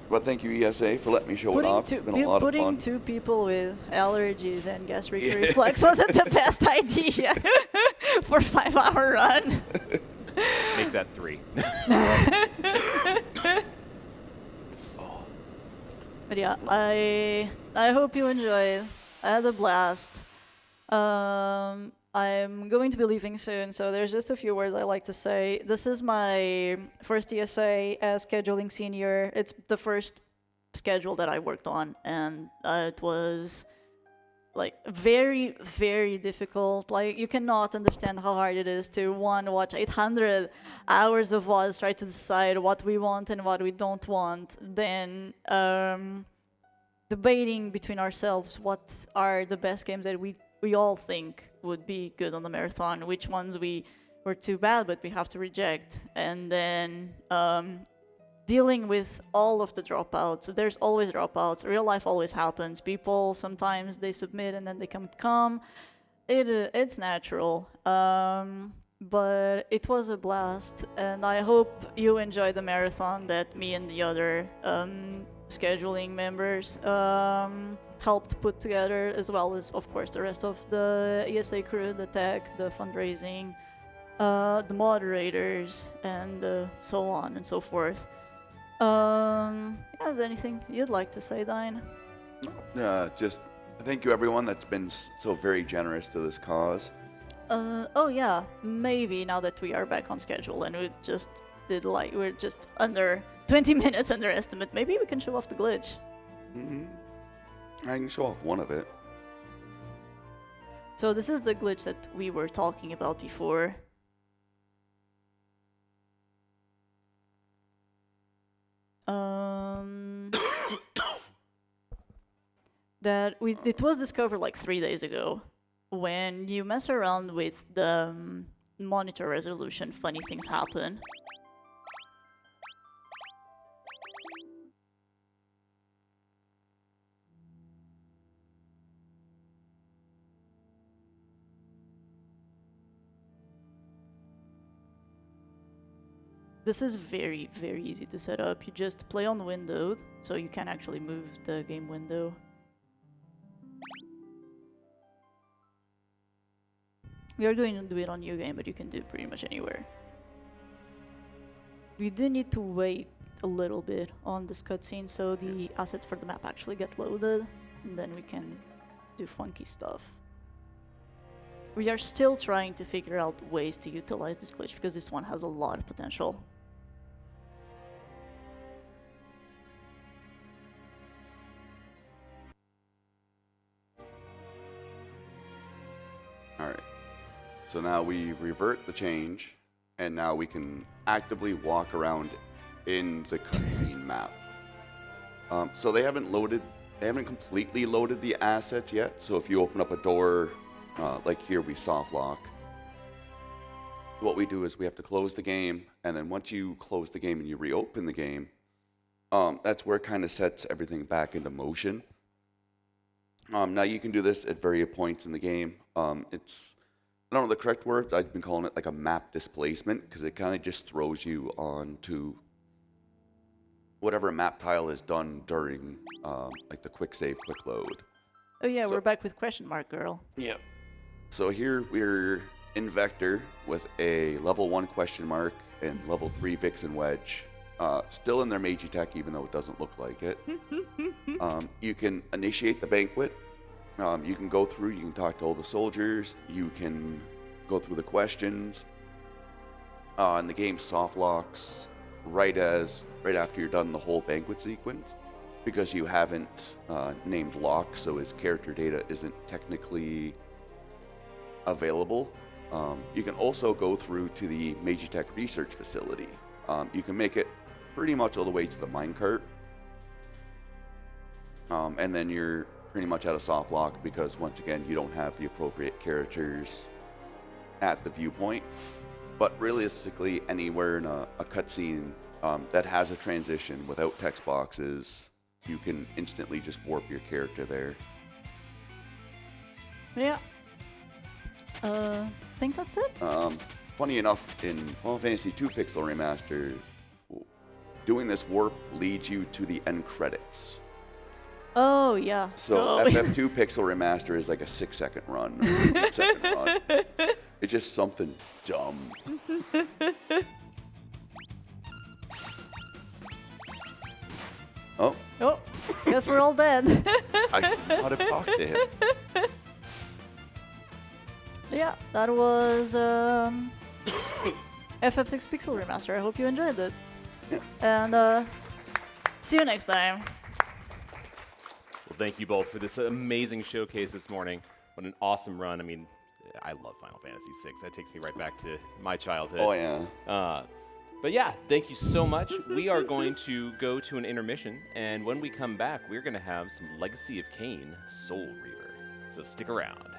But thank you, ESA, for letting me show it off. It's been a lot of fun. Putting 2 people with allergies and gastric reflux wasn't the best idea for a 5-hour run. Make that 3. But yeah, I hope you enjoyed. I had a blast. I'm going to be leaving soon, so there's just a few words I like to say. This is my first ESA as scheduling senior. It's the first schedule that I worked on, and it was like very, very difficult. Like, you cannot understand how hard it is to watch 800 hours of VODs, try to decide what we want and what we don't want, then debating between ourselves what are the best games that we all think would be good on the marathon, which ones we were too bad but we have to reject, and then dealing with all of the dropouts. There's always dropouts. Real life always happens. People sometimes they submit and then they come. It's natural, but it was a blast, and I hope you enjoy the marathon that me and the other scheduling members helped put together, as well as, of course, the rest of the ESA crew, the tech, the fundraising, the moderators, and so on and so forth. Is there anything you'd like to say, Dine? Just thank you everyone that's been so very generous to this cause. Oh yeah, maybe now that we are back on schedule and we're just under 20 minutes underestimate, maybe we can show off the glitch. I can show off one of it. So this is the glitch that we were talking about before. It was discovered like 3 days ago. When you mess around with the monitor resolution, funny things happen. This is very, very easy to set up. You just play on window, so you can actually move the game window. We are going to do it on New Game, but you can do it pretty much anywhere. We do need to wait a little bit on this cutscene so the assets for the map actually get loaded, and then we can do funky stuff. We are still trying to figure out ways to utilize this glitch because this one has a lot of potential. Alright. So now we revert the change, and now we can actively walk around in the cutscene map. So they haven't completely loaded the assets yet. So if you open up a door, like here we soft lock, what we do is we have to close the game, and then once you close the game and you reopen the game, that's where it kind of sets everything back into motion. Now you can do this at various points in the game. I don't know the correct word. I've been calling it like a map displacement because it kind of just throws you onto whatever map tile is done during like the quick save, quick load. Oh yeah, we're back with question mark girl. Yep. So here we're in Vector with a level 1 question mark and level 3 Vixen Wedge. Still in their Meiji Tech, even though it doesn't look like it. You can initiate the banquet. You can go through, you can talk to all the soldiers, you can go through the questions, and the game soft locks right after you're done the whole banquet sequence, because you haven't named Locke, so his character data isn't technically available. You can also go through to the Meiji Tech research facility. You can make it pretty much all the way to the minecart, and then you're pretty much at a soft lock because once again you don't have the appropriate characters at the viewpoint. But realistically, anywhere in a cutscene that has a transition without text boxes, you can instantly just warp your character there. Yeah. I think that's it. Funny enough, in Final Fantasy II Pixel Remaster, doing this warp leads you to the end credits. Oh yeah. So FF2 Pixel Remaster is like a 6-second run, or 8-second run. It's just something dumb. Oh. Oh, guess we're all dead. I could not have talked to him. Yeah, that was FF6 Pixel Remaster. I hope you enjoyed it. Yeah. And see you next time. Well, thank you both for this amazing showcase this morning. What an awesome run. I mean, I love Final Fantasy VI. That takes me right back to my childhood. Oh, yeah. But yeah, thank you so much. We are going to go to an intermission, and when we come back, we're going to have some Legacy of Kain Soul Reaver. So stick around.